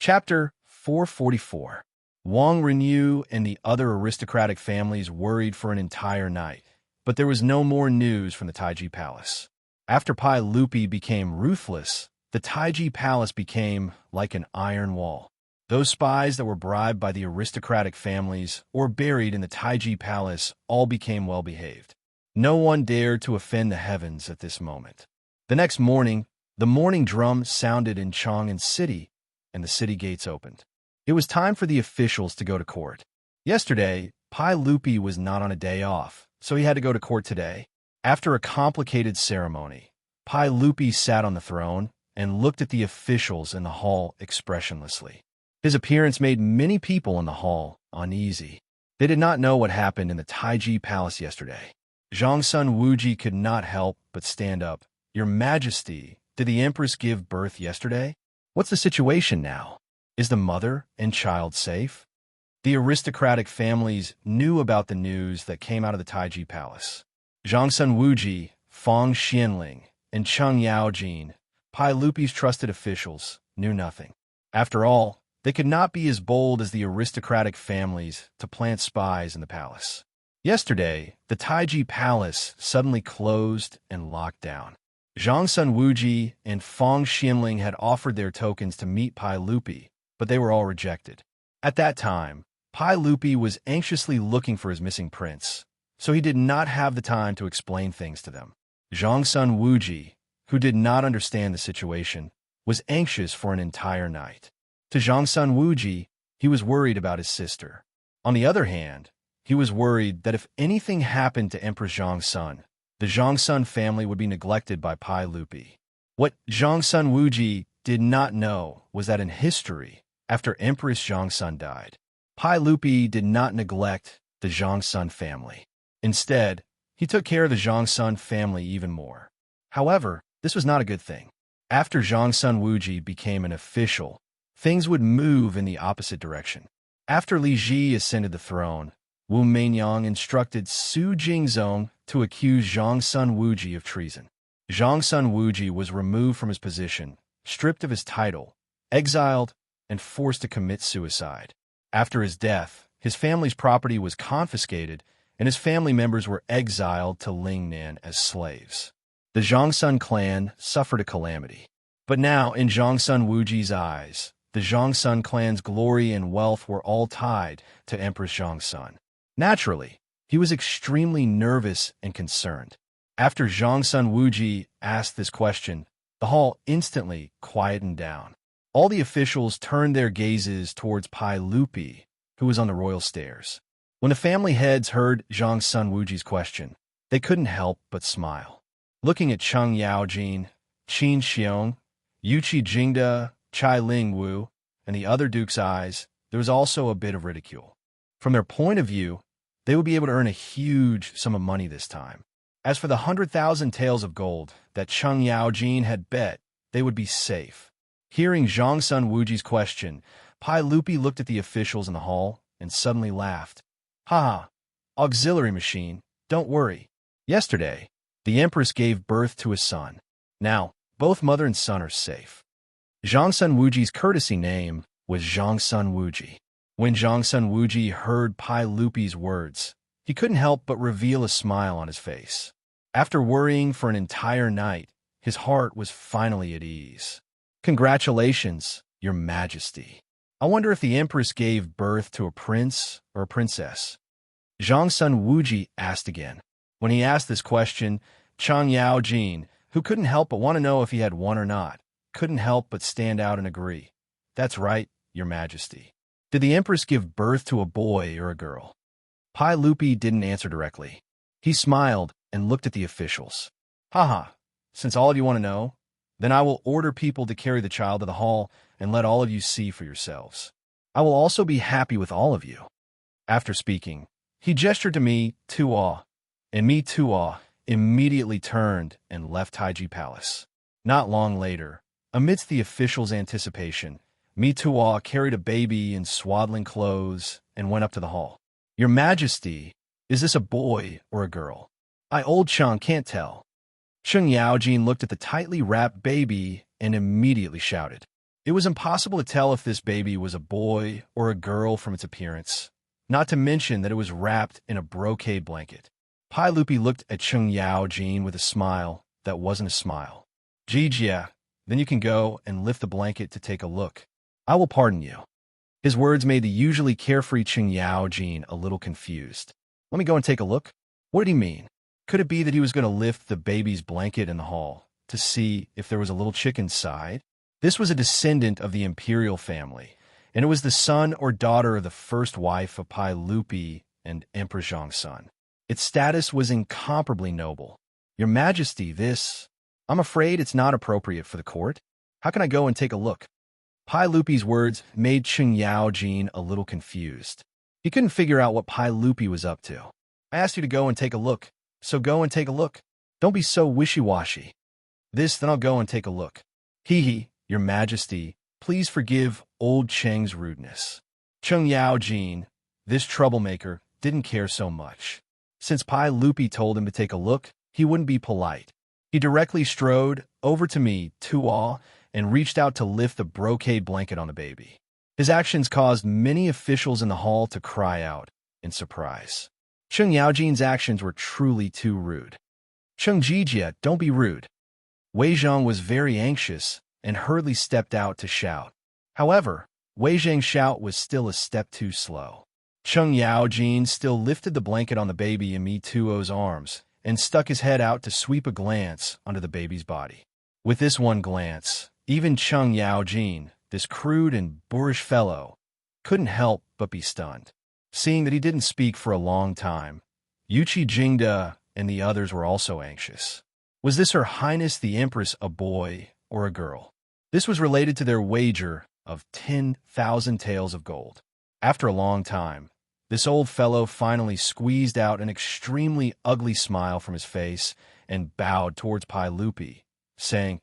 Chapter 444. Wang Renyu and the other aristocratic families worried for an entire night, but there was no more news from the Taiji Palace. After Pai Lupi became ruthless, the Taiji Palace became like an iron wall. Those spies that were bribed by the aristocratic families or buried in the Taiji Palace all became well-behaved. No one dared to offend the heavens at this moment. The next morning, the morning drum sounded in Chang'an City, and the city gates opened. It was time for the officials to go to court. Yesterday, Pai Lupi was not on a day off, so he had to go to court today. After a complicated ceremony, Pai Lupi sat on the throne and looked at the officials in the hall expressionlessly. His appearance made many people in the hall uneasy. They did not know what happened in the Taiji Palace yesterday. Xianxia Wuji could not help but stand up. "Your Majesty, did the Empress give birth yesterday? What's the situation now? Is the mother and child safe?" The aristocratic families knew about the news that came out of the Taiji Palace. Xianxia Wuji, Fang Xianling, and Cheng Yaojin, Pai Lupi's trusted officials, knew nothing. After all, they could not be as bold as the aristocratic families to plant spies in the palace. Yesterday, the Taiji Palace suddenly closed and locked down. Xianxia Wuji and Fang Xianling had offered their tokens to meet Pai Lupi, but they were all rejected. At that time, Pai Lupi was anxiously looking for his missing prince, so he did not have the time to explain things to them. Xianxia Wuji, who did not understand the situation, was anxious for an entire night. To Xianxia Wuji, he was worried about his sister. On the other hand, he was worried that if anything happened to Empress Xianxia, the Xianxia family would be neglected by Pai Lupi. What Xianxia Wuji did not know was that in history, after Empress Xianxia died, Pai Lupi did not neglect the Xianxia family. Instead, he took care of the Xianxia family even more. However, this was not a good thing. After Xianxia Wuji became an official, things would move in the opposite direction. After Li Ji ascended the throne, Wu Meinyang instructed Su Jingzong to accuse Xianxia Wuji of treason. Xianxia Wuji was removed from his position, stripped of his title, exiled, and forced to commit suicide. After his death, his family's property was confiscated, and his family members were exiled to Lingnan as slaves. The Xianxia clan suffered a calamity. But now, in Xianxia Wuji's eyes, the Xianxia clan's glory and wealth were all tied to Empress Xianxia. Naturally, he was extremely nervous and concerned. After Xianxia Wuji asked this question, the hall instantly quietened down. All the officials turned their gazes towards Pai Lupi, who was on the royal stairs. When the family heads heard Xianxia Wuji's question, they couldn't help but smile. Looking at Cheng Yaojin, Qin Xiong, Yuqi Jingda, Chai Ling Wu, and the other duke's eyes, there was also a bit of ridicule. From their point of view, they would be able to earn a huge sum of money this time. As for the 100,000 taels of gold that Cheng Yaojin had bet, they would be safe. Hearing Xianxia Wuji's question, Pai Lupi looked at the officials in the hall and suddenly laughed. "Ha! Auxiliary machine, don't worry. Yesterday, the Empress gave birth to a son. Now, both mother and son are safe." Xianxia Wuji's courtesy name was Xianxia Wuji. When Xianxia Wuji heard Pai Lupi's words, he couldn't help but reveal a smile on his face. After worrying for an entire night, his heart was finally at ease. "Congratulations, Your Majesty. I wonder if the Empress gave birth to a prince or a princess?" Xianxia Wuji asked again. When he asked this question, Cheng Yaojin, who couldn't help but want to know if he had one or not, couldn't help but stand out and agree. "That's right, Your Majesty. Did the Empress give birth to a boy or a girl?" Pai Lupi didn't answer directly. He smiled and looked at the officials. "Haha, since all of you want to know, then I will order people to carry the child to the hall and let all of you see for yourselves. I will also be happy with all of you." After speaking, he gestured to Mi Tuo, and Mi Tuo immediately turned and left Taiji Palace. Not long later, amidst the officials' anticipation, Mi Tuo carried a baby in swaddling clothes and went up to the hall. "Your Majesty, is this a boy or a girl? I old Cheng can't tell." Cheng Yaojin looked at the tightly wrapped baby and immediately shouted. It was impossible to tell if this baby was a boy or a girl from its appearance, not to mention that it was wrapped in a brocade blanket. Pai Lupi looked at Xianxia with a smile that wasn't a smile. Xianxia, then you can go and lift the blanket to take a look. I will pardon you. His words made the usually carefree Xianxia a little confused. Let me go and take a look? What did he mean? Could it be that he was going to lift the baby's blanket in the hall to see if there was a little chick inside? This was a descendant of the imperial family, and it was the son or daughter of the first wife of Pai Lupi and Emperor Xianxia. Its status was incomparably noble. Your Majesty, this... I'm afraid it's not appropriate for the court. How can I go and take a look? Pai Lupi's words made Xianxia a little confused. He couldn't figure out what Pai Lupi was up to. I asked you to go and take a look, so go and take a look. Don't be so wishy-washy. Then I'll go and take a look. Hee, Your Majesty, please forgive old Cheng's rudeness. Xianxia, this troublemaker, didn't care so much. Since Pai Lupi told him to take a look, he wouldn't be polite. He directly strode over to me, Tuo, and reached out to lift the brocade blanket on the baby. His actions caused many officials in the hall to cry out in surprise. Xianxia's actions were truly too rude. Xianxia, don't be rude. Wei Zhang was very anxious and hurriedly stepped out to shout. However, Wei Zhang's shout was still a step too slow. Xianxia still lifted the blanket on the baby in Tuo's arms and stuck his head out to sweep a glance onto the baby's body. With this one glance, even Xianxia, this crude and boorish fellow, couldn't help but be stunned. Seeing that he didn't speak for a long time, Yuqi Jingda and the others were also anxious. Was this Her Highness the Empress a boy or a girl? This was related to their wager of 10,000 taels of gold. After a long time, this old fellow finally squeezed out an extremely ugly smile from his face and bowed towards Pai Lupi, saying,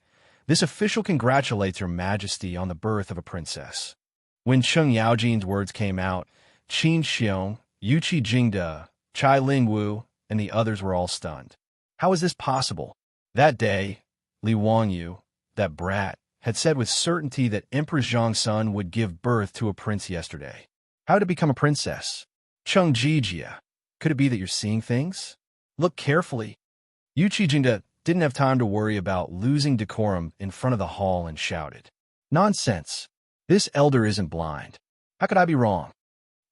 "This official congratulates Your Majesty on the birth of a princess." When Xianxia's words came out, Qin Xiong, Yuqi Jingda, Chai Lingwu, and the others were all stunned. How is this possible? That day, Li Wangyu, that brat, had said with certainty that Emperor Xianxia would give birth to a prince yesterday. How did it become a princess? Xianxia, could it be that you're seeing things? Look carefully. Yuqi Jingda didn't have time to worry about losing decorum in front of the hall and shouted, "Nonsense! This elder isn't blind. How could I be wrong?"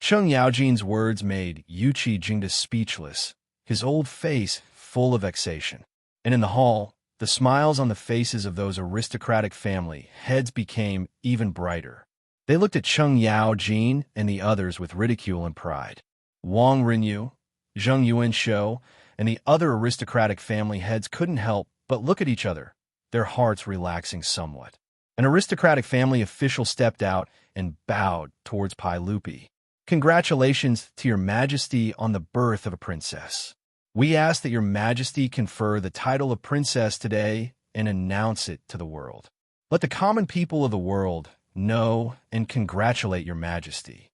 Xianxia's words made Yuqi Jingda speechless, his old face full of vexation. And in the hall, the smiles on the faces of those aristocratic family heads became even brighter. They looked at Xianxia and the others with ridicule and pride. Wang Renyu, Zheng Yuanshou, and the other aristocratic family heads couldn't help but look at each other, their hearts relaxing somewhat. An aristocratic family official stepped out and bowed towards Pai Lupi. "Congratulations to Your Majesty on the birth of a princess. We ask that Your Majesty confer the title of princess today and announce it to the world. Let the common people of the world know and congratulate Your Majesty."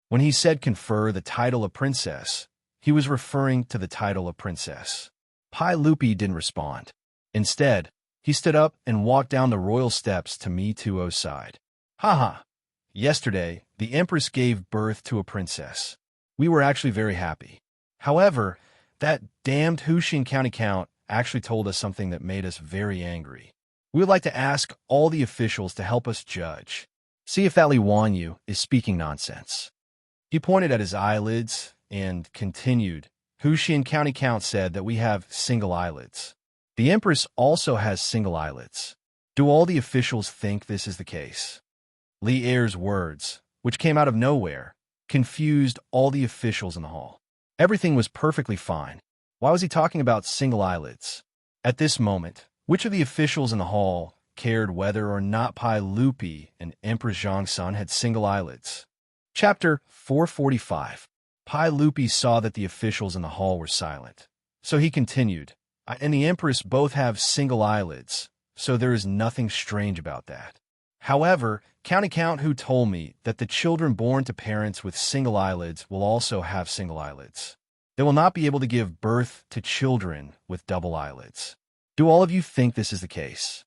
When he said confer the title of princess, he was referring to the title of princess. Pai Lupi didn't respond. Instead, he stood up and walked down the royal steps to Tuo's side. "Haha! Yesterday, the Empress gave birth to a princess. We were actually very happy. However, that damned Huxian County Count actually told us something that made us very angry. We would like to ask all the officials to help us judge. See if that Li Wangyu is speaking nonsense." He pointed at his eyelids and continued, "Huxian County Count said that we have single eyelids. The Empress also has single eyelids. Do all the officials think this is the case?" Li Er's words, which came out of nowhere, confused all the officials in the hall. Everything was perfectly fine. Why was he talking about single eyelids? At this moment, which of the officials in the hall cared whether or not Pai Lupi and Emperor Xianxia had single eyelids? Chapter 445. Pai Lupi saw that the officials in the hall were silent. So he continued, "I and the Empress both have single eyelids, so there is nothing strange about that. However, County Count who told me that the children born to parents with single eyelids will also have single eyelids. They will not be able to give birth to children with double eyelids. Do all of you think this is the case?"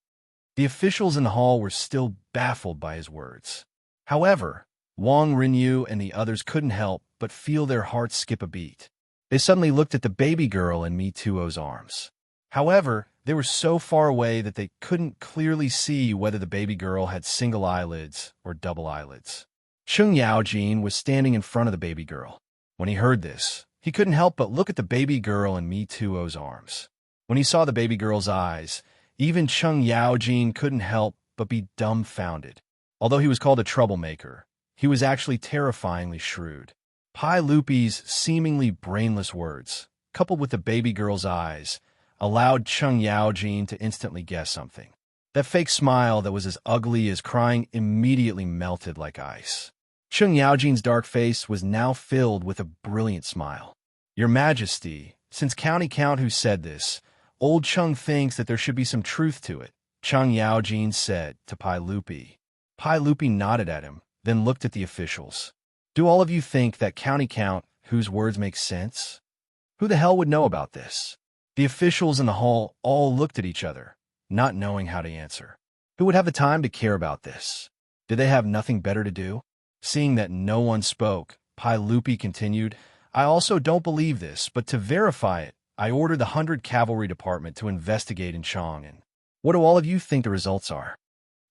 The officials in the hall were still baffled by his words. However, Wang Rinyu and the others couldn't help but feel their hearts skip a beat. They suddenly looked at the baby girl in Mituo's arms. However, they were so far away that they couldn't clearly see whether the baby girl had single eyelids or double eyelids. Xianxia was standing in front of the baby girl. When he heard this, he couldn't help but look at the baby girl in Mituo's arms. When he saw the baby girl's eyes, even Xianxia couldn't help but be dumbfounded. Although he was called a troublemaker, he was actually terrifyingly shrewd. Pai Lupi's seemingly brainless words, coupled with the baby girl's eyes, allowed Xianxia to instantly guess something. That fake smile that was as ugly as crying immediately melted like ice. Xianxia's dark face was now filled with a brilliant smile. Your Majesty, since County Count who said this, old Cheng thinks that there should be some truth to it, Xianxia said to Pai Lupi. Pai Lupi nodded at him, then looked at the officials. Do all of you think that County Count whose words make sense? Who the hell would know about this? The officials in the hall all looked at each other, not knowing how to answer. Who would have the time to care about this? Did they have nothing better to do? Seeing that no one spoke, Pai Lupi continued, I also don't believe this, but to verify it, I ordered the 100 Cavalry Department to investigate in Chang'an. What do all of you think the results are?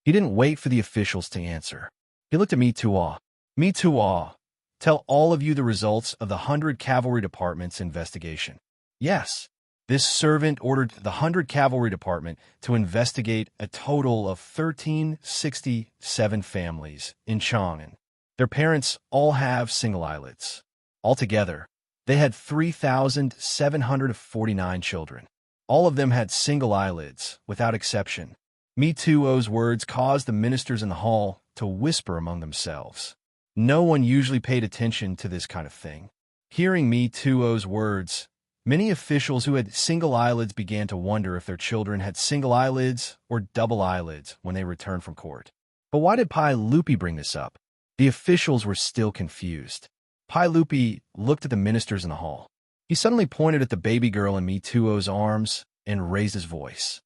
He didn't wait for the officials to answer. He looked at Mituo. Mituo, tell all of you the results of the 100 Cavalry Department's investigation. Yes. This servant ordered the 100 Cavalry Department to investigate a total of 1367 families in Chang'an. Their parents all have single eyelids. Altogether, they had 3,749 children. All of them had single eyelids, without exception. Mituo's words caused the ministers in the hall to whisper among themselves. No one usually paid attention to this kind of thing. Hearing Mituo's words, many officials who had single eyelids began to wonder if their children had single eyelids or double eyelids when they returned from court. But why did Pai Lupi bring this up? The officials were still confused. Pai Lupi looked at the ministers in the hall. He suddenly pointed at the baby girl in Mituo's arms and raised his voice.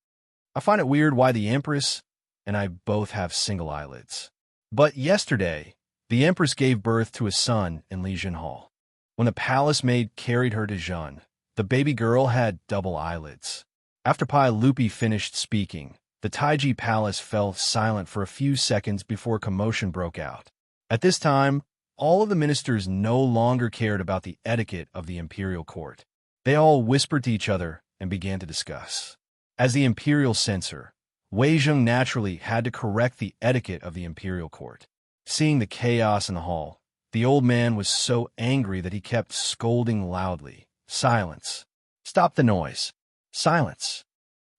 I find it weird why the Empress and I both have single eyelids. But yesterday, the Empress gave birth to a son in Lijun Hall. When the palace maid carried her to Zhen, the baby girl had double eyelids. After Pai Lupi finished speaking, the Taiji palace fell silent for a few seconds before commotion broke out. At this time, all of the ministers no longer cared about the etiquette of the imperial court. They all whispered to each other and began to discuss. As the imperial censor, Wei Zheng naturally had to correct the etiquette of the imperial court. Seeing the chaos in the hall, the old man was so angry that he kept scolding loudly. Silence. Stop the noise. Silence.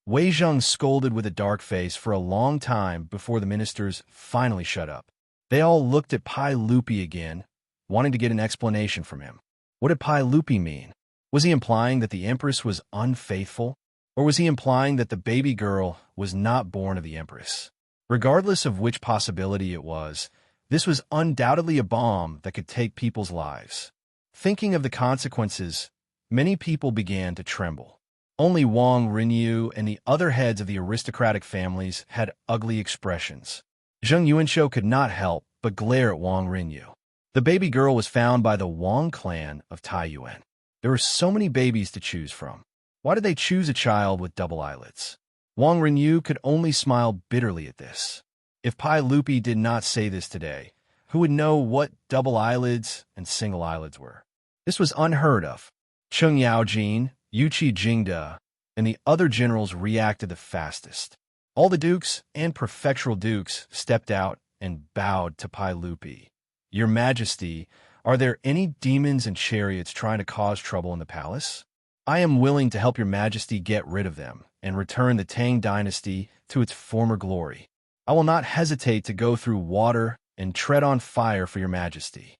Wei Zheng scolded with a dark face for a long time before the ministers finally shut up. They all looked at Pai Lupi again, wanting to get an explanation from him. What did Pai Lupi mean? Was he implying that the Empress was unfaithful? Or was he implying that the baby girl was not born of the Empress? Regardless of which possibility it was, this was undoubtedly a bomb that could take people's lives. Thinking of the consequences, many people began to tremble. Only Wang Rinyu and the other heads of the aristocratic families had ugly expressions. Zheng Yuanshou could not help but glare at Wang Rinyu. The baby girl was found by the Wang clan of Taiyuan. There were so many babies to choose from. Why did they choose a child with double eyelids? Wang Rinyu could only smile bitterly at this. If Pai Lupi did not say this today, who would know what double eyelids and single eyelids were? This was unheard of. Cheng Yaojin, Yuqi Jingde, and the other generals reacted the fastest. All the dukes and prefectural dukes stepped out and bowed to Pai Lupi. Your Majesty, are there any demons and chariots trying to cause trouble in the palace? I am willing to help your Majesty get rid of them and return the Tang dynasty to its former glory. I will not hesitate to go through water and tread on fire for your Majesty.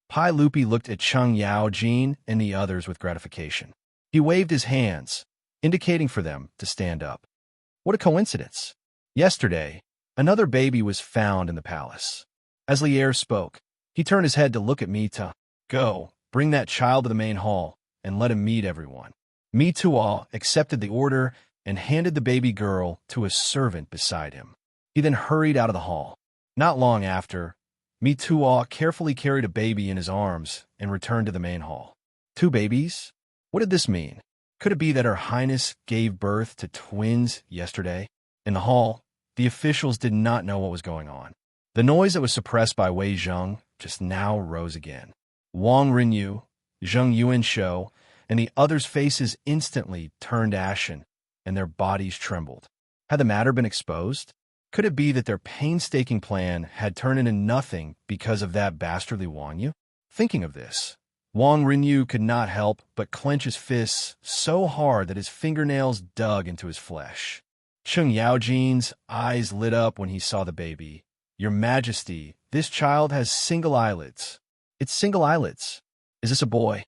Pai Lupi looked at Cheng Yaojin and the others with gratification. He waved his hands, indicating for them to stand up. What a coincidence. Yesterday, another baby was found in the palace. As Lier spoke, he turned his head to look at Mita. Go, bring that child to the main hall, and let him meet everyone. Mituo accepted the order and handed the baby girl to a servant beside him. He then hurried out of the hall. Not long after, Mi Tuo carefully carried a baby in his arms and returned to the main hall. 2 babies? What did this mean? Could it be that Her Highness gave birth to twins yesterday? In the hall, the officials did not know what was going on. The noise that was suppressed by Wei Zheng just now rose again. Wang Renyu, Zheng Yuanshou, and the others' faces instantly turned ashen, and their bodies trembled. Had the matter been exposed? Could it be that their painstaking plan had turned into nothing because of that bastardly Wang Yu? Thinking of this, Wang Renyu could not help but clench his fists so hard that his fingernails dug into his flesh. Cheng Yaojin's eyes lit up when he saw the baby. Your Majesty, this child has single eyelids. It's single eyelids. Is this a boy?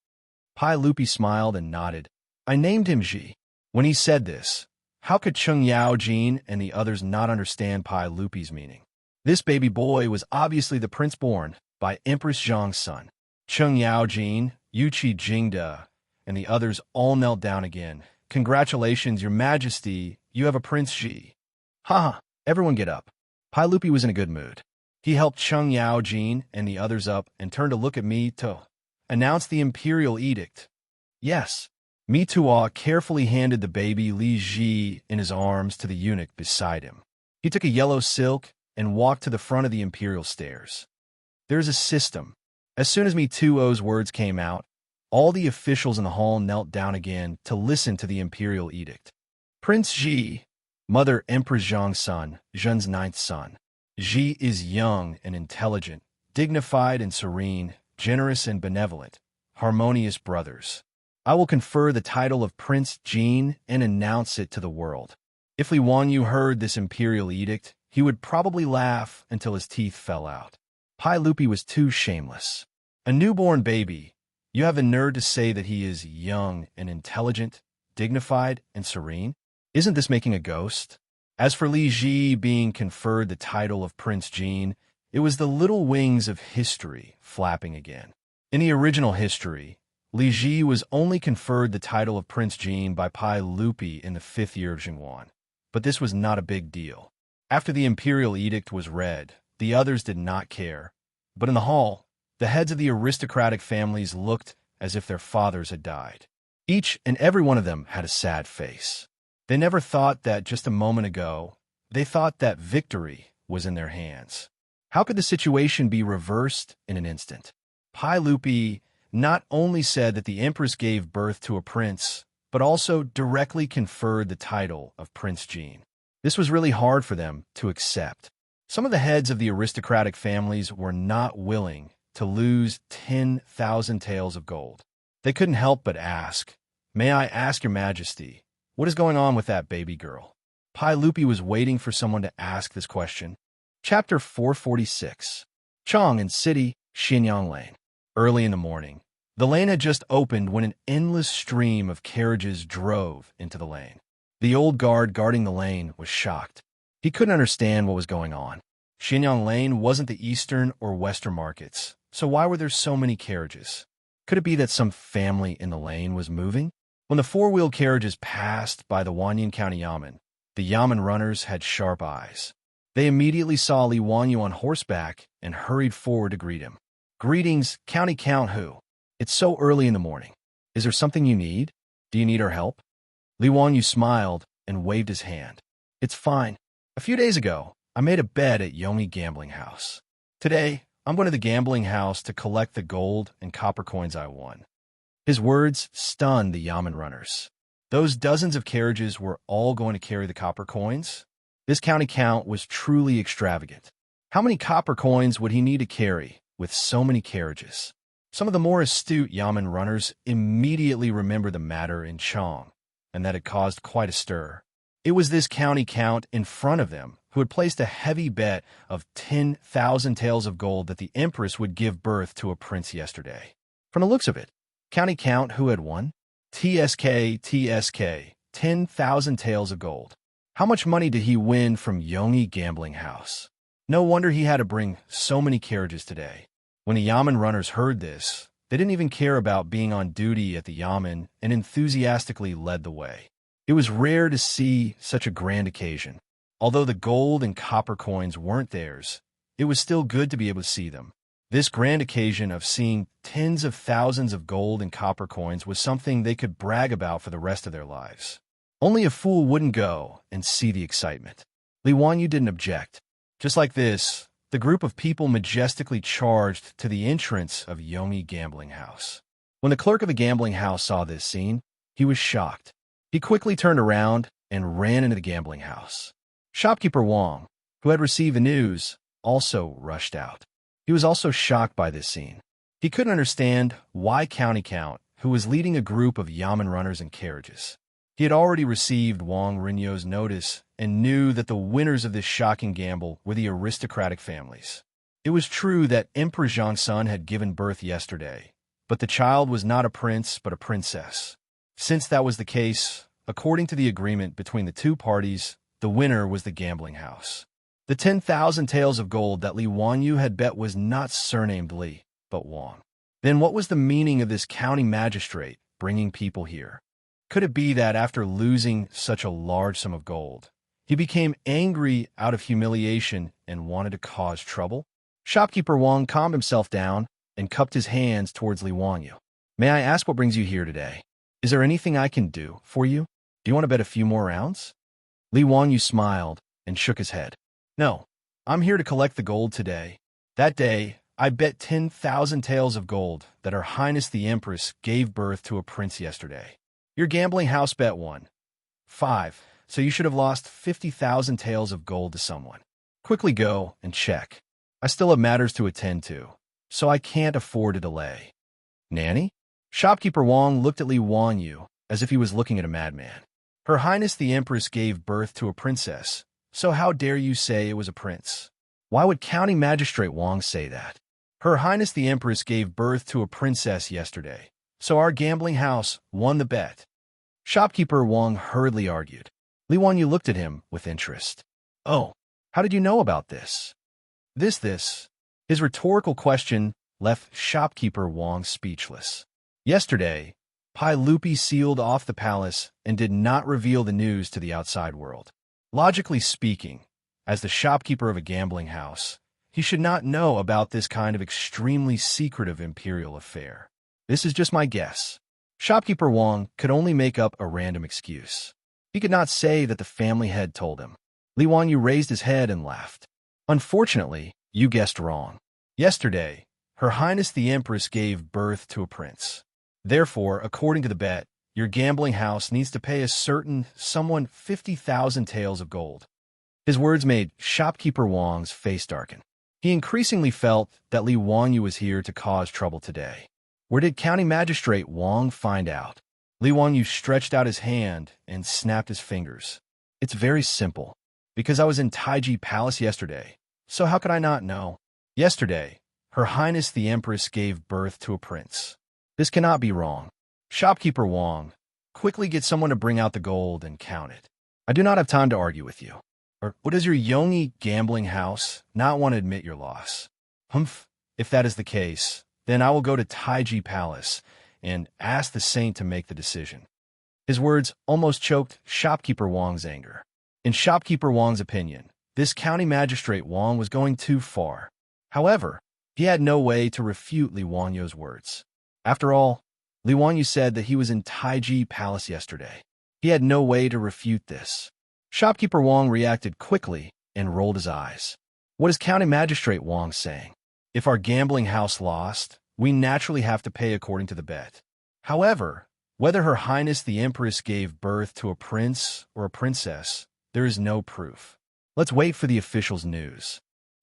Pai Lupi smiled and nodded. I named him Ji. When he said this, how could Cheng Yaojin and the others not understand Pai Lupi's meaning? This baby boy was obviously the prince born by Empress Zhang's son. Cheng Yaojin, Yuqi Jingde, and the others all knelt down again. Congratulations, Your Majesty, you have a Prince Ji. Ha! Everyone get up. Pai Lupi was in a good mood. He helped Cheng Yaojin and the others up and turned to look at me to announce the imperial edict. Yes. Mi Tuo carefully handed the baby Li Ji in his arms to the eunuch beside him. He took a yellow silk and walked to the front of the imperial stairs. There's a system. As soon as Mi Tuo's words came out, all the officials in the hall knelt down again to listen to the imperial edict. Prince Ji, Mother Empress Zhang's son, Zhen's 9th son. Ji is young and intelligent, dignified and serene, generous and benevolent, harmonious brothers. I will confer the title of Prince Jin and announce it to the world. If Li Wanyu heard this imperial edict, he would probably laugh until his teeth fell out. Pai Lupi was too shameless. A newborn baby. You have the nerve to say that he is young and intelligent, dignified and serene? Isn't this making a ghost? As for Li Ji being conferred the title of Prince Jin, it was the little wings of history flapping again. In the original history, Li Ji was only conferred the title of Prince Jin by Pai Lupi in the 5th year of Jingwan. But this was not a big deal. After the imperial edict was read, the others did not care. But in the hall, the heads of the aristocratic families looked as if their fathers had died. Each and every one of them had a sad face. They never thought that just a moment ago, they thought that victory was in their hands. How could the situation be reversed in an instant? Pai Lupi not only said that the empress gave birth to a prince, but also directly conferred the title of Prince Jin. This was really hard for them to accept. Some of the heads of the aristocratic families were not willing to lose 10,000 taels of gold. They couldn't help but ask, "May I ask Your Majesty, what is going on with that baby girl?" Pai Lupi was waiting for someone to ask this question. Chapter 446. Chong and City, Xianyang Lane. Early in the morning, the lane had just opened when an endless stream of carriages drove into the lane. The old guard guarding the lane was shocked. He couldn't understand what was going on. Xianyang Lane wasn't the eastern or western markets, so why were there so many carriages? Could it be that some family in the lane was moving? When the four-wheeled carriages passed by the Wanyan County Yamen, the Yamen runners had sharp eyes. They immediately saw Li Wanyu on horseback and hurried forward to greet him. "Greetings, County Count Hu. It's so early in the morning. Is there something you need? Do you need our help?" Li Wanyu smiled and waved his hand. "It's fine. A few days ago, I made a bet at Yomi Gambling House. Today, I'm going to the gambling house to collect the gold and copper coins I won." His words stunned the Yamen runners. Those dozens of carriages were all going to carry the copper coins? This county count was truly extravagant. How many copper coins would he need to carry with so many carriages? Some of the more astute Yamen runners immediately remembered the matter in Chong, and that it caused quite a stir. It was this county count in front of them who had placed a heavy bet of 10,000 taels of gold that the empress would give birth to a prince yesterday. From the looks of it, county count who had won? TSK, 10,000 taels of gold. How much money did he win from Yongi Gambling House? No wonder he had to bring so many carriages today. When the Yamen runners heard this, they didn't even care about being on duty at the Yamen and enthusiastically led the way. It was rare to see such a grand occasion. Although the gold and copper coins weren't theirs, it was still good to be able to see them. This grand occasion of seeing tens of thousands of gold and copper coins was something they could brag about for the rest of their lives. Only a fool wouldn't go and see the excitement. Li Wanyu didn't object. Just like this, the group of people majestically charged to the entrance of Yomi Gambling House. When the clerk of the gambling house saw this scene, he was shocked. He quickly turned around and ran into the gambling house. Shopkeeper Wang, who had received the news, also rushed out. He was also shocked by this scene. He couldn't understand why County Count, who was leading a group of yamen runners and carriages. He had already received Wang Rinyo's notice and knew that the winners of this shocking gamble were the aristocratic families. It was true that Emperor Xianxia had given birth yesterday, but the child was not a prince but a princess. Since that was the case, according to the agreement between the two parties, the winner was the gambling house. The 10,000 taels of gold that Li Wanyu had bet was not surnamed Li, but Wang. Then what was the meaning of this county magistrate bringing people here? Could it be that after losing such a large sum of gold, he became angry out of humiliation and wanted to cause trouble? Shopkeeper Wang calmed himself down and cupped his hands towards Li Wanyu. May I ask what brings you here today? Is there anything I can do for you? Do you want to bet a few more rounds? Li Wanyu smiled and shook his head. No, I'm here to collect the gold today. That day, I bet 10,000 taels of gold that Her Highness the Empress gave birth to a prince yesterday. Your gambling house bet won 5, so you should have lost 50,000 taels of gold to someone. Quickly go and check. I still have matters to attend to, so I can't afford to delay. Nanny? Shopkeeper Wang looked at Li Wanyu as if he was looking at a madman. Her Highness the Empress gave birth to a princess, so how dare you say it was a prince? Why would County Magistrate Wang say that? Her Highness the Empress gave birth to a princess yesterday, so our gambling house won the bet. Shopkeeper Wang hurriedly argued. Li Wanyu looked at him with interest. Oh, how did you know about this? This. His rhetorical question left Shopkeeper Wang speechless. Yesterday, Pai Lupi sealed off the palace and did not reveal the news to the outside world. Logically speaking, as the shopkeeper of a gambling house, he should not know about this kind of extremely secretive imperial affair. This is just my guess. Shopkeeper Wang could only make up a random excuse. He could not say that the family head told him. Li Wanyu raised his head and laughed. Unfortunately, you guessed wrong. Yesterday, Her Highness the Empress gave birth to a prince. Therefore, according to the bet, your gambling house needs to pay a certain someone 50,000 taels of gold. His words made Shopkeeper Wang's face darken. He increasingly felt that Li Wanyu was here to cause trouble today. Where did County Magistrate Wang find out? Li Wanyu stretched out his hand and snapped his fingers. It's very simple. Because I was in Taiji Palace yesterday, so how could I not know? Yesterday, Her Highness the Empress gave birth to a prince. This cannot be wrong. Shopkeeper Wang, quickly get someone to bring out the gold and count it. I do not have time to argue with you. Or does your Yongi gambling house not want to admit your loss? Humph, if that is the case, then I will go to Taiji Palace and ask the saint to make the decision. His words almost choked Shopkeeper Wang's anger. In Shopkeeper Wang's opinion, this county magistrate Wang was going too far. However, he had no way to refute Li Wanyu's words. After all, Li Wanyu said that he was in Taiji Palace yesterday. He had no way to refute this. Shopkeeper Wang reacted quickly and rolled his eyes. What is County Magistrate Wang saying? If our gambling house lost, we naturally have to pay according to the bet. However, whether Her Highness the Empress gave birth to a prince or a princess, there is no proof. Let's wait for the official's news.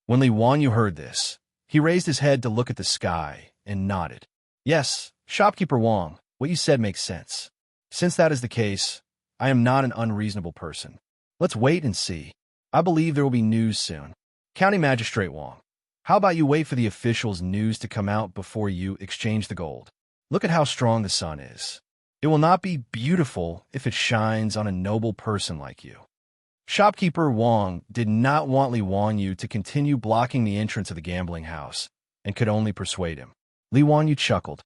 When Li Wanyu heard this, he raised his head to look at the sky and nodded. Yes, Shopkeeper Wang, what you said makes sense. Since that is the case, I am not an unreasonable person. Let's wait and see. I believe there will be news soon. County Magistrate Wang, how about you wait for the official's news to come out before you exchange the gold? Look at how strong the sun is. It will not be beautiful if it shines on a noble person like you. Shopkeeper Wang did not want Li Wanyu to continue blocking the entrance of the gambling house and could only persuade him. Li Wanyu chuckled.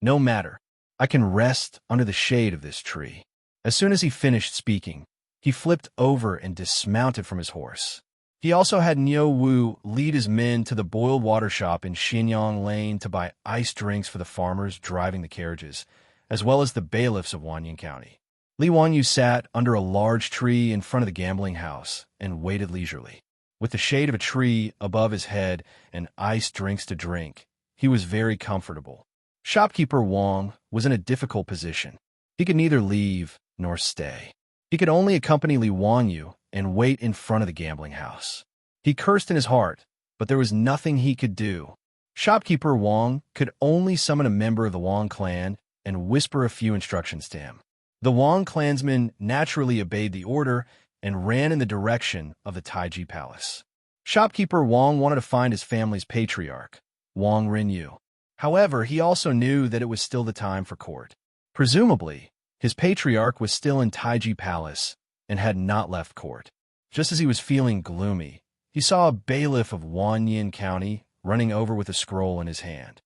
No matter. I can rest under the shade of this tree. As soon as he finished speaking, he flipped over and dismounted from his horse. He also had Niu Wu lead his men to the boiled water shop in Xianyang Lane to buy iced drinks for the farmers driving the carriages, as well as the bailiffs of Wanyan County. Li Wanyu sat under a large tree in front of the gambling house and waited leisurely. With the shade of a tree above his head and iced drinks to drink, he was very comfortable. Shopkeeper Wang was in a difficult position. He could neither leave nor stay. He could only accompany Li Wanyu and wait in front of the gambling house. He cursed in his heart, but there was nothing he could do. Shopkeeper Wang could only summon a member of the Wang clan and whisper a few instructions to him. The Wang clansmen naturally obeyed the order and ran in the direction of the Taiji Palace. Shopkeeper Wang wanted to find his family's patriarch, Wang Renyu. However, he also knew that it was still the time for court. Presumably, his patriarch was still in Taiji Palace and had not left court. Just as he was feeling gloomy, he saw a bailiff of Wanyan County running over with a scroll in his hand.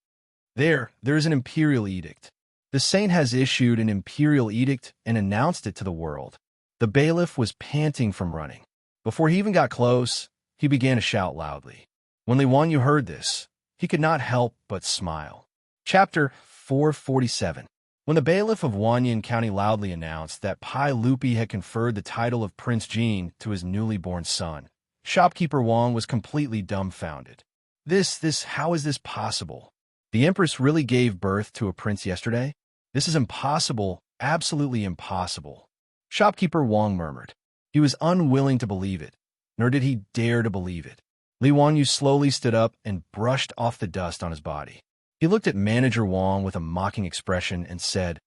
There is an imperial edict. The saint has issued an imperial edict and announced it to the world. The bailiff was panting from running. Before he even got close, he began to shout loudly. When Li Wanyu heard this, he could not help but smile. Chapter 447. When the bailiff of Wanyan County loudly announced that Pai Lupi had conferred the title of Prince Jin to his newly born son, Shopkeeper Wang was completely dumbfounded. How is this possible? The Empress really gave birth to a prince yesterday? This is impossible, absolutely impossible. Shopkeeper Wang murmured. He was unwilling to believe it, nor did he dare to believe it. Li Wanyu slowly stood up and brushed off the dust on his body. He looked at Manager Wang with a mocking expression and said,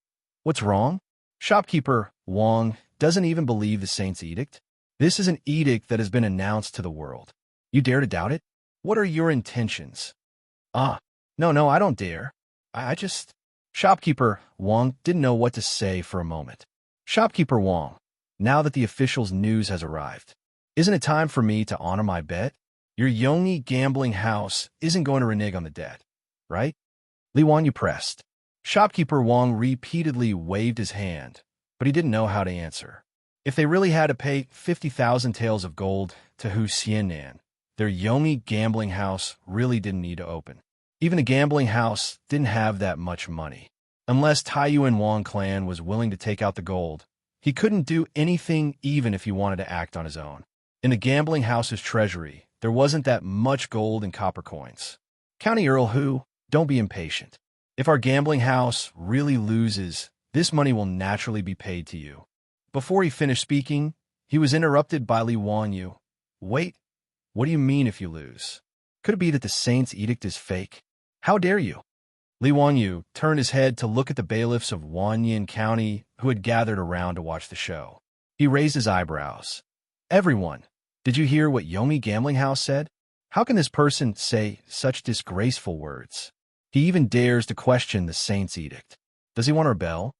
"What's wrong?" Shopkeeper Wang doesn't even believe the saint's edict. This is an edict that has been announced to the world. You dare to doubt it? What are your intentions? No, I don't dare. I just... Shopkeeper Wang didn't know what to say for a moment. Shopkeeper Wang, now that the official's news has arrived, isn't it time for me to honor my bet? Your Yongyi gambling house isn't going to renege on the debt, right? Li Wanyu pressed. Shopkeeper Wang repeatedly waved his hand, but he didn't know how to answer. If they really had to pay 50,000 taels of gold to Hu Xiannan, their Yongyi gambling house really didn't need to open. Even the gambling house didn't have that much money. Unless Taiyuan Wang clan was willing to take out the gold, he couldn't do anything even if he wanted to act on his own. In the gambling house's treasury, there wasn't that much gold and copper coins. County Earl Hu, don't be impatient. If our gambling house really loses, this money will naturally be paid to you. Before he finished speaking, he was interrupted by Li Wanyu. Wait, what do you mean if you lose? Could it be that the saint's edict is fake? How dare you? Li Wanyu turned his head to look at the bailiffs of Wanyan County who had gathered around to watch the show. He raised his eyebrows. Everyone, did you hear what Yomi Gambling House said? How can this person say such disgraceful words? He even dares to question the saint's edict. Does he want to rebel?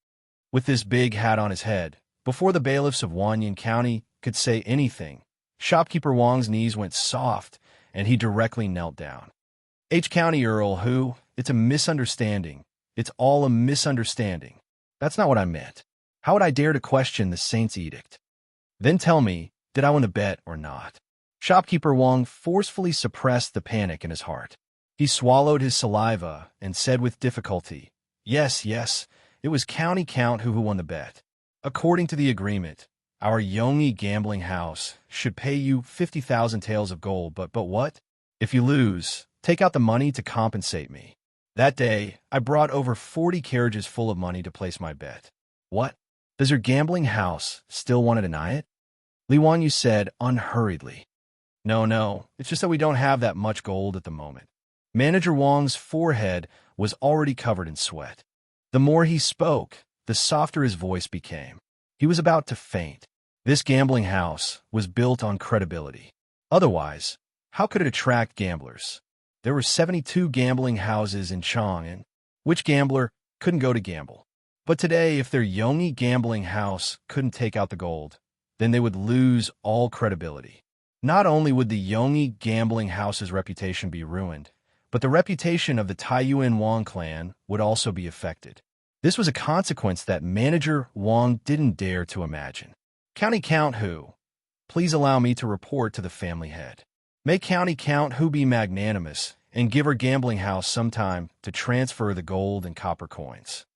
With this big hat on his head, before the bailiffs of Wanyan County could say anything, Shopkeeper Wang's knees went soft and he directly knelt down. County Earl Hu, it's a misunderstanding. It's all a misunderstanding. That's not what I meant. How would I dare to question the saint's edict? Then tell me, did I win the bet or not? Shopkeeper Wang forcefully suppressed the panic in his heart. He swallowed his saliva and said with difficulty, Yes, it was County Count who won the bet. According to the agreement, our Yongyi gambling house should pay you 50,000 taels of gold, but what? If you lose, take out the money to compensate me. That day, I brought over 40 carriages full of money to place my bet. What? Does your gambling house still want to deny it? Li Wanyu said unhurriedly. No, it's just that we don't have that much gold at the moment. Manager Wang's forehead was already covered in sweat. The more he spoke, the softer his voice became. He was about to faint. This gambling house was built on credibility. Otherwise, how could it attract gamblers? There were 72 gambling houses in Chang'an. Which gambler couldn't go to gamble? But today, if their Yongyi gambling house couldn't take out the gold, then they would lose all credibility. Not only would the Yongyi gambling house's reputation be ruined, but the reputation of the Taiyuan Wang clan would also be affected. This was a consequence that Manager Wang didn't dare to imagine. County Count Who, please allow me to report to the family head. May County Count Who be magnanimous and give her gambling house some time to transfer the gold and copper coins.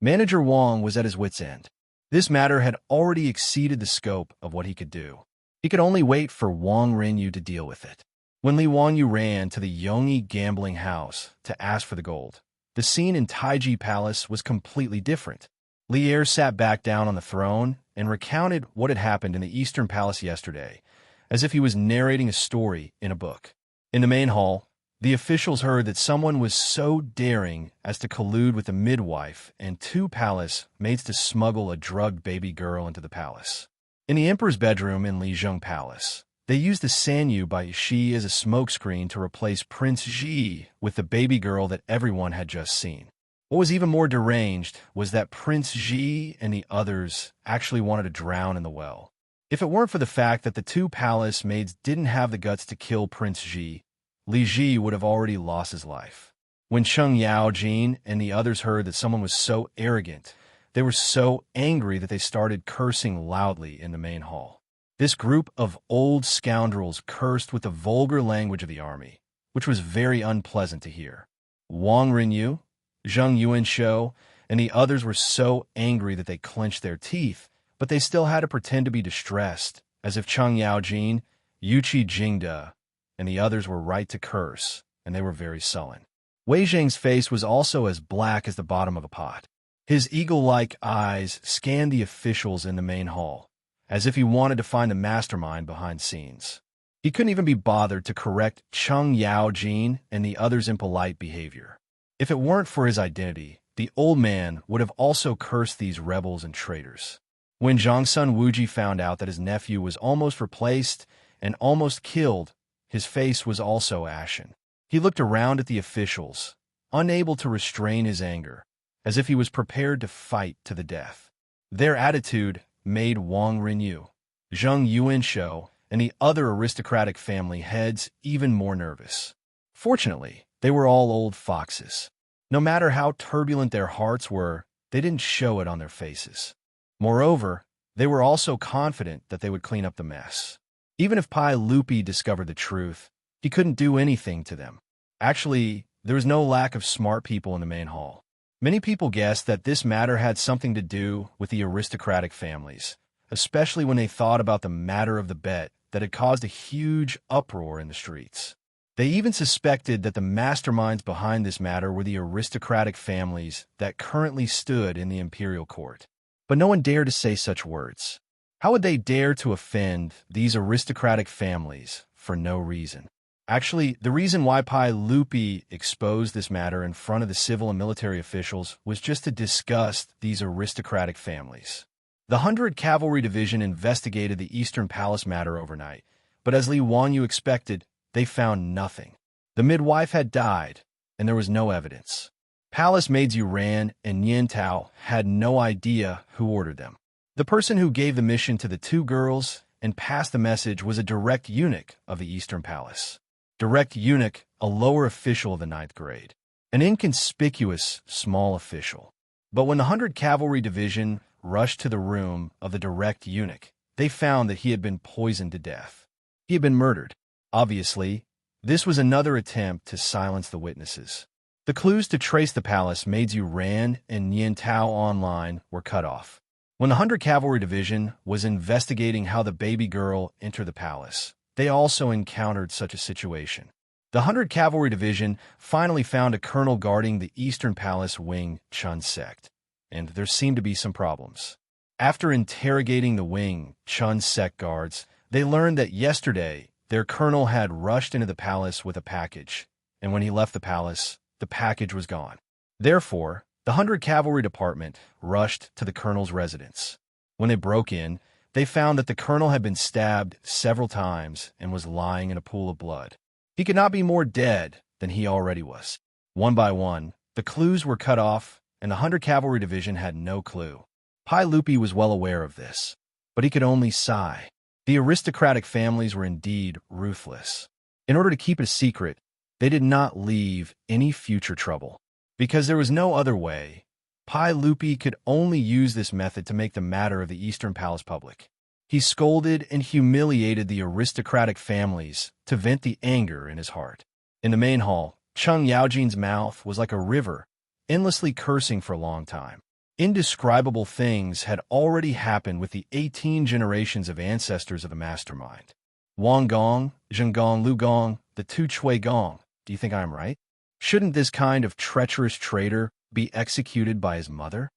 Manager Wang was at his wit's end. This matter had already exceeded the scope of what he could do. He could only wait for Wang Renyu to deal with it. When Li Wanyu ran to the Yongyi gambling house to ask for the gold, the scene in Taiji Palace was completely different. Li Er sat back down on the throne and recounted what had happened in the Eastern Palace yesterday, as if he was narrating a story in a book. In the main hall, the officials heard that someone was so daring as to collude with a midwife and 2 palace maids to smuggle a drugged baby girl into the palace. In the emperor's bedroom in Lijiang Palace, they used the Sanyu by Shi as a smokescreen to replace Prince Ji with the baby girl that everyone had just seen. What was even more deranged was that Prince Ji and the others actually wanted to drown in the well. If it weren't for the fact that the 2 palace maids didn't have the guts to kill Prince Ji, Li Ji would have already lost his life. When Cheng Yaojin and the others heard that someone was so arrogant, they were so angry that they started cursing loudly in the main hall. This group of old scoundrels cursed with the vulgar language of the army, which was very unpleasant to hear. Wang Renyu, Zheng Yuanshou, and the others were so angry that they clenched their teeth, but they still had to pretend to be distressed, as if Cheng Yaojin, Yuqi Jingde, and the others were right to curse, and they were very sullen. Wei Zhang's face was also as black as the bottom of a pot. His eagle-like eyes scanned the officials in the main hall, as if he wanted to find the mastermind behind scenes. He couldn't even be bothered to correct Cheng Yaojin and the others' impolite behavior. If it weren't for his identity, the old man would have also cursed these rebels and traitors. When Zhangsun Wuji found out that his nephew was almost replaced and almost killed, his face was also ashen. He looked around at the officials, unable to restrain his anger, as if he was prepared to fight to the death. Their attitude made Wang Renyu, Zheng Yuanshou, and the other aristocratic family heads even more nervous. Fortunately, they were all old foxes. No matter how turbulent their hearts were, they didn't show it on their faces. Moreover, they were also confident that they would clean up the mess. Even if Pai Lupi discovered the truth, he couldn't do anything to them. Actually, there was no lack of smart people in the main hall. Many people guessed that this matter had something to do with the aristocratic families, especially when they thought about the matter of the bet that had caused a huge uproar in the streets. They even suspected that the masterminds behind this matter were the aristocratic families that currently stood in the imperial court. But no one dared to say such words. How would they dare to offend these aristocratic families for no reason? Actually, the reason why Pai Lupi exposed this matter in front of the civil and military officials was just to disgust these aristocratic families. The 100 Cavalry Division investigated the Eastern Palace matter overnight, but as Li Wanyu expected, they found nothing. The midwife had died, and there was no evidence. Palace maids Yuran and Nian Tao had no idea who ordered them. The person who gave the mission to the 2 girls and passed the message was a direct eunuch of the Eastern Palace. Direct eunuch, a lower official of the 9th grade. An inconspicuous, small official. But when the 100 Cavalry Division rushed to the room of the direct eunuch, they found that he had been poisoned to death. He had been murdered. Obviously, this was another attempt to silence the witnesses. The clues to trace the palace maids Yuran and Nian Tao online were cut off. When the 100 Cavalry Division was investigating how the baby girl entered the palace, they also encountered such a situation. The 100 Cavalry Division finally found a colonel guarding the Eastern Palace Wing Chun sect, and there seemed to be some problems. After interrogating the Wing Chun sect guards, they learned that yesterday their colonel had rushed into the palace with a package, and when he left the palace, the package was gone. Therefore, the 100 Cavalry Department rushed to the colonel's residence. When they broke in, they found that the colonel had been stabbed several times and was lying in a pool of blood. He could not be more dead than he already was. One by one, the clues were cut off, and the 100 Cavalry Division had no clue. Pai Lupi was well aware of this, but he could only sigh. The aristocratic families were indeed ruthless. In order to keep it a secret, they did not leave any future trouble. Because there was no other way, Pai Lupi could only use this method to make the matter of the Eastern Palace public. He scolded and humiliated the aristocratic families to vent the anger in his heart. In the main hall, Cheng Yaojin's mouth was like a river, endlessly cursing for a long time. Indescribable things had already happened with the 18 generations of ancestors of the mastermind. Wang Gong, Zheng Gong, Lu Gong, the two Chui Gong. Do you think I am right? Shouldn't this kind of treacherous traitor be executed by his mother?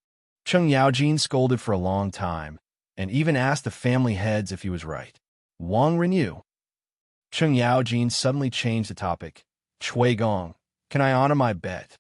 Cheng Yaojin scolded for a long time, and even asked the family heads if he was right. Wang Renyu. Cheng Yaojin suddenly changed the topic. Chui Gong, can I honor my bet?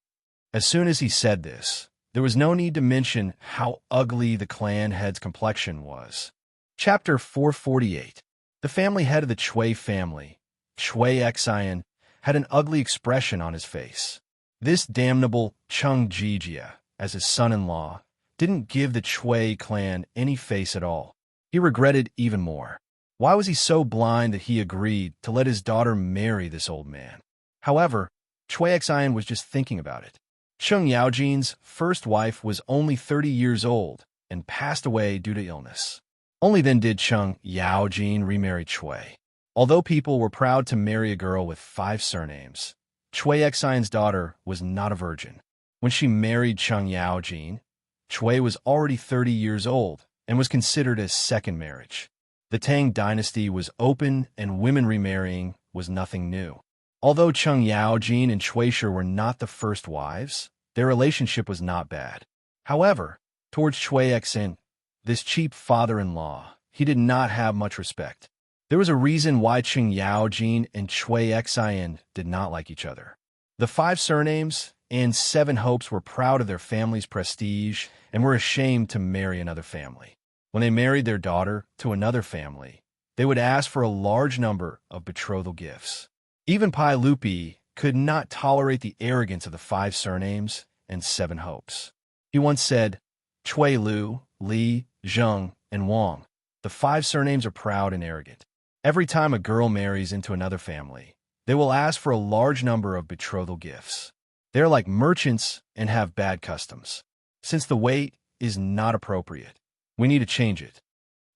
As soon as he said this, there was no need to mention how ugly the clan head's complexion was. Chapter 448. The family head of the Chui family, Chui Xian, had an ugly expression on his face. This damnable Cheng Jijia, as his son-in-law, didn't give the Chui clan any face at all. He regretted even more. Why was he so blind that he agreed to let his daughter marry this old man? However, Chui Xian was just thinking about it. Cheng Yaojin's first wife was only 30 years old and passed away due to illness. Only then did Cheng Yaojin remarry Chui. Although people were proud to marry a girl with 5 surnames, Chui Xian's daughter was not a virgin. When she married Cheng Yaojin, Chui was already 30 years old and was considered a second marriage. The Tang dynasty was open and women remarrying was nothing new. Although Cheng Yaojin and Chui Shi were not the first wives, their relationship was not bad. However, towards Chui Xian, this cheap father-in-law, he did not have much respect. There was a reason why Cheng Yaojin and Chui Xian did not like each other. The 5 surnames and 7 hopes were proud of their family's prestige and were ashamed to marry another family. When they married their daughter to another family, they would ask for a large number of betrothal gifts. Even Pai Lupi could not tolerate the arrogance of the 5 surnames and 7 hopes. He once said, Chui Lu, Li, Zheng, and Wang. The 5 surnames are proud and arrogant. Every time a girl marries into another family, they will ask for a large number of betrothal gifts. They are like merchants and have bad customs. Since the weight is not appropriate, we need to change it.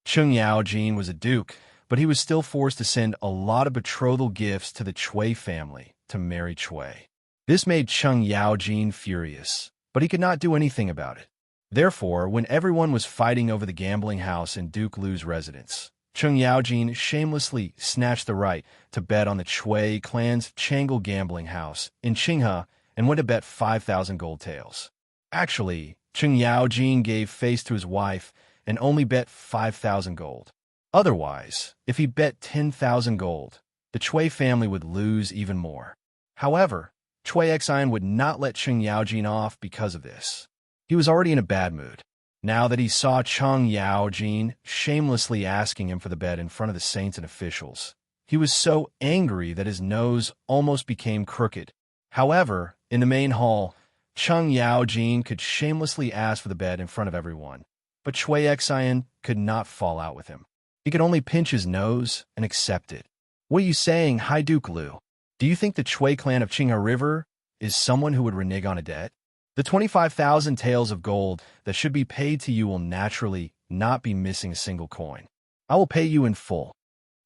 Cheng Yaojin was a duke, but he was still forced to send a lot of betrothal gifts to the Chui family to marry Chui. This made Cheng Yaojin furious, but he could not do anything about it. Therefore, when everyone was fighting over the gambling house in Duke Lu's residence, Cheng Yaojin shamelessly snatched the right to bet on the Chui clan's Chang'e gambling house in Qinghe and went to bet 5,000 gold taels. Actually, Cheng Yaojin gave face to his wife and only bet 5,000 gold. Otherwise, if he bet 10,000 gold, the Chui family would lose even more. However, Chui Xian would not let Cheng Yaojin off because of this. He was already in a bad mood. Now that he saw Cheng Yaojin shamelessly asking him for the bet in front of the saints and officials, he was so angry that his nose almost became crooked. However, in the main hall, Cheng Yaojin could shamelessly ask for the bet in front of everyone, but Chui Xian could not fall out with him. He could only pinch his nose and accept it. What are you saying, High Duke Lu? Do you think the Chui clan of Qinghe River is someone who would renege on a debt? The 25,000 taels of gold that should be paid to you will naturally not be missing a single coin. I will pay you in full.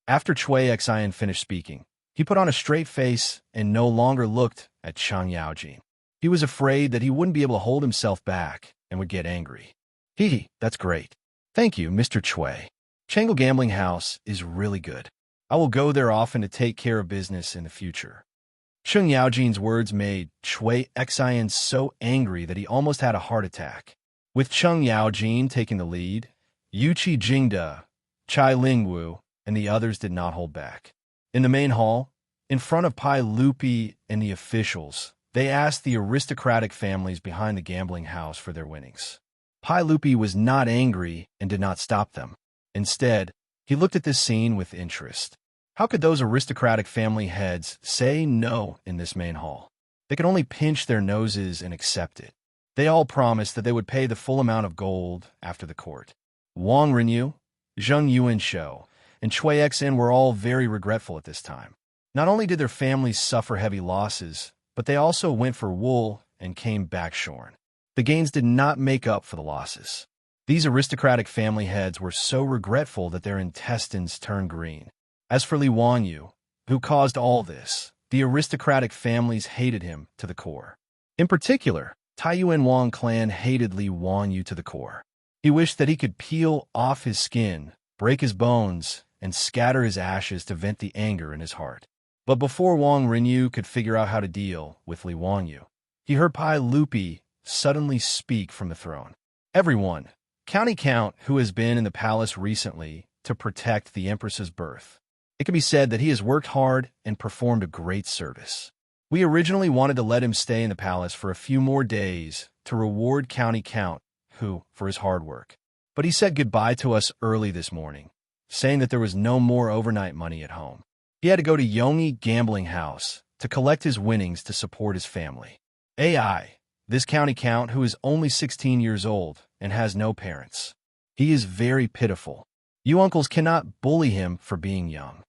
After Chui Xian finished speaking, he put on a straight face and no longer looked at Cheng Yaojin. He was afraid that he wouldn't be able to hold himself back and would get angry. Hee, that's great. Thank you, Mr. Chui. Chang'e Gambling House is really good. I will go there often to take care of business in the future. Cheng Yaojin's words made Chui Xian so angry that he almost had a heart attack. With Cheng Yaojin taking the lead, Yuqi Jingde, Chai Lingwu, and the others did not hold back. In the main hall, in front of Pai Lupi and the officials, they asked the aristocratic families behind the gambling house for their winnings. Pai Lupi was not angry and did not stop them. Instead, he looked at this scene with interest. How could those aristocratic family heads say no in this main hall? They could only pinch their noses and accept it. They all promised that they would pay the full amount of gold after the court. Wang Renyu, Zheng Yuanshou, and Chui Xian were all very regretful at this time. Not only did their families suffer heavy losses, but they also went for wool and came back shorn. The gains did not make up for the losses. These aristocratic family heads were so regretful that their intestines turned green. As for Li Wanyu, who caused all this, the aristocratic families hated him to the core. In particular, Taiyuan Wang clan hated Li Wanyu to the core. He wished that he could peel off his skin, break his bones, and scatter his ashes to vent the anger in his heart. But before Wang Renyu could figure out how to deal with Li Wanyu, he heard Pai Lupi suddenly speak from the throne. Everyone, County Count, who has been in the palace recently to protect the Empress's birth. It can be said that he has worked hard and performed a great service. We originally wanted to let him stay in the palace for a few more days to reward County Count, who, for his hard work. But he said goodbye to us early this morning, saying that there was no more overnight money at home. He had to go to Yongyi Gambling House to collect his winnings to support his family. AI, this County Count who is only 16 years old and has no parents. He is very pitiful. You uncles cannot bully him for being young.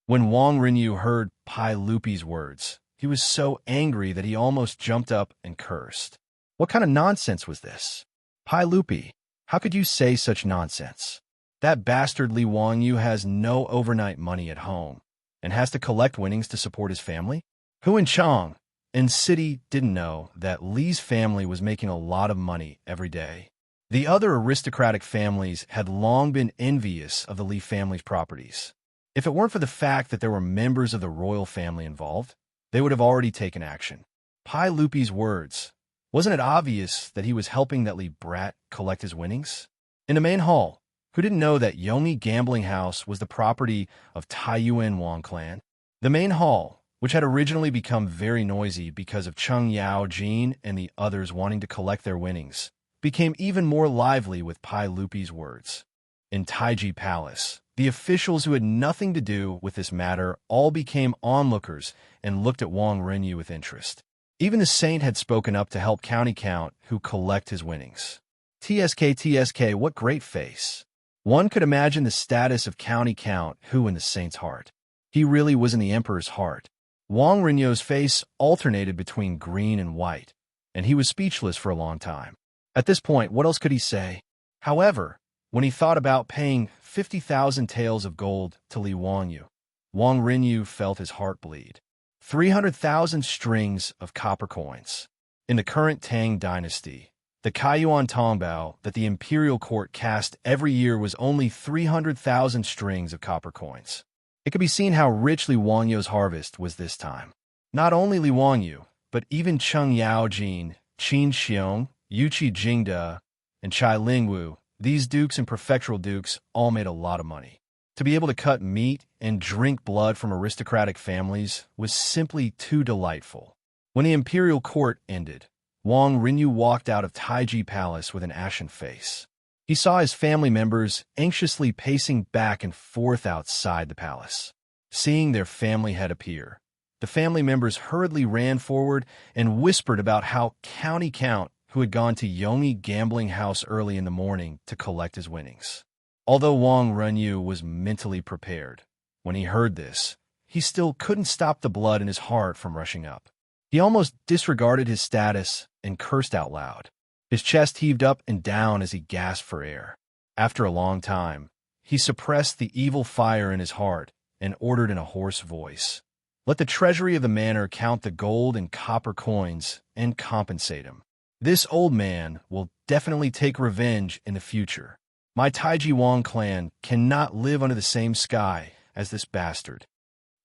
When Wang Renyu heard Pai Lupi's words, he was so angry that he almost jumped up and cursed. What kind of nonsense was this? Pai Lupi, how could you say such nonsense? That bastard Li Wanyu has no overnight money at home and has to collect winnings to support his family? Who in Chang and City didn't know that Li's family was making a lot of money every day? The other aristocratic families had long been envious of the Li family's properties. If it weren't for the fact that there were members of the royal family involved, they would have already taken action. Pai Lupi's words. Wasn't it obvious that he was helping that Li brat collect his winnings? In the main hall, who didn't know that Yongyi Gambling House was the property of Taiyuan Wang clan? The main hall, which had originally become very noisy because of Cheng Yao Jin and the others wanting to collect their winnings, became even more lively with Pai Lupi's words. In Taiji Palace, the officials who had nothing to do with this matter all became onlookers and looked at Wang Renyu with interest. Even the saint had spoken up to help County Count who collect his winnings. TSK, what great face. One could imagine the status of County Count who in the saint's heart. He really was in the emperor's heart. Wang Renyu's face alternated between green and white, and he was speechless for a long time. At this point, what else could he say? However, when he thought about paying 50,000 taels of gold to Li Wanyu, Wang Renyu felt his heart bleed. 300,000 strings of copper coins. In the current Tang dynasty, the Kaiyuan Tongbao that the imperial court cast every year was only 300,000 strings of copper coins. It could be seen how rich Li Wanyu's harvest was this time. Not only Li Wanyu, but even Cheng Yao Jin, Qin Xiong, Yuqi Jingde, and Chai Lingwu, these dukes and prefectural dukes all made a lot of money. To be able to cut meat and drink blood from aristocratic families was simply too delightful. When the imperial court ended, Wang Renyu walked out of Taiji Palace with an ashen face. He saw his family members anxiously pacing back and forth outside the palace. Seeing their family head appear, the family members hurriedly ran forward and whispered about how County Count, who had gone to Yongyi Gambling House early in the morning to collect his winnings. Although Wang Renyu was mentally prepared, when he heard this, he still couldn't stop the blood in his heart from rushing up. He almost disregarded his status and cursed out loud. His chest heaved up and down as he gasped for air. After a long time, he suppressed the evil fire in his heart and ordered in a hoarse voice, "Let the treasury of the manor count the gold and copper coins and compensate him. This old man will definitely take revenge in the future. My Taiji Wang clan cannot live under the same sky as this bastard."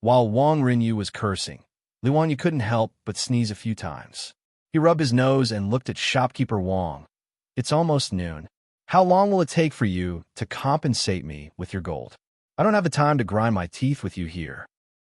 While Wang Renyu was cursing, Li Wanyu couldn't help but sneeze a few times. He rubbed his nose and looked at shopkeeper Wang. "It's almost noon. How long will it take for you to compensate me with your gold? I don't have the time to grind my teeth with you here."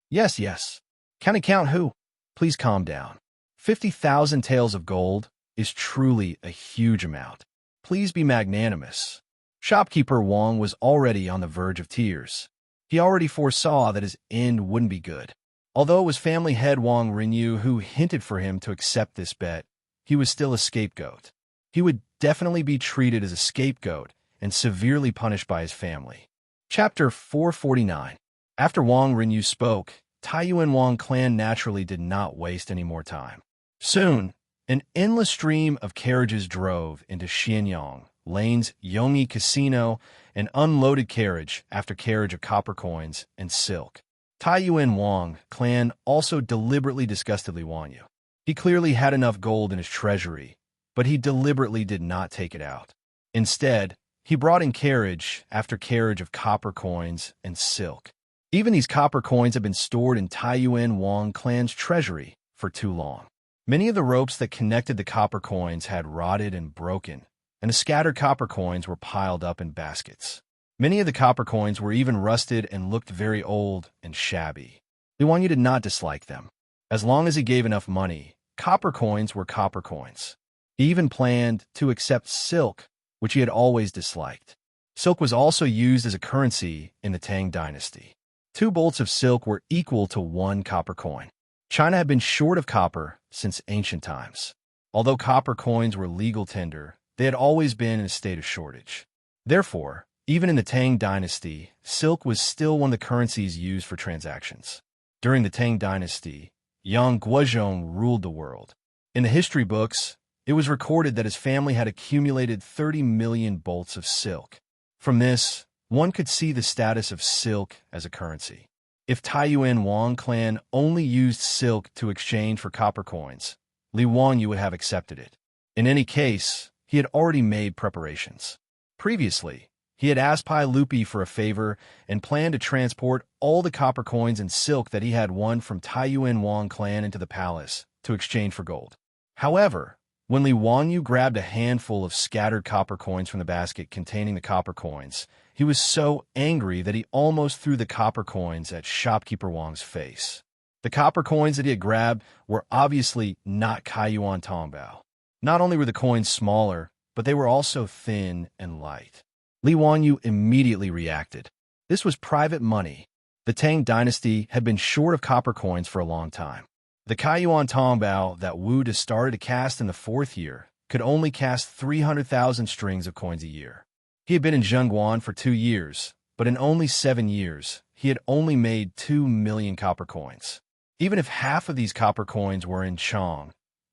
Yes. County Count who? Please calm down. 50,000 taels of gold is truly a huge amount. Please be magnanimous. Shopkeeper Wang was already on the verge of tears. He already foresaw that his end wouldn't be good. Although it was family head Wang Renyu who hinted for him to accept this bet, he was still a scapegoat. He would definitely be treated as a scapegoat and severely punished by his family. Chapter 449. After Wang Renyu spoke, Taiyuan Wang clan naturally did not waste any more time. Soon, An endless stream of carriages drove into Xianxia, lanes, Yongyi Casino, and unloaded carriage after carriage of copper coins and silk. Taiyuan Wang clan also deliberately disgusted Li Wanyu. He clearly had enough gold in his treasury, but he deliberately did not take it out. Instead, he brought in carriage after carriage of copper coins and silk. Even these copper coins have been stored in Taiyuan Wang clan's treasury for too long. Many of the ropes that connected the copper coins had rotted and broken, and the scattered copper coins were piled up in baskets. Many of the copper coins were even rusted and looked very old and shabby. Li Wanyu did not dislike them. As long as he gave enough money, copper coins were copper coins. He even planned to accept silk, which he had always disliked. Silk was also used as a currency in the Tang dynasty. 2 bolts of silk were equal to 1 copper coin. China had been short of copper since ancient times. Although copper coins were legal tender, they had always been in a state of shortage. Therefore, even in the Tang dynasty, silk was still one of the currencies used for transactions. During the Tang dynasty, Yang Guozhong ruled the world. In the history books, it was recorded that his family had accumulated 30 million bolts of silk. From this, one could see the status of silk as a currency. If Taiyuan Wang clan only used silk to exchange for copper coins, Li Wanyu would have accepted it. In any case, he had already made preparations. Previously, he had asked Pai Lupi for a favor and planned to transport all the copper coins and silk that he had won from Taiyuan Wang clan into the palace to exchange for gold. However, when Li Wanyu grabbed a handful of scattered copper coins from the basket containing the copper coins, he was so angry that he almost threw the copper coins at shopkeeper Wang's face. The copper coins that he had grabbed were obviously not Kaiyuan Tongbao. Not only were the coins smaller, but they were also thin and light. Li Wanyu immediately reacted. This was private money. The Tang dynasty had been short of copper coins for a long time. The Kaiyuan Tongbao that Wu De started to cast in the 4th year could only cast 300,000 strings of coins a year. He had been in Zhengguan for 2 years, but in only 7 years, he had only made 2 million copper coins. Even if half of these copper coins were in Chang,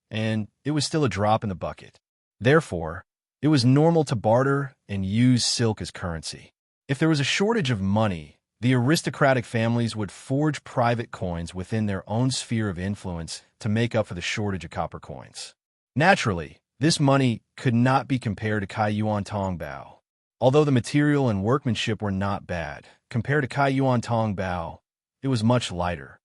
and it was still a drop in the bucket. Therefore, it was normal to barter and use silk as currency. If there was a shortage of money, the aristocratic families would forge private coins within their own sphere of influence to make up for the shortage of copper coins. Naturally, this money could not be compared to Kaiyuan Tongbao. Although the material and workmanship were not bad, compared to Kaiyuan Tongbao, it was much lighter.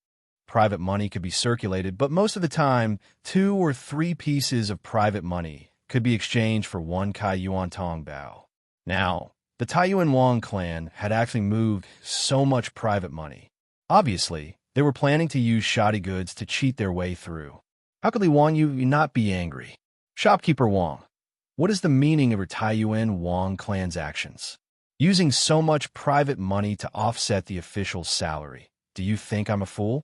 Private money could be circulated, but most of the time, 2 or 3 pieces of private money could be exchanged for 1 Kaiyuan Tongbao. Now, the Taiyuan Wang clan had actually moved so much private money. Obviously, they were planning to use shoddy goods to cheat their way through. How could Li Wanyu not be angry? Shopkeeper Wang, what is the meaning of your Taiyuan Wang clan's actions? Using so much private money to offset the official's salary. Do you think I'm a fool?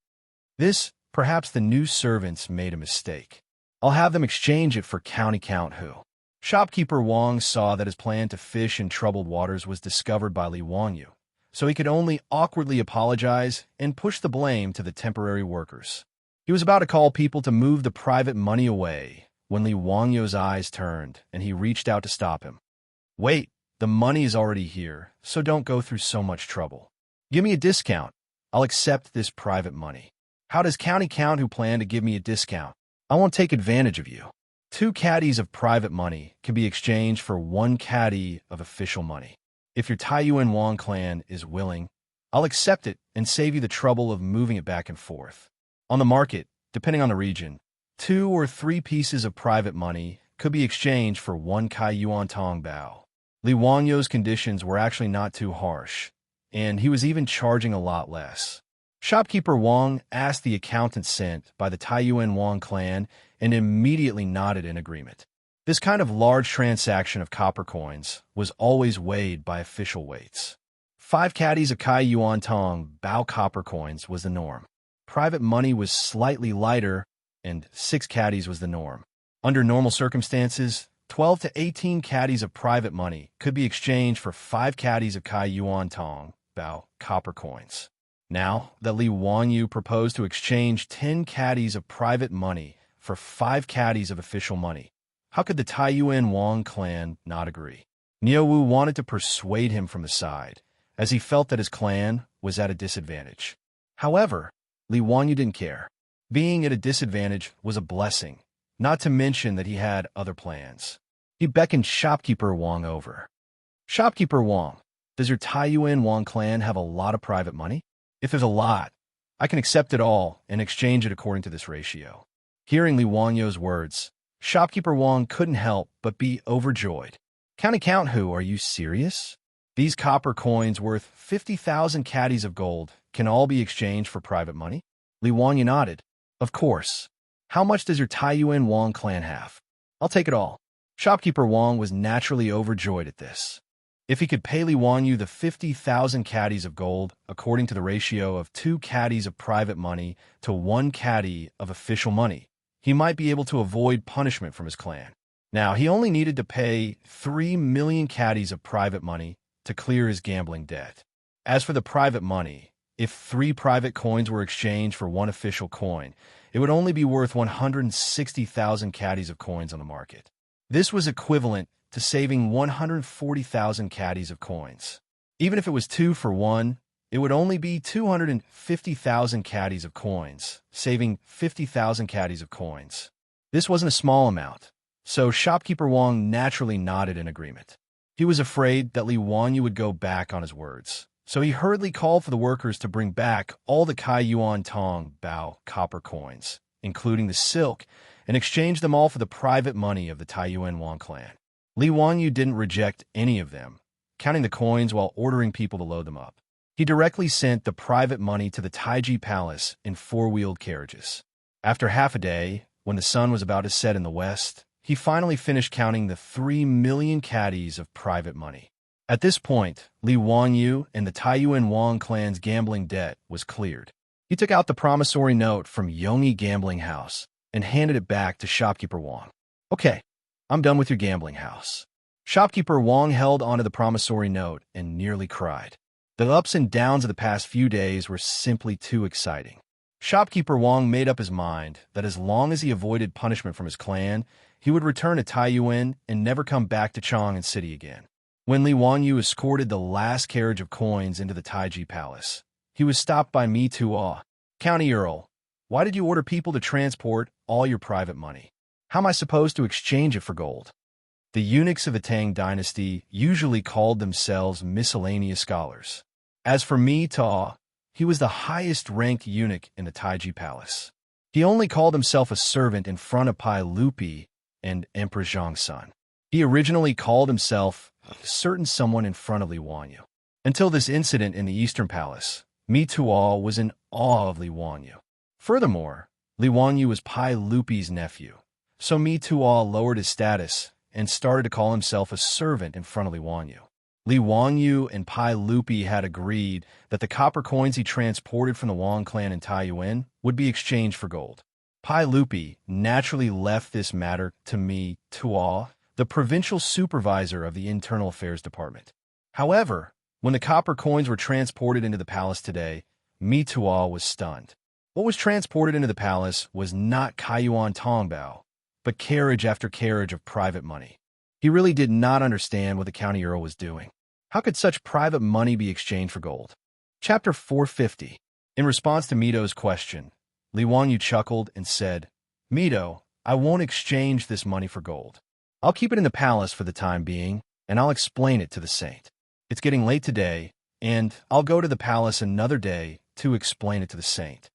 Perhaps the new servants made a mistake. I'll have them exchange it for county count who. Shopkeeper Wang saw that his plan to fish in troubled waters was discovered by Li Wanyu, so he could only awkwardly apologize and push the blame to the temporary workers. He was about to call people to move the private money away when Li Wangyu's eyes turned and he reached out to stop him. Wait, the money is already here, so don't go through so much trouble. Give me a discount. I'll accept this private money. How does county count who plan to give me a discount? I won't take advantage of you. 2 caddies of private money can be exchanged for 1 caddy of official money. If your Taiyuan Wang clan is willing, I'll accept it and save you the trouble of moving it back and forth. On the market, depending on the region, 2 or 3 pieces of private money could be exchanged for 1 Kaiyuan Tongbao. Li Wanyu's conditions were actually not too harsh, and he was even charging a lot less. Shopkeeper Wang asked the accountant sent by the Taiyuan Wang clan and immediately nodded in agreement. This kind of large transaction of copper coins was always weighed by official weights. 5 caddies of Kaiyuan Tongbao copper coins was the norm. Private money was slightly lighter, and 6 caddies was the norm. Under normal circumstances, 12 to 18 caddies of private money could be exchanged for 5 caddies of Kaiyuan Tongbao copper coins. Now that Li Wanyu proposed to exchange 10 caddies of private money for 5 caddies of official money. How could the Taiyuan Wang clan not agree? Niu Wu wanted to persuade him from the side, as he felt that his clan was at a disadvantage. However, Li Wanyu didn't care. Being at a disadvantage was a blessing, not to mention that he had other plans. He beckoned Shopkeeper Wang over. Shopkeeper Wang, does your Taiyuan Wang clan have a lot of private money? If there's a lot, I can accept it all and exchange it according to this ratio. Hearing Li Wanyu's words, Shopkeeper Wang couldn't help but be overjoyed. Count who, are you serious? These copper coins worth 50,000 caddies of gold can all be exchanged for private money? Li Wanyu nodded. Of course. How much does your Taiyuan Wang clan have? I'll take it all. Shopkeeper Wang was naturally overjoyed at this. If he could pay Li Wanyu the 50,000 caddies of gold, according to the ratio of 2 caddies of private money to 1 caddy of official money, he might be able to avoid punishment from his clan. Now, he only needed to pay 3 million caddies of private money to clear his gambling debt. As for the private money, if 3 private coins were exchanged for 1 official coin, it would only be worth 160,000 caddies of coins on the market. This was equivalent to saving 140,000 caddies of coins. Even if it was 2 for 1, it would only be 250,000 caddies of coins, saving 50,000 caddies of coins. This wasn't a small amount, so Shopkeeper Wang naturally nodded in agreement. He was afraid that Li Wanyu would go back on his words, so he hurriedly called for the workers to bring back all the Kai Yuan Tong Bao copper coins, including the silk, and exchange them all for the private money of the Taiyuan Wang clan. Li Wanyu didn't reject any of them, counting the coins while ordering people to load them up. He directly sent the private money to the Taiji Palace in 4-wheeled carriages. After half a day, when the sun was about to set in the west, he finally finished counting the 3 million caddies of private money. At this point, Li Wanyu and the Taiyuan Wang clan's gambling debt was cleared. He took out the promissory note from Yongyi Gambling House and handed it back to Shopkeeper Wang. Okay, I'm done with your gambling house. Shopkeeper Wang held onto the promissory note and nearly cried. The ups and downs of the past few days were simply too exciting. Shopkeeper Wang made up his mind that as long as he avoided punishment from his clan, he would return to Taiyuan and never come back to Chang'an City again. When Li Wanyu escorted the last carriage of coins into the Taiji Palace, he was stopped by Mi Tuo. County Earl, why did you order people to transport all your private money? How am I supposed to exchange it for gold? The eunuchs of the Tang dynasty usually called themselves miscellaneous scholars. As for Mi Tuo, he was the highest-ranked eunuch in the Taiji Palace. He only called himself a servant in front of Pai Lupi and Emperor Zhang's son. He originally called himself a certain someone in front of Li Wanyu. Until this incident in the Eastern Palace, Mi Tuo was in awe of Li Wanyu. Furthermore, Li Wanyu was Pai Lupi's nephew, so Mi Tuo lowered his status and started to call himself a servant in front of Li Wanyu. Li Wanyu and Pai Lupi had agreed that the copper coins he transported from the Wang clan in Taiyuan would be exchanged for gold. Pai Lupi naturally left this matter to Mi Tuo, the provincial supervisor of the Internal Affairs Department. However, when the copper coins were transported into the palace today, Mi Tuo was stunned. What was transported into the palace was not Kaiyuan Tongbao, but carriage after carriage of private money. He really did not understand what the county earl was doing. How could such private money be exchanged for gold? Chapter 450. In response to Mito's question, Li Wanyu chuckled and said, Mito, I won't exchange this money for gold. I'll keep it in the palace for the time being, and I'll explain it to the saint. It's getting late today, and I'll go to the palace another day to explain it to the saint.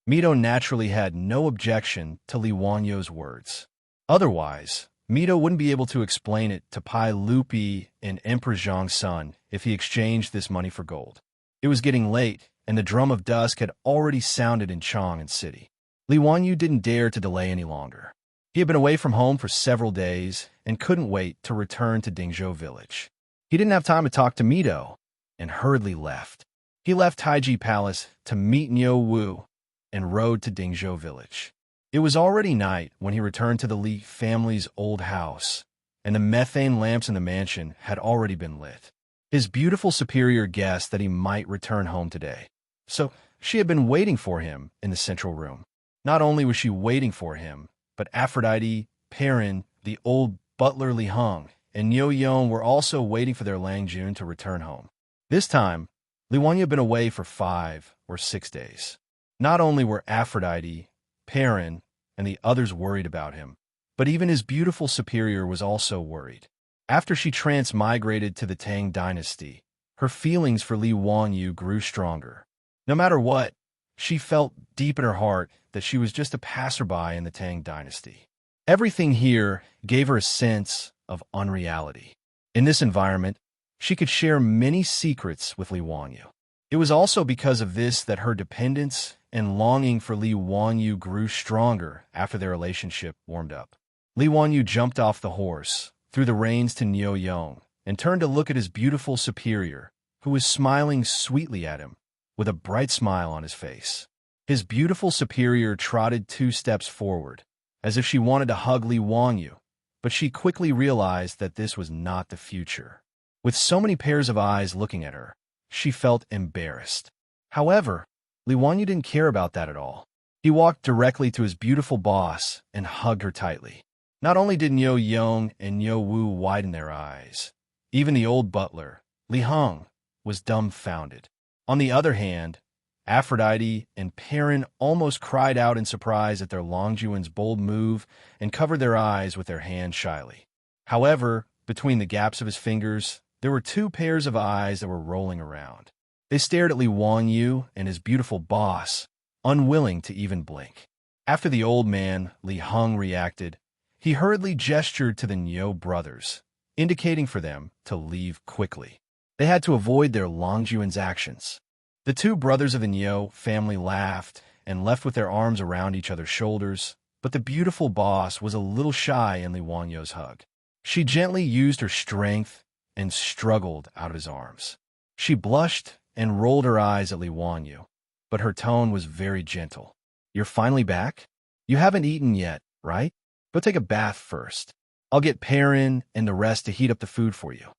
Mito naturally had no objection to Li Wanyu's words. Otherwise, Mito wouldn't be able to explain it to Pai Lupi and Emperor Zhang's son if he exchanged this money for gold. It was getting late, and the drum of dusk had already sounded in Chang'an City. Li Wanyu didn't dare to delay any longer. He had been away from home for several days and couldn't wait to return to Dingzhou village. He didn't have time to talk to Mito and hurriedly left. He left Taiji Palace to meet Niu Wu and rode to Dingzhou village. It was already night when he returned to the Li family's old house, and the methane lamps in the mansion had already been lit. His beautiful superior guessed that he might return home today, so she had been waiting for him in the central room. Not only was she waiting for him, but Aphrodite, Perrin, the old butler Li Heng, and Niu Yong were also waiting for their Lang Jun to return home. This time, Li Wanyu had been away for 5 or 6 days. Not only were Aphrodite, Perrin, and the others worried about him, but even his beautiful superior was also worried. After she transmigrated to the Tang dynasty, her feelings for Li Wanyu grew stronger. No matter what, she felt deep in her heart that she was just a passerby in the Tang dynasty. Everything here gave her a sense of unreality. In this environment, she could share many secrets with Li Wanyu. It was also because of this that her dependence and longing for Li Wanyu grew stronger after their relationship warmed up. Li Wanyu jumped off the horse, threw the reins to Niu Yong, and turned to look at his beautiful superior, who was smiling sweetly at him, with a bright smile on his face. His beautiful superior trotted 2 steps forward, as if she wanted to hug Li Wanyu, but she quickly realized that this was not the future. With so many pairs of eyes looking at her, she felt embarrassed. However, Li Wanyu didn't care about that at all. He walked directly to his beautiful boss and hugged her tightly. Not only did Niu Yong and Niu Wu widen their eyes, even the old butler, Li Heng, was dumbfounded. On the other hand, Aphrodite and Perrin almost cried out in surprise at their Longjuan's bold move and covered their eyes with their hands shyly. However, between the gaps of his fingers, there were 2 pairs of eyes that were rolling around. They stared at Li Wanyu and his beautiful boss, unwilling to even blink. After the old man, Li Heng, reacted, he hurriedly gestured to the Niu brothers, indicating for them to leave quickly. They had to avoid their Longjuan's actions. The 2 brothers of the Niu family laughed and left with their arms around each other's shoulders, but the beautiful boss was a little shy in Li Wanyu's hug. She gently used her strength and struggled out of his arms. She blushed and rolled her eyes at Li Wanyu, but her tone was very gentle. "You're finally back? You haven't eaten yet, right? Go take a bath first. I'll get Perrin and the rest to heat up the food for you."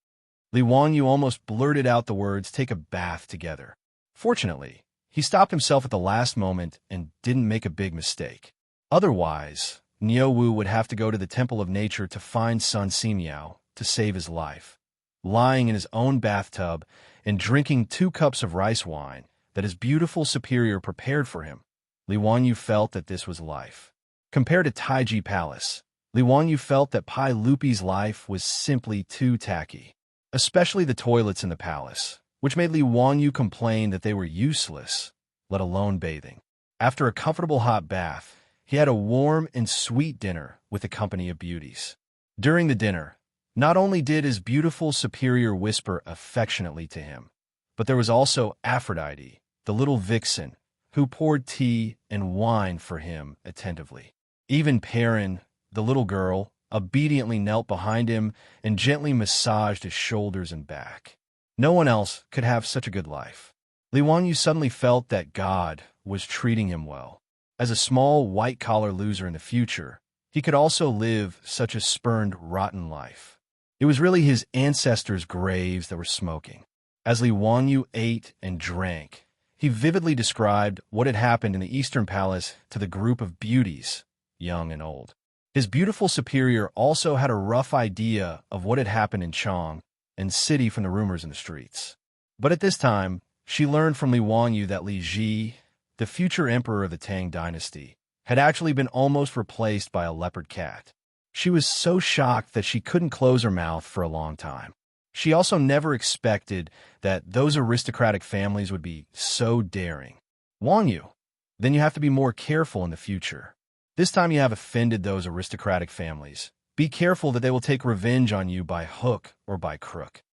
Li Wanyu almost blurted out the words, "take a bath together." Fortunately, he stopped himself at the last moment and didn't make a big mistake. Otherwise, Niu Wu would have to go to the Temple of Nature to find Sun Simiao to save his life. Lying in his own bathtub and drinking 2 cups of rice wine that his beautiful superior prepared for him, Li Wanyu felt that this was life. Compared to Taiji Palace, Li Wanyu felt that Pai Lupi's life was simply too tacky, especially the toilets in the palace, which made Li Wanyu complain that they were useless, let alone bathing. After a comfortable hot bath, he had a warm and sweet dinner with a company of beauties. During the dinner, not only did his beautiful superior whisper affectionately to him, but there was also Aphrodite, the little vixen, who poured tea and wine for him attentively. Even Perrin, the little girl, obediently knelt behind him and gently massaged his shoulders and back. No one else could have such a good life. Li Wanyu suddenly felt that God was treating him well. As a small white-collar loser in the future, he could also live such a spurned, rotten life. It was really his ancestors' graves that were smoking. As Li Wanyu ate and drank, he vividly described what had happened in the Eastern Palace to the group of beauties, young and old. His beautiful superior also had a rough idea of what had happened in Chang and City from the rumors in the streets. But at this time, she learned from Li Wanyu that Li Ji, the future emperor of the Tang dynasty, had actually been almost replaced by a leopard cat. She was so shocked that she couldn't close her mouth for a long time. She also never expected that those aristocratic families would be so daring. Wanyu, then you have to be more careful in the future. This time you have offended those aristocratic families. Be careful that they will take revenge on you by hook or by crook.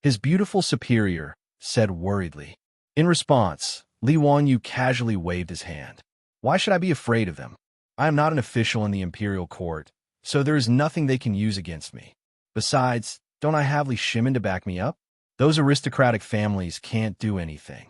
His beautiful superior said worriedly. In response, Li Wanyu casually waved his hand. Why should I be afraid of them? I am not an official in the imperial court, so there is nothing they can use against me. Besides, don't I have Li Shimin to back me up? Those aristocratic families can't do anything.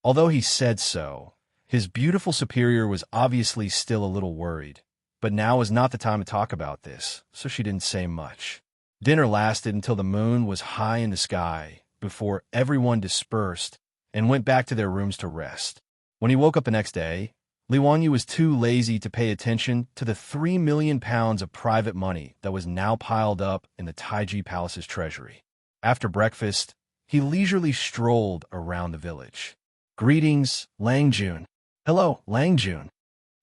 Although he said so, his beautiful superior was obviously still a little worried, but now was not the time to talk about this, so she didn't say much. Dinner lasted until the moon was high in the sky before everyone dispersed and went back to their rooms to rest. When he woke up the next day, Li Wanyu was too lazy to pay attention to the 3 million pounds of private money that was now piled up in the Taiji Palace's treasury. After breakfast, he leisurely strolled around the village. Greetings, Lang Jun. Hello, Lang Jun.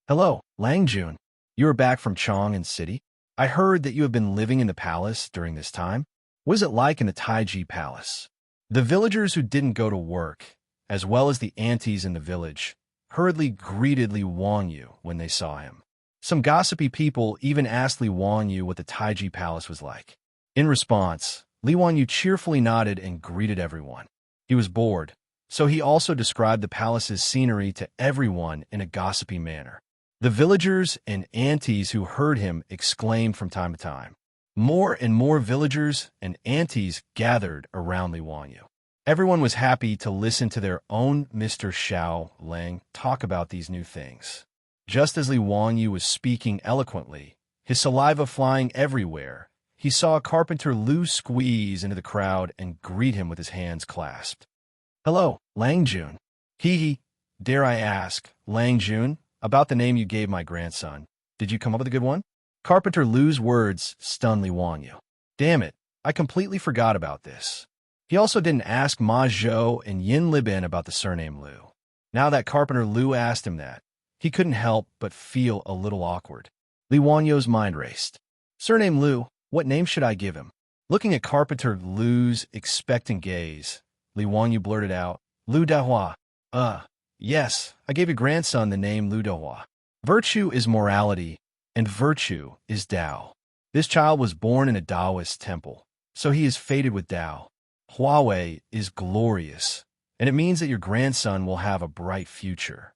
Hello, Lang Jun. You are back from Chang'an City? I heard that you have been living in the palace during this time. What is it like in the Taiji Palace? The villagers who didn't go to work, as well as the aunties in the village, hurriedly greeted Li Wanyu when they saw him. Some gossipy people even asked Li Wanyu what the Taiji Palace was like. In response, Li Wanyu cheerfully nodded and greeted everyone. He was bored, so he also described the palace's scenery to everyone in a gossipy manner. The villagers and aunties who heard him exclaimed from time to time. More and more villagers and aunties gathered around Li Wanyu. Everyone was happy to listen to their own Mr. Xiao Lang talk about these new things. Just as Li Wanyu was speaking eloquently, his saliva flying everywhere, he saw carpenter Lu squeeze into the crowd and greet him with his hands clasped. Hello, Lang Jun. Hee. Dare I ask, Lang Jun, about the name you gave my grandson. Did you come up with a good one? Carpenter Lu's words stunned Li Wanyu. Damn it, I completely forgot about this. He also didn't ask Ma Zhou and Yin Libin about the surname Lu. Now that Carpenter Lu asked him that, he couldn't help but feel a little awkward. Li Wanyu's mind raced. Surname Lu, what name should I give him? Looking at Carpenter Lu's expectant gaze, Li Wanyu blurted out, Lu Dahua. Yes, I gave your grandson the name Lu Dahua. Virtue is morality, and virtue is Tao. This child was born in a Taoist temple, so he is fated with Tao. Huawei is glorious, and it means that your grandson will have a bright future.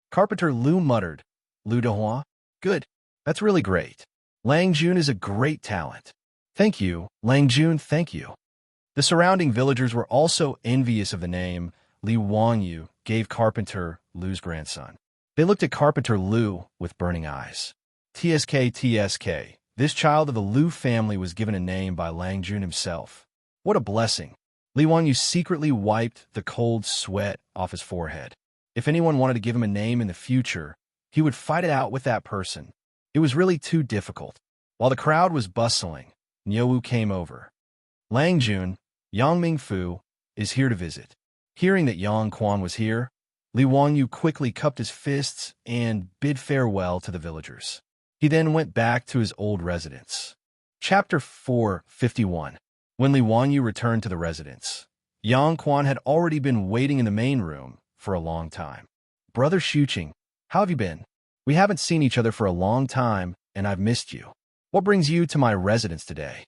Carpenter Lu muttered, Lu Dahua? Good. That's really great. Lang Jun is a great talent. Thank you, Lang Jun, thank you. The surrounding villagers were also envious of the name Li Wanyu gave Carpenter Lu's grandson. They looked at Carpenter Lu with burning eyes. TSK, this child of the Lu family was given a name by Lang Jun himself. What a blessing. Li Wanyu secretly wiped the cold sweat off his forehead. If anyone wanted to give him a name in the future, he would fight it out with that person. It was really too difficult. While the crowd was bustling, Niuwu came over. Lang Jun, Yang Mingfu, is here to visit. Hearing that Yang Quan was here, Li Wanyu quickly cupped his fists and bid farewell to the villagers. He then went back to his old residence. Chapter 451. When Li Wanyu returned to the residence, Yang Quan had already been waiting in the main room for a long time. Brother Xuqing, how have you been? We haven't seen each other for a long time, and I've missed you. What brings you to my residence today?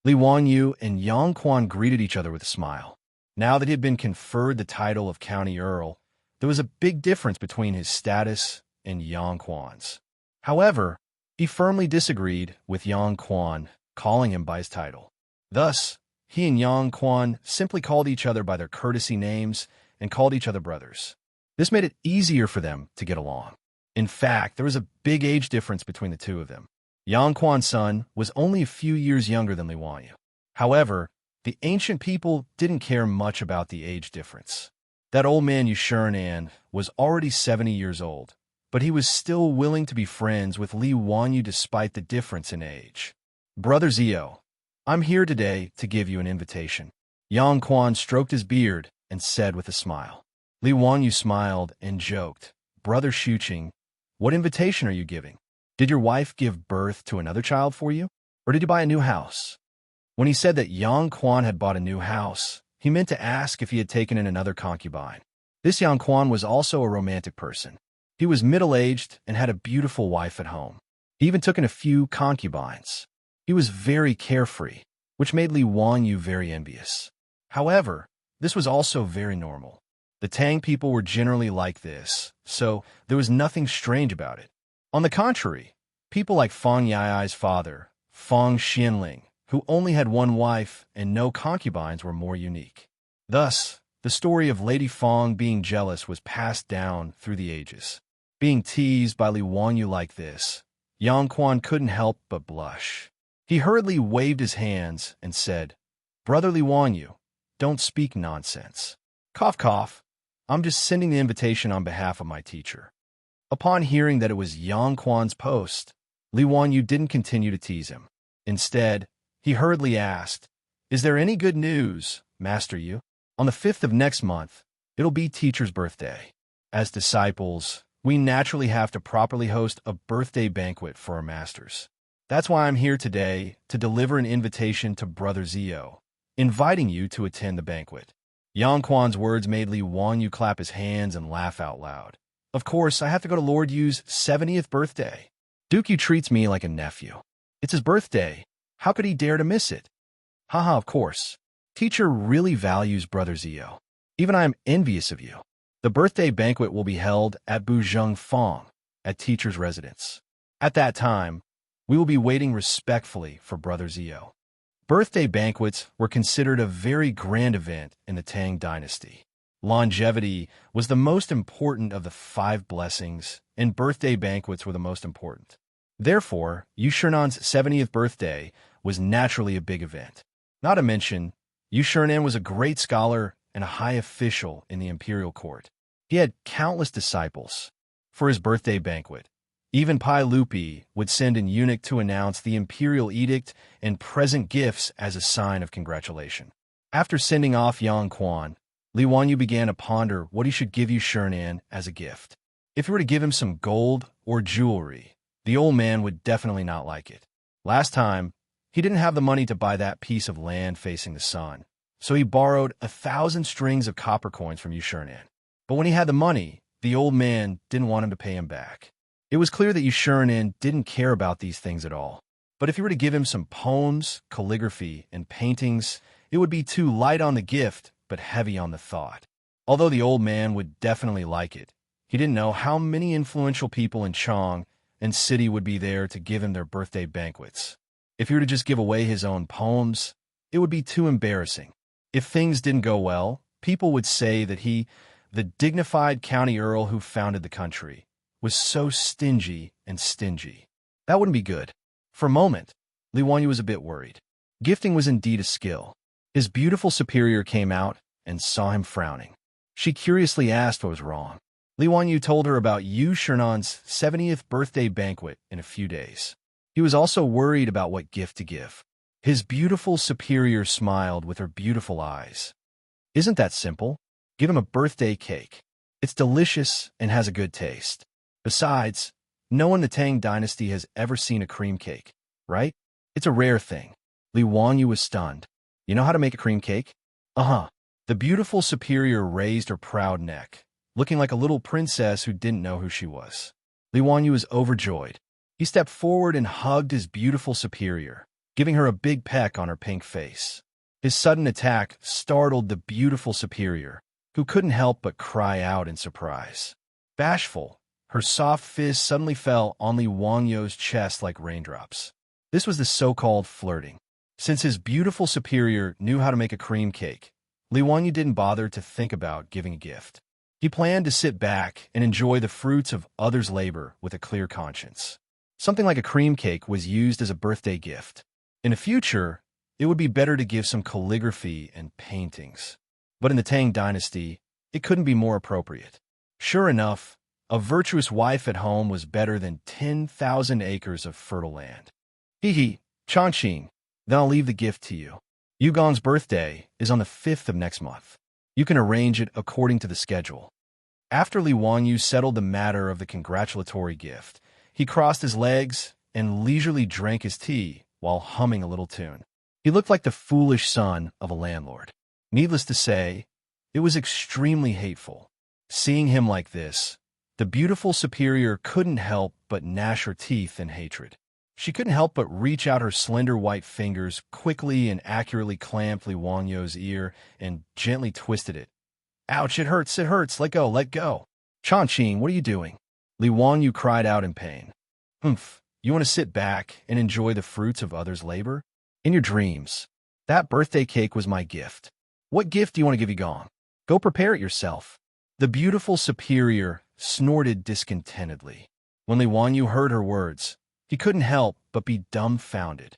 Li Wanyu and Yang Quan greeted each other with a smile. Now that he had been conferred the title of County Earl, there was a big difference between his status and Yang Quan's. However, he firmly disagreed with Yang Quan calling him by his title. Thus, he and Yang Quan simply called each other by their courtesy names and called each other brothers. This made it easier for them to get along. In fact, there was a big age difference between the two of them. Yang Quan's son was only a few years younger than Li Wanyu. However, the ancient people didn't care much about the age difference. That old man Yushernan was already 70 years old, but he was still willing to be friends with Li Wanyu despite the difference in age. Brother Zio, I'm here today to give you an invitation. Yang Quan stroked his beard and said with a smile. Li Wanyu smiled and joked, Brother Xuqing, what invitation are you giving? Did your wife give birth to another child for you? Or did you buy a new house? When he said that Yang Quan had bought a new house, he meant to ask if he had taken in another concubine. This Yang Quan was also a romantic person. He was middle-aged and had a beautiful wife at home. He even took in a few concubines. He was very carefree, which made Li Wanyu very envious. However, this was also very normal. The Tang people were generally like this, so there was nothing strange about it. On the contrary, people like Fang Yai's father, Fang Xianling, who only had one wife and no concubines, were more unique. Thus, the story of Lady Fang being jealous was passed down through the ages. Being teased by Li Wanyu like this, Yang Quan couldn't help but blush. He hurriedly waved his hands and said, Brother Li Wanyu, don't speak nonsense. Cough, cough. I'm just sending the invitation on behalf of my teacher. Upon hearing that it was Yang Quan's post, Li Wanyu didn't continue to tease him. Instead, he hurriedly asked, "Is there any good news, Master Yu? On the 5th of next month, it'll be teacher's birthday. As disciples, we naturally have to properly host a birthday banquet for our masters. That's why I'm here today to deliver an invitation to Brother Zio, inviting you to attend the banquet." Yang Quan's words made Li Wanyu clap his hands and laugh out loud. "Of course, I have to go to Lord Yu's 70th birthday. Duke Yu treats me like a nephew. It's his birthday. How could he dare to miss it? Haha, of course. Teacher really values Brother Zio. Even I am envious of you. The birthday banquet will be held at Buzheng Fong, at teacher's residence. At that time, we will be waiting respectfully for Brother Zio." Birthday banquets were considered a very grand event in the Tang dynasty. Longevity was the most important of the 5 blessings, and birthday banquets were the most important. Therefore, Yu Shernan's 70th birthday was naturally a big event. Not to mention, Yu Shernan was a great scholar and a high official in the imperial court. He had countless disciples. For his birthday banquet, even Pai Lupi would send an eunuch to announce the imperial edict and present gifts as a sign of congratulation. After sending off Yang Quan, Li Wanyu began to ponder what he should give Yu Shernan as a gift. If he were to give him some gold or jewelry, the old man would definitely not like it. Last time, he didn't have the money to buy that piece of land facing the sun, so he borrowed 1,000 strings of copper coins from Yu Shernan. But when he had the money, the old man didn't want him to pay him back. It was clear that Yu Shernan didn't care about these things at all. But if you were to give him some poems, calligraphy, and paintings, it would be too light on the gift, but heavy on the thought. Although the old man would definitely like it, he didn't know how many influential people in Chang and city would be there to give him their birthday banquets. If he were to just give away his own poems, it would be too embarrassing. If things didn't go well, people would say that he, the dignified county earl who founded the country, was so stingy and stingy. That wouldn't be good. For a moment, Li Wanyu was a bit worried. Gifting was indeed a skill. His beautiful superior came out and saw him frowning. She curiously asked what was wrong. Li Wanyu told her about Yu Shernan's 70th birthday banquet in a few days. He was also worried about what gift to give. His beautiful superior smiled with her beautiful eyes. "Isn't that simple? Give him a birthday cake. It's delicious and has a good taste. Besides, no one in the Tang dynasty has ever seen a cream cake, right? It's a rare thing." Li Wanyu was stunned. "You know how to make a cream cake?" "Uh-huh." The beautiful superior raised her proud neck, looking like a little princess who didn't know who she was. Li Wanyu was overjoyed. He stepped forward and hugged his beautiful superior, giving her a big peck on her pink face. His sudden attack startled the beautiful superior, who couldn't help but cry out in surprise. Bashful, her soft fist suddenly fell on Li Wanyu's chest like raindrops. This was the so-called flirting. Since his beautiful superior knew how to make a cream cake, Li Wanyu didn't bother to think about giving a gift. He planned to sit back and enjoy the fruits of others' labor with a clear conscience. Something like a cream cake was used as a birthday gift. In the future, it would be better to give some calligraphy and paintings. But in the Tang dynasty, it couldn't be more appropriate. Sure enough, a virtuous wife at home was better than 10,000 acres of fertile land. Hee, Chongqing, then I'll leave the gift to you. Yugong's birthday is on the 5th of next month. You can arrange it according to the schedule. After Li Wanyu settled the matter of the congratulatory gift, he crossed his legs and leisurely drank his tea while humming a little tune. He looked like the foolish son of a landlord. Needless to say, it was extremely hateful. Seeing him like this, the beautiful superior couldn't help but gnash her teeth in hatred. She couldn't help but reach out her slender white fingers, quickly and accurately clamped Li Wanyu's ear and gently twisted it. "Ouch, it hurts, let go, let go." "Chongqing, what are you doing?" Li Wanyu cried out in pain. "Humph, you want to sit back and enjoy the fruits of others' labor? In your dreams. That birthday cake was my gift. What gift do you want to give Yugong? Go prepare it yourself." The beautiful superior snorted discontentedly. When Li Wanyu heard her words, he couldn't help but be dumbfounded.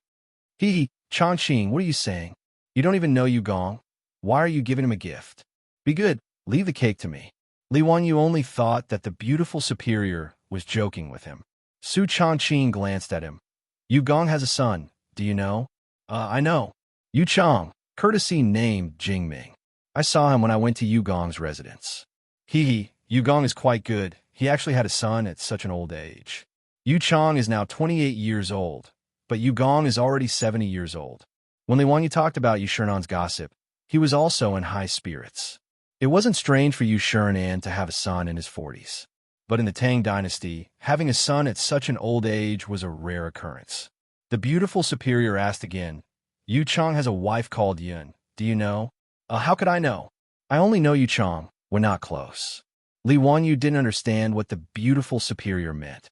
Chongqing, what are you saying? You don't even know Yugong? Why are you giving him a gift? Be good, leave the cake to me." Li Wanyu only thought that the beautiful superior was joking with him. Su Changqing glanced at him. Yu Gong has a son, do you know? I know. Yu Chang, courtesy named Jingming. I saw him when I went to Yu Gong's residence. Yu Gong is quite good. He actually had a son at such an old age. Yu Chang is now 28 years old, but Yu Gong is already 70 years old. When Li Wanyu talked about Yu Shernan's gossip, he was also in high spirits. It wasn't strange for Yu Shernan to have a son in his 40s. But in the Tang dynasty, having a son at such an old age was a rare occurrence. The beautiful superior asked again, Yu Chang has a wife called Yun. Do you know? How could I know? I only know Yu Chang. We're not close. Li Wanyu didn't understand what the beautiful superior meant.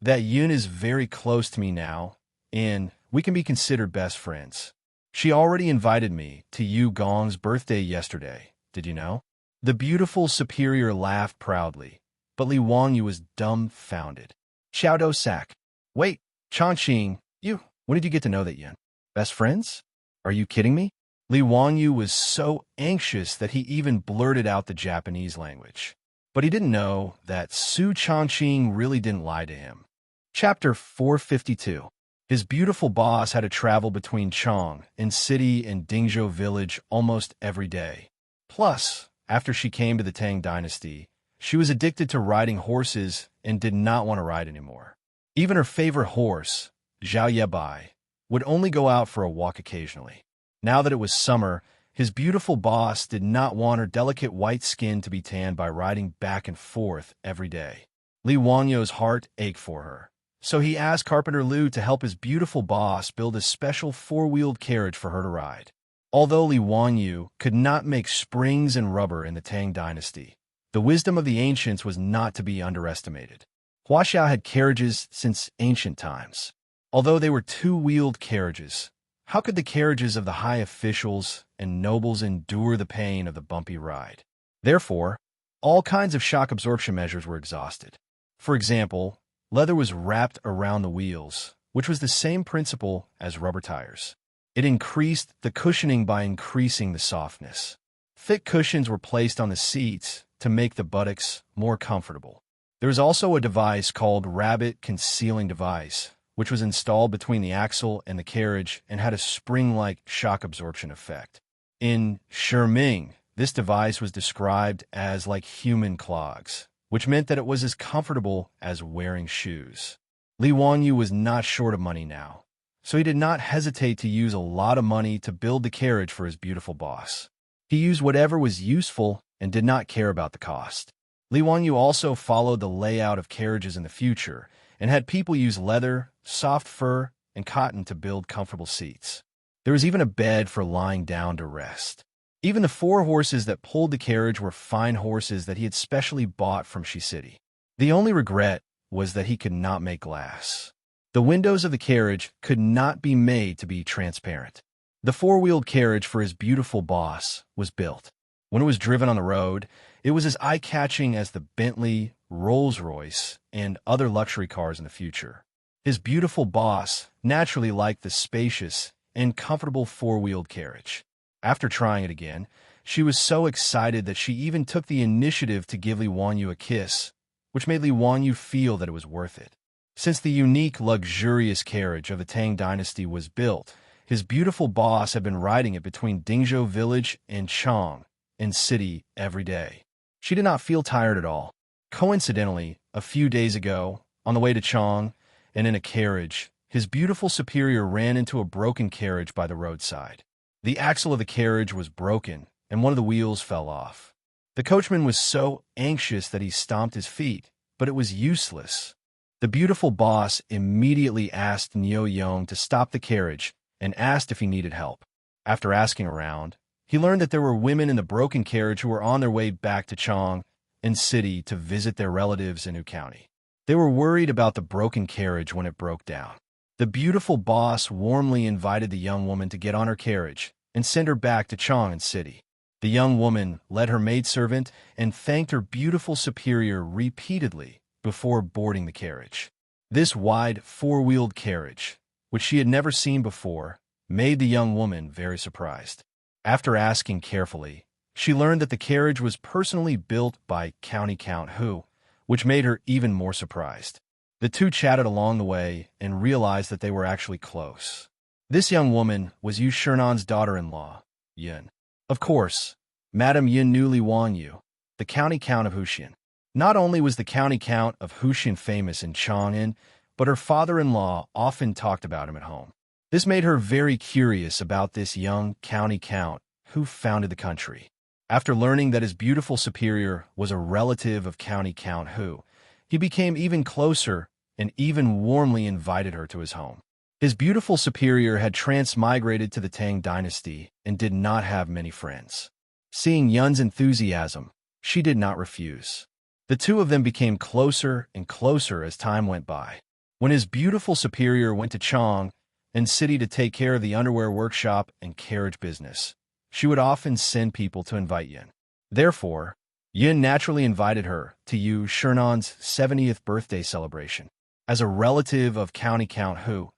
That Yun is very close to me now, and we can be considered best friends. She already invited me to Yu Gong's birthday yesterday, did you know? The beautiful superior laughed proudly, but Li Wanyu was dumbfounded. Xiao Do Sak. Wait, Changqing, when did you get to know that Yun? Best friends? Are you kidding me? Li Wanyu was so anxious that he even blurted out the Japanese language. But he didn't know that Su Changqing really didn't lie to him. Chapter 452. His beautiful boss had to travel between Chang and city and Dingzhou village almost every day. Plus, after she came to the Tang dynasty, she was addicted to riding horses and did not want to ride anymore. Even her favorite horse, Zhao Yebai, would only go out for a walk occasionally. Now that it was summer, his beautiful boss did not want her delicate white skin to be tanned by riding back and forth every day. Li Wanyu's heart ached for her, so he asked Carpenter Liu to help his beautiful boss build a special four-wheeled carriage for her to ride. Although Li Wanyu could not make springs and rubber in the Tang dynasty, the wisdom of the ancients was not to be underestimated. Wuxia had carriages since ancient times. Although they were two-wheeled carriages, how could the carriages of the high officials and nobles endure the pain of the bumpy ride? Therefore, all kinds of shock absorption measures were exhausted. For example, leather was wrapped around the wheels, which was the same principle as rubber tires. It increased the cushioning by increasing the softness. Thick cushions were placed on the seats to make the buttocks more comfortable. There was also a device called rabbit concealing device, which was installed between the axle and the carriage and had a spring-like shock absorption effect. In Shiming, this device was described as like human clogs, which meant that it was as comfortable as wearing shoes. Li Wanyu was not short of money now, so he did not hesitate to use a lot of money to build the carriage for his beautiful boss. He used whatever was useful and did not care about the cost. Li Wanyu also followed the layout of carriages in the future and had people use leather, soft fur, and cotton to build comfortable seats. There was even a bed for lying down to rest. Even the 4 horses that pulled the carriage were fine horses that he had specially bought from Shi City. The only regret was that he could not make glass. The windows of the carriage could not be made to be transparent. The 4-wheeled carriage for his beautiful boss was built. When it was driven on the road, it was as eye-catching as the Bentley, Rolls-Royce, and other luxury cars in the future. His beautiful boss naturally liked the spacious and comfortable 4-wheeled carriage. After trying it again, she was so excited that she even took the initiative to give Li Wanyu a kiss, which made Li Wanyu feel that it was worth it. Since the unique, luxurious carriage of the Tang dynasty was built, his beautiful boss had been riding it between Dingzhou village and Chang and city every day. She did not feel tired at all. Coincidentally, a few days ago, on the way to Chang and in a carriage, his beautiful superior ran into a broken carriage by the roadside. The axle of the carriage was broken, and one of the wheels fell off. The coachman was so anxious that he stomped his feet, but it was useless. The beautiful boss immediately asked Niu Yong to stop the carriage and asked if he needed help. After asking around, he learned that there were women in the broken carriage who were on their way back to Chang and city to visit their relatives in Wu County. They were worried about the broken carriage when it broke down. The beautiful boss warmly invited the young woman to get on her carriage and send her back to Chang and city. The young woman led her maidservant and thanked her beautiful superior repeatedly before boarding the carriage. This wide 4-wheeled carriage, which she had never seen before, made the young woman very surprised. After asking carefully, she learned that the carriage was personally built by County Count Hu, which made her even more surprised. The two chatted along the way and realized that they were actually close. This young woman was Yu Shernan's daughter-in-law, Yin. Of course, Madame Yin knew Li Wanyu, the county count of Huxian. Not only was the county count of Huxian famous in Chang'an, but her father-in-law often talked about him at home. This made her very curious about this young county count who founded the country. After learning that his beautiful superior was a relative of county count Hu, he became even closer and even warmly invited her to his home. His beautiful superior had transmigrated to the Tang dynasty and did not have many friends. Seeing Yun's enthusiasm, she did not refuse. The two of them became closer and closer as time went by. When his beautiful superior went to Chang and city to take care of the underwear workshop and carriage business, she would often send people to invite Yin. Therefore, Yin naturally invited her to Yu Shernan's 70th birthday celebration. As a relative of County Count Hu,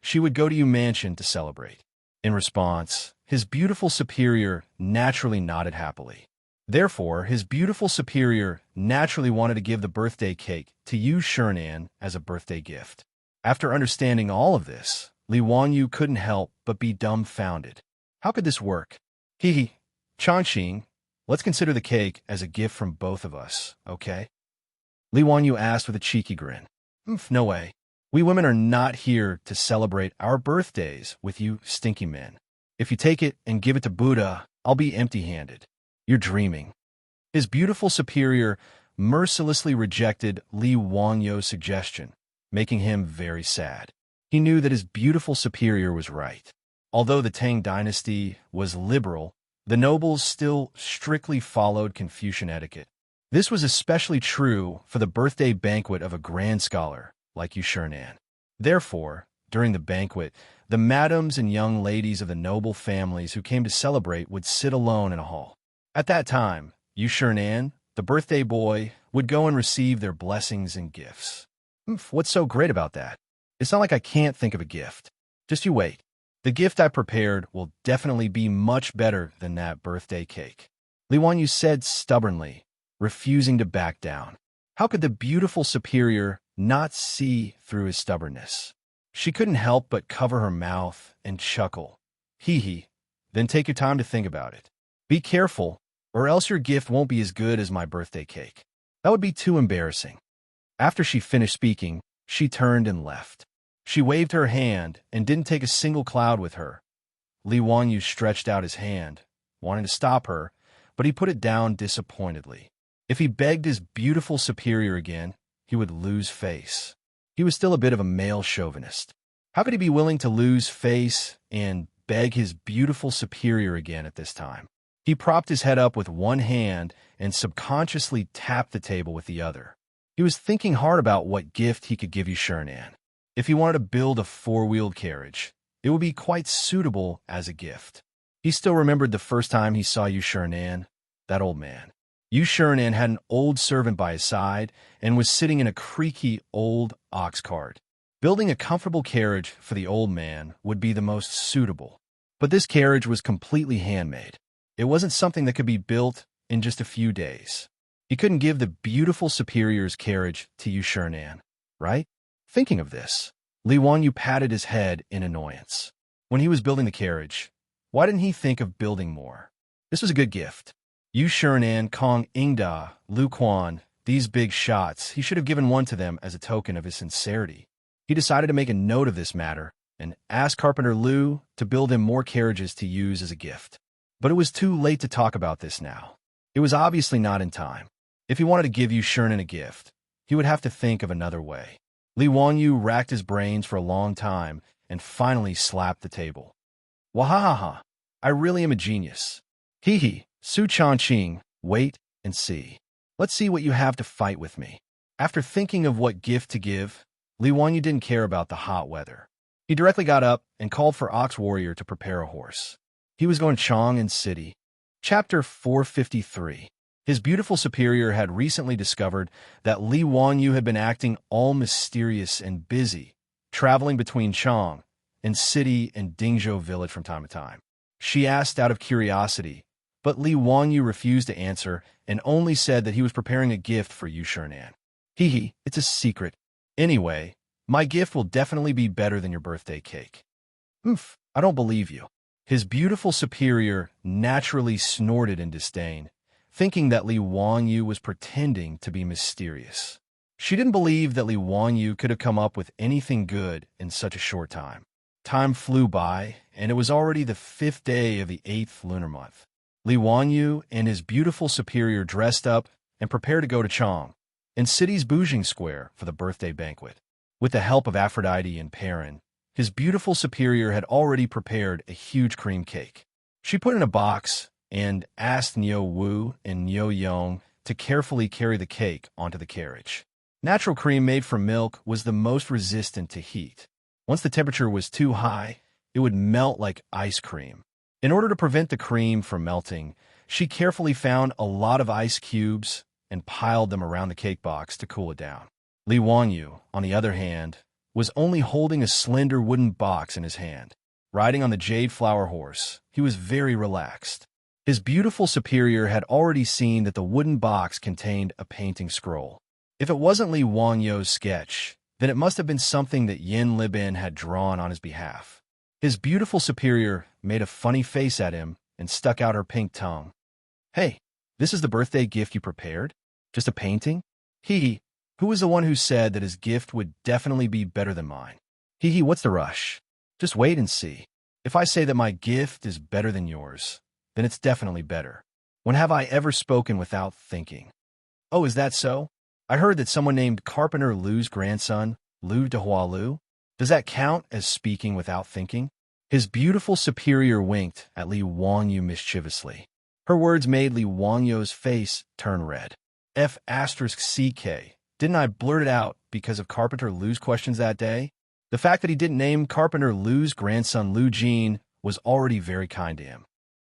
she would go to Yu Mansion to celebrate. In response, his beautiful superior naturally nodded happily. Therefore, his beautiful superior naturally wanted to give the birthday cake to Yu Shernan as a birthday gift. After understanding all of this, Li Wanyu couldn't help but be dumbfounded. How could this work? Hehe, Changqing, let's consider the cake as a gift from both of us, okay? Li Wanyu asked with a cheeky grin. No way. We women are not here to celebrate our birthdays with you stinky men. If you take it and give it to Buddha, I'll be empty-handed. You're dreaming. His beautiful superior mercilessly rejected Li Wanyu's suggestion, making him very sad. He knew that his beautiful superior was right. Although the Tang dynasty was liberal, the nobles still strictly followed Confucian etiquette. This was especially true for the birthday banquet of a grand scholar like Yu Shernan. Therefore, during the banquet, the madams and young ladies of the noble families who came to celebrate would sit alone in a hall. At that time, Yu Shernan, the birthday boy, would go and receive their blessings and gifts. What's so great about that? It's not like I can't think of a gift. Just you wait. The gift I prepared will definitely be much better than that birthday cake. Li Wanyu said stubbornly, refusing to back down. How could the beautiful superior not see through his stubbornness? She couldn't help but cover her mouth and chuckle. Hee, then take your time to think about it. Be careful, or else your gift won't be as good as my birthday cake. That would be too embarrassing. After she finished speaking, she turned and left. She waved her hand and didn't take a single cloud with her. Li Wanyu stretched out his hand, wanting to stop her, but he put it down disappointedly. If he begged his beautiful superior again, he would lose face. He was still a bit of a male chauvinist. How could he be willing to lose face and beg his beautiful superior again at this time? He propped his head up with one hand and subconsciously tapped the table with the other. He was thinking hard about what gift he could give Yu Shernan. If he wanted to build a four-wheeled carriage, it would be quite suitable as a gift. He still remembered the first time he saw Yu Shernan, that old man. Yu Shernan had an old servant by his side and was sitting in a creaky old ox cart. Building a comfortable carriage for the old man would be the most suitable. But this carriage was completely handmade. It wasn't something that could be built in just a few days. He couldn't give the beautiful superior's carriage to Yu Shernan, right? Thinking of this, Li Wanyu patted his head in annoyance. When he was building the carriage, why didn't he think of building more? This was a good gift. Yu Shernan, Kong Ingda, Lu Quan, these big shots, he should have given one to them as a token of his sincerity. He decided to make a note of this matter and asked Carpenter Lu to build him more carriages to use as a gift. But it was too late to talk about this now. It was obviously not in time. If he wanted to give Yu Shernan a gift, he would have to think of another way. Li Wanyu racked his brains for a long time and finally slapped the table. Wahahaha, I really am a genius. Hee, Su Changqing, wait and see. Let's see what you have to fight with me. After thinking of what gift to give, Li Wanyu didn't care about the hot weather. He directly got up and called for Ox Warrior to prepare a horse. He was going to Chang'an City. Chapter 453. His beautiful superior had recently discovered that Li Wanyu had been acting all mysterious and busy, traveling between Chang and city and Dingzhou village from time to time. She asked out of curiosity, but Li Wanyu refused to answer and only said that he was preparing a gift for Yu Shernan. Hee hee, it's a secret. Anyway, my gift will definitely be better than your birthday cake. Oof, I don't believe you. His beautiful superior naturally snorted in disdain, thinking that Li Wangyu was pretending to be mysterious. She didn't believe that Li Wangyu could have come up with anything good in such a short time. Time flew by, and it was already the 5th day of the 8th lunar month. Li Wangyu and his beautiful superior dressed up and prepared to go to Chang, in city's Bujing Square, for the birthday banquet. With the help of Aphrodite and Perrin, his beautiful superior had already prepared a huge cream cake. She put it in a box and asked Niu Wu and Niu Yong to carefully carry the cake onto the carriage. Natural cream made from milk was the most resistant to heat. Once the temperature was too high, it would melt like ice cream. In order to prevent the cream from melting, she carefully found a lot of ice cubes and piled them around the cake box to cool it down. Li Wangyu, on the other hand, was only holding a slender wooden box in his hand. Riding on the jade flower horse, he was very relaxed. His beautiful superior had already seen that the wooden box contained a painting scroll. If it wasn't Li Wangyu's sketch, then it must have been something that Yin Libin had drawn on his behalf. His beautiful superior made a funny face at him and stuck out her pink tongue. Hey, this is the birthday gift you prepared? Just a painting? Hee, who was the one who said that his gift would definitely be better than mine? Hee, what's the rush? Just wait and see. If I say that my gift is better than yours, then it's definitely better. When have I ever spoken without thinking? Oh, is that so? I heard that someone named Carpenter Lu's grandson, Lu Dehua Lu. Does that count as speaking without thinking? His beautiful superior winked at Li Wangyu mischievously. Her words made Li Wangyu's face turn red. F*CK. Didn't I blurt it out because of Carpenter Lu's questions that day? The fact that he didn't name Carpenter Lu's grandson Lu Jin was already very kind to him.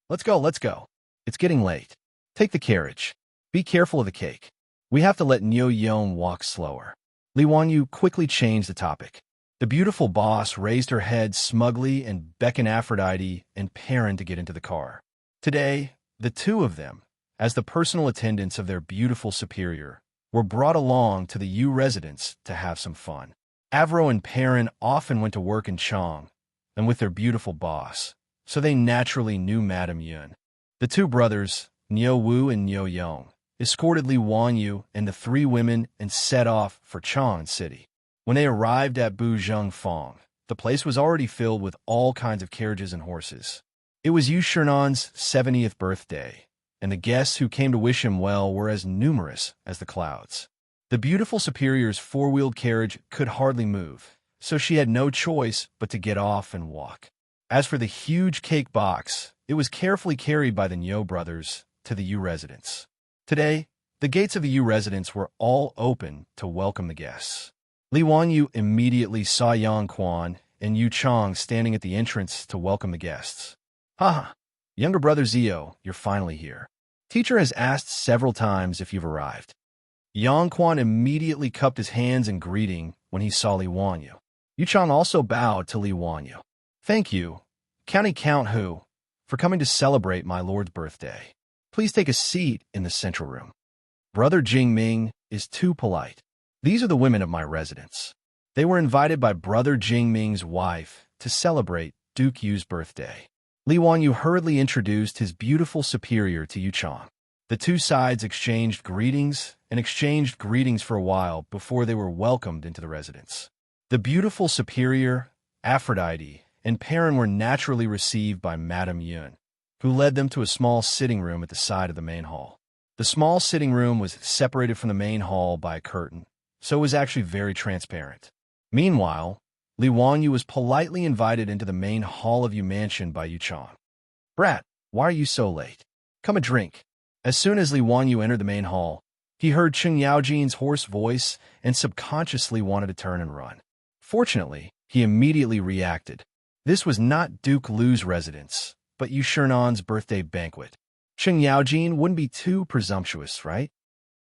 Let's go. It's getting late. Take the carriage. Be careful of the cake. We have to let Niu Yong walk slower. Li Wangyu quickly changed the topic. The beautiful boss raised her head smugly and beckoned Aphrodite and Perrin to get into the car. Today, the two of them, as the personal attendants of their beautiful superior, were brought along to the Yu residence to have some fun. Avro and Perrin often went to work in Chang and with their beautiful boss, so they naturally knew Madame Yun. The two brothers, Niu Wu and Niu Yong, escorted Li Wangyu and the three women and set off for Chang City. When they arrived at Buzheng Fong, the place was already filled with all kinds of carriages and horses. It was Yu Shernan's 70th birthday, and the guests who came to wish him well were as numerous as the clouds. The beautiful superior's four-wheeled carriage could hardly move, so she had no choice but to get off and walk. As for the huge cake box, it was carefully carried by the Niu brothers to the Yu residence. Today, the gates of the Yu residence were all open to welcome the guests. Li Wangyu immediately saw Yang Quan and Yu Chang standing at the entrance to welcome the guests. Haha, younger brother Zio, you're finally here. Teacher has asked several times if you've arrived. Yang Quan immediately cupped his hands in greeting when he saw Li Wangyu. Yu Chang also bowed to Li Wangyu. Thank you, County Count Hu, for coming to celebrate my lord's birthday. Please take a seat in the central room. Brother Jingming is too polite. These are the women of my residence. They were invited by Brother Jingming's wife to celebrate Duke Yu's birthday. Li Wangyu hurriedly introduced his beautiful superior to Yu Chang. The two sides exchanged greetings for a while before they were welcomed into the residence. The beautiful superior, Aphrodite, and Perrin were naturally received by Madame Yun, who led them to a small sitting room at the side of the main hall. The small sitting room was separated from the main hall by a curtain, so it was actually very transparent. Meanwhile, Li Wangyu was politely invited into the main hall of Yu Mansion by Yu Chang. Brat, why are you so late? Come a drink. As soon as Li Wangyu entered the main hall, he heard Cheng Yaojin's hoarse voice and subconsciously wanted to turn and run. Fortunately, he immediately reacted. This was not Duke Lu's residence, but Yu Shernan's birthday banquet. Cheng Yaojin wouldn't be too presumptuous, right?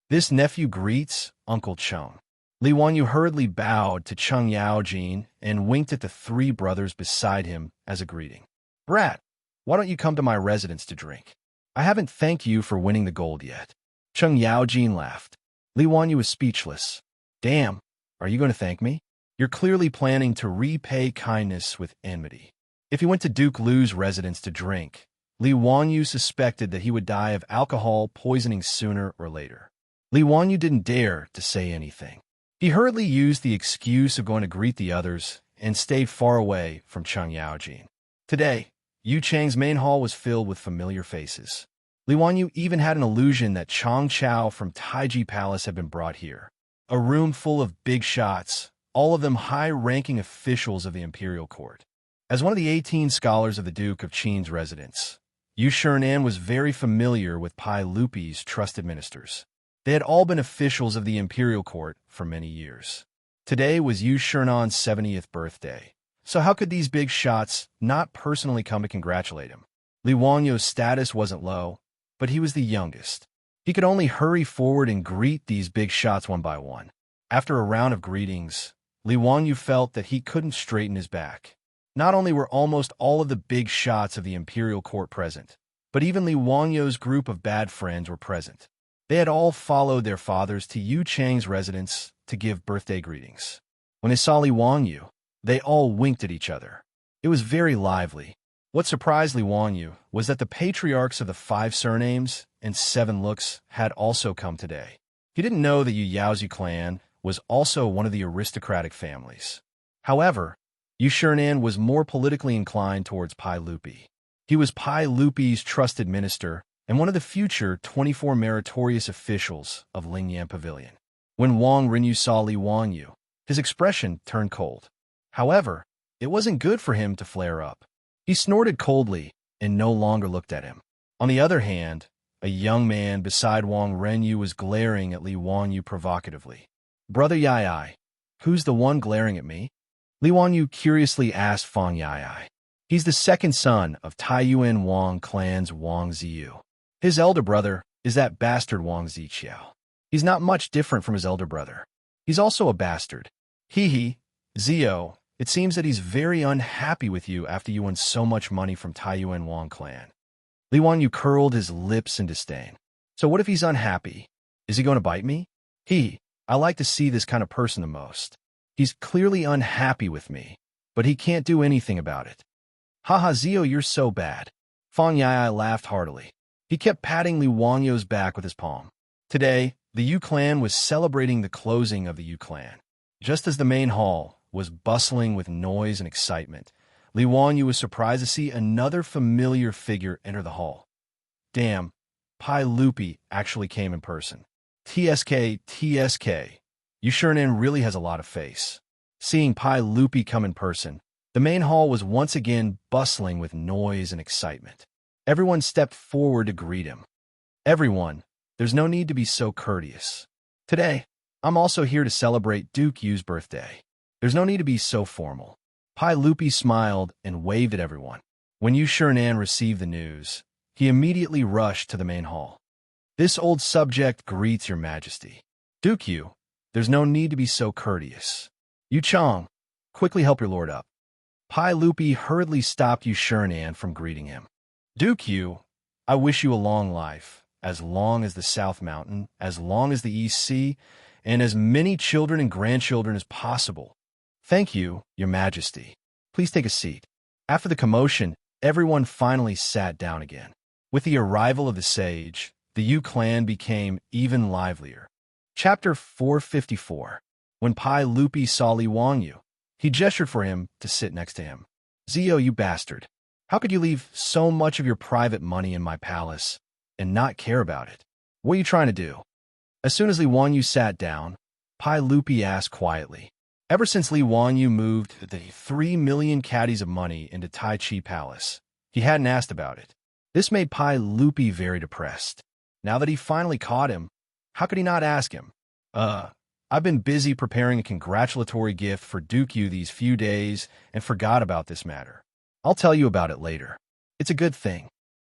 This nephew greets Uncle Cheng. Li Wangyu hurriedly bowed to Cheng Yaojin and winked at the three brothers beside him as a greeting. Brat, why don't you come to my residence to drink? I haven't thanked you for winning the gold yet. Cheng Yaojin laughed. Li Wanyu was speechless. Damn, are you going to thank me? You're clearly planning to repay kindness with enmity. If he went to Duke Lu's residence to drink, Li Wanyu suspected that he would die of alcohol poisoning sooner or later. Li Wanyu didn't dare to say anything. He hurriedly used the excuse of going to greet the others and stayed far away from Cheng Yaojin. Today, Yu Chang's main hall was filled with familiar faces. Li Wanyu even had an illusion that Chang Chao from Taiji Palace had been brought here. A room full of big shots, all of them high-ranking officials of the imperial court. As one of the 18 scholars of the Duke of Qin's residence, Yu Shernan was very familiar with Pai Lupi's trusted ministers. They had all been officials of the imperial court for many years. Today was Yu Shernan's 70th birthday, so how could these big shots not personally come to congratulate him? Li Wanyu's status wasn't low, but he was the youngest. He could only hurry forward and greet these big shots one by one. After a round of greetings, Li Wanyu felt that he couldn't straighten his back. Not only were almost all of the big shots of the imperial court present, but even Li Wanyu's group of bad friends were present. They had all followed their fathers to Yu Chang's residence to give birthday greetings. When they saw Li Wanyu, they all winked at each other. It was very lively. What surprised Li Wanyu was that the patriarchs of the 5 surnames and 7 looks had also come today. He didn't know the Yu Yaozi clan was also one of the aristocratic families. However, Yu Shernan was more politically inclined towards Pai Lupi. He was Pai Lupi's trusted minister and one of the future 24 meritorious officials of Lingyan Pavilion. When Wang Rinyu saw Li Wanyu, his expression turned cold. However, it wasn't good for him to flare up. He snorted coldly and no longer looked at him. On the other hand, a young man beside Wang Renyu was glaring at Li Wanyu provocatively. "Brother Yai, who's the one glaring at me?" Li Wanyu curiously asked Fang Yai. He's the second son of Taiyuan Wang clan's Wang Ziyu. His elder brother is that bastard Wang Ziqiao. He's not much different from his elder brother. He's also a bastard. Zio, it seems that he's very unhappy with you after you won so much money from Taiyuan Wang clan. Li Wanyu curled his lips in disdain. So what if he's unhappy? Is he going to bite me? I like to see this kind of person the most. He's clearly unhappy with me, but he can't do anything about it. Haha, Zio, you're so bad. Fang Yai laughed heartily. He kept patting Li Wanyu's back with his palm. Today, the Yu clan was celebrating the closing of the Yu clan. Just as the main hall was bustling with noise and excitement, Li Wanyu was surprised to see another familiar figure enter the hall. Damn, Pai Lupi actually came in person. TSK. Yu Shernan really has a lot of face. Seeing Pai Lupi come in person, the main hall was once again bustling with noise and excitement. Everyone stepped forward to greet him. Everyone, there's no need to be so courteous. Today, I'm also here to celebrate Duke Yu's birthday. There's no need to be so formal. Pai Lupi smiled and waved at everyone. When Yu Shernan received the news, he immediately rushed to the main hall. This old subject greets your majesty. Duke Yu, there's no need to be so courteous. Yu Chang, quickly help your lord up. Pai Lupi hurriedly stopped Yu Shernan from greeting him. Duke Yu, I wish you a long life, as long as the South Mountain, as long as the East Sea, and as many children and grandchildren as possible. Thank you, your majesty. Please take a seat. After the commotion, everyone finally sat down again. With the arrival of the sage, the Yu clan became even livelier. Chapter 454. When Pai Lupi saw Li Wanyu, he gestured for him to sit next to him. Zio, you bastard. How could you leave so much of your private money in my palace and not care about it? What are you trying to do? As soon as Li Wanyu sat down, Pai Lupi asked quietly. Ever since Li Wanyu moved the 3 million caddies of money into Tai Chi Palace, he hadn't asked about it. This made Pai Lupi very depressed. Now that he finally caught him, how could he not ask him? I've been busy preparing a congratulatory gift for Duke Yu these few days and forgot about this matter. I'll tell you about it later. It's a good thing.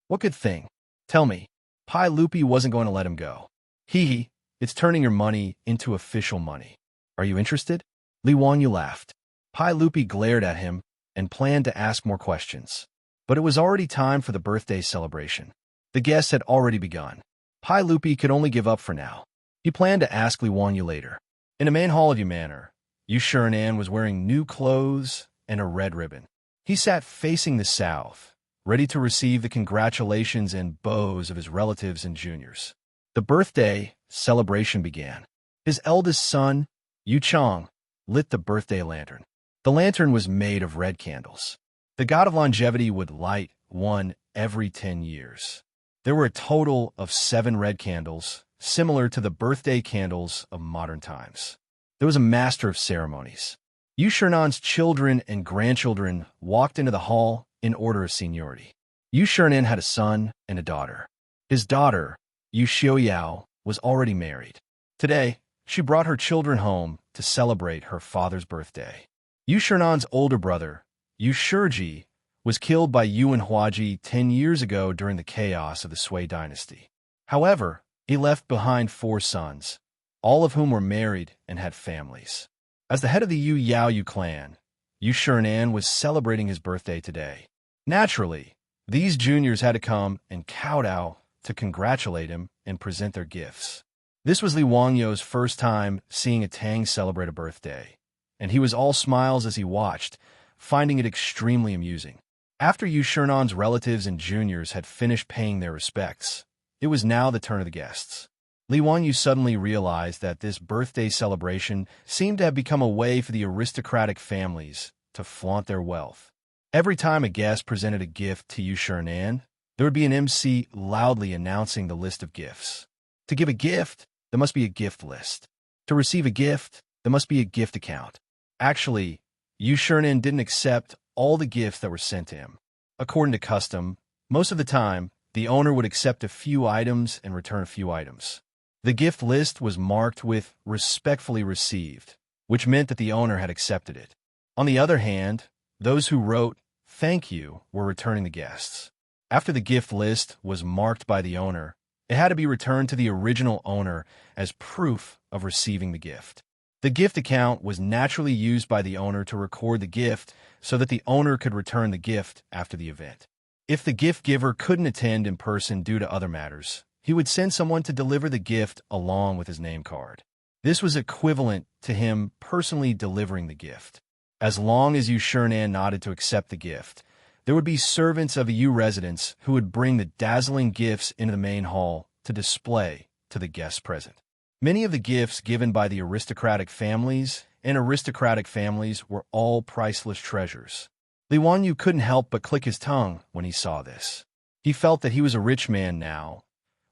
What good thing? Tell me. Pai Lupi wasn't going to let him go. It's turning your money into official money. Are you interested? Li Wanyu laughed. Pai Lupi glared at him and planned to ask more questions. But it was already time for the birthday celebration. The guests had already begun. Pai Lupi could only give up for now. He planned to ask Li Wanyu later. In the main hall of Yumanor, Yu Shirenan was wearing new clothes and a red ribbon. He sat facing the south, ready to receive the congratulations and bows of his relatives and juniors. The birthday celebration began. His eldest son, Yu Chang, lit the birthday lantern. The lantern was made of red candles. The god of longevity would light one every 10 years. There were a total of 7 red candles, similar to the birthday candles of modern times. There was a master of ceremonies. Yu Shirenan's children and grandchildren walked into the hall in order of seniority. Yu Shirenan had a son and a daughter. His daughter, Yu Xiaoyao, was already married. Today, she brought her children home to celebrate her father's birthday. Yu Shirenan's older brother, Yu Shiji, was killed by Yuan Huaji 10 years ago during the chaos of the Sui dynasty. However, he left behind 4 sons, all of whom were married and had families. As the head of the Yu Yaoyu clan, Yu Shirenan was celebrating his birthday today. Naturally, these juniors had to come and kowtow to congratulate him and present their gifts. This was Li Wangyu's first time seeing a Tang celebrate a birthday, and he was all smiles as he watched, finding it extremely amusing. After Yu Shirenan's relatives and juniors had finished paying their respects, it was now the turn of the guests. Li Wanyu suddenly realized that this birthday celebration seemed to have become a way for the aristocratic families to flaunt their wealth. Every time a guest presented a gift to Yu Shirenan, there would be an MC loudly announcing the list of gifts. To give a gift, there must be a gift list. To receive a gift, there must be a gift account. Actually, Yu Shirenan didn't accept all the gifts that were sent to him. According to custom, most of the time, the owner would accept a few items and return a few items. The gift list was marked with respectfully received, which meant that the owner had accepted it. On the other hand, those who wrote thank you were returning the guests. After the gift list was marked by the owner, it had to be returned to the original owner as proof of receiving the gift. The gift account was naturally used by the owner to record the gift so that the owner could return the gift after the event. If the gift giver couldn't attend in person due to other matters, he would send someone to deliver the gift along with his name card. This was equivalent to him personally delivering the gift. As long as Yu Shirenan nodded to accept the gift, there would be servants of a Yu residence who would bring the dazzling gifts into the main hall to display to the guests present. Many of the gifts given by the aristocratic families were all priceless treasures. Li Wanyu couldn't help but click his tongue when he saw this. He felt that he was a rich man now,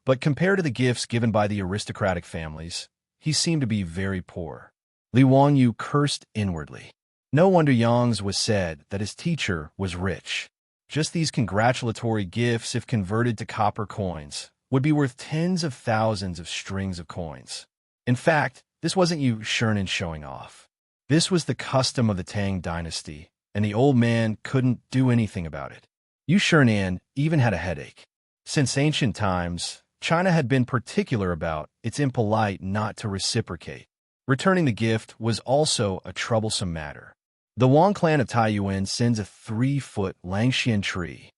but compared to the gifts given by the aristocratic families, he seemed to be very poor. Li Wanyu cursed inwardly. No wonder Yang's was said that his teacher was rich. Just these congratulatory gifts, if converted to copper coins, would be worth tens of thousands of strings of coins. In fact, this wasn't Yu Shirenan showing off. This was the custom of the Tang dynasty, and the old man couldn't do anything about it. Yu Shirenan even had a headache. Since ancient times, China had been particular about it's impolite not to reciprocate. Returning the gift was also a troublesome matter. The Wang clan of Taiyuan sends a 3-foot Langxian tree.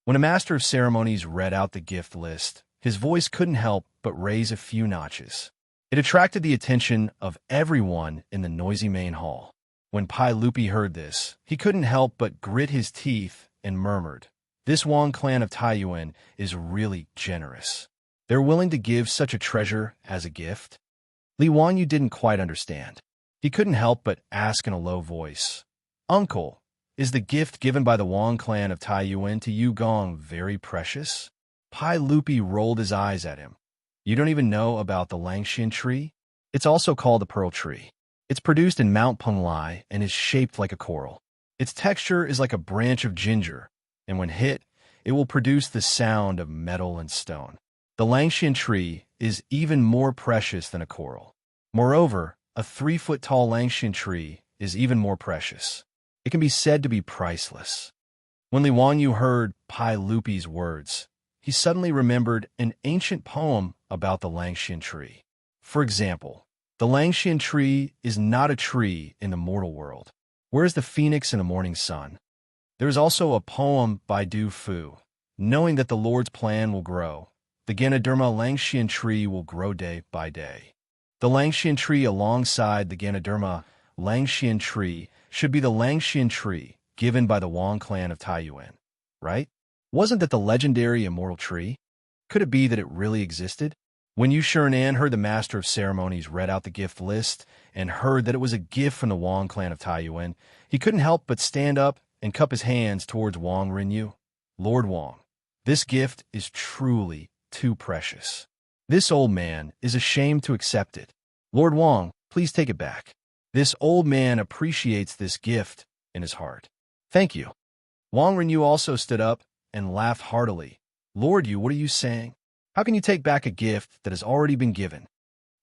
When a master of ceremonies read out the gift list, his voice couldn't help but raise a few notches. It attracted the attention of everyone in the noisy main hall. When Pai Lupi heard this, he couldn't help but grit his teeth and murmured, "This Wang clan of Taiyuan is really generous. They're willing to give such a treasure as a gift?" Li Wanyu didn't quite understand. He couldn't help but ask in a low voice, "Uncle, is the gift given by the Wang clan of Taiyuan to Yu Gong very precious?" Pai Lupi rolled his eyes at him. "You don't even know about the Langxian tree? It's also called the pearl tree. It's produced in Mount Penglai and is shaped like a coral. Its texture is like a branch of ginger, and when hit, it will produce the sound of metal and stone. The Langxian tree is even more precious than a coral. Moreover, a 3-foot-tall Langxian tree is even more precious. It can be said to be priceless." When Li Wanyu heard Pai Lupi's words, he suddenly remembered an ancient poem about the Langxian tree. For example, the Langxian tree is not a tree in the mortal world. Where is the phoenix in the morning sun? There is also a poem by Du Fu. Knowing that the Lord's plan will grow, the Ganoderma Langxian tree will grow day by day. The Langxian tree alongside the Ganoderma Langxian tree should be the Langxian tree given by the Wang clan of Taiyuan, right? Wasn't that the legendary immortal tree? Could it be that it really existed? When Yu Shinan heard the master of ceremonies read out the gift list and heard that it was a gift from the Wang clan of Taiyuan, he couldn't help but stand up and cup his hands towards Wang Renyu. Lord Wang, this gift is truly too precious. This old man is ashamed to accept it. Lord Wang, please take it back. This old man appreciates this gift in his heart. Thank you. Wang Renyu also stood up and laughed heartily. Lord Yu, what are you saying? How can you take back a gift that has already been given?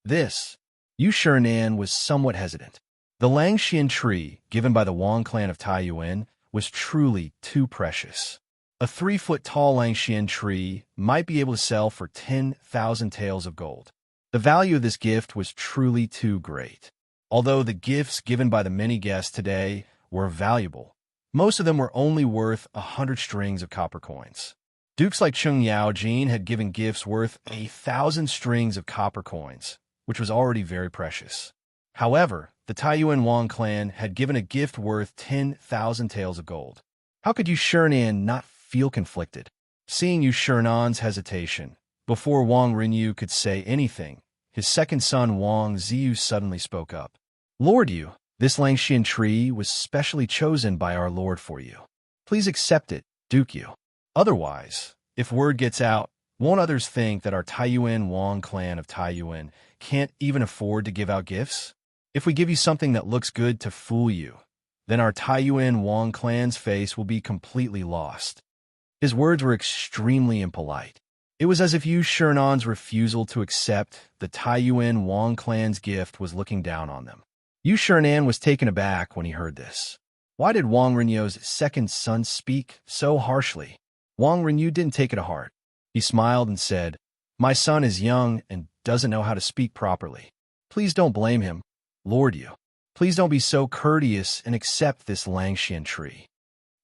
This. Yu Shinan was somewhat hesitant. The Langxian tree, given by the Wang clan of Taiyuan, was truly too precious. A 3-foot-tall Langxian tree might be able to sell for 10,000 taels of gold. The value of this gift was truly too great. Although the gifts given by the many guests today were valuable, most of them were only worth 100 strings of copper coins. Dukes like Cheng Yaojin had given gifts worth 1,000 strings of copper coins, which was already very precious. However, the Taiyuan Wang clan had given a gift worth 10,000 taels of gold. How could Yu Shinan not feel conflicted? Seeing Yu Shinan's hesitation, before Wang Renyu could say anything, his second son Wang Ziyu suddenly spoke up. Lord Yu, this Langxian tree was specially chosen by our Lord for you. Please accept it, Duke Yu. Otherwise, if word gets out, won't others think that our Taiyuan Wang clan of Taiyuan can't even afford to give out gifts? If we give you something that looks good to fool you, then our Taiyuan Wang clan's face will be completely lost. His words were extremely impolite. It was as if Yu Shinan's refusal to accept the Taiyuan Wang clan's gift was looking down on them. Yu Shinan was taken aback when he heard this. Why did Wang Renyu's second son speak so harshly? Wang Renyu didn't take it to heart. He smiled and said, My son is young and doesn't know how to speak properly. Please don't blame him, Lord Yu. Please don't be so courteous and accept this Langxian tree.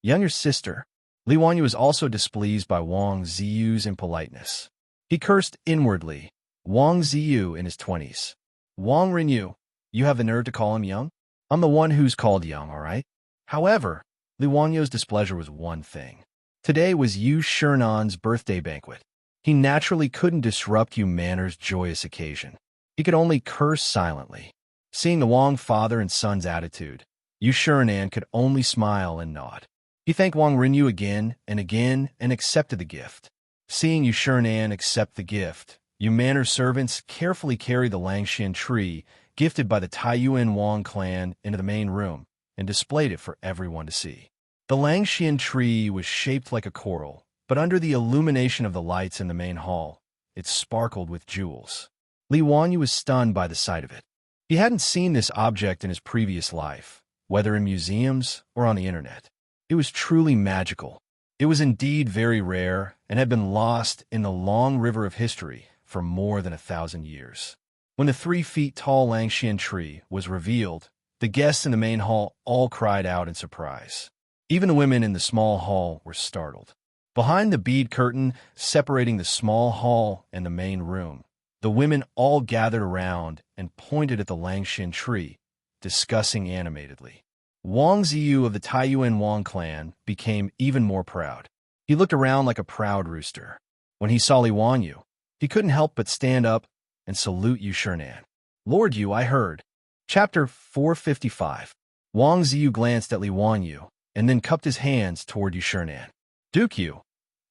Younger sister, Li Wanyu was also displeased by Wang Ziyu's impoliteness. He cursed inwardly. Wang Ziyu in his 20s. Wang Renyu, you have the nerve to call him young? I'm the one who's called young, all right? However, Li Wanyu's displeasure was one thing. Today was Yu Shinan's birthday banquet. He naturally couldn't disrupt Yu Manor's joyous occasion. He could only curse silently. Seeing the Wang father and son's attitude, Yu Shinan could only smile and nod. He thanked Wang Renyu again and accepted the gift. Seeing Yu Shinan accept the gift, Yu Manor's servants carefully carried the Langxian tree gifted by the Taiyuan Wang clan into the main room and displayed it for everyone to see. The Langxian tree was shaped like a coral, but under the illumination of the lights in the main hall, it sparkled with jewels. Li Wanyu was stunned by the sight of it. He hadn't seen this object in his previous life, whether in museums or on the internet. It was truly magical. It was indeed very rare and had been lost in the long river of history for more than 1,000 years. When the 3-feet-tall Langxian tree was revealed, the guests in the main hall all cried out in surprise. Even the women in the small hall were startled. Behind the bead curtain separating the small hall and the main room, the women all gathered around and pointed at the Langxian tree, discussing animatedly. Wang Ziyu of the Taiyuan Wang clan became even more proud. He looked around like a proud rooster. When he saw Li Wanyu, he couldn't help but stand up and salute Yu Shinan. Lord Yu, I heard. Chapter 455. Wang Ziyu glanced at Li Wanyu and then cupped his hands toward Yu Shinan. Duke Yu,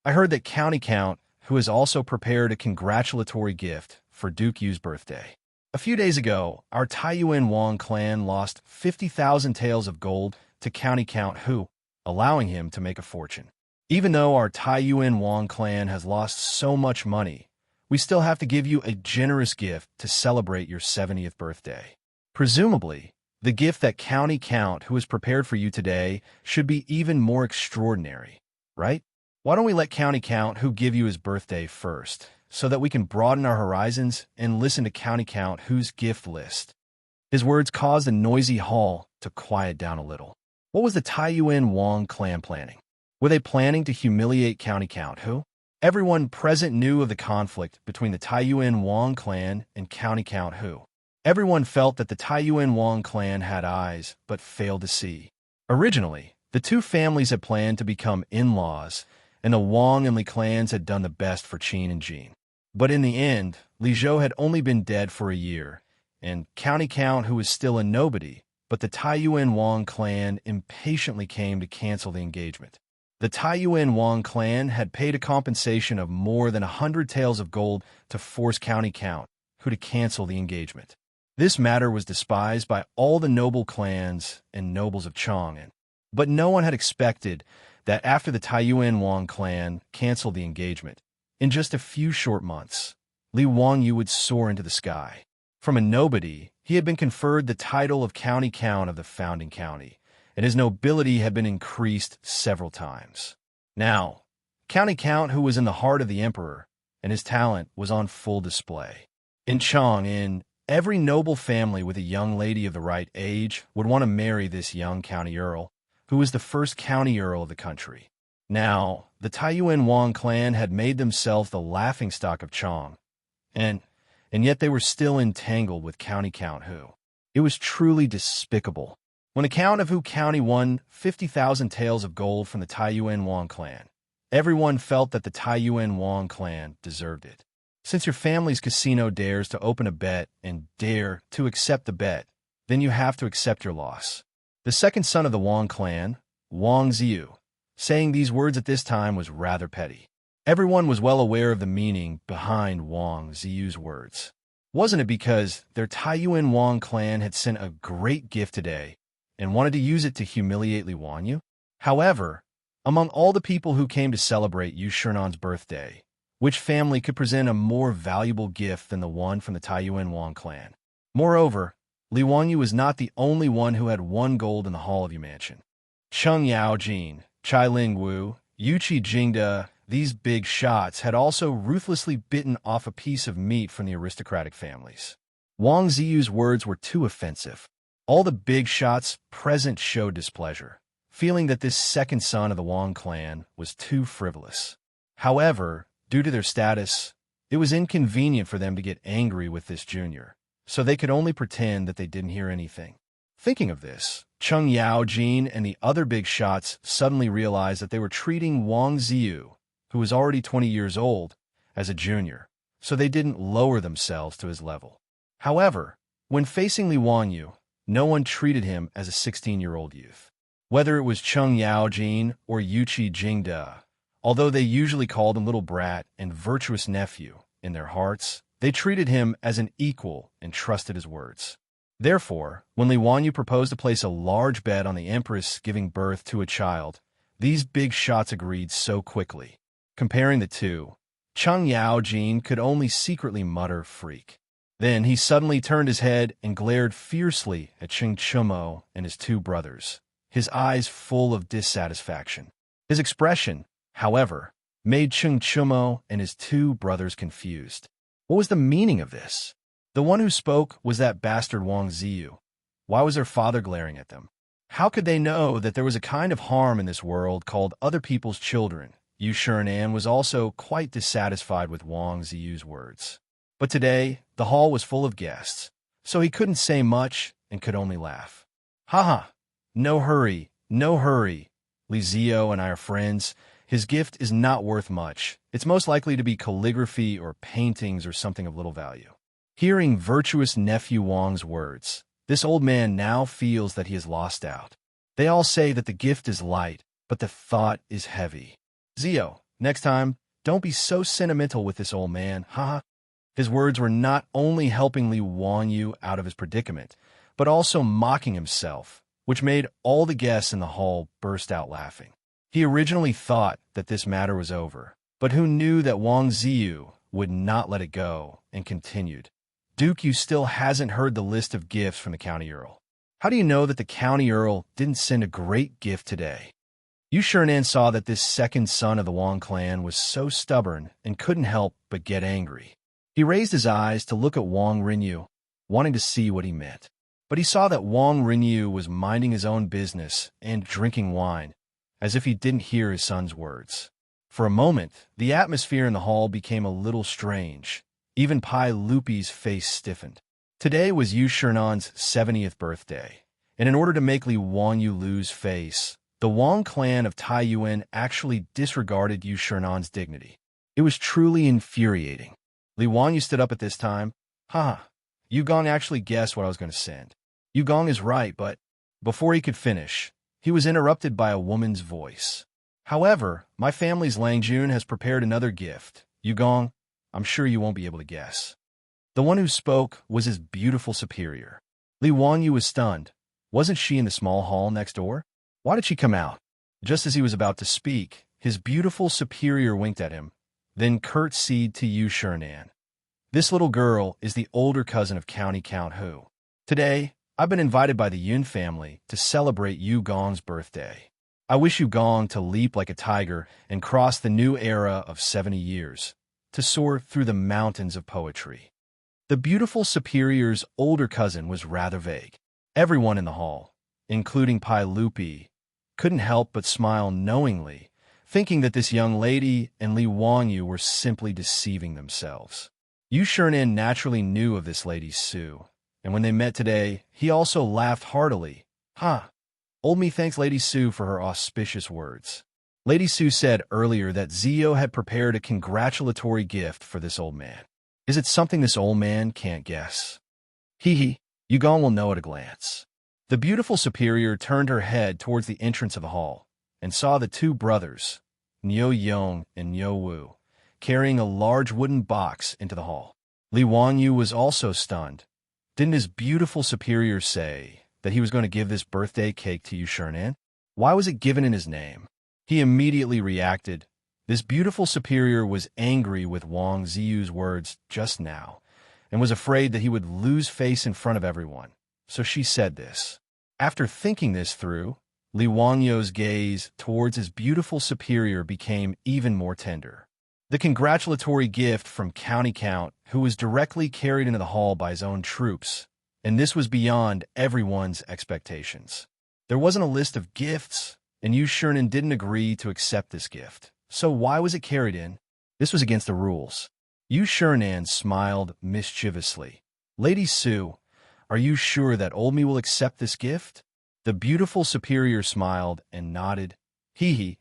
I heard that County Count, who has also prepared a congratulatory gift for Duke Yu's birthday. A few days ago, our Taiyuan Wang clan lost 50,000 taels of gold to County Count Hu, allowing him to make a fortune. Even though our Taiyuan Wang clan has lost so much money, we still have to give you a generous gift to celebrate your 70th birthday. Presumably, the gift that County Count Hu has prepared for you today should be even more extraordinary, right? Why don't we let County Count Hu give you his birthday first, so that we can broaden our horizons and listen to County Count Hu's gift list? His words caused the noisy hall to quiet down a little. What was the Taiyuan Wang clan planning? Were they planning to humiliate County Count Hu? Everyone present knew of the conflict between the Taiyuan Wang clan and County Count Hu. Everyone felt that the Taiyuan Wang clan had eyes, but failed to see. Originally, the two families had planned to become in-laws, and the Wang and Li clans had done the best for Qin and Jin. But in the end, Li Zhou had only been dead for a year, and County Count, who was still a nobody, but the Taiyuan Wang clan impatiently came to cancel the engagement. The Taiyuan Wang clan had paid a compensation of more than 100 taels of gold to force County Count, who to cancel the engagement. This matter was despised by all the noble clans and nobles of Chang'an, but no one had expected that after the Taiyuan Wang clan canceled the engagement, in just a few short months, Li Wangyu would soar into the sky. From a nobody, he had been conferred the title of County Count of the founding county, and his nobility had been increased several times. Now, County Count, who was in the heart of the emperor, and his talent was on full display. In Chang'an, every noble family with a young lady of the right age would want to marry this young county earl, who was the first county earl of the country. Now, the Taiyuan Wang clan had made themselves the laughingstock of Chang, and yet they were still entangled with County Count who. It was truly despicable. When the Count of Hu County won 50,000 taels of gold from the Taiyuan Wang clan, everyone felt that the Taiyuan Wang clan deserved it. Since your family's casino dares to open a bet and dare to accept the bet, then you have to accept your loss. The second son of the Wang clan, Wang Ziyu, saying these words at this time was rather petty. Everyone was well aware of the meaning behind Wang Ziyu's words. Wasn't it because their Taiyuan Wang clan had sent a great gift today and wanted to use it to humiliate Li Wangyu? However, among all the people who came to celebrate Yu Shernan's birthday, which family could present a more valuable gift than the one from the Taiyuan Wang clan? Moreover, Li Wangyu was not the only one who had won gold in the Hall of Yu Mansion. Cheng Yaojin, Chai Lingwu, Yuqi Jingde, these big shots had also ruthlessly bitten off a piece of meat from the aristocratic families. Wang Ziyu's words were too offensive. All the big shots present showed displeasure, feeling that this second son of the Wang clan was too frivolous. However, due to their status, it was inconvenient for them to get angry with this junior, so they could only pretend that they didn't hear anything. Thinking of this, Cheng Yaojin and the other big shots suddenly realized that they were treating Wang Ziyu, who was already 20 years old, as a junior, so they didn't lower themselves to his level. However, when facing Li Wangyu, no one treated him as a 16-year-old youth. Whether it was Cheng Yaojin or Yuqi Jingde, although they usually called him little brat and virtuous nephew, in their hearts, they treated him as an equal and trusted his words. Therefore, when Li Wangyu proposed to place a large bet on the empress giving birth to a child, these big shots agreed so quickly. Comparing the two, Cheng Yaojin could only secretly mutter freak. Then he suddenly turned his head and glared fiercely at Cheng Chumo and his two brothers, his eyes full of dissatisfaction. His expression, however, made Cheng Chumo and his two brothers confused. What was the meaning of this? The one who spoke was that bastard Wang Ziyu. Why was their father glaring at them? How could they know that there was a kind of harm in this world called other people's children? Yu Shernan was also quite dissatisfied with Wang Ziyu's words. But today, the hall was full of guests, so he couldn't say much and could only laugh. Haha, no hurry, no hurry. Li Ziyu and I are friends. His gift is not worth much. It's most likely to be calligraphy or paintings or something of little value. Hearing virtuous nephew Wang's words, this old man now feels that he has lost out. They all say that the gift is light, but the thought is heavy. Ziyu, next time, don't be so sentimental with this old man, haha. His words were not only helping Li Wangyu out of his predicament, but also mocking himself, which made all the guests in the hall burst out laughing. He originally thought that this matter was over, but who knew that Wang Ziyu would not let it go and continued. Duke, you still hasn't heard the list of gifts from the county earl. How do you know that the county earl didn't send a great gift today? Yu Shernan saw that this second son of the Wang clan was so stubborn and couldn't help but get angry. He raised his eyes to look at Wang Rinyu, wanting to see what he meant. But he saw that Wang Rinyu was minding his own business and drinking wine, as if he didn't hear his son's words. For a moment, the atmosphere in the hall became a little strange. Even Pai Lupi's face stiffened. Today was Yu Shernan's 70th birthday, and in order to make Li Wangyu lose face, the Wang clan of Taiyuan actually disregarded Yu Shernan's dignity. It was truly infuriating. Li Wangyu stood up at this time. Haha, Yu Gong actually guessed what I was going to send. Yu Gong is right, but before he could finish, he was interrupted by a woman's voice. However, my family's Lang Jun has prepared another gift. Yu Gong, I'm sure you won't be able to guess. The one who spoke was his beautiful superior. Li Wangyu was stunned. Wasn't she in the small hall next door? Why did she come out? Just as he was about to speak, his beautiful superior winked at him, then curtsied to Yu Shernan. This little girl is the older cousin of County Count Hu. Today, I've been invited by the Yun family to celebrate Yu Gong's birthday. I wish Yu Gong to leap like a tiger and cross the new era of 70 years, to soar through the mountains of poetry. The beautiful superior's older cousin was rather vague. Everyone in the hall, including Pai Lupi, couldn't help but smile knowingly, thinking that this young lady and Li Wangyu were simply deceiving themselves. Yu Shernan naturally knew of this lady Su, and when they met today, he also laughed heartily. Old me thanks Lady Su for her auspicious words. Lady Su said earlier that Zio had prepared a congratulatory gift for this old man. Is it something this old man can't guess? Yu Gong will know at a glance. The beautiful superior turned her head towards the entrance of the hall and saw the two brothers, Niu Yong and Niu Wu, carrying a large wooden box into the hall. Li Wangyu was also stunned. Didn't his beautiful superior say that he was going to give this birthday cake to Yu Shernan? Why was it given in his name? He immediately reacted. This beautiful superior was angry with Wang Ziyu's words just now, and was afraid that he would lose face in front of everyone. So she said this. After thinking this through, Li Wangyu's gaze towards his beautiful superior became even more tender. The congratulatory gift from County Count, who was directly carried into the hall by his own troops, and this was beyond everyone's expectations. There wasn't a list of gifts, and Yu Shernan didn't agree to accept this gift. So why was it carried in? This was against the rules. Yu Shernan smiled mischievously. Lady Su, are you sure that old me will accept this gift? The beautiful superior smiled and nodded. Yu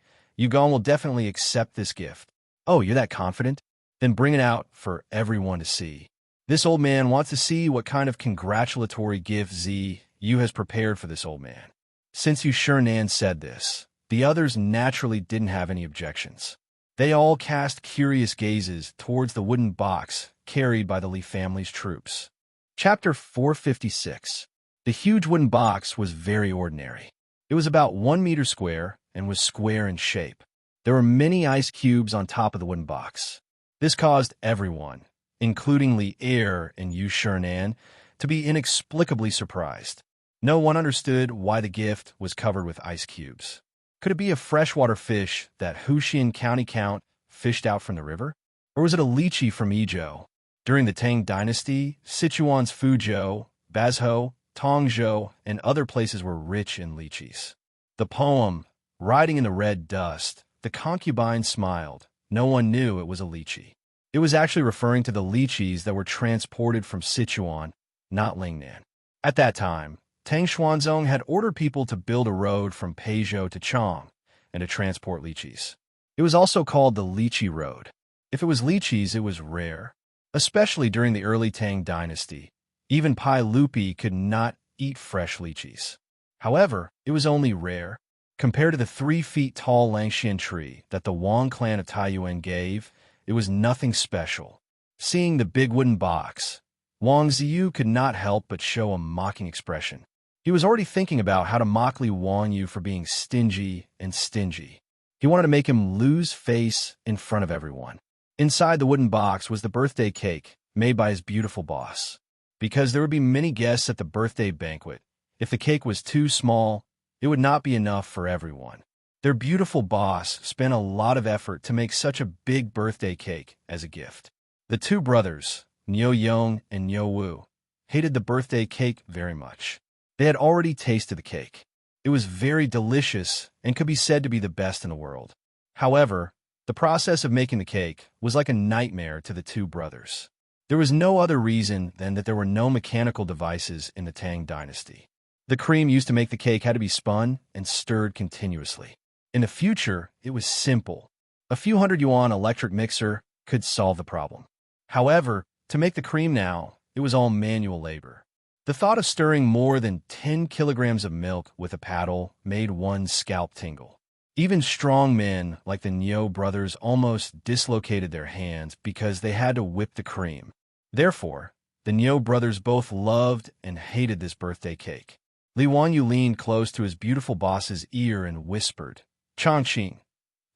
Gong will definitely accept this gift. Oh, you're that confident? Then bring it out for everyone to see. This old man wants to see what kind of congratulatory gift Yu has prepared for this old man. Since Yu Shernan said this, the others naturally didn't have any objections. They all cast curious gazes towards the wooden box carried by the Li family's troops. Chapter 456. The huge wooden box was very ordinary. It was about 1 meter square and was square in shape. There were many ice cubes on top of the wooden box. This caused everyone, including Li Er and Yu Shernan, to be inexplicably surprised. No one understood why the gift was covered with ice cubes. Could it be a freshwater fish that Huxian County Count fished out from the river? Or was it a lychee from Ezhou? During the Tang dynasty, Sichuan's Fuzhou, Bazhou, Tongzhou, and other places were rich in lychees. The poem, Riding in the Red Dust, the concubine smiled. No one knew it was a lychee. It was actually referring to the lychees that were transported from Sichuan, not Lingnan. At that time, Tang Xuanzong had ordered people to build a road from Peizhou to Chang and to transport lychees. It was also called the Lychee Road. If it was lychees, it was rare, especially during the early Tang dynasty. Even Pai Lupi could not eat fresh lychees. However, it was only rare. Compared to the 3 feet tall Langxian tree that the Wang clan of Taiyuan gave, it was nothing special. Seeing the big wooden box, Wang Ziyu could not help but show a mocking expression. He was already thinking about how to mock Li Wangyu for being stingy and stingy. He wanted to make him lose face in front of everyone. Inside the wooden box was the birthday cake made by his beautiful boss. Because there would be many guests at the birthday banquet, if the cake was too small, it would not be enough for everyone. Their beautiful boss spent a lot of effort to make such a big birthday cake as a gift. The two brothers, Niu Yong and Niu Wu, hated the birthday cake very much. They had already tasted the cake. It was very delicious and could be said to be the best in the world. However, the process of making the cake was like a nightmare to the two brothers. There was no other reason than that there were no mechanical devices in the Tang dynasty. The cream used to make the cake had to be spun and stirred continuously. In the future, it was simple. A few hundred yuan electric mixer could solve the problem. However, to make the cream now, it was all manual labor. The thought of stirring more than 10 kilograms of milk with a paddle made one's scalp tingle. Even strong men like the Niu brothers almost dislocated their hands because they had to whip the cream. Therefore, the Niu brothers both loved and hated this birthday cake. Li Wanyu leaned close to his beautiful boss's ear and whispered, "Changqing,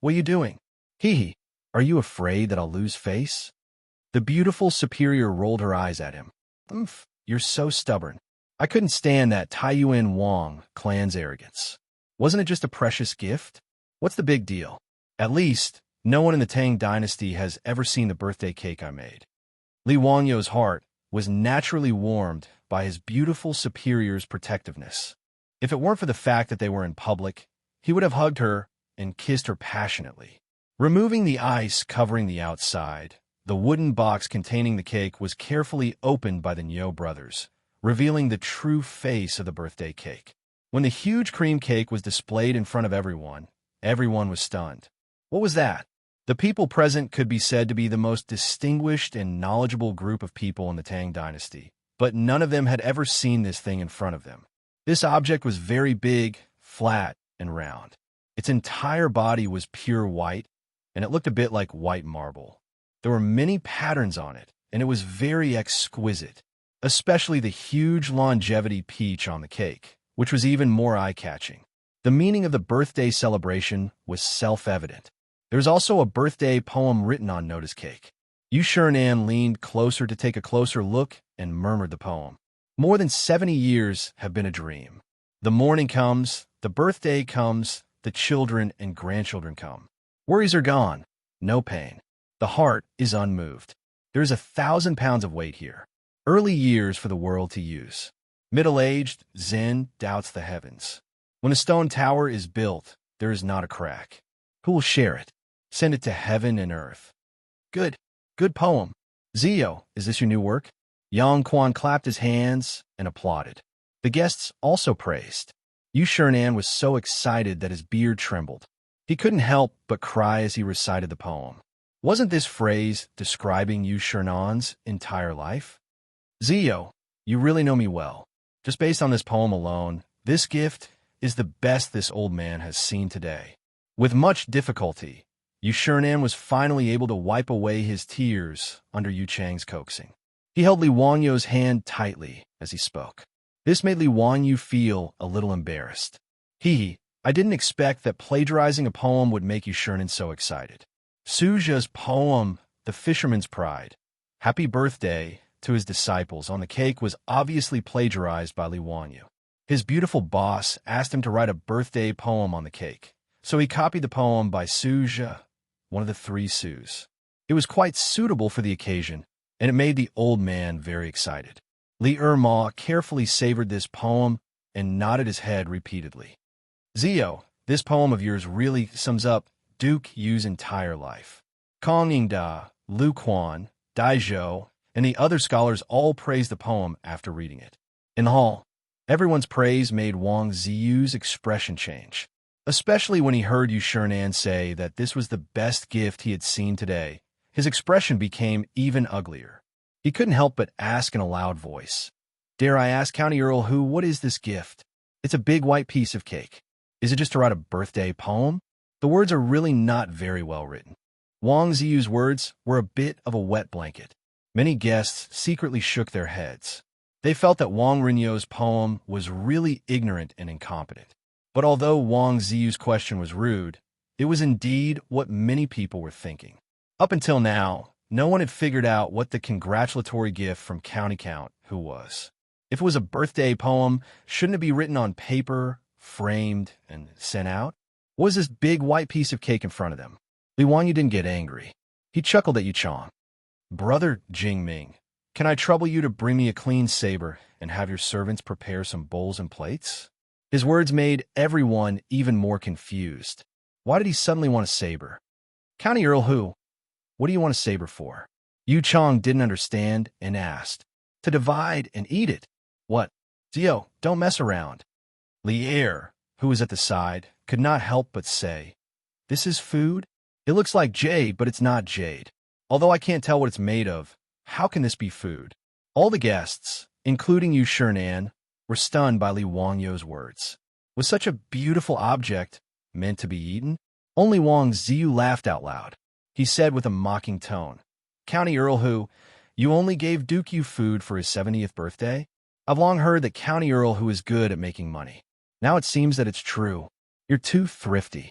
what are you doing? Hee, are you afraid that I'll lose face?" The beautiful superior rolled her eyes at him. "Oomph, you're so stubborn. I couldn't stand that Taiyuan Wang clan's arrogance. Wasn't it just a precious gift? What's the big deal? At least, no one in the Tang dynasty has ever seen the birthday cake I made." Li Wanyu's heart was naturally warmed by his beautiful superior's protectiveness. If it weren't for the fact that they were in public, he would have hugged her and kissed her passionately. Removing the ice covering the outside, the wooden box containing the cake was carefully opened by the Niu brothers, revealing the true face of the birthday cake. When the huge cream cake was displayed in front of everyone, everyone was stunned. What was that? The people present could be said to be the most distinguished and knowledgeable group of people in the Tang dynasty, but none of them had ever seen this thing in front of them. This object was very big, flat, and round. Its entire body was pure white, and it looked a bit like white marble. There were many patterns on it, and it was very exquisite, especially the huge longevity peach on the cake, which was even more eye-catching. The meaning of the birthday celebration was self-evident. There was also a birthday poem written on Noda's cake. Yu Shinan leaned closer to take a closer look and murmured the poem. More than 70 years have been a dream. The morning comes, the birthday comes, the children and grandchildren come. Worries are gone, no pain. The heart is unmoved. There is 1,000 pounds of weight here. Early years for the world to use. Middle-aged, Zen doubts the heavens. When a stone tower is built, there is not a crack. Who will share it? Send it to heaven and earth. Good poem. Zio, is this your new work? Yang Quan clapped his hands and applauded. The guests also praised. Yu Shinan was so excited that his beard trembled. He couldn't help but cry as he recited the poem. Wasn't this phrase describing Yu Shinan's entire life? Zio, you really know me well. Just based on this poem alone, this gift is the best this old man has seen today. With much difficulty, Yu Shinan was finally able to wipe away his tears under Yu Chang's coaxing. He held Li Wanyu's hand tightly as he spoke. This made Li Wanyu feel a little embarrassed. I didn't expect that plagiarizing a poem would make Yu Shinan so excited. Suja's poem, The Fisherman's Pride, Happy Birthday, to his disciples on the cake was obviously plagiarized by Li Wanyu. His beautiful boss asked him to write a birthday poem on the cake, so he copied the poem by Suja, one of the 3 Sus. It was quite suitable for the occasion, and it made the old man very excited. Li Ma carefully savored this poem and nodded his head repeatedly. Zio, this poem of yours really sums up Duke Yu's entire life. Kong Yingda, Lu Quan, Dai Zhou, and the other scholars all praised the poem after reading it. In the hall, everyone's praise made Wang Ziyu's expression change, especially when he heard Yu Shinan say that this was the best gift he had seen today. His expression became even uglier. He couldn't help but ask in a loud voice, "Dare I ask, County Earl Hu, what is this gift? It's a big white piece of cake. Is it just to write a birthday poem?" The words are really not very well written. Wang Ziyu's words were a bit of a wet blanket. Many guests secretly shook their heads. They felt that Wang Renyou's poem was really ignorant and incompetent. But although Wang Ziyu's question was rude, it was indeed what many people were thinking. Up until now, no one had figured out what the congratulatory gift from County Count Who was. If it was a birthday poem, shouldn't it be written on paper, framed, and sent out? What was this big white piece of cake in front of them? Li Wanyu didn't get angry. He chuckled at Yu Chang. "Brother Jingming, can I trouble you to bring me a clean saber and have your servants prepare some bowls and plates?" His words made everyone even more confused. Why did he suddenly want a saber? "County Earl Hu, what do you want a saber for?" Yu Chong didn't understand and asked, "To divide and eat it? What? Zio, don't mess around." Li Er, who was at the side, could not help but say, "This is food? It looks like jade, but it's not jade. Although I can't tell what it's made of, how can this be food?" All the guests, including Yu Shernan, were stunned by Li Wangyou's words. Was such a beautiful object meant to be eaten? Only Wang Ziyu laughed out loud. He said with a mocking tone, "County Earl who, you only gave Duke Yu food for his 70th birthday? I've long heard that County Earl who is good at making money. Now it seems that it's true. You're too thrifty."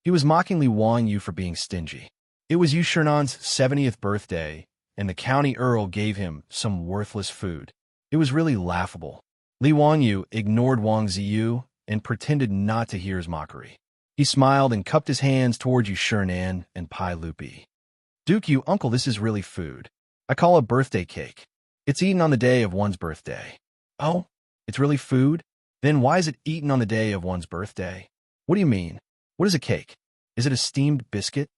He was mockingly Wang Yu for being stingy. It was Yu Shernan's 70th birthday, and the County Earl gave him some worthless food. It was really laughable. Li Wangyu ignored Wang Ziyu and pretended not to hear his mockery. He smiled and cupped his hands towards Yu Shernan and Pai Lupi. "Duke Yu, uncle, this is really food. I call it birthday cake. It's eaten on the day of one's birthday." "Oh, it's really food? Then why is it eaten on the day of one's birthday?" "What do you mean? What is a cake? Is it a steamed biscuit?"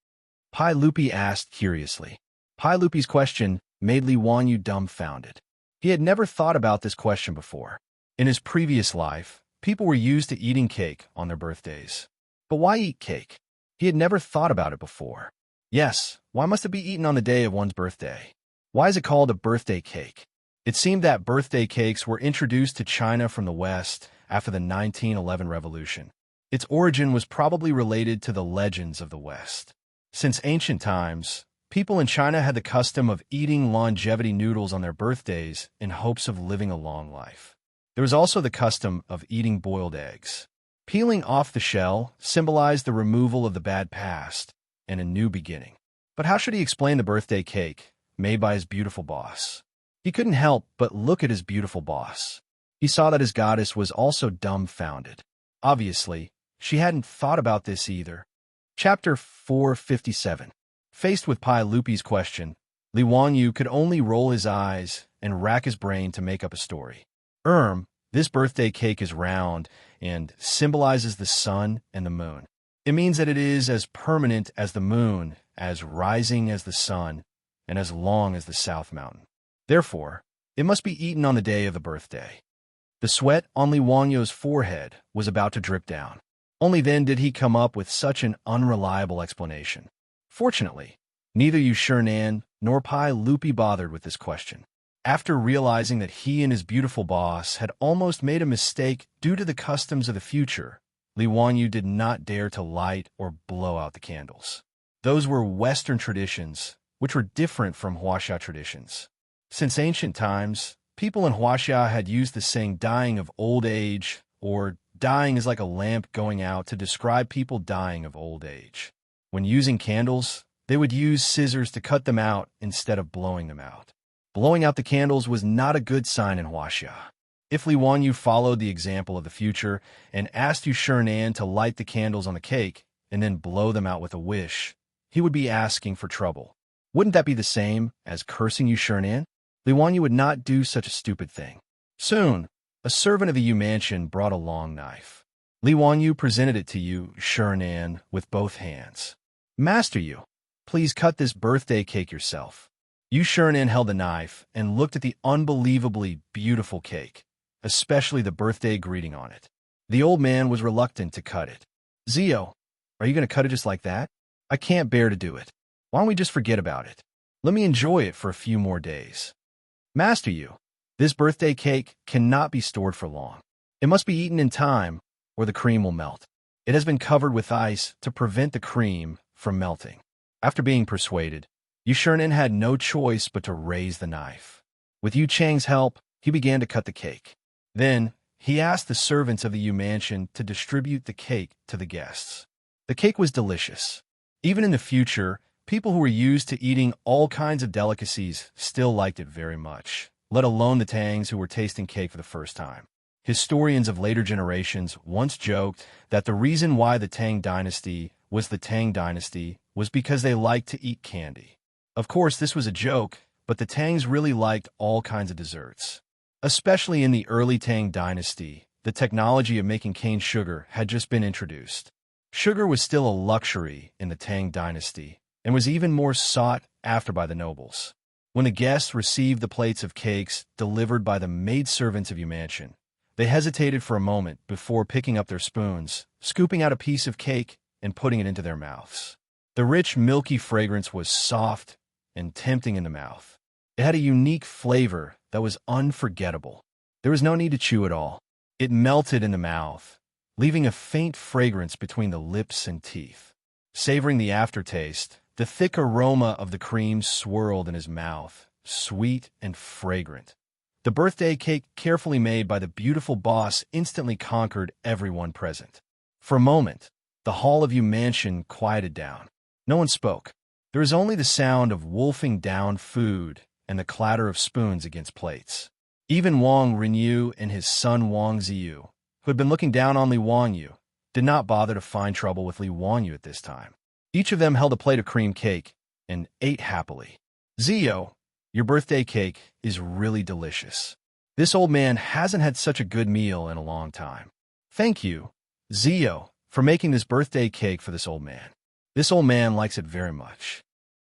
Pai Lupi asked curiously. Pai Lupi's question made Li Wanyu dumbfounded. He had never thought about this question before. In his previous life, people were used to eating cake on their birthdays. But why eat cake? He had never thought about it before. Yes, why must it be eaten on the day of one's birthday? Why is it called a birthday cake? It seemed that birthday cakes were introduced to China from the West after the 1911 revolution. Its origin was probably related to the legends of the West. Since ancient times, people in China had the custom of eating longevity noodles on their birthdays in hopes of living a long life. There was also the custom of eating boiled eggs. Peeling off the shell symbolized the removal of the bad past and a new beginning. But how should he explain the birthday cake made by his beautiful boss? He couldn't help but look at his beautiful boss. He saw that his goddess was also dumbfounded. Obviously, she hadn't thought about this either. Chapter 457. Faced with Pai Lupi's question, Li Wanyu could only roll his eyes and rack his brain to make up a story. This birthday cake is round and symbolizes the sun and the moon. It means that it is as permanent as the moon, as rising as the sun, and as long as the South Mountain. Therefore, it must be eaten on the day of the birthday. The sweat on Li Wangyou's forehead was about to drip down. Only then did he come up with such an unreliable explanation. Fortunately, neither Yu Shernan nor Pai Lupi bothered with this question. After realizing that he and his beautiful boss had almost made a mistake due to the customs of the future, Li Wanyu did not dare to light or blow out the candles. Those were Western traditions, which were different from Huaxia traditions. Since ancient times, people in Huaxia had used the saying dying of old age, or dying is like a lamp going out, to describe people dying of old age. When using candles, they would use scissors to cut them out instead of blowing them out. Blowing out the candles was not a good sign in Huaxia. If Li Wanyu followed the example of the future and asked Yu Shernan to light the candles on the cake and then blow them out with a wish, he would be asking for trouble. Wouldn't that be the same as cursing Yu Shernan? Li Wanyu would not do such a stupid thing. Soon, a servant of the Yu mansion brought a long knife. Li Wanyu presented it to Yu Shernan with both hands. "Master Yu, please cut this birthday cake yourself." Yu Shernan held the knife and looked at the unbelievably beautiful cake, especially the birthday greeting on it. The old man was reluctant to cut it. "Zio, are you going to cut it just like that? I can't bear to do it. Why don't we just forget about it? Let me enjoy it for a few more days." "Master Yu, this birthday cake cannot be stored for long. It must be eaten in time, or the cream will melt. It has been covered with ice to prevent the cream from melting." After being persuaded, Yu Shernan had no choice but to raise the knife. With Yu Chang's help, he began to cut the cake. Then, he asked the servants of the Yu mansion to distribute the cake to the guests. The cake was delicious. Even in the future, people who were used to eating all kinds of delicacies still liked it very much, let alone the Tangs who were tasting cake for the first time. Historians of later generations once joked that the reason why the Tang dynasty was because they liked to eat candy. Of course, this was a joke, but the Tangs really liked all kinds of desserts. Especially in the early Tang dynasty, the technology of making cane sugar had just been introduced. Sugar was still a luxury in the Tang dynasty and was even more sought after by the nobles. When the guests received the plates of cakes delivered by the maidservants of Yu Mansion, they hesitated for a moment before picking up their spoons, scooping out a piece of cake, and putting it into their mouths. The rich, milky fragrance was soft and tempting in the mouth. It had a unique flavor that was unforgettable. There was no need to chew at all. It melted in the mouth, leaving a faint fragrance between the lips and teeth. Savoring the aftertaste, the thick aroma of the cream swirled in his mouth, sweet and fragrant. The birthday cake, carefully made by the beautiful boss, instantly conquered everyone present. For a moment, the hall of Yu Mansion quieted down. No one spoke. There was only the sound of wolfing down food and the clatter of spoons against plates. Even Wang Renyu and his son Wang Ziyu, who had been looking down on Li Wangyu, did not bother to find trouble with Li Wangyu at this time. Each of them held a plate of cream cake and ate happily. Ziyu, your birthday cake is really delicious. This old man hasn't had such a good meal in a long time. Thank you, Ziyu, for making this birthday cake for this old man. This old man likes it very much.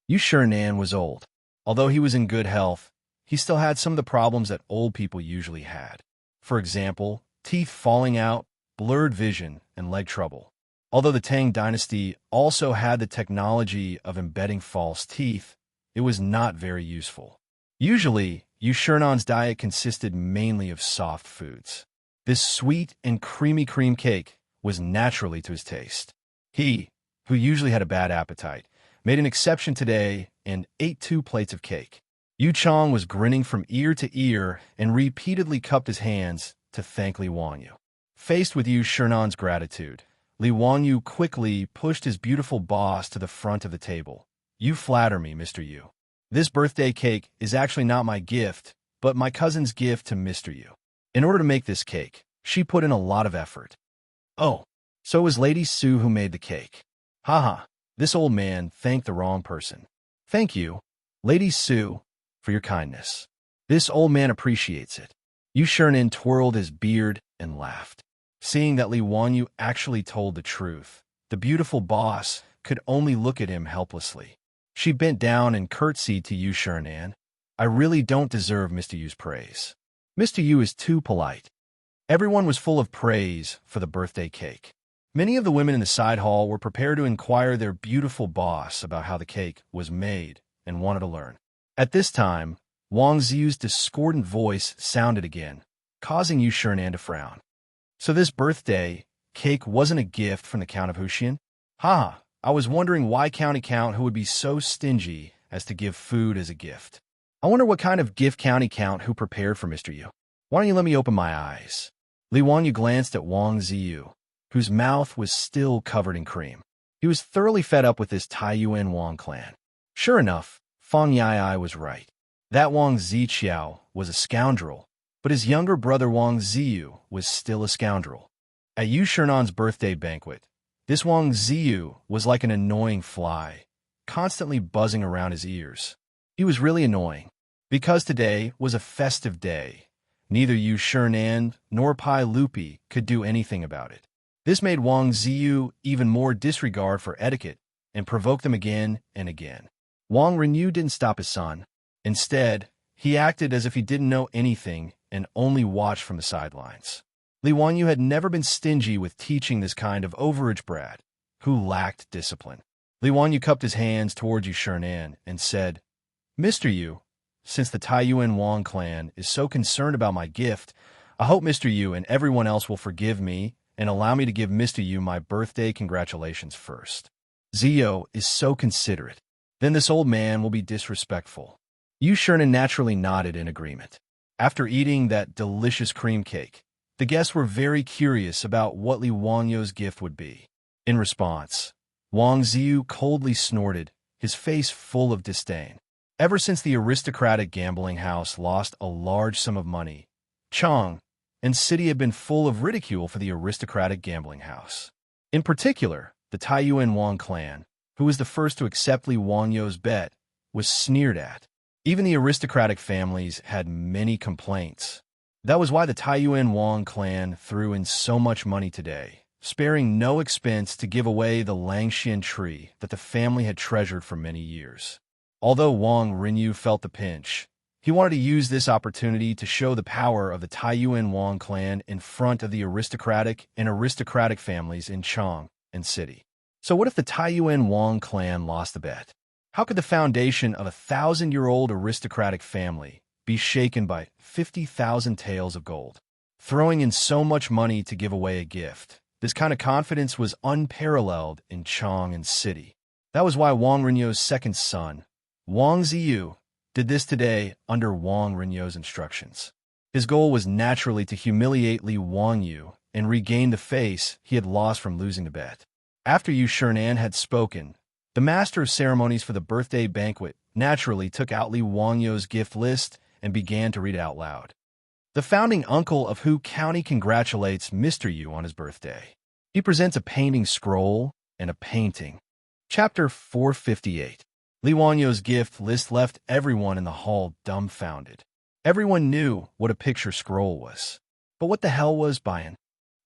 Yu Shinan was old. Although he was in good health, he still had some of the problems that old people usually had. For example, teeth falling out, blurred vision, and leg trouble. Although the Tang dynasty also had the technology of embedding false teeth, it was not very useful. Usually, Yu Shinan's diet consisted mainly of soft foods. This sweet and creamy cream cake was naturally to his taste. He, who usually had a bad appetite, made an exception today and ate 2 plates of cake. Yu Chong was grinning from ear to ear and repeatedly cupped his hands to thank Li Wangyu. Faced with Yu Shinan's gratitude, Li Wangyu quickly pushed his beautiful boss to the front of the table. You flatter me, Mr. Yu. This birthday cake is actually not my gift, but my cousin's gift to Mr. Yu. In order to make this cake, she put in a lot of effort. Oh, so it was Lady Su who made the cake. Haha, this old man thanked the wrong person. Thank you, Lady Su, for your kindness. This old man appreciates it. Yu Shinan twirled his beard and laughed. Seeing that Li Wangyu actually told the truth, the beautiful boss could only look at him helplessly. She bent down and curtsied to Yu Shinan. I really don't deserve Mr. Yu's praise. Mr. Yu is too polite. Everyone was full of praise for the birthday cake. Many of the women in the side hall were prepared to inquire their beautiful boss about how the cake was made and wanted to learn. At this time, Wang Ziyu's discordant voice sounded again, causing Yu Shinan to frown. So this birthday cake wasn't a gift from the Count of Huxian? Ha! I was wondering why County Count who would be so stingy as to give food as a gift. I wonder what kind of gift County Count who prepared for Mr. Yu. Why don't you let me open my eyes? Li Wangyu glanced at Wang Ziyu, whose mouth was still covered in cream. He was thoroughly fed up with this Taiyuan Wang clan. Sure enough, Fang Yai was right. That Wang Ziqiao was a scoundrel, but his younger brother Wang Ziyu was still a scoundrel. At Yu Shinan's birthday banquet, this Wang Ziyu was like an annoying fly, constantly buzzing around his ears. He was really annoying. Because today was a festive day, neither Yu Shinan nor Pai Lupi could do anything about it. This made Wang Ziyu even more disregard for etiquette and provoked them again and again. Wang Renyu didn't stop his son. Instead, he acted as if he didn't know anything and only watched from the sidelines. Li Wangyu had never been stingy with teaching this kind of overage brat, who lacked discipline. Li Wangyu cupped his hands towards Yu Shinan and said, Mr. Yu, since the Taiyuan Wang clan is so concerned about my gift, I hope Mr. Yu and everyone else will forgive me and allow me to give Mr. Yu my birthday congratulations first. Ziyu is so considerate. Then this old man will be disrespectful. Yu Shinan naturally nodded in agreement. After eating that delicious cream cake, the guests were very curious about what Li Wangyu's gift would be. In response, Wang Ziyu coldly snorted, his face full of disdain. Ever since the aristocratic gambling house lost a large sum of money, Chang and city had been full of ridicule for the aristocratic gambling house. In particular, the Taiyuan Wang clan, who was the first to accept Li Wangyu's bet, was sneered at. Even the aristocratic families had many complaints. That was why the Taiyuan Wang clan threw in so much money today, sparing no expense to give away the Langxian tree that the family had treasured for many years. Although Wang Rinyu felt the pinch, he wanted to use this opportunity to show the power of the Taiyuan Wang clan in front of the aristocratic families in Chang and City. So what if the Taiyuan Wang clan lost the bet? How could the foundation of a 1,000-year-old aristocratic family be shaken by 50,000 taels of gold? Throwing in so much money to give away a gift, this kind of confidence was unparalleled in Chang and City. That was why Wang Rinyu's second son, Wang Ziyu, did this today under Wang Rinyu's instructions. His goal was naturally to humiliate Li Wangyu and regain the face he had lost from losing the bet. After Yu Shernan had spoken, the master of ceremonies for the birthday banquet naturally took out Li Wangyu's gift list and began to read it out loud. The founding uncle of Hu County congratulates Mr. Yu on his birthday. He presents a painting scroll and a painting. Chapter 458. Li Wangyu's gift list left everyone in the hall dumbfounded. Everyone knew what a picture scroll was. But what the hell was Bayan?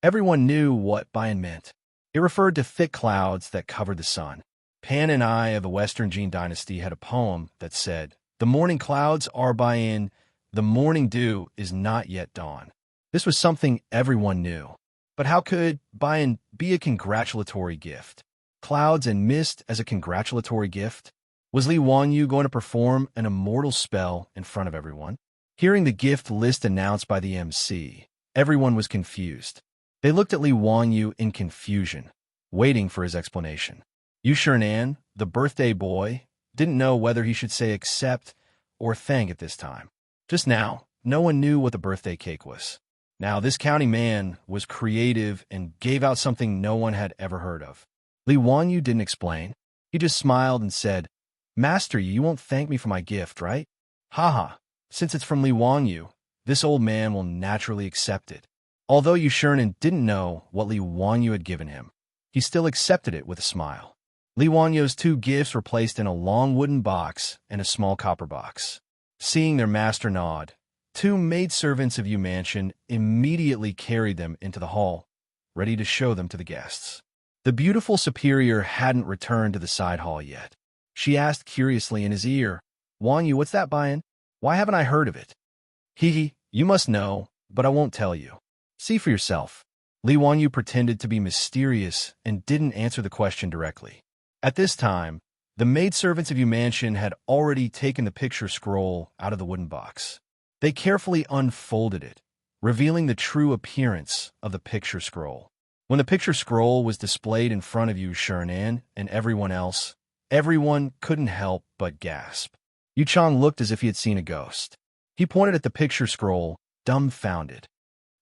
Everyone knew what Bayan meant. It referred to thick clouds that covered the sun. Pan and I of the Western Jin dynasty had a poem that said, "The morning clouds are Bayan, the morning dew is not yet dawn." This was something everyone knew. But how could Bayan be a congratulatory gift? Clouds and mist as a congratulatory gift? Was Li Wangyu going to perform an immortal spell in front of everyone? Hearing the gift list announced by the MC, everyone was confused. They looked at Li Wangyu in confusion, waiting for his explanation. Yu Shernan, the birthday boy, didn't know whether he should say accept or thank at this time. Just now, no one knew what the birthday cake was. Now, this county man was creative and gave out something no one had ever heard of. Li Wangyu didn't explain. He just smiled and said, "Master, you won't thank me for my gift, right? Haha, since it's from Li Wangyu, this old man will naturally accept it." Although Yu Shernan didn't know what Li Wangyu had given him, he still accepted it with a smile. Li Wangyu's two gifts were placed in a long wooden box and a small copper box. Seeing their master nod, two maidservants of Yu Mansion immediately carried them into the hall, ready to show them to the guests. The beautiful superior hadn't returned to the side hall yet. She asked curiously in his ear, "Wangyu, what's that, Bayan? Why haven't I heard of it?" "Hee, you must know, but I won't tell you. See for yourself." Li Wangyu pretended to be mysterious and didn't answer the question directly. At this time, the maidservants of Yu Mansion had already taken the picture scroll out of the wooden box. They carefully unfolded it, revealing the true appearance of the picture scroll. When the picture scroll was displayed in front of Yu Shernan and everyone else, everyone couldn't help but gasp. Yu Chang looked as if he had seen a ghost. He pointed at the picture scroll, dumbfounded.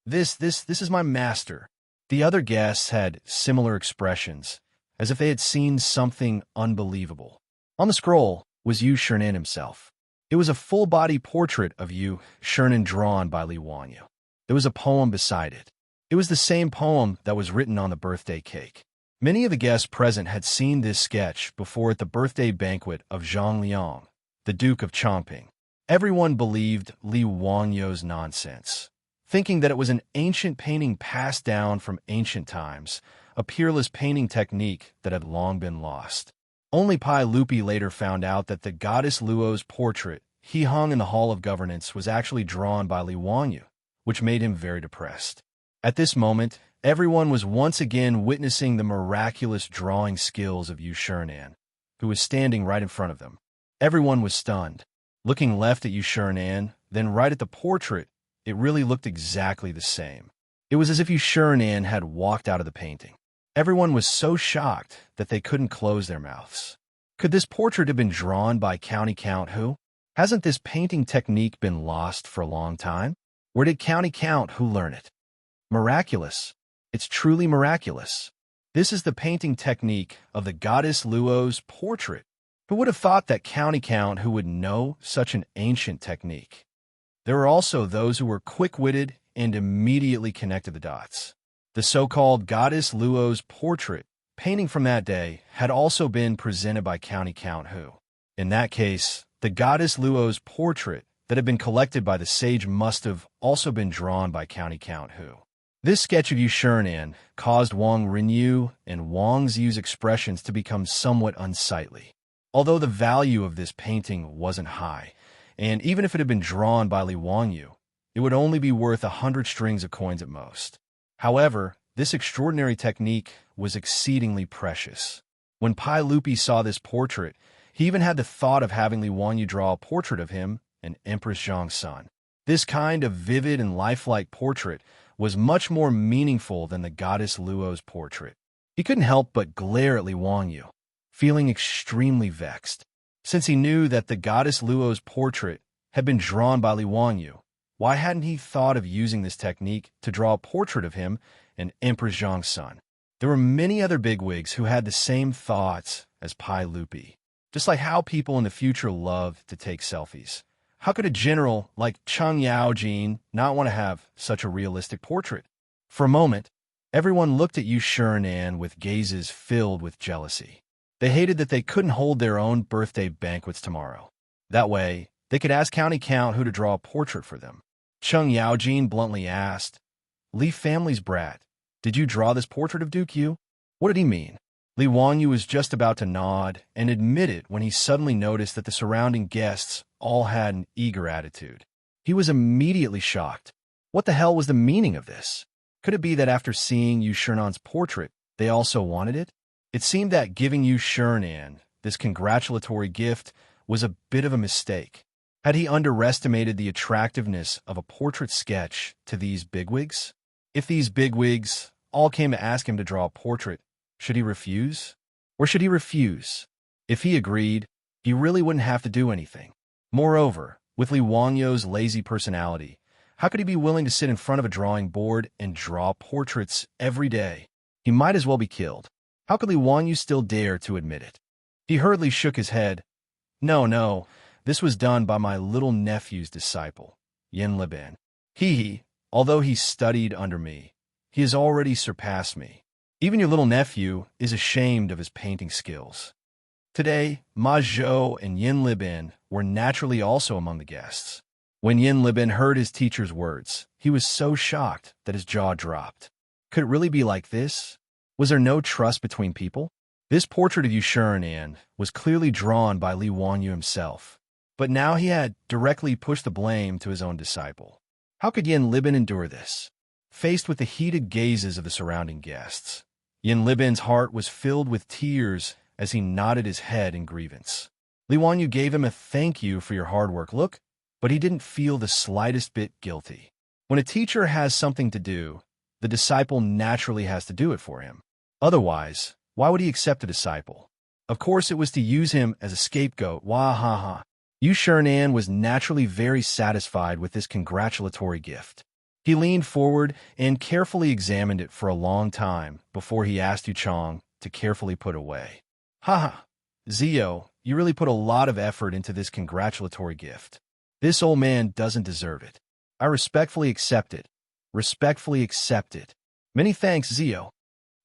This is my master." The other guests had similar expressions, as if they had seen something unbelievable. On the scroll was Yu Shernan himself. It was a full-body portrait of Yu Shernan drawn by Li Wangyu. There was a poem beside it. It was the same poem that was written on the birthday cake. Many of the guests present had seen this sketch before at the birthday banquet of Zhang Liang, the Duke of Chongping. Everyone believed Li Wangyu's nonsense, thinking that it was an ancient painting passed down from ancient times, a peerless painting technique that had long been lost. Only Pai Lupi later found out that the goddess Luo's portrait he hung in the Hall of Governance was actually drawn by Li Wangyu, which made him very depressed. At this moment, everyone was once again witnessing the miraculous drawing skills of Yu Shernan, who was standing right in front of them. Everyone was stunned. Looking left at Yu Shernan, then right at the portrait, it really looked exactly the same. It was as if Yu Shernan had walked out of the painting. Everyone was so shocked that they couldn't close their mouths. Could this portrait have been drawn by County Count Hu? Hasn't this painting technique been lost for a long time? Where did County Count Hu learn it? Miraculous. It's truly miraculous. This is the painting technique of the goddess Luo's portrait. Who would have thought that County Count Hu would know such an ancient technique? There were also those who were quick-witted and immediately connected the dots. The so-called goddess Luo's portrait, painting from that day, had also been presented by County Count Hu. In that case, the goddess Luo's portrait that had been collected by the sage must have also been drawn by County Count Hu. This sketch of Yu Shernan caused Wang Rinyu and Wang Ziyu's expressions to become somewhat unsightly. Although the value of this painting wasn't high, and even if it had been drawn by Li Wangyu, it would only be worth 100 strings of coins at most. However, this extraordinary technique was exceedingly precious. When Pai Lupi saw this portrait, he even had the thought of having Li Wangyu draw a portrait of him and Empress Zhang's son. This kind of vivid and lifelike portrait was much more meaningful than the goddess Luo's portrait. He couldn't help but glare at Li Wangyu, feeling extremely vexed. Since he knew that the goddess Luo's portrait had been drawn by Li Wangyu, why hadn't he thought of using this technique to draw a portrait of him and Empress Zhang's son? There were many other bigwigs who had the same thoughts as Pai Lupi. Just like how people in the future love to take selfies. How could a general like Cheng Yaojin not want to have such a realistic portrait? For a moment, everyone looked at Yu Shirenan with gazes filled with jealousy. They hated that they couldn't hold their own birthday banquets tomorrow. That way, they could ask County Count who to draw a portrait for them. Cheng Yaojin bluntly asked, "Li family's brat, did you draw this portrait of Duke Yu?" What did he mean? Li Wangyu was just about to nod and admit it when he suddenly noticed that the surrounding guests all had an eager attitude. He was immediately shocked. What the hell was the meaning of this? Could it be that after seeing Yu Shernan's portrait, they also wanted it? It seemed that giving Yu Shernan this congratulatory gift was a bit of a mistake. Had he underestimated the attractiveness of a portrait sketch to these bigwigs? If these bigwigs all came to ask him to draw a portrait, should he refuse? Or should he refuse? If he agreed, he really wouldn't have to do anything. Moreover, with Li Wangyu's lazy personality, how could he be willing to sit in front of a drawing board and draw portraits every day? He might as well be killed. How could Li Wangyu still dare to admit it? He hurriedly shook his head. No, this was done by my little nephew's disciple, Yin Libin. Although he studied under me, he has already surpassed me. Even your little nephew is ashamed of his painting skills. Today, Ma Zhou and Yin Libin were naturally also among the guests. When Yin Libin heard his teacher's words, he was so shocked that his jaw dropped. Could it really be like this? Was there no trust between people? This portrait of Yu Shirenan was clearly drawn by Li Wangyu himself, but now he had directly pushed the blame to his own disciple. How could Yin Libin endure this? Faced with the heated gazes of the surrounding guests, Yin Libin's heart was filled with tears as he nodded his head in grievance. Li Wangyu gave him a thank you for your hard work look, but he didn't feel the slightest bit guilty. When a teacher has something to do, the disciple naturally has to do it for him. Otherwise, why would he accept a disciple? Of course, it was to use him as a scapegoat. Wahaha. Yu Shernan was naturally very satisfied with this congratulatory gift. He leaned forward and carefully examined it for a long time before he asked Yu Chong to carefully put away. Haha, Zio, you really put a lot of effort into this congratulatory gift. This old man doesn't deserve it. I respectfully accept it. Respectfully accept it. Many thanks, Zio.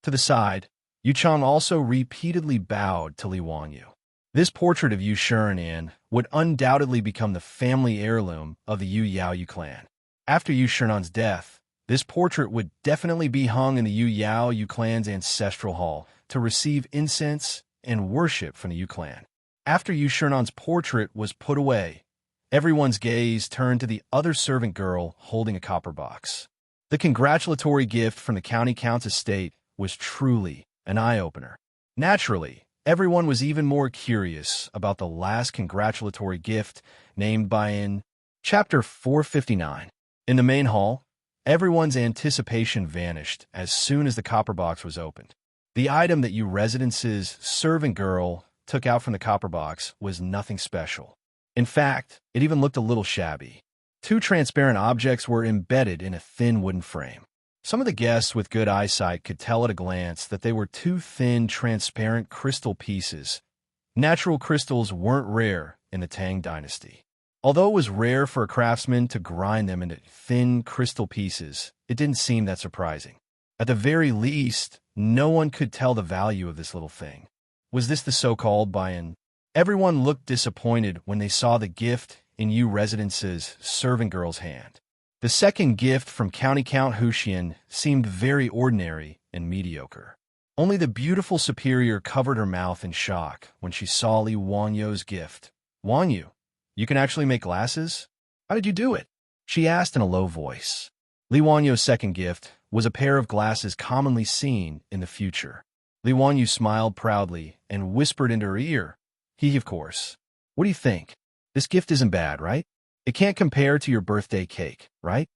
To the side, Yu Chong also repeatedly bowed to Li Wangyu. This portrait of Yu Shirenan would undoubtedly become the family heirloom of the Yu Yaoyu clan. After Yu Shernan's death, this portrait would definitely be hung in the Yu Yaoyu clan's ancestral hall to receive incense and worship from the Yu clan. After Yu Shernan's portrait was put away, everyone's gaze turned to the other servant girl holding a copper box. The congratulatory gift from the county count's estate was truly an eye-opener. Naturally, everyone was even more curious about the last congratulatory gift named by in Chapter 459. In the main hall, everyone's anticipation vanished as soon as the copper box was opened. The item that Yu Residence's servant girl took out from the copper box was nothing special. In fact, it even looked a little shabby. Two transparent objects were embedded in a thin wooden frame. Some of the guests with good eyesight could tell at a glance that they were two thin, transparent crystal pieces. Natural crystals weren't rare in the Tang dynasty. Although it was rare for a craftsman to grind them into thin crystal pieces, it didn't seem that surprising. At the very least, no one could tell the value of this little thing. Was this the so-called buy-in? Everyone looked disappointed when they saw the gift in Yu Residence's servant girl's hand. The second gift from County Count Huxian seemed very ordinary and mediocre. Only the beautiful superior covered her mouth in shock when she saw Li Wanyo's gift. Wanyu, you can actually make glasses? How did you do it? She asked in a low voice. Li Wanyo's second gift was a pair of glasses commonly seen in the future. Li Wanyu smiled proudly and whispered into her ear, of course. What do you think? This gift isn't bad, right? It can't compare to your birthday cake, right?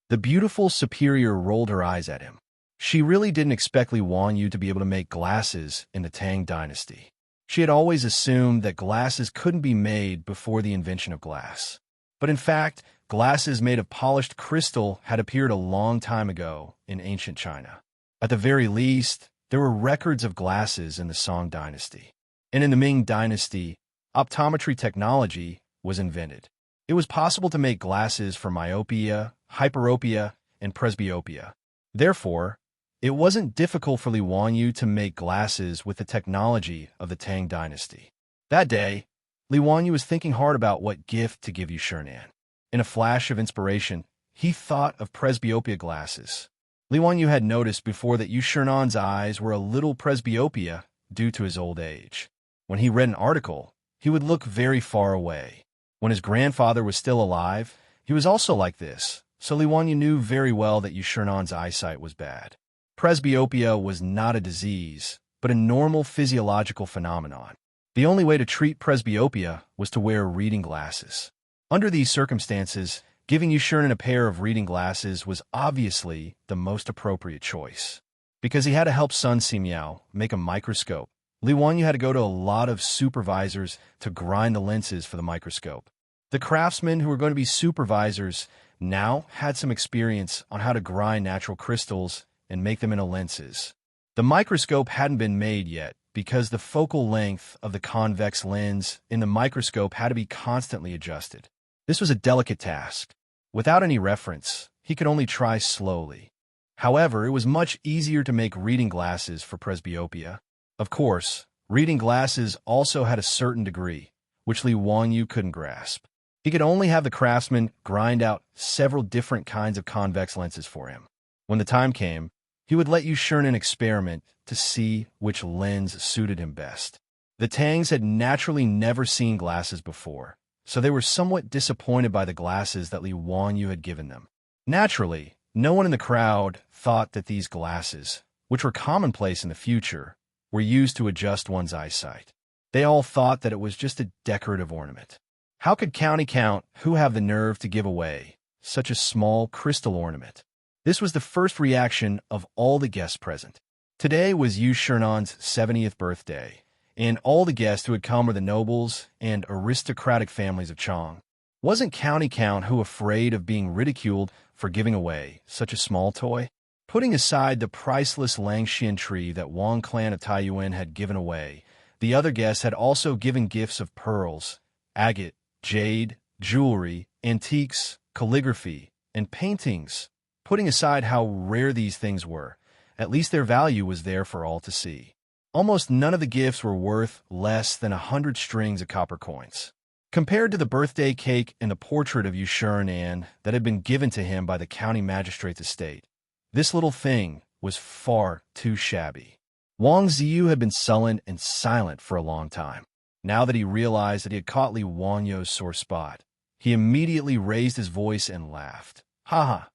The beautiful superior rolled her eyes at him. She really didn't expect Li Wanyu to be able to make glasses in the Tang dynasty. She had always assumed that glasses couldn't be made before the invention of glass. But in fact, glasses made of polished crystal had appeared a long time ago in ancient China. At the very least, there were records of glasses in the Song dynasty. And in the Ming dynasty, optometry technology was invented. It was possible to make glasses for myopia, hyperopia, and presbyopia. Therefore, it wasn't difficult for Li Wanyu to make glasses with the technology of the Tang dynasty. That day, Li Wanyu was thinking hard about what gift to give Xianxia. In a flash of inspiration, he thought of presbyopia glasses. Li Wanyu had noticed before that Xianxia's eyes were a little presbyopia due to his old age. When he read an article, he would look very far away. When his grandfather was still alive, he was also like this, so Li Wanyu knew very well that Xianxia's eyesight was bad. Presbyopia was not a disease, but a normal physiological phenomenon. The only way to treat presbyopia was to wear reading glasses. Under these circumstances, giving Xianxia a pair of reading glasses was obviously the most appropriate choice. Because he had to help Sun Simiao make a microscope, Li Wanyu had to go to a lot of supervisors to grind the lenses for the microscope. The craftsmen who were going to be supervisors now had some experience on how to grind natural crystals and make them into lenses. The microscope hadn't been made yet because the focal length of the convex lens in the microscope had to be constantly adjusted. This was a delicate task. Without any reference, he could only try slowly. However, it was much easier to make reading glasses for presbyopia. Of course, reading glasses also had a certain degree, which Li Wanyu couldn't grasp. He could only have the craftsman grind out several different kinds of convex lenses for him. When the time came, he would let Xianxia experiment to see which lens suited him best. The Tangs had naturally never seen glasses before, so they were somewhat disappointed by the glasses that Li Wanyu had given them. Naturally, no one in the crowd thought that these glasses, which were commonplace in the future, were used to adjust one's eyesight. They all thought that it was just a decorative ornament. How could County Count who have the nerve to give away such a small crystal ornament? This was the first reaction of all the guests present. Today was Xianxia's 70th birthday, and all the guests who had come were the nobles and aristocratic families of Chang. Wasn't County Count who afraid of being ridiculed for giving away such a small toy? Putting aside the priceless Langxian tree that Wang clan of Taiyuan had given away, the other guests had also given gifts of pearls, agate, jade, jewelry, antiques, calligraphy, and paintings. Putting aside how rare these things were, at least their value was there for all to see. Almost none of the gifts were worth less than 100 strings of copper coins. Compared to the birthday cake and the portrait of Xianxia that had been given to him by the county magistrate's estate, this little thing was far too shabby. Wang Ziyu had been sullen and silent for a long time. Now that he realized that he had caught Li Wanyu's sore spot, he immediately raised his voice and laughed. Ha!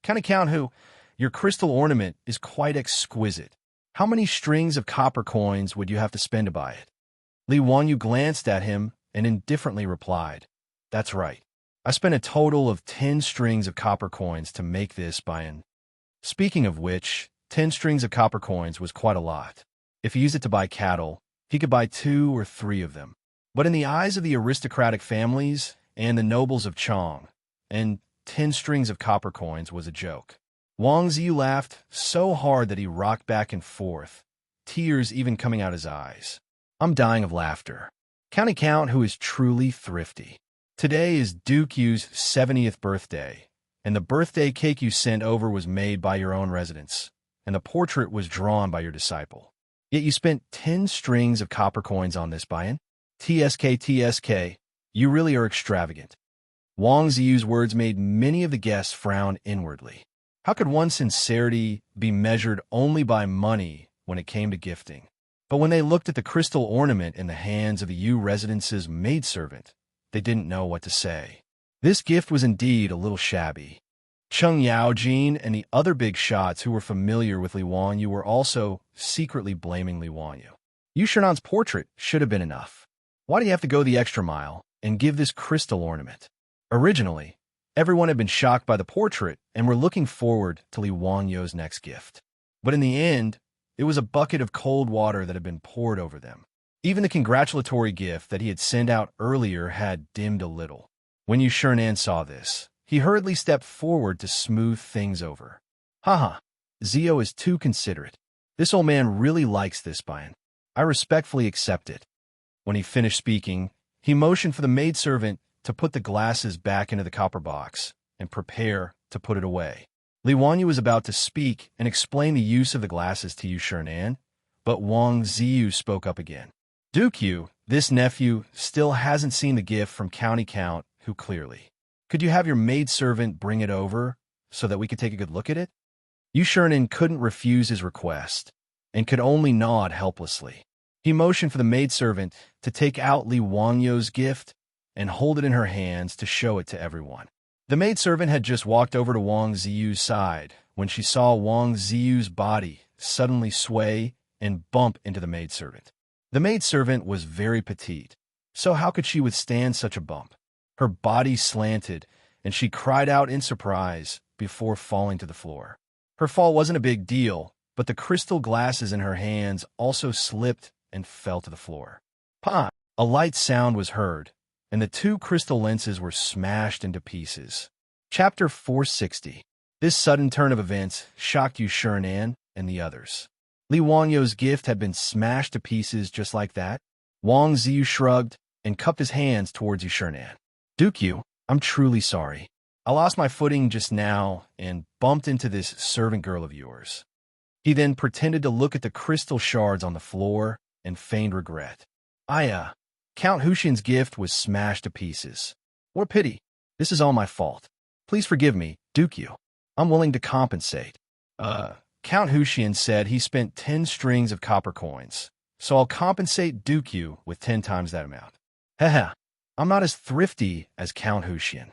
Can I count who? Your crystal ornament is quite exquisite. How many strings of copper coins would you have to spend to buy it? Li Wanyu glanced at him and indifferently replied, That's right. I spent a total of 10 strings of copper coins to make this Bayan. Speaking of which, 10 strings of copper coins was quite a lot. If he used it to buy cattle, he could buy 2 or 3 of them. But in the eyes of the aristocratic families and the nobles of Chang, and 10 strings of copper coins was a joke. Wang Ziyu laughed so hard that he rocked back and forth, tears even coming out his eyes. I'm dying of laughter. County Count who is truly thrifty. Today is Duke Yu's 70th birthday, and the birthday cake you sent over was made by your own residents, and the portrait was drawn by your disciple. Yet you spent 10 strings of copper coins on this buy-in? TSK, you really are extravagant. Wang Ziyu's words made many of the guests frown inwardly. How could one's sincerity be measured only by money when it came to gifting. But when they looked at the crystal ornament in the hands of the Yu residence's maidservant, they didn't know what to say. This gift was indeed a little shabby. Cheng Yaojin and the other big shots who were familiar with Li Wanyu were also secretly blaming Li Wanyu. Yu Shernan's portrait should have been enough. Why do you have to go the extra mile and give this crystal ornament? Originally, everyone had been shocked by the portrait and were looking forward to Li Wanyu's next gift. But in the end, it was a bucket of cold water that had been poured over them. Even the congratulatory gift that he had sent out earlier had dimmed a little. When Yu Shernan saw this, he hurriedly stepped forward to smooth things over. Haha, Zio is too considerate. This old man really likes this bind. I respectfully accept it. When he finished speaking, he motioned for the maidservant to put the glasses back into the copper box and prepare to put it away. Li Wanyu was about to speak and explain the use of the glasses to Yu Shernan, but Wang Ziyu spoke up again. Duke Yu, this nephew, still hasn't seen the gift from County Count, who clearly. Could you have your maidservant bring it over so that we could take a good look at it? Yu Shernan couldn't refuse his request and could only nod helplessly. He motioned for the maidservant to take out Li Wanyu's gift and hold it in her hands to show it to everyone. The maidservant had just walked over to Wang Ziyu's side when she saw Wang Ziyu's body suddenly sway and bump into the maidservant. The maidservant was very petite, so how could she withstand such a bump? Her body slanted, and she cried out in surprise before falling to the floor. Her fall wasn't a big deal, but the crystal glasses in her hands also slipped and fell to the floor. Pah! A light sound was heard, and the two crystal lenses were smashed into pieces. Chapter 460. This sudden turn of events shocked Yu Shernan and the others. Li Wanyu's gift had been smashed to pieces just like that. Wang Ziyu shrugged and cupped his hands towards Yu Shernan. Duke Yu, I'm truly sorry. I lost my footing just now and bumped into this servant girl of yours. He then pretended to look at the crystal shards on the floor and feigned regret. Count Huxian's gift was smashed to pieces. What a pity. This is all my fault. Please forgive me, Duke Yu. I'm willing to compensate. Count Huxian said he spent 10 strings of copper coins, so I'll compensate Duke Yu with 10 times that amount. Haha, I'm not as thrifty as Count Huxian.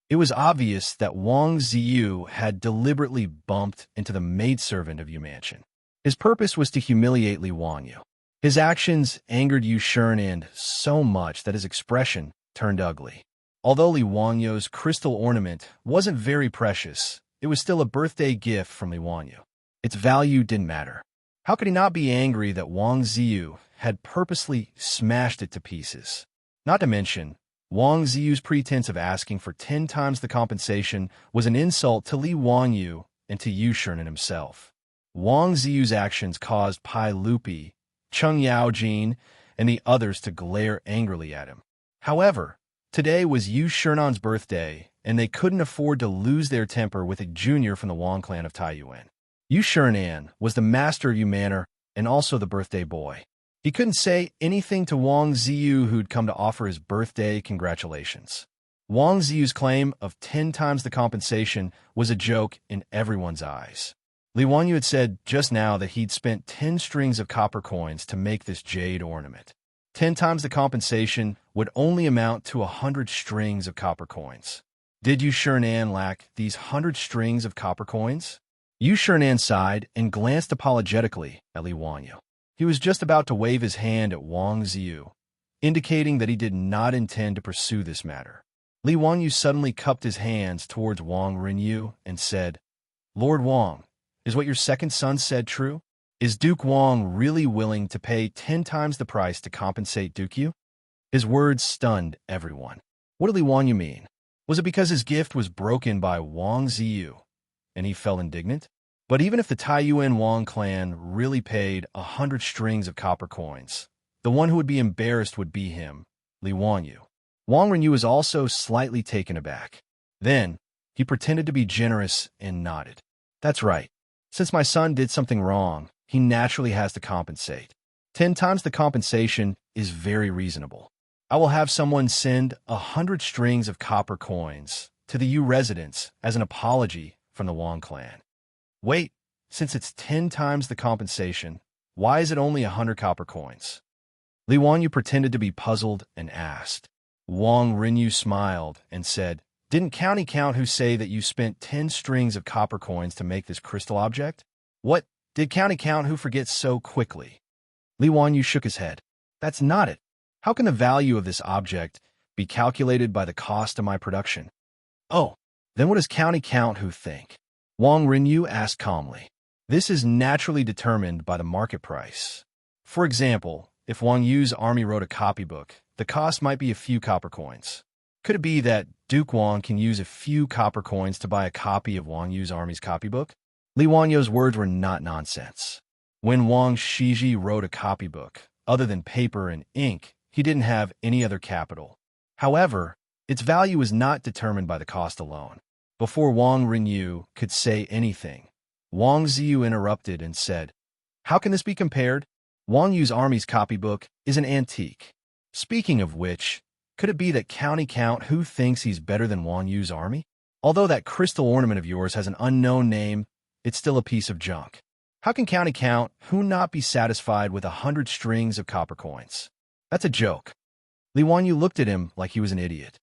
It was obvious that Wang Ziyu had deliberately bumped into the maidservant of Yu Mansion. His purpose was to humiliate Li Wanyu. His actions angered Yu Shernan so much that his expression turned ugly. Although Li Wanyu's crystal ornament wasn't very precious, it was still a birthday gift from Li Wanyu. Its value didn't matter. How could he not be angry that Wang Ziyu had purposely smashed it to pieces? Not to mention, Wang Ziyu's pretense of asking for 10 times the compensation was an insult to Li Wanyu and to Yu Shernan himself. Wang Ziyu's actions caused Pai Lupi, Cheng Yaojin, and the others to glare angrily at him. However, today was Yu Shernan's birthday, and they couldn't afford to lose their temper with a junior from the Wang clan of Taiyuan. Yu Shernan was the master of Yu Manor and also the birthday boy. He couldn't say anything to Wang Ziyu, who'd come to offer his birthday congratulations. Wang Ziyu's claim of 10 times the compensation was a joke in everyone's eyes. Li Wanyu had said just now that he'd spent 10 strings of copper coins to make this jade ornament. 10 times the compensation would only amount to 100 strings of copper coins. Did Yu Shernan lack these 100 strings of copper coins? Yu Shernan sighed and glanced apologetically at Li Wanyu. He was just about to wave his hand at Wang Ziyu, indicating that he did not intend to pursue this matter. Li Wanyu suddenly cupped his hands towards Wang Renyu and said, Lord Wang, is what your second son said true? Is Duke Wang really willing to pay 10 times the price to compensate Duke Yu? His words stunned everyone. What did Li Wanyu mean? Was it because his gift was broken by Wang Ziyu, and he felt indignant? But even if the Taiyuan Wang clan really paid 100 strings of copper coins, the one who would be embarrassed would be him, Li Wanyu. Wang Renyu was also slightly taken aback. Then, he pretended to be generous and nodded. That's right. Since my son did something wrong, he naturally has to compensate. 10 times the compensation is very reasonable. I will have someone send 100 strings of copper coins to the Yu residence as an apology from the Wang clan. Wait, since it's 10 times the compensation, Why is it only 100 copper coins? Li Wanyu pretended to be puzzled and asked. Wang Rinyu smiled and said, Didn't County Count who say that you spent 10 strings of copper coins to make this crystal object? What did County Count who forget so quickly? Li Wanyu shook his head. That's not it. How can the value of this object be calculated by the cost of my production? Oh, then what does County Count who think? Wang Rinyu asked calmly. This is naturally determined by the market price. For example, if Wang Yu's army wrote a copybook, the cost might be a few copper coins. Could it be that Duke Wang can use a few copper coins to buy a copy of Wang Yu's army's copybook? Li Wanyu's words were not nonsense. When Wang Shiji wrote a copybook, other than paper and ink, he didn't have any other capital. However, its value was not determined by the cost alone. Before Wang Rinyu could say anything, Wang Ziyu interrupted and said, How can this be compared? Wang Yu's army's copybook is an antique. Speaking of which, could it be that County Count who thinks he's better than Wang Yu's army? Although that crystal ornament of yours has an unknown name, it's still a piece of junk. How can County Count who not be satisfied with 100 strings of copper coins? That's a joke. Li Wanyu looked at him like he was an idiot.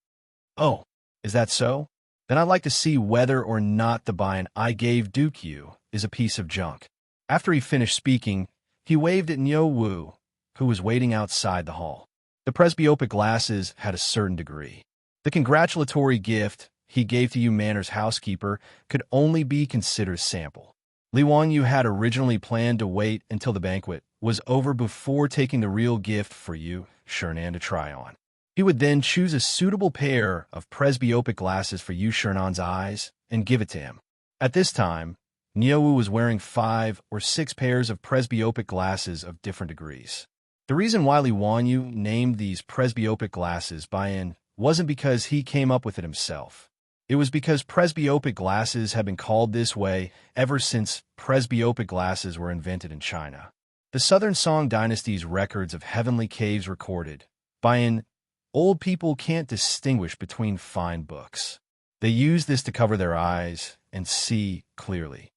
Oh, is that so? Then I'd like to see whether or not the buy-in I gave Duke Yu is a piece of junk. After he finished speaking, he waved at Niu Wu, who was waiting outside the hall. The presbyopic glasses had a certain degree. The congratulatory gift he gave to Yu Manor's housekeeper could only be considered a sample. Li Wanyu had originally planned to wait until the banquet was over before taking the real gift for Yu Shernan to try on. He would then choose a suitable pair of presbyopic glasses for Yu Shernan's eyes and give it to him. At this time, Niu Wu was wearing 5 or 6 pairs of presbyopic glasses of different degrees. The reason why Li Wanyu named these presbyopic glasses buy-in wasn't because he came up with it himself. It was because presbyopic glasses have been called this way ever since presbyopic glasses were invented in China. The Southern Song Dynasty's records of heavenly caves recorded, buy-in, old people can't distinguish between fine books. They use this to cover their eyes and see clearly.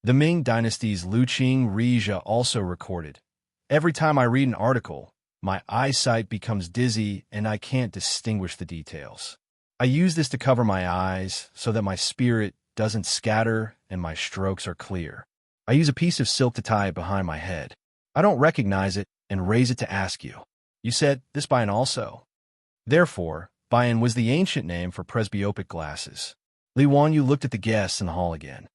The Ming Dynasty's Luqing Rizha also recorded, Every time I read an article, my eyesight becomes dizzy and I can't distinguish the details. I use this to cover my eyes so that my spirit doesn't scatter and my strokes are clear. I use a piece of silk to tie it behind my head. I don't recognize it and raise it to ask you. You said this buy-in also. Therefore, buy-in was the ancient name for presbyopic glasses. Li Wanyu looked at the guests in the hall again.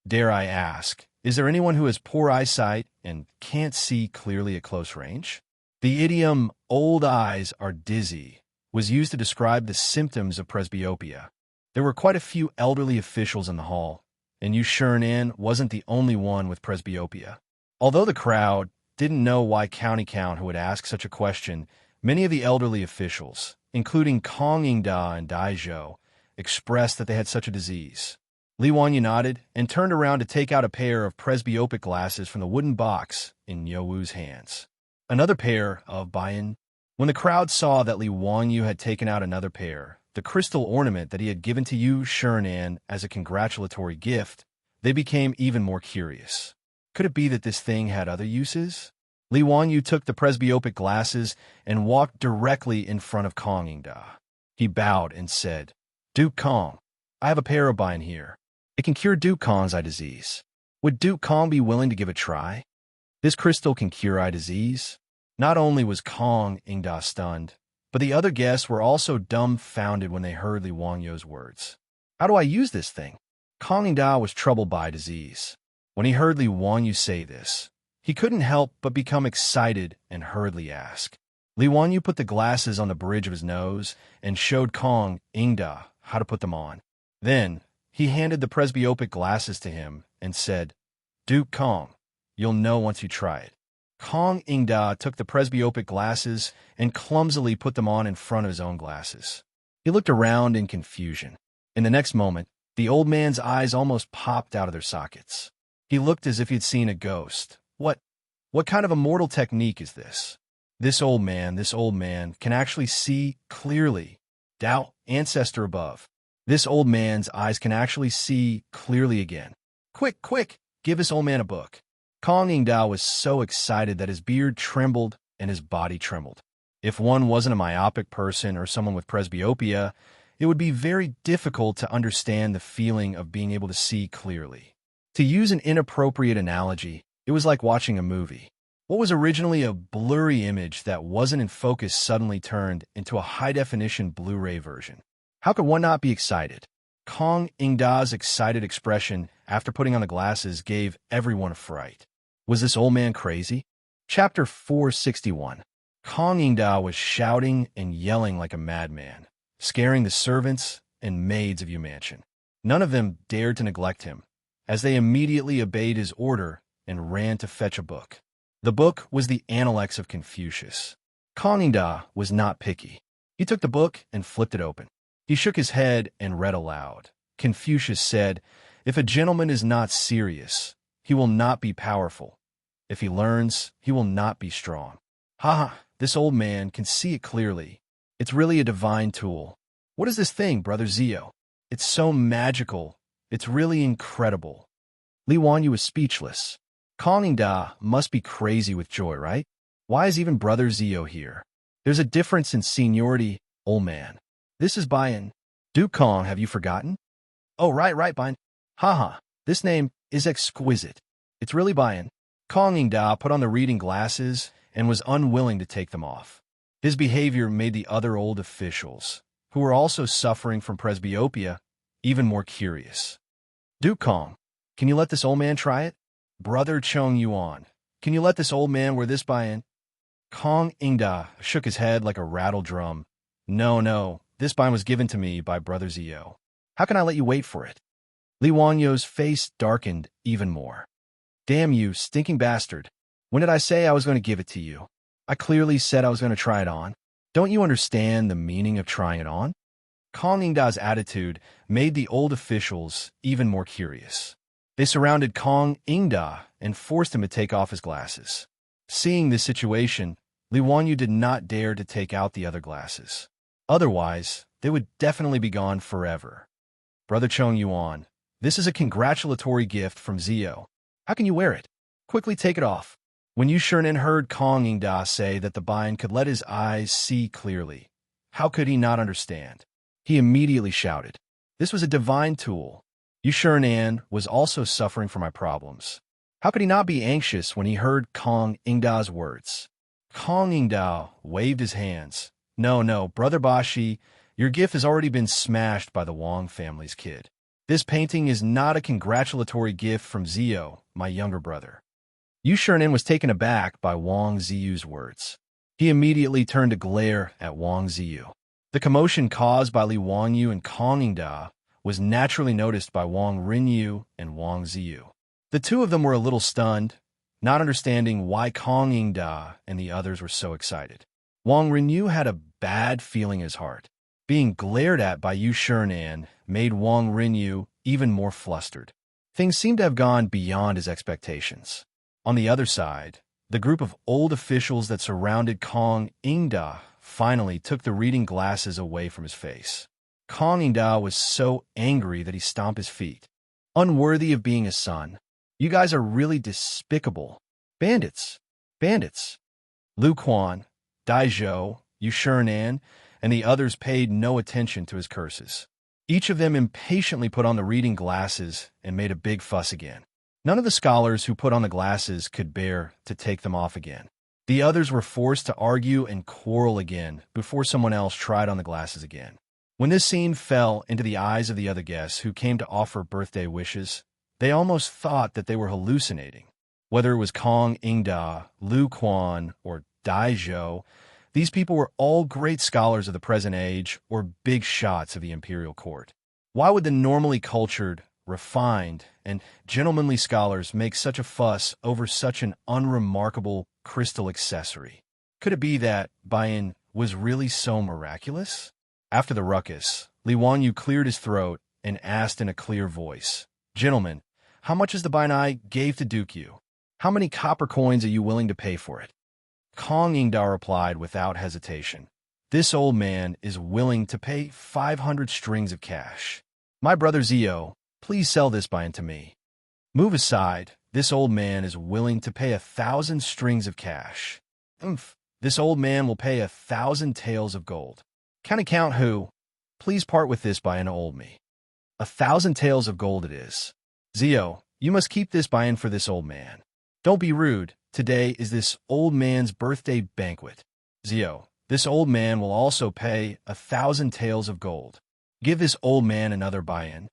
Dare I ask, is there anyone who has poor eyesight and can't see clearly at close range? The idiom, old eyes are dizzy, was used to describe the symptoms of presbyopia. There were quite a few elderly officials in the hall, and Yu Shernan wasn't the only one with presbyopia. Although the crowd didn't know why County Count would ask such a question, many of the elderly officials, including Kong Yingda and Dai Zhou, expressed that they had such a disease. Li Wanyu nodded and turned around to take out a pair of presbyopic glasses from the wooden box in Niu Wu's hands. Another pair of buy-in. When the crowd saw that Li Wanyu had taken out another pair, the crystal ornament that he had given to Yu Shernan as a congratulatory gift, they became even more curious. Could it be that this thing had other uses? Li Wanyu took the presbyopic glasses and walked directly in front of Kong Yingda. He bowed and said, Duke Kong, I have a pair of buy-in here. It can cure Duke Kong's eye disease. Would Duke Kong be willing to give it a try? This crystal can cure eye disease. Not only was Kong Yingda stunned, but the other guests were also dumbfounded when they heard Li Wanyu's words. How do I use this thing? Kong Yingda was troubled by disease. When he heard Li Wanyu say this, he couldn't help but become excited and hurriedly ask. Li Wanyu put the glasses on the bridge of his nose and showed Kong Yingda how to put them on. Then, he handed the presbyopic glasses to him and said, Duke Kong, you'll know once you try it. Kong Yingda took the presbyopic glasses and clumsily put them on in front of his own glasses. He looked around in confusion. In the next moment, the old man's eyes almost popped out of their sockets. He looked as if he'd seen a ghost. What kind of immortal technique is this? This old man can actually see clearly. Tao, ancestor above. This old man's eyes can actually see clearly again. Quick, give this old man a book. Kong Ingda was so excited that his beard trembled and his body trembled. If one wasn't a myopic person or someone with presbyopia, it would be very difficult to understand the feeling of being able to see clearly. To use an inappropriate analogy, it was like watching a movie. What was originally a blurry image that wasn't in focus suddenly turned into a high-definition Blu-ray version. How could one not be excited? Kong Ingda's excited expression after putting on the glasses gave everyone a fright. Was this old man crazy? Chapter 461. Kong Ingda was shouting and yelling like a madman, scaring the servants and maids of Yu Mansion. None of them dared to neglect him, as they immediately obeyed his order and ran to fetch a book. The book was the Analects of Confucius. Kong Ingda was not picky. He took the book and flipped it open. He shook his head and read aloud. Confucius said, "If a gentleman is not serious, he will not be powerful. If he learns, he will not be strong." This old man can see it clearly. It's really a divine tool. What is this thing, Brother Zio? It's so magical. It's really incredible. Li Wanyu was speechless. Kong Ingda must be crazy with joy, right? Why is even Brother Zio here? There's a difference in seniority, old man. This is Bayan. Duke Kong, have you forgotten? Oh, right, Bayan. This name is exquisite. It's really Bayan. Kong Ingda put on the reading glasses and was unwilling to take them off. His behavior made the other old officials, who were also suffering from presbyopia, even more curious. Duke Kong, can you let this old man try it? Brother Chong Yuan, can you let this old man wear this Bayan? Kong Ingda shook his head like a rattle drum. No, this Bayan was given to me by Brother Zio. How can I let you wait for it? Li Wanyu's face darkened even more. Damn you, stinking bastard. When did I say I was going to give it to you? I clearly said I was going to try it on. Don't you understand the meaning of trying it on? Kong Ingda's attitude made the old officials even more curious. They surrounded Kong Ingda and forced him to take off his glasses. Seeing this situation, Li Wanyu did not dare to take out the other glasses. Otherwise, they would definitely be gone forever. Brother Chong Yuan, this is a congratulatory gift from Zio. How can you wear it? Quickly take it off. When Yu Shernan heard Kong Ingda say that the Bayan could let his eyes see clearly, how could he not understand? He immediately shouted. This was a divine tool. Yu Shernan was also suffering from my problems. How could he not be anxious when he heard Kong Ingda's words? Kong Ingda waved his hands. No, Brother Bashi, your gift has already been smashed by the Wang family's kid. This painting is not a congratulatory gift from Zio, my younger brother. Yu Shernan was taken aback by Wang Ziyu's words. He immediately turned to glare at Wang Ziyu. The commotion caused by Li Wanyu and Kong Ingda was naturally noticed by Wang Rinyu and Wang Ziyu. The two of them were a little stunned, not understanding why Kong Ingda and the others were so excited. Wang Rinyu had a bad feeling in his heart. Being glared at by Yu Shernan made Wang Rinyu even more flustered. Things seemed to have gone beyond his expectations. On the other side, the group of old officials that surrounded Kong Ingda finally took the reading glasses away from his face. Kong Ingda was so angry that he stomped his feet. Unworthy of being a son. You guys are really despicable. Bandits. Lu Quan, Dai Zhou, Yu Shernan, and the others paid no attention to his curses. Each of them impatiently put on the reading glasses and made a big fuss again. None of the scholars who put on the glasses could bear to take them off again. The others were forced to argue and quarrel again before someone else tried on the glasses again. When this scene fell into the eyes of the other guests who came to offer birthday wishes, they almost thought that they were hallucinating. Whether it was Kong Ingda, Lu Quan, or Dai Zhou, these people were all great scholars of the present age or big shots of the imperial court. Why would the normally cultured, refined, and gentlemanly scholars make such a fuss over such an unremarkable crystal accessory? Could it be that Bayan was really so miraculous? After the ruckus, Li Wanyu cleared his throat and asked in a clear voice, "Gentlemen, how much is the Bayan I gave to Duke Yu? How many copper coins are you willing to pay for it?" Kong Ingda replied without hesitation, "This old man is willing to pay 500 strings of cash. My brother Zio, please sell this Bayan to me." "Move aside, this old man is willing to pay 1,000 strings of cash. Oomph. This old man will pay 1,000 taels of gold. Count who? Please part with this buy-in, old me. 1,000 taels of gold it is. Zio, you must keep this buy-in for this old man. Don't be rude. Today is this old man's birthday banquet. Zio, this old man will also pay 1,000 taels of gold. Give this old man another buy-in.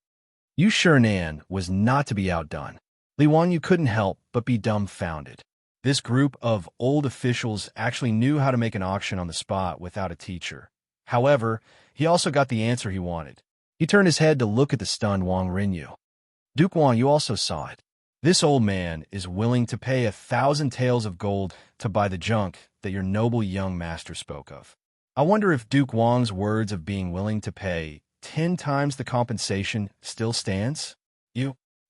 Yu Shinan was not to be outdone. Li Wanyu couldn't help but be dumbfounded. This group of old officials actually knew how to make an auction on the spot without a teacher. However, he also got the answer he wanted. He turned his head to look at the stunned Wang Rinyu. Duke Wang, you also saw it. This old man is willing to pay 1,000 taels of gold to buy the junk that your noble young master spoke of. I wonder if Duke Wang's words of being willing to pay 10 times the compensation still stands?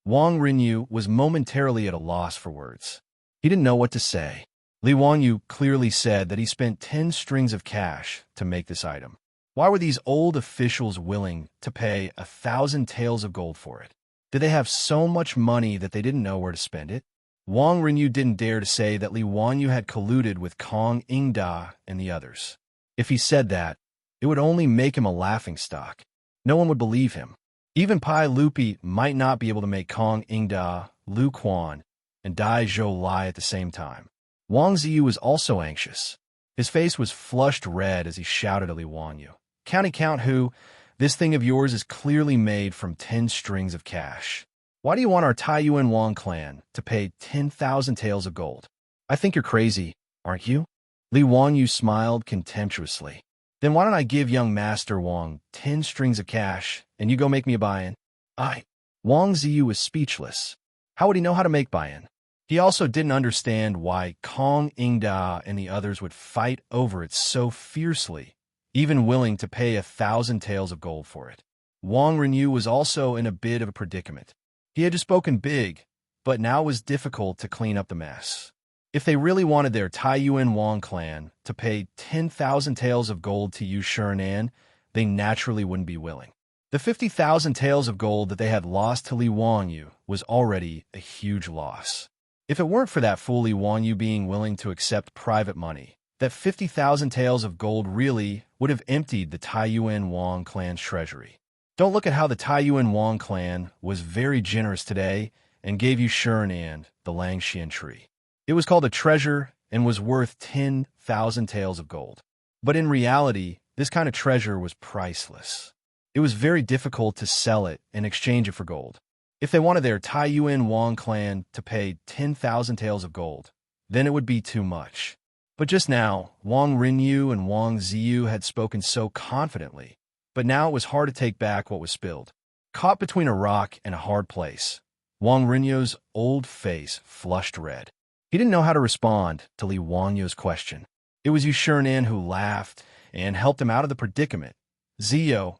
Wang Rinyu was momentarily at a loss for words. He didn't know what to say. Li Wanyu clearly said that he spent 10 strings of cash to make this item. Why were these old officials willing to pay 1,000 taels of gold for it? Did they have so much money that they didn't know where to spend it? Wang Rinyu didn't dare to say that Li Wanyu had colluded with Kong Ingda and the others. If he said that, it would only make him a laughingstock. No one would believe him. Even Pai Lupi might not be able to make Kong Ingda, Lu Quan, and Dai Zhou lie at the same time. Wang Ziyu was also anxious. His face was flushed red as he shouted at Li Wanyu. Count who? This thing of yours is clearly made from 10 strings of cash. Why do you want our Taiyuan Wang clan to pay 10,000 taels of gold? I think you're crazy, aren't you? Li Wanyu smiled contemptuously. Then why don't I give young Master Wang 10 strings of cash, and you go make me a buy-in? Wang Ziyu was speechless. How would he know how to make buy-in? He also didn't understand why Kong Ingda and the others would fight over it so fiercely, even willing to pay 1,000 taels of gold for it. Wang Rinyu was also in a bit of a predicament. He had just spoken big, but now it was difficult to clean up the mess. If they really wanted their Taiyuan Wang clan to pay 10,000 taels of gold to Yu Shinan, they naturally wouldn't be willing. The 50,000 taels of gold that they had lost to Li Wanyu was already a huge loss. If it weren't for that fool Li Wanyu being willing to accept private money, that 50,000 taels of gold really would have emptied the Taiyuan Wang clan's treasury. Don't look at how the Taiyuan Wang clan was very generous today and gave Yu Shinan the Langxian tree. It was called a treasure and was worth 10,000 taels of gold. But in reality, this kind of treasure was priceless. It was very difficult to sell it and exchange it for gold. If they wanted their Taiyuan Wang clan to pay 10,000 taels of gold, then it would be too much. But just now, Wang Rinyu and Wang Ziyu had spoken so confidently, but now it was hard to take back what was spilled. Caught between a rock and a hard place, Wang Rinyu's old face flushed red. He didn't know how to respond to Li Wanyu's question. It was Yu Shinan who laughed and helped him out of the predicament. Zio,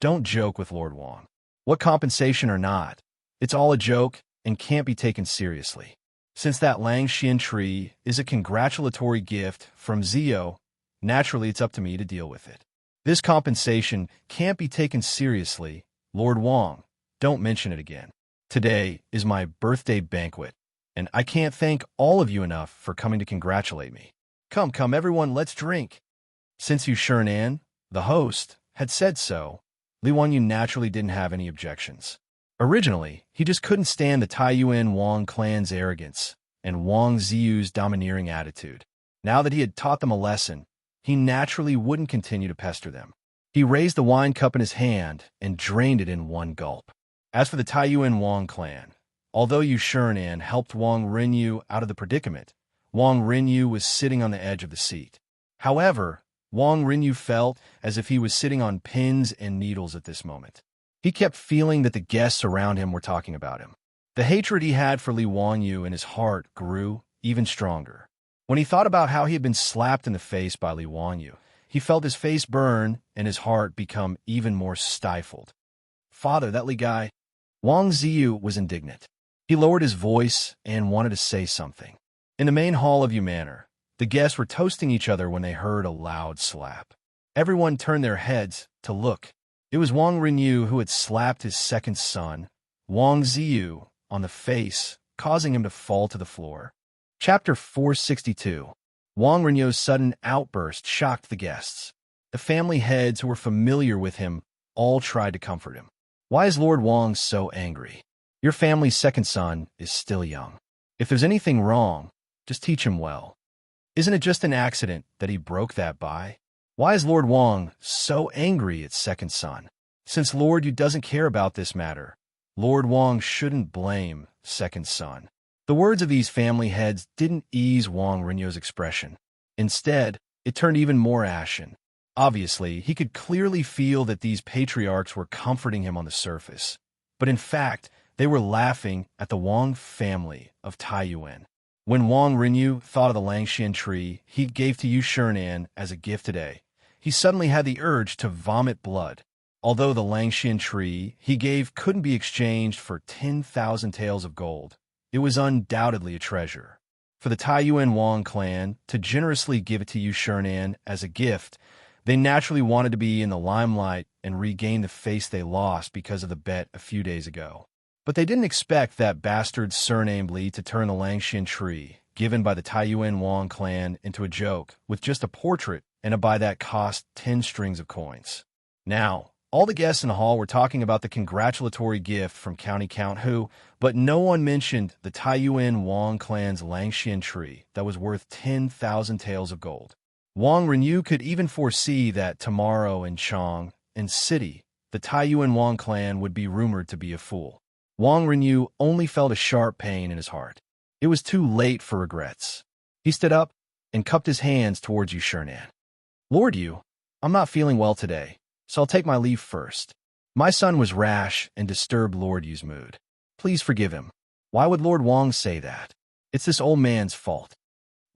don't joke with Lord Wang. What compensation or not, it's all a joke and can't be taken seriously. Since that Langxian tree is a congratulatory gift from Zio, naturally it's up to me to deal with it. This compensation can't be taken seriously. Lord Wang, don't mention it again. Today is my birthday banquet, and I can't thank all of you enough for coming to congratulate me. Come, everyone, let's drink. Since Yu Shinan, the host, had said so, Li Wanyu naturally didn't have any objections. Originally, he just couldn't stand the Taiyuan Wang clan's arrogance and Wang Ziyu's domineering attitude. Now that he had taught them a lesson, he naturally wouldn't continue to pester them. He raised the wine cup in his hand and drained it in one gulp. As for the Taiyuan Wang clan, although Yu Shinan helped Wang Rinyu out of the predicament, Wang Rinyu was sitting on the edge of the seat. However, Wang Rinyu felt as if he was sitting on pins and needles at this moment. He kept feeling that the guests around him were talking about him. The hatred he had for Li Wanyu in his heart grew even stronger. When he thought about how he had been slapped in the face by Li Wanyu, he felt his face burn and his heart become even more stifled. Father, that Li guy. Wang Ziyu was indignant. He lowered his voice and wanted to say something. In the main hall of Yu Manor, the guests were toasting each other when they heard a loud slap. Everyone turned their heads to look. It was Wang Rinyu who had slapped his second son, Wang Ziyu, on the face causing him to fall to the floor. Chapter 462. Wang Renyu's sudden outburst shocked the guests. The family heads who were familiar with him all tried to comfort him. Why is Lord Wang so angry? Your family's second son is still young. If there's anything wrong, just teach him well. Isn't it just an accident that he broke that bai? Why is Lord Wang so angry at second son? Since Lord Yu doesn't care about this matter, Lord Wang shouldn't blame second son. The words of these family heads didn't ease Wang Renyu's expression. Instead, it turned even more ashen. Obviously, he could clearly feel that these patriarchs were comforting him on the surface. But in fact, they were laughing at the Wang family of Taiyuan. When Wang Renyu thought of the Langxian tree he gave to Yu Shinan as a gift today, he suddenly had the urge to vomit blood. Although the Langxian tree he gave couldn't be exchanged for 10,000 taels of gold, it was undoubtedly a treasure. For the Taiyuan Wang clan to generously give it to Yu Shinan as a gift, they naturally wanted to be in the limelight and regain the face they lost because of the bet a few days ago. But they didn't expect that bastard surnamed Li to turn the Langxian tree, given by the Taiyuan Wang clan, into a joke, with just a portrait and a buy that cost 10 strings of coins. Now, all the guests in the hall were talking about the congratulatory gift from County Count Hu, but no one mentioned the Taiyuan Wang clan's Langxian tree that was worth 10,000 taels of gold. Wang Renyu could even foresee that tomorrow in Chang and City, the Taiyuan Wang clan would be rumored to be a fool. Wang Renyu only felt a sharp pain in his heart. It was too late for regrets. He stood up and cupped his hands towards Yu Shinan. Lord Yu, I'm not feeling well today, so I'll take my leave first. My son was rash and disturbed Lord Yu's mood. Please forgive him. Why would Lord Wang say that? It's this old man's fault.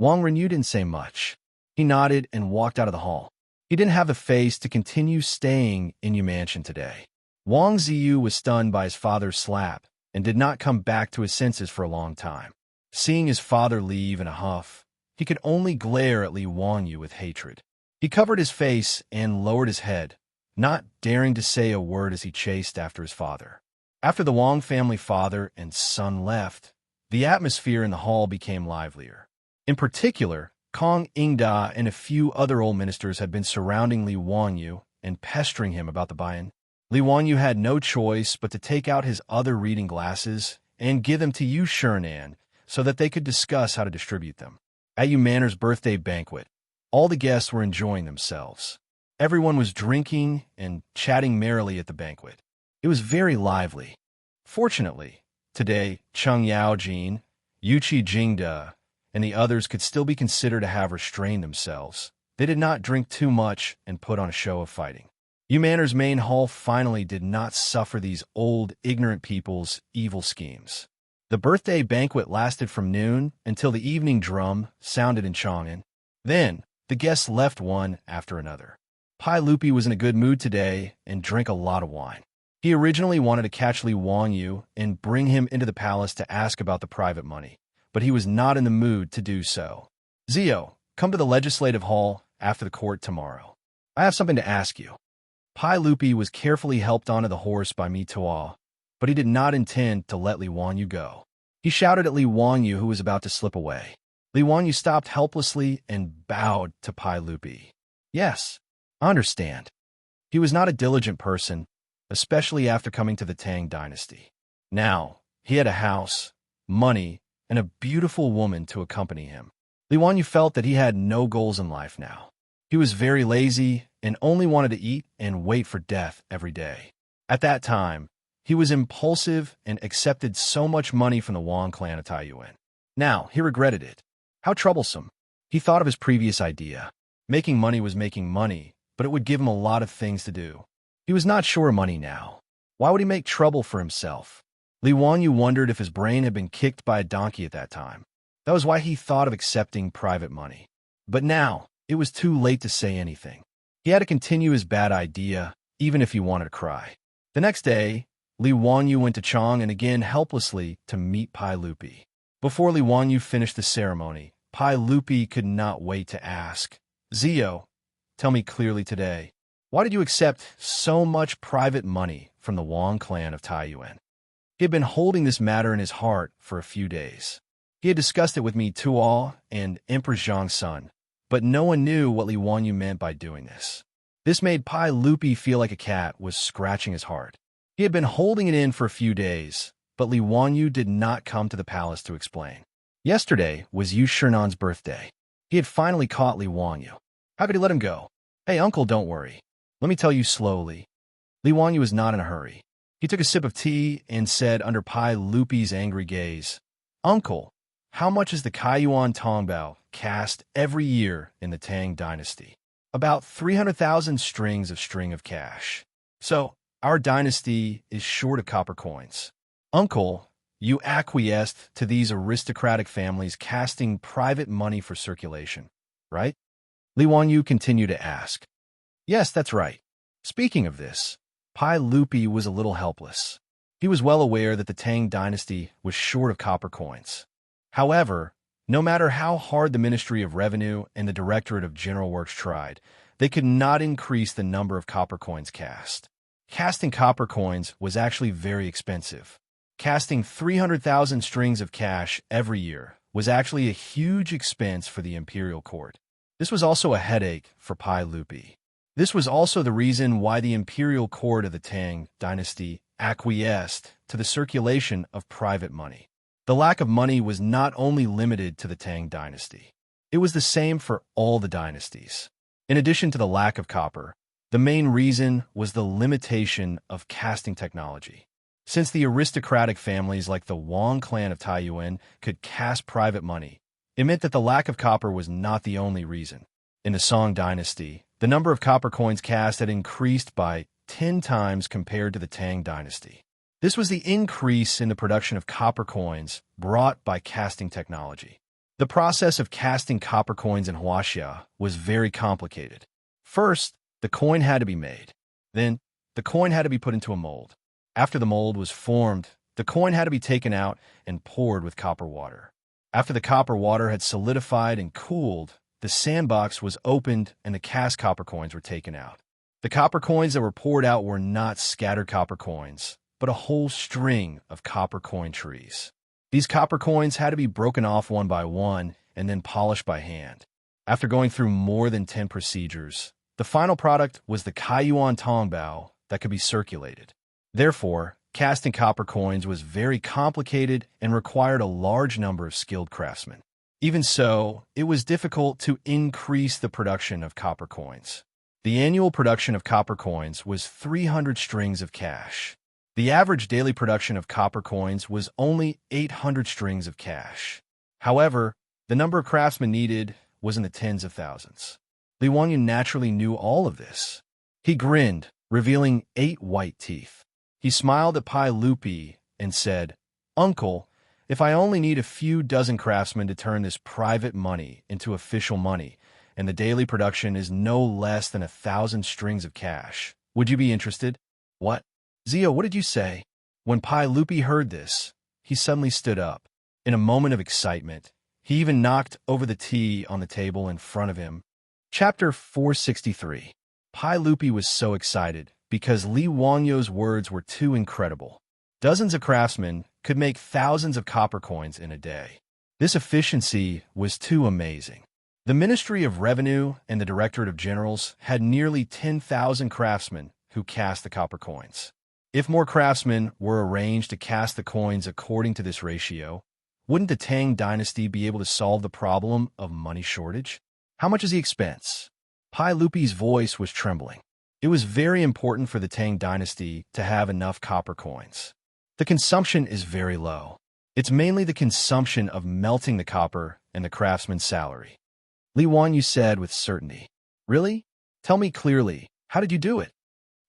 Wang Renyu didn't say much. He nodded and walked out of the hall. He didn't have the face to continue staying in Yu Mansion today. Wang Ziyu was stunned by his father's slap and did not come back to his senses for a long time. Seeing his father leave in a huff, he could only glare at Li Wangyu with hatred. He covered his face and lowered his head, not daring to say a word as he chased after his father. After the Wang family father and son left, the atmosphere in the hall became livelier. In particular, Kong Ingda and a few other old ministers had been surrounding Li Wangyu and pestering him about the buy-in. Li Wangyu had no choice but to take out his other reading glasses and give them to Yu Shinan so that they could discuss how to distribute them. At Yu Manor's birthday banquet, all the guests were enjoying themselves. Everyone was drinking and chatting merrily at the banquet. It was very lively. Fortunately, today, Cheng Yaojin, Yuqi Jingda, and the others could still be considered to have restrained themselves. They did not drink too much and put on a show of fighting. Yu Manor's main hall finally did not suffer these old, ignorant people's evil schemes. The birthday banquet lasted from noon until the evening drum sounded in Chang'an. Then, the guests left one after another. Pai Lupi was in a good mood today and drank a lot of wine. He originally wanted to catch Li Wangyu and bring him into the palace to ask about the private money, but he was not in the mood to do so. Zio, come to the legislative hall after the court tomorrow. I have something to ask you. Pai Lupi was carefully helped onto the horse by Mi Toa, but he did not intend to let Li Wangyu go. He shouted at Li Wangyu, who was about to slip away. Li Wangyu stopped helplessly and bowed to Pai Lupi. Yes, I understand. He was not a diligent person, especially after coming to the Tang dynasty. Now, he had a house, money, and a beautiful woman to accompany him. Li Wangyu felt that he had no goals in life now. He was very lazy and only wanted to eat and wait for death every day. At that time, he was impulsive and accepted so much money from the Wang clan of Taiyuan. Now, he regretted it. How troublesome. He thought of his previous idea. Making money was making money, but it would give him a lot of things to do. He was not sure of money now. Why would he make trouble for himself? Li Wangyu wondered if his brain had been kicked by a donkey at that time. That was why he thought of accepting private money. But now, it was too late to say anything. He had to continue his bad idea, even if he wanted to cry. The next day, Li Wangyu went to Chang and again helplessly to meet Pai Lupi. Before Li Wangyu finished the ceremony, Pai Lupi could not wait to ask, Zio, tell me clearly today, why did you accept so much private money from the Wang clan of Taiyuan? He had been holding this matter in his heart for a few days. He had discussed it with me Tuo and Empress Zhang's son, but no one knew what Li Wanyu meant by doing this. This made Pai Lupi feel like a cat was scratching his heart. He had been holding it in for a few days, but Li Wanyu did not come to the palace to explain. Yesterday was Yu Shernan's birthday. He had finally caught Li Wanyu. How could he let him go? Hey, uncle, don't worry. Let me tell you slowly. Li Wanyu was not in a hurry. He took a sip of tea and said under Pai Lupi's angry gaze, Uncle, how much is the Kaiyuan Tongbao cast every year in the Tang dynasty? About 300,000 strings of cash. So, our dynasty is short of copper coins. Uncle, you acquiesced to these aristocratic families casting private money for circulation, right? Li Wanyu continued to ask. Yes, that's right. Speaking of this, Pai Lupi was a little helpless. He was well aware that the Tang dynasty was short of copper coins. However, no matter how hard the Ministry of Revenue and the Directorate of General Works tried, they could not increase the number of copper coins cast. Casting copper coins was actually very expensive. Casting 300,000 strings of cash every year was actually a huge expense for the imperial court. This was also a headache for Pai Lupi. This was also the reason why the imperial court of the Tang dynasty acquiesced to the circulation of private money. The lack of money was not only limited to the Tang dynasty. It was the same for all the dynasties. In addition to the lack of copper, the main reason was the limitation of casting technology. Since the aristocratic families like the Wang clan of Taiyuan could cast private money, it meant that the lack of copper was not the only reason. In the Song dynasty, the number of copper coins cast had increased by 10 times compared to the Tang dynasty. This was the increase in the production of copper coins brought by casting technology. The process of casting copper coins in Wuxia was very complicated. First, the coin had to be made. Then, the coin had to be put into a mold. After the mold was formed, the coin had to be taken out and poured with copper water. After the copper water had solidified and cooled, the sandbox was opened and the cast copper coins were taken out. The copper coins that were poured out were not scattered copper coins, but a whole string of copper coin trees. These copper coins had to be broken off one by one and then polished by hand. After going through more than 10 procedures, the final product was the Kaiyuan Tongbao that could be circulated. Therefore, casting copper coins was very complicated and required a large number of skilled craftsmen. Even so, it was difficult to increase the production of copper coins. The annual production of copper coins was 300 strings of cash. The average daily production of copper coins was only 800 strings of cash. However, the number of craftsmen needed was in the tens of thousands. Li Wanyu naturally knew all of this. He grinned, revealing 8 white teeth. He smiled at Pai Lupi and said, Uncle, if I only need a few dozen craftsmen to turn this private money into official money, and the daily production is no less than 1,000 strings of cash, would you be interested? What? Zio, what did you say? When Pai Lupi heard this, he suddenly stood up. In a moment of excitement, he even knocked over the tea on the table in front of him. Chapter 463. Pai Lupi was so excited because Li Wanyu's words were too incredible. Dozens of craftsmen could make thousands of copper coins in a day. This efficiency was too amazing. The Ministry of Revenue and the Directorate of Generals had nearly 10,000 craftsmen who cast the copper coins. If more craftsmen were arranged to cast the coins according to this ratio, wouldn't the Tang dynasty be able to solve the problem of money shortage? How much is the expense? Pai Lupi's voice was trembling. It was very important for the Tang dynasty to have enough copper coins. The consumption is very low. It's mainly the consumption of melting the copper and the craftsman's salary. Li Wanyu said with certainty. Really? Tell me clearly, how did you do it?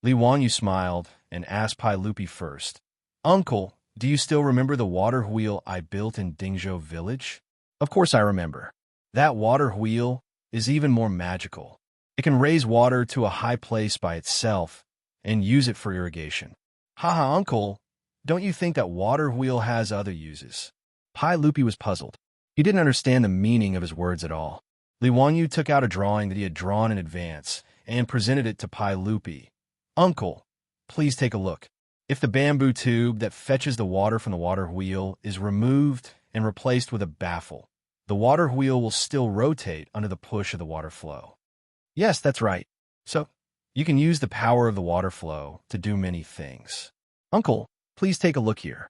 Li Wanyu smiled and asked Pai Lupi first. Uncle, do you still remember the water wheel I built in Dingzhou village? Of course I remember. That water wheel is even more magical. It can raise water to a high place by itself and use it for irrigation. Haha, uncle, don't you think that water wheel has other uses? Pai Lupi was puzzled. He didn't understand the meaning of his words at all. Li Wanyu took out a drawing that he had drawn in advance and presented it to Pai Lupi. Uncle, please take a look. If the bamboo tube that fetches the water from the water wheel is removed and replaced with a baffle, the water wheel will still rotate under the push of the water flow. Yes, that's right. So, you can use the power of the water flow to do many things. Uncle, please take a look here.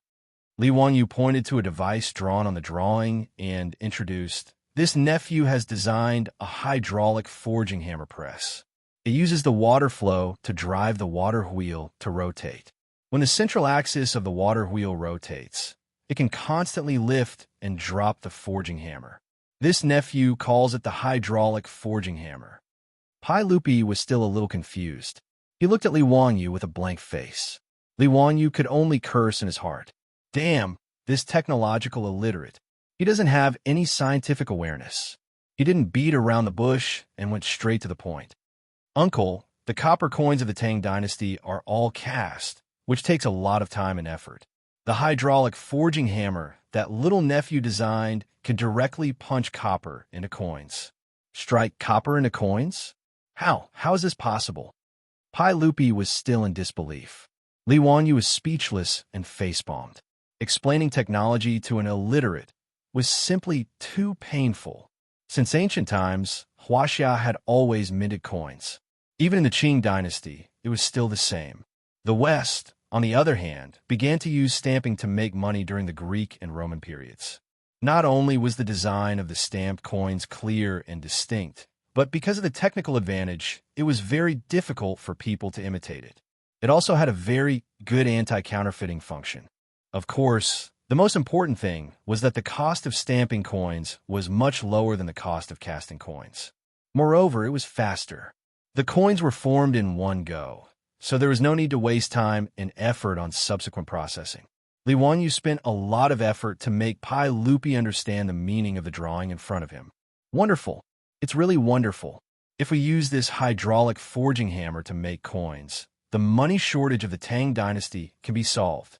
Li Wanyu pointed to a device drawn on the drawing and introduced, "This nephew has designed a hydraulic forging hammer press. It uses the water flow to drive the water wheel to rotate. When the central axis of the water wheel rotates, it can constantly lift and drop the forging hammer. This nephew calls it the hydraulic forging hammer." Pai Lupi was still a little confused. He looked at Li Wanyu with a blank face. Li Wanyu could only curse in his heart. Damn, this technological illiterate. He doesn't have any scientific awareness. He didn't beat around the bush and went straight to the point. Uncle, the copper coins of the Tang dynasty are all cast, which takes a lot of time and effort. The hydraulic forging hammer that little nephew designed can directly punch copper into coins. Strike copper into coins? How? How is this possible? Pai Lupi was still in disbelief. Li Wanyu was speechless and facepalmed. Explaining technology to an illiterate was simply too painful. Since ancient times, Wuxia had always minted coins. Even in the Qing dynasty, it was still the same. The West, on the other hand, began to use stamping to make money during the Greek and Roman periods. Not only was the design of the stamped coins clear and distinct, but because of the technical advantage, it was very difficult for people to imitate it. It also had a very good anti-counterfeiting function. Of course, the most important thing was that the cost of stamping coins was much lower than the cost of casting coins. Moreover, it was faster. The coins were formed in one go, so there was no need to waste time and effort on subsequent processing. Li Wanyu spent a lot of effort to make Pai Lupi understand the meaning of the drawing in front of him. Wonderful. It's really wonderful. If we use this hydraulic forging hammer to make coins, the money shortage of the Tang dynasty can be solved.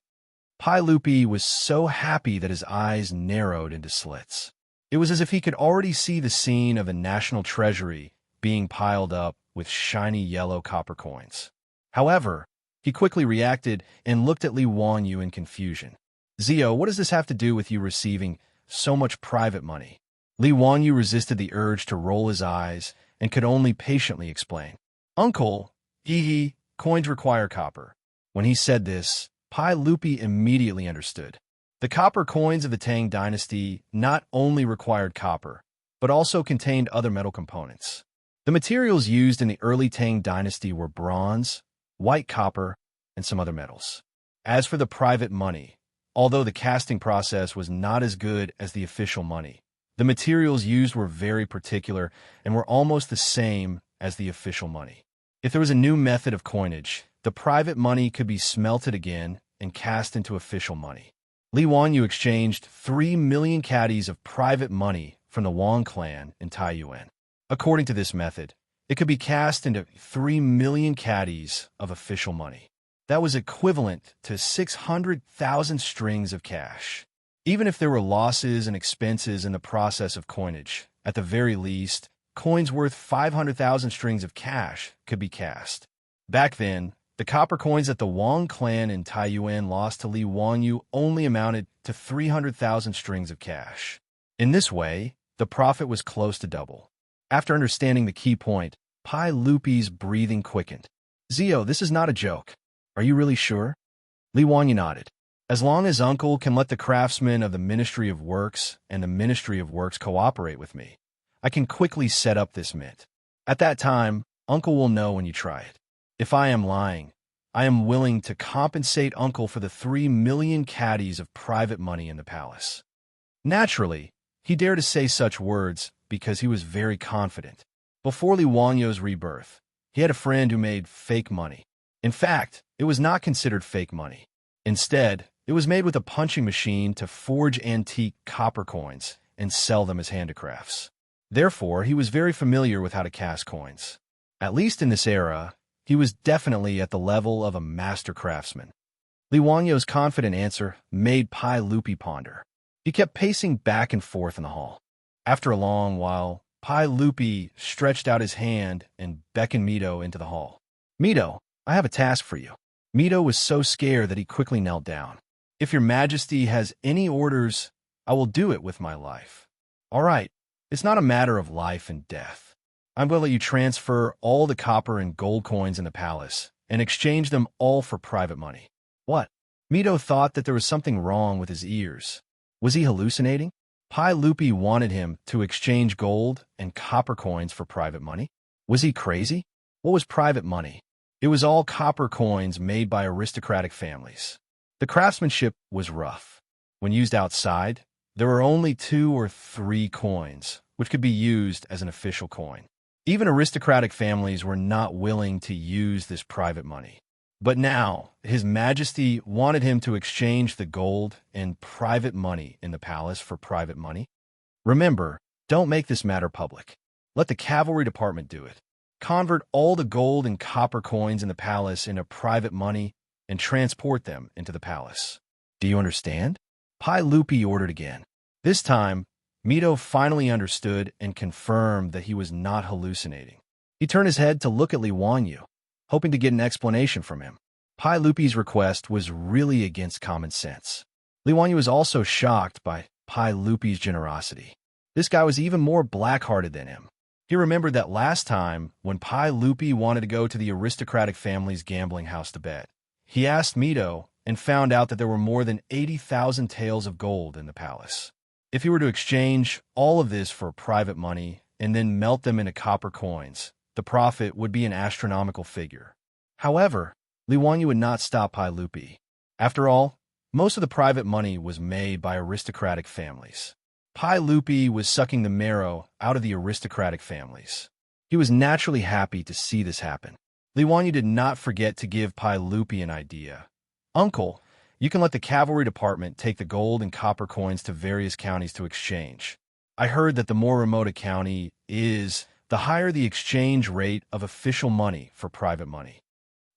Pai Lupi was so happy that his eyes narrowed into slits. It was as if he could already see the scene of the national treasury being piled up with shiny yellow copper coins. However, he quickly reacted and looked at Li Wanyu in confusion. "Zio, what does this have to do with you receiving so much private money?" Li Wanyu resisted the urge to roll his eyes and could only patiently explain. "Uncle, coins require copper." When he said this, Pai Lupi immediately understood. The copper coins of the Tang dynasty not only required copper, but also contained other metal components. The materials used in the early Tang dynasty were bronze, white copper, and some other metals. As for the private money, although the casting process was not as good as the official money, the materials used were very particular and were almost the same as the official money. If there was a new method of coinage, the private money could be smelted again and cast into official money. Li Wanyu exchanged 3 million caddies of private money from the Wang clan in Taiyuan. According to this method, it could be cast into 3 million caddies of official money. That was equivalent to 600,000 strings of cash. Even if there were losses and expenses in the process of coinage, at the very least, coins worth 500,000 strings of cash could be cast. Back then, the copper coins that the Wang clan in Taiyuan lost to Li Wanyu only amounted to 300,000 strings of cash. In this way, the profit was close to double. After understanding the key point, Pai Lupi's breathing quickened. "Zio, this is not a joke. Are you really sure?" Li Wanyu nodded. "As long as Uncle can let the craftsmen of the Ministry of Works and the Ministry of Works cooperate with me, I can quickly set up this mint. At that time, Uncle will know when you try it. If I am lying, I am willing to compensate Uncle for the 3 million caddies of private money in the palace." Naturally, he dared to say such words because he was very confident. Before Li Wanyu's rebirth, he had a friend who made fake money. In fact, it was not considered fake money. Instead, it was made with a punching machine to forge antique copper coins and sell them as handicrafts. Therefore, he was very familiar with how to cast coins. At least in this era, he was definitely at the level of a master craftsman. Li Wanyu's confident answer made Pai Lupi ponder. He kept pacing back and forth in the hall. After a long while, Pai Lupi stretched out his hand and beckoned Mito into the hall. "Mito, I have a task for you." Mito was so scared that he quickly knelt down. "If your majesty has any orders, I will do it with my life." "All right, it's not a matter of life and death. I'm going to let you transfer all the copper and gold coins in the palace and exchange them all for private money." "What?" Mito thought that there was something wrong with his ears. Was he hallucinating? Pai Lupi wanted him to exchange gold and copper coins for private money. Was he crazy? What was private money? It was all copper coins made by aristocratic families. The craftsmanship was rough. When used outside, there were only 2 or 3 coins, which could be used as an official coin. Even aristocratic families were not willing to use this private money. But now, His Majesty wanted him to exchange the gold and private money in the palace for private money. Remember, don't make this matter public. Let the cavalry department do it. Convert all the gold and copper coins in the palace into private money and transport them into the palace. Do you understand? Pai Lupi ordered again. This time, Mito finally understood and confirmed that he was not hallucinating. He turned his head to look at Li Wanyu, hoping to get an explanation from him. Pai Lupi's request was really against common sense. Li Wanyu was also shocked by Pai Lupi's generosity. This guy was even more black-hearted than him. He remembered that last time, when Pai Lupi wanted to go to the aristocratic family's gambling house to bet, he asked Mito and found out that there were more than 80,000 taels of gold in the palace. If he were to exchange all of this for private money and then melt them into copper coins, the profit would be an astronomical figure. However, Li Wanyu would not stop Pai Lupi. After all, most of the private money was made by aristocratic families. Pai Lupi was sucking the marrow out of the aristocratic families. He was naturally happy to see this happen. Li Wanyu did not forget to give Pai Lupi an idea. "Uncle, you can let the cavalry department take the gold and copper coins to various counties to exchange. I heard that the more remote a county is, the higher the exchange rate of official money for private money."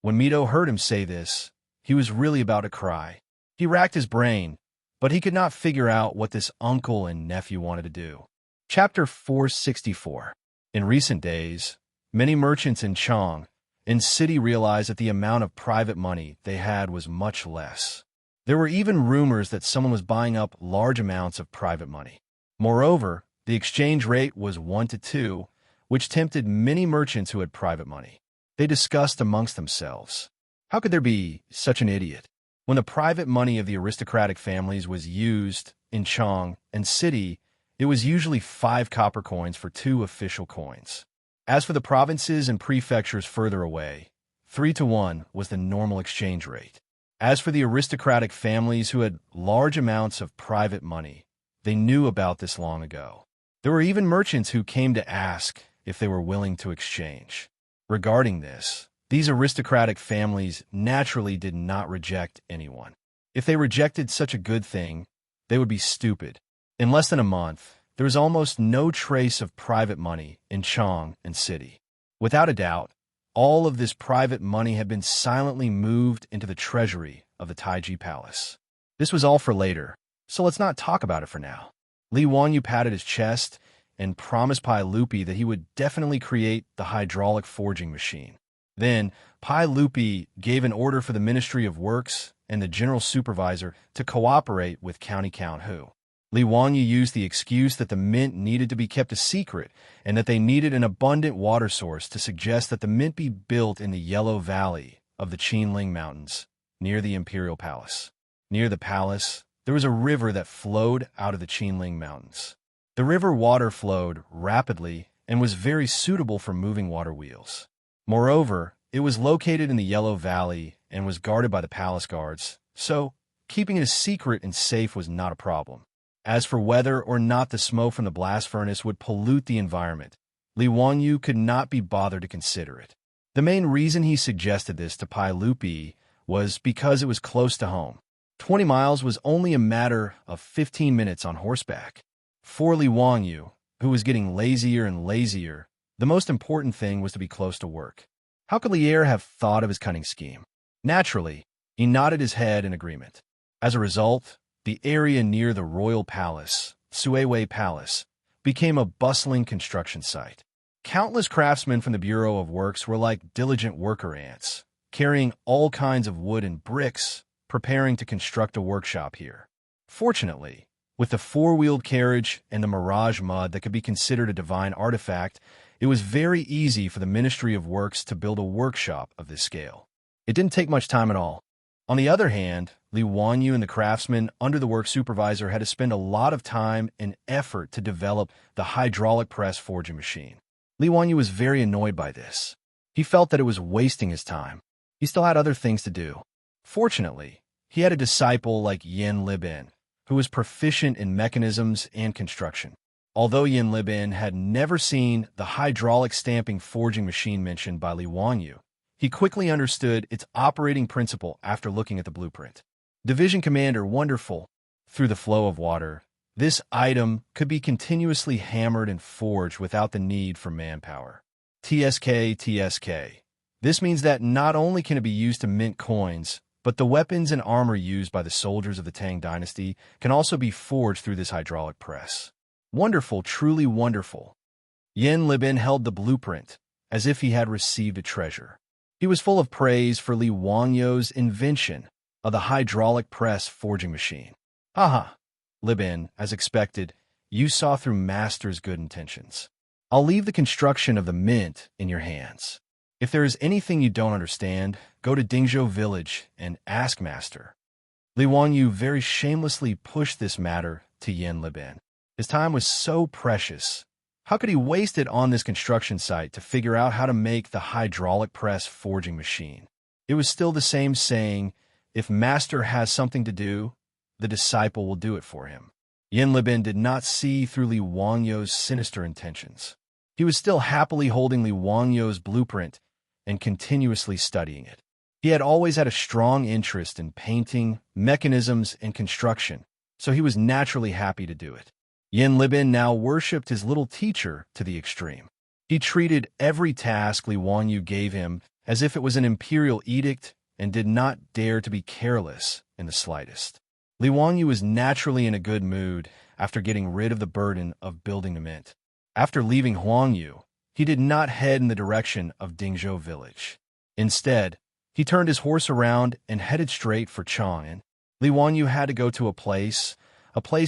When Mito heard him say this, he was really about to cry. He racked his brain, but he could not figure out what this uncle and nephew wanted to do. Chapter 464. In recent days, many merchants in Chang and city realized that the amount of private money they had was much less. There were even rumors that someone was buying up large amounts of private money. Moreover, the exchange rate was 1 to 2, which tempted many merchants who had private money. They discussed amongst themselves, how could there be such an idiot? When the private money of the aristocratic families was used in Chang and city, it was usually 5 copper coins for 2 official coins. As for the provinces and prefectures further away, 3 to 1 was the normal exchange rate. As for the aristocratic families who had large amounts of private money, they knew about this long ago. There were even merchants who came to ask if they were willing to exchange. Regarding this, these aristocratic families naturally did not reject anyone. If they rejected such a good thing, they would be stupid. In less than a month, there was almost no trace of private money in Chang and city. Without a doubt, all of this private money had been silently moved into the treasury of the Taiji Palace. This was all for later, so let's not talk about it for now. Li Wanyu patted his chest and promised Pai Lupi that he would definitely create the hydraulic forging machine. Then, Pai Lupi gave an order for the Ministry of Works and the General Supervisor to cooperate with County Count Hu. Li Wanyu used the excuse that the mint needed to be kept a secret and that they needed an abundant water source to suggest that the mint be built in the Yellow Valley of the Qinling Mountains, near the Imperial Palace. Near the palace, there was a river that flowed out of the Qinling Mountains. The river water flowed rapidly and was very suitable for moving water wheels. Moreover, it was located in the Yellow Valley and was guarded by the palace guards, so keeping it a secret and safe was not a problem. As for whether or not the smoke from the blast furnace would pollute the environment, Li Wanyu could not be bothered to consider it. The main reason he suggested this to Pai Lupi was because it was close to home. 20 miles was only a matter of 15 minutes on horseback. For Li Wanyu, who was getting lazier and lazier, the most important thing was to be close to work. How could Lier have thought of his cunning scheme? Naturally, he nodded his head in agreement. As a result, the area near the royal palace, Suiwei Palace, became a bustling construction site. Countless craftsmen from the Bureau of Works were like diligent worker ants, carrying all kinds of wood and bricks, preparing to construct a workshop here. Fortunately, with the four-wheeled carriage and the mirage mud that could be considered a divine artifact, it was very easy for the Ministry of Works to build a workshop of this scale. It didn't take much time at all. On the other hand, Li Wanyu and the craftsmen under the work supervisor had to spend a lot of time and effort to develop the hydraulic press forging machine. Li Wanyu was very annoyed by this. He felt that it was wasting his time. He still had other things to do. Fortunately, he had a disciple like Yin Libin, who was proficient in mechanisms and construction. Although Yin Libin had never seen the hydraulic stamping forging machine mentioned by Li Wanyu, he quickly understood its operating principle after looking at the blueprint. Division Commander, wonderful. Through the flow of water, this item could be continuously hammered and forged without the need for manpower. TSK. This means that not only can it be used to mint coins, but the weapons and armor used by the soldiers of the Tang dynasty can also be forged through this hydraulic press. Wonderful, truly wonderful. Yin Libin held the blueprint, as if he had received a treasure. He was full of praise for Li Wanyu's invention of the hydraulic press forging machine. Haha, Libin, as expected, you saw through Master's good intentions. I'll leave the construction of the mint in your hands. If there is anything you don't understand, go to Dingzhou village and ask Master. Li Wanyu very shamelessly pushed this matter to Yin Libin. His time was so precious. How could he waste it on this construction site to figure out how to make the hydraulic press forging machine? It was still the same saying, if Master has something to do, the disciple will do it for him. Yin Libin did not see through Li Wanyu's sinister intentions. He was still happily holding Li Wanyu's blueprint and continuously studying it. He had always had a strong interest in painting, mechanisms, and construction, so he was naturally happy to do it. Yin Libin now worshipped his little teacher to the extreme. He treated every task Li Wanyu gave him as if it was an imperial edict and did not dare to be careless in the slightest. Li Wanyu was naturally in a good mood after getting rid of the burden of building the mint. After leaving Huangyu, he did not head in the direction of Dingzhou village. Instead, he turned his horse around and headed straight for Chang'an. Li Wanyu had to go to a place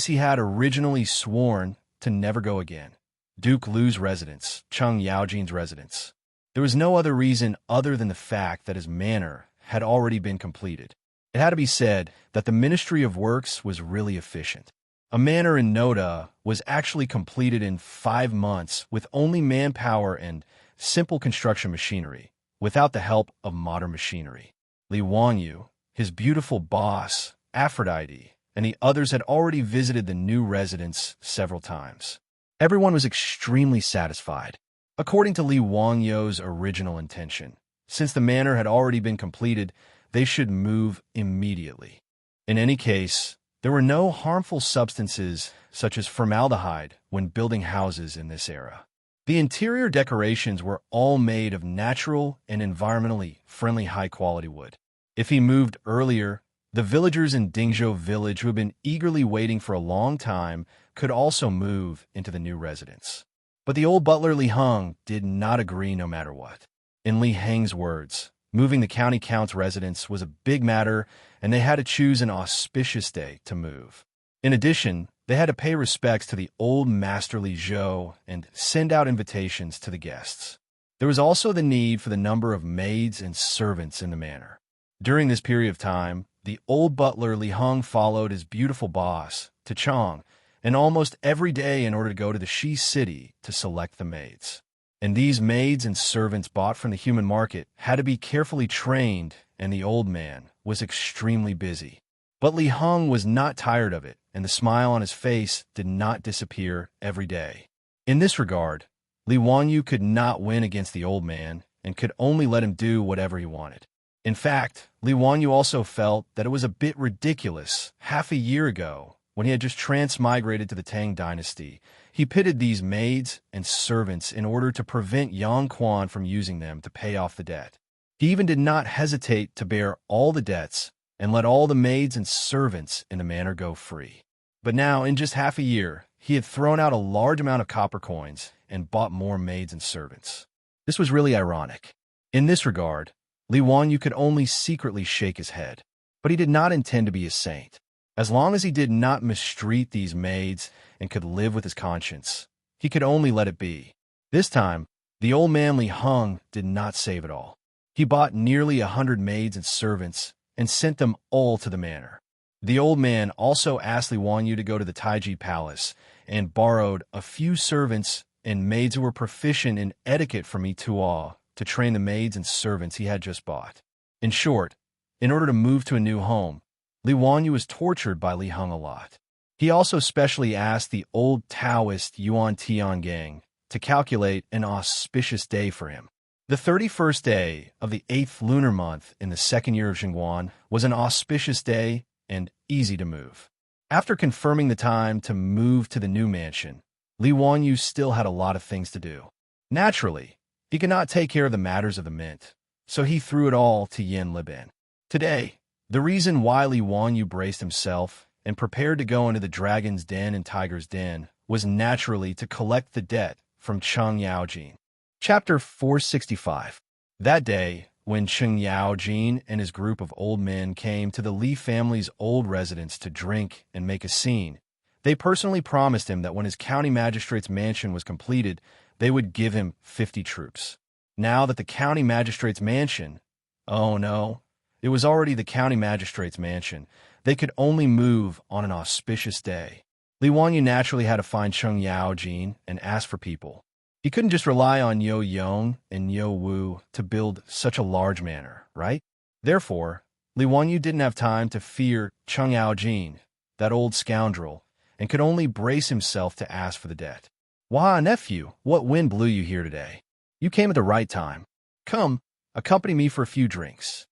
he had originally sworn to never go again. Duke Lu's residence, Cheng Yaojin's residence. There was no other reason other than the fact that his manor had already been completed. It had to be said that the Ministry of Works was really efficient. A manor in Noda was actually completed in 5 months with only manpower and simple construction machinery, without the help of modern machinery. Li Wanyu, his beautiful boss, Aphrodite, and the others had already visited the new residence several times. Everyone was extremely satisfied. According to Li Wangyu's original intention, since the manor had already been completed, they should move immediately. In any case, there were no harmful substances such as formaldehyde when building houses in this era. The interior decorations were all made of natural and environmentally friendly high-quality wood. If he moved earlier, the villagers in Dingzhou village who had been eagerly waiting for a long time could also move into the new residence. But the old butler Li Heng did not agree no matter what. In Li Heng's words, moving the county count's residence was a big matter, and they had to choose an auspicious day to move. In addition, they had to pay respects to the old master Li Zhou and send out invitations to the guests. There was also the need for the number of maids and servants in the manor. During this period of time, the old butler Li Heng followed his beautiful boss to Chang, and almost every day in order to go to the Shi city to select the maids. And these maids and servants bought from the human market had to be carefully trained, and the old man was extremely busy. But Li Heng was not tired of it, and the smile on his face did not disappear every day. In this regard, Li Wanyu could not win against the old man and could only let him do whatever he wanted. In fact, Li Wanyu also felt that it was a bit ridiculous. Half a year ago, when he had just transmigrated to the Tang dynasty, he pitted these maids and servants in order to prevent Yang Quan from using them to pay off the debt. He even did not hesitate to bear all the debts and let all the maids and servants in the manor go free. But now, in just half a year, he had thrown out a large amount of copper coins and bought more maids and servants. This was really ironic. In this regard, Li Wanyu could only secretly shake his head, but he did not intend to be a saint. As long as he did not mistreat these maids and could live with his conscience, he could only let it be. This time, the old man Li Heng did not save it all. He bought nearly 100 maids and servants and sent them all to the manor. The old man also asked Li Wanyu to go to the Taiji Palace and borrowed a few servants and maids who were proficient in etiquette from Ituo to train the maids and servants he had just bought. In short, in order to move to a new home, Li Wanyu was tortured by Li Heng a lot. He also specially asked the old Taoist Yuan Tian gang to calculate an auspicious day for him. The 31st day of the 8th lunar month in the second year of Xingguan was an auspicious day and easy to move. After confirming the time to move to the new mansion, Li Wanyu still had a lot of things to do. Naturally, he could not take care of the matters of the mint, so he threw it all to Yin Libin. Today, the reason why Li Wanyu braced himself and prepared to go into the dragon's den and tiger's den was naturally to collect the debt from Cheng Yaojin. Chapter 465. That day, when Cheng Yaojin and his group of old men came to the Li family's old residence to drink and make a scene, they personally promised him that when his county magistrate's mansion was completed, they would give him 50 troops. Now that the county magistrate's mansion, oh no, it was already the county magistrate's mansion, they could only move on an auspicious day. Li Wanyu naturally had to find Cheng Yaojin and ask for people. He couldn't just rely on Yo Yong and Yo Wu to build such a large manor, right? Therefore, Li Wanyu didn't have time to fear Cheng Yaojin, that old scoundrel, and could only brace himself to ask for the debt. Why, nephew, what wind blew you here today? You came at the right time. Come, accompany me for a few drinks.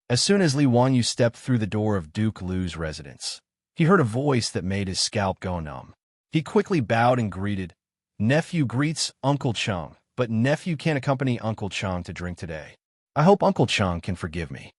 As soon as Li Wanyu stepped through the door of Duke Lu's residence, he heard a voice that made his scalp go numb. He quickly bowed and greeted, "Nephew greets Uncle Cheng, but nephew can't accompany Uncle Cheng to drink today. I hope Uncle Cheng can forgive me."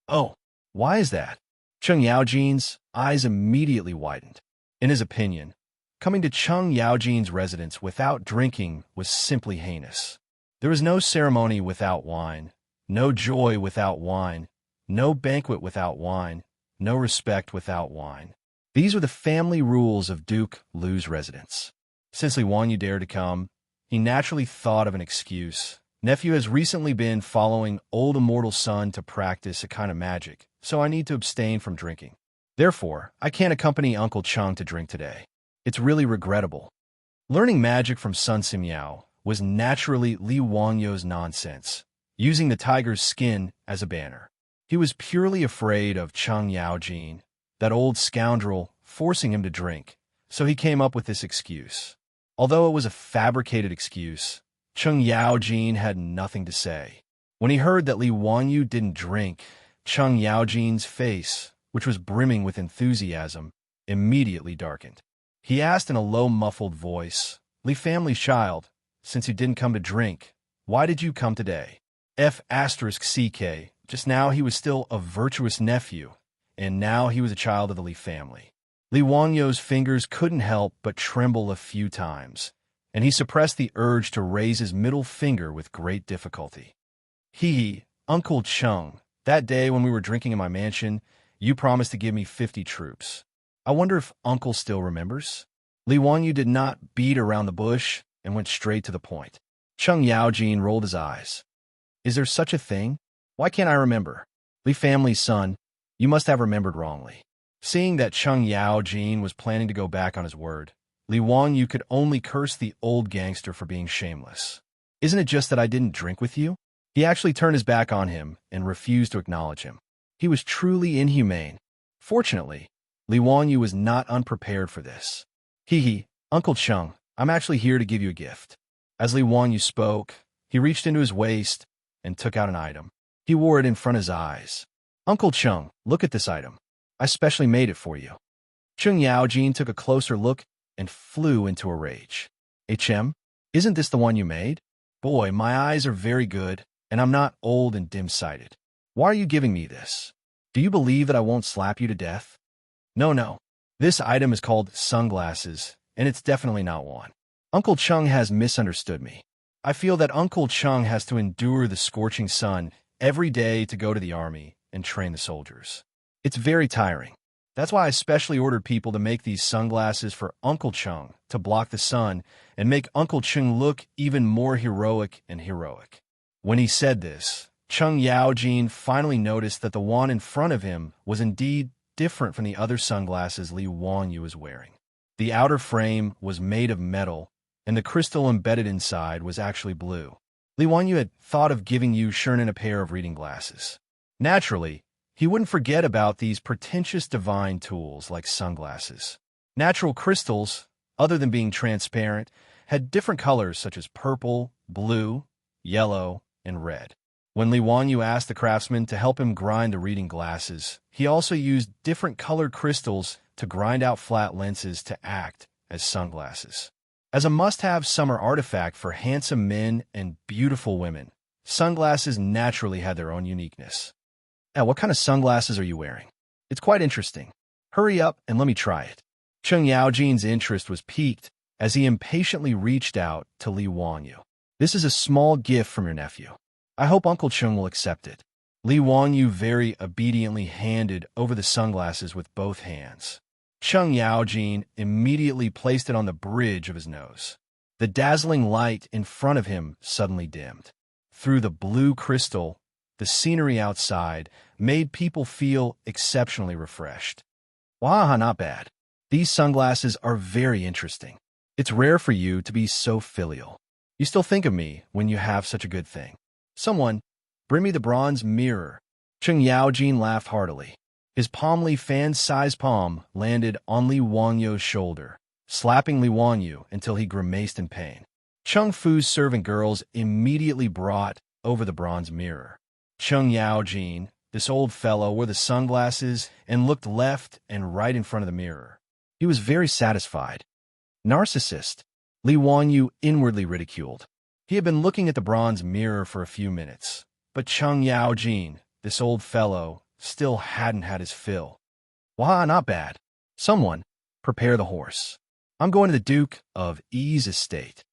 "Oh, why is that?" Cheng Yaojin's eyes immediately widened. In his opinion, coming to Cheng Yaojin's residence without drinking was simply heinous. There was no ceremony without wine, no joy without wine, no banquet without wine, no respect without wine. These were the family rules of Duke Lu's residence. Since Li Wanyu dared to come, he naturally thought of an excuse. Nephew has recently been following old immortal son to practice a kind of magic, so I need to abstain from drinking. Therefore, I can't accompany Uncle Cheng to drink today. It's really regrettable. Learning magic from Sun Simyao was naturally Li Wanyu's nonsense, using the tiger's skin as a banner. He was purely afraid of Cheng Yaojin, that old scoundrel, forcing him to drink, so he came up with this excuse. Although it was a fabricated excuse, Cheng Yaojin had nothing to say. When he heard that Li Wanyu didn't drink, Cheng Yaojin's face, which was brimming with enthusiasm, immediately darkened. He asked in a low, muffled voice, "Li family's child, since you didn't come to drink, why did you come today?" F***CK. Just now he was still a virtuous nephew, and now he was a child of the Li family. Li Wanyu's fingers couldn't help but tremble a few times, and he suppressed the urge to raise his middle finger with great difficulty. Uncle Cheng, that day when we were drinking in my mansion, you promised to give me 50 troops. I wonder if Uncle still remembers?" Li Wanyu did not beat around the bush and went straight to the point. Cheng Yaojin rolled his eyes. "Is there such a thing? Why can't I remember? Li family's son, you must have remembered wrongly." Seeing that Cheng Yaojin was planning to go back on his word, Li Wanyu could only curse the old gangster for being shameless. "Isn't it just that I didn't drink with you?" He actually turned his back on him and refused to acknowledge him. He was truly inhumane. Fortunately, Li Wanyu was not unprepared for this. Uncle Cheng, I'm actually here to give you a gift." As Li Wanyu spoke, he reached into his waist and took out an item. He wore it in front of his eyes. "Uncle Cheng, look at this item. I specially made it for you." Cheng Yaojin took a closer look and flew into a rage. Isn't this the one you made? Boy, my eyes are very good, and I'm not old and dim-sighted. Why are you giving me this? Do you believe that I won't slap you to death? No. This item is called sunglasses, and it's definitely not one. Uncle Cheng has misunderstood me. I feel that Uncle Cheng has to endure the scorching sun every day to go to the army and train the soldiers. It's very tiring. That's why I specially ordered people to make these sunglasses for Uncle Chung to block the sun and make Uncle Chung look even more heroic and heroic. When he said this, Chung Yaojin finally noticed that the wand in front of him was indeed different from the other sunglasses Li Wanyu was wearing. The outer frame was made of metal, and the crystal embedded inside was actually blue. Li Wanyu had thought of giving Yu Shernan a pair of reading glasses. Naturally, he wouldn't forget about these pretentious divine tools like sunglasses. Natural crystals, other than being transparent, had different colors such as purple, blue, yellow, and red. When Li Wanyu asked the craftsman to help him grind the reading glasses, he also used different colored crystals to grind out flat lenses to act as sunglasses. As a must-have summer artifact for handsome men and beautiful women, sunglasses naturally had their own uniqueness. Now, what kind of sunglasses are you wearing? It's quite interesting. Hurry up and let me try it. Chung Yaojin's interest was piqued as he impatiently reached out to Li Wanyu. This is a small gift from your nephew. I hope Uncle Chung will accept it. Li Wanyu very obediently handed over the sunglasses with both hands. Chung Yaojin immediately placed it on the bridge of his nose. The dazzling light in front of him suddenly dimmed. Through the blue crystal, the scenery outside made people feel exceptionally refreshed. Wow, not bad. These sunglasses are very interesting. It's rare for you to be so filial. You still think of me when you have such a good thing. Someone, bring me the bronze mirror. Chung Yaojin laughed heartily. His palm-leaf fan-sized palm landed on Li Wanyu's shoulder, slapping Li Wanyu until he grimaced in pain. Chung Fu's servant girls immediately brought over the bronze mirror. Chung Yaojin, this old fellow, wore the sunglasses and looked left and right in front of the mirror. He was very satisfied. Narcissist, Li Wanyu inwardly ridiculed. He had been looking at the bronze mirror for a few minutes, but Chung Yaojin, this old fellow, still hadn't had his fill. Wah, not bad. Someone, prepare the horse. I'm going to the Duke of Yi's estate.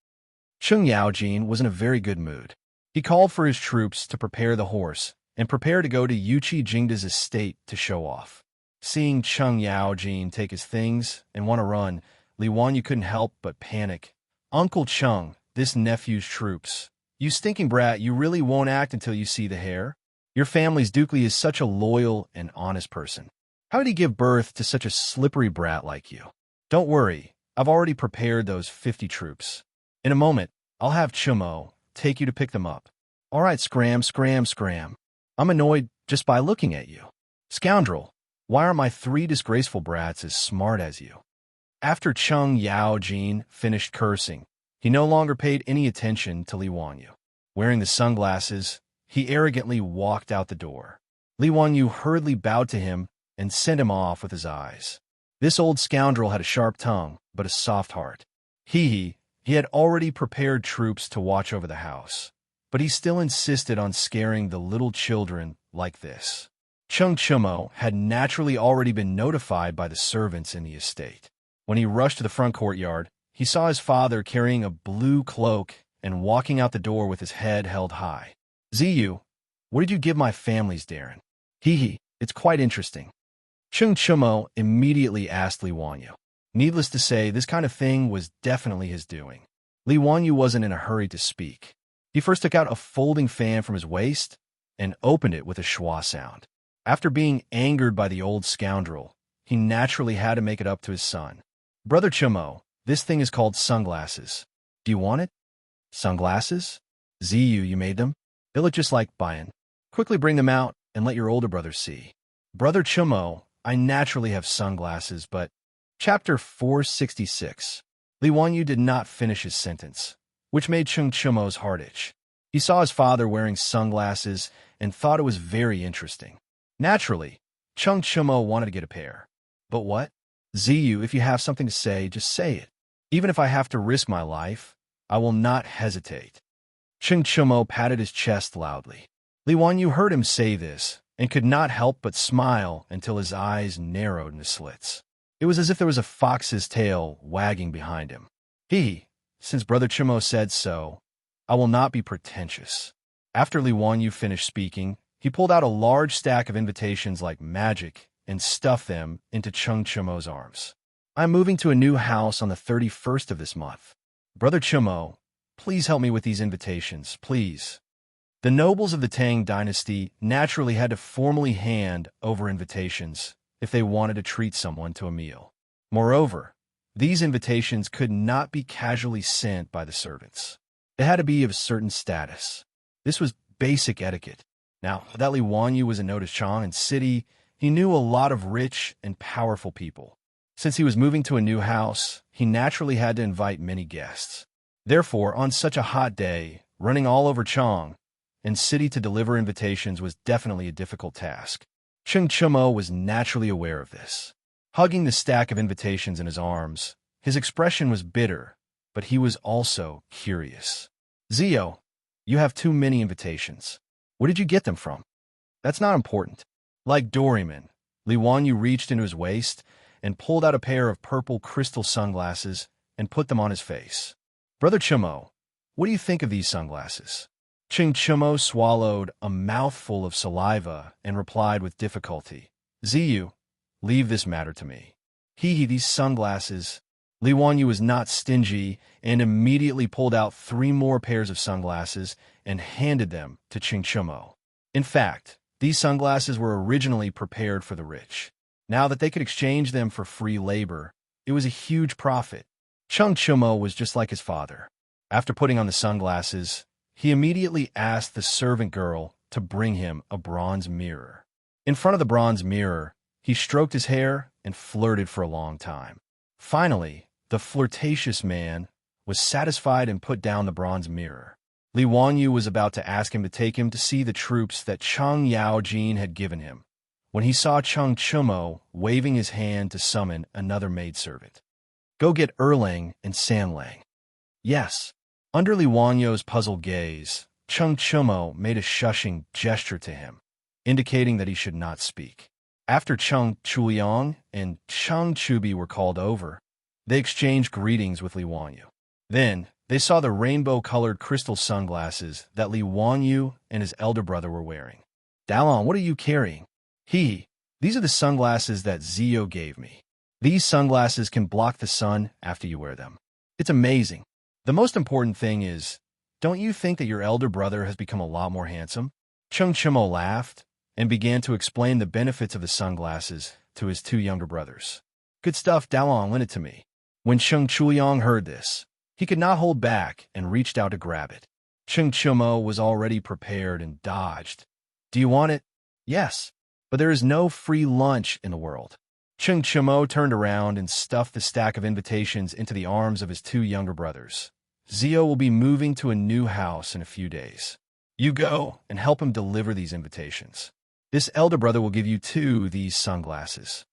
Chung Yaojin was in a very good mood. He called for his troops to prepare the horse and prepare to go to Yuqi Jingda's estate to show off. Seeing Chung Yaojin take his things and want to run, Li Wanyu couldn't help but panic. Uncle Chung, this nephew's troops. You stinking brat, you really won't act until you see the hair? Your family's Dukely is such a loyal and honest person. How did he give birth to such a slippery brat like you? Don't worry, I've already prepared those 50 troops. In a moment, I'll have Chumo take you to pick them up. All right, scram. I'm annoyed just by looking at you. Scoundrel, why are my 3 disgraceful brats as smart as you? After Chung Yaojin finished cursing, he no longer paid any attention to Li Wanyu. Wearing the sunglasses, he arrogantly walked out the door. Li Wanyu hurriedly bowed to him and sent him off with his eyes. This old scoundrel had a sharp tongue, but a soft heart. He had already prepared troops to watch over the house, but he still insisted on scaring the little children like this. Chung Chumo had naturally already been notified by the servants in the estate. When he rushed to the front courtyard, he saw his father carrying a blue cloak and walking out the door with his head held high. Ziyu, what did you give my family's Darren? It's quite interesting. Chung Chumo immediately asked Li Wanyu. Needless to say, this kind of thing was definitely his doing. Li Wanyu wasn't in a hurry to speak. He first took out a folding fan from his waist and opened it with a schwa sound. After being angered by the old scoundrel, he naturally had to make it up to his son. Brother Chumo, this thing is called sunglasses. Do you want it? Sunglasses? Ziyu, you made them? They look just like Bayan. Quickly bring them out and let your older brother see. Brother Chumo, I naturally have sunglasses, but... Chapter 466. Li Wanyu did not finish his sentence, which made Chung Chumo's heart itch. He saw his father wearing sunglasses and thought it was very interesting. Naturally, Chung Chumo wanted to get a pair. But what? Ziyu, if you have something to say, just say it. Even if I have to risk my life, I will not hesitate. Chung Chumo patted his chest loudly. Li Wanyu heard him say this and could not help but smile until his eyes narrowed into slits. It was as if there was a fox's tail wagging behind him. Since Brother Chumo said so, I will not be pretentious. After Li Wanyu finished speaking, he pulled out a large stack of invitations like magic and stuffed them into Cheng Chumo's arms. I'm moving to a new house on the 31st of this month. Brother Chumo, please help me with these invitations, please. The nobles of the Tang dynasty naturally had to formally hand over invitations if they wanted to treat someone to a meal. Moreover, these invitations could not be casually sent by the servants. They had to be of a certain status. This was basic etiquette. Now, that Li Wanyu was a noted Chang and city, he knew a lot of rich and powerful people. Since he was moving to a new house, he naturally had to invite many guests. Therefore, on such a hot day, running all over Chang and city to deliver invitations was definitely a difficult task. Cheng Chumo was naturally aware of this. Hugging the stack of invitations in his arms, his expression was bitter, but he was also curious. Zio, you have too many invitations. Where did you get them from? That's not important. Like Doryman, Li Wanyu reached into his waist and pulled out a pair of purple crystal sunglasses and put them on his face. Brother Chumo, what do you think of these sunglasses? Cheng Chumo swallowed a mouthful of saliva and replied with difficulty. Ziyu, leave this matter to me. These sunglasses. Li Wanyu was not stingy and immediately pulled out 3 more pairs of sunglasses and handed them to Cheng Chumo. In fact, these sunglasses were originally prepared for the rich. Now that they could exchange them for free labor, it was a huge profit. Cheng Chumo was just like his father. After putting on the sunglasses, he immediately asked the servant girl to bring him a bronze mirror. In front of the bronze mirror, he stroked his hair and flirted for a long time. Finally, the flirtatious man was satisfied and put down the bronze mirror. Li Wanyu was about to ask him to take him to see the troops that Cheng Yaojin had given him, when he saw Cheng Chumo waving his hand to summon another maidservant. Go get Erlang and Sanlang. Yes. Under Li Wanyu's puzzled gaze, Cheng Chumo made a shushing gesture to him, indicating that he should not speak. After Cheng Chuliang and Cheng Chubi were called over, they exchanged greetings with Li Wanyu. Then, they saw the rainbow-colored crystal sunglasses that Li Wanyu and his elder brother were wearing. Dalong, what are you carrying? These are the sunglasses that Zio gave me. These sunglasses can block the sun after you wear them. It's amazing. The most important thing is, don't you think that your elder brother has become a lot more handsome? Cheng Chumo laughed and began to explain the benefits of the sunglasses to his 2 younger brothers. Good stuff, Dalong, lend it to me. When Cheng Chuliang heard this, he could not hold back and reached out to grab it. Cheng Chumo was already prepared and dodged. Do you want it? Yes, but there is no free lunch in the world. Cheng Chumo turned around and stuffed the stack of invitations into the arms of his 2 younger brothers. Zio will be moving to a new house in a few days. You go and help him deliver these invitations. This elder brother will give you 2 of these sunglasses.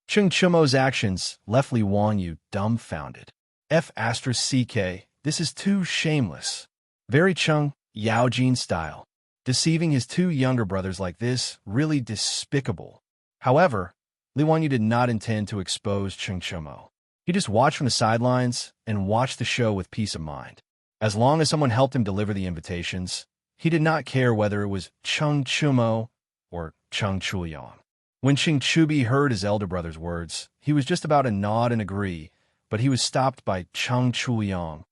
Cheng Chumo's actions left Li Wanyu dumbfounded. F***CK, this is too shameless. Very Cheng Yaojin style. Deceiving his 2 younger brothers like this, really despicable. However, Li Wanyu did not intend to expose Cheng Chumo. He just watched from the sidelines and watched the show with peace of mind. As long as someone helped him deliver the invitations, he did not care whether it was Cheng Chumo or Cheng Chuliang. When Cheng Chubi heard his elder brother's words, he was just about to nod and agree, but he was stopped by Cheng Chuliang.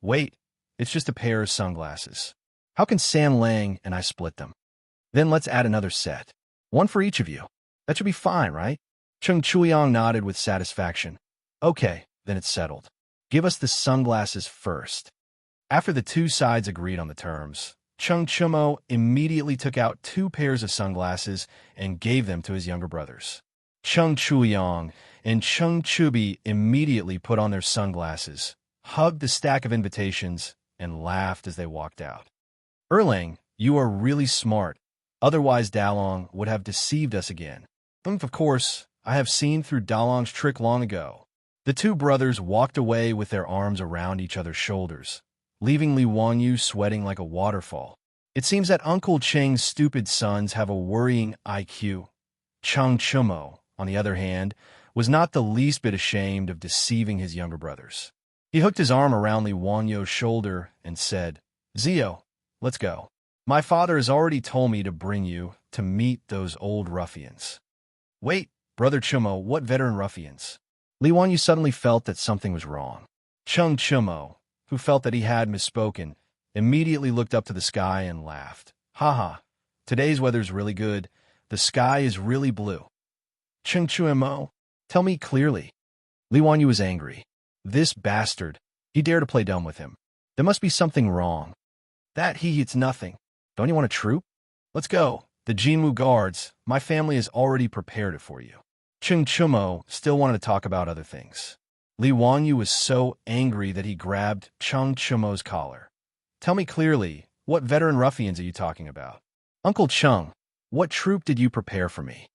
Wait, it's just a pair of sunglasses. How can San Lang and I split them? Then let's add another set. 1 for each of you. That should be fine, right? Cheng Chuliang nodded with satisfaction. Okay, then it's settled. Give us the sunglasses first. After the 2 sides agreed on the terms, Cheng Chumo immediately took out 2 pairs of sunglasses and gave them to his younger brothers. Cheng Chuliang and Cheng Chubi immediately put on their sunglasses, hugged the stack of invitations, and laughed as they walked out. Erlang, you are really smart. Otherwise Dalong would have deceived us again. Of course, I have seen through Dalong's trick long ago. The 2 brothers walked away with their arms around each other's shoulders, leaving Li Wanyu sweating like a waterfall. It seems that Uncle Cheng's stupid sons have a worrying IQ. Cheng Chumo, on the other hand, was not the least bit ashamed of deceiving his younger brothers. He hooked his arm around Li Wanyu's shoulder and said, Zio, let's go. My father has already told me to bring you to meet those old ruffians. Wait, Brother Chumo, what veteran ruffians? Li Wanyu suddenly felt that something was wrong. Chung Chumo, who felt that he had misspoken, immediately looked up to the sky and laughed. Haha, today's weather's really good. The sky is really blue. Chung Chumo, tell me clearly. Li Wanyu was angry. This bastard, he dared to play dumb with him. There must be something wrong. It's nothing. Don't you want a troop? Let's go. The Jinwu guards, my family has already prepared it for you. Chung Chumo still wanted to talk about other things. Li Wanyu was so angry that he grabbed Chung Chumo's collar. Tell me clearly, what veteran ruffians are you talking about? Uncle Chung, what troop did you prepare for me?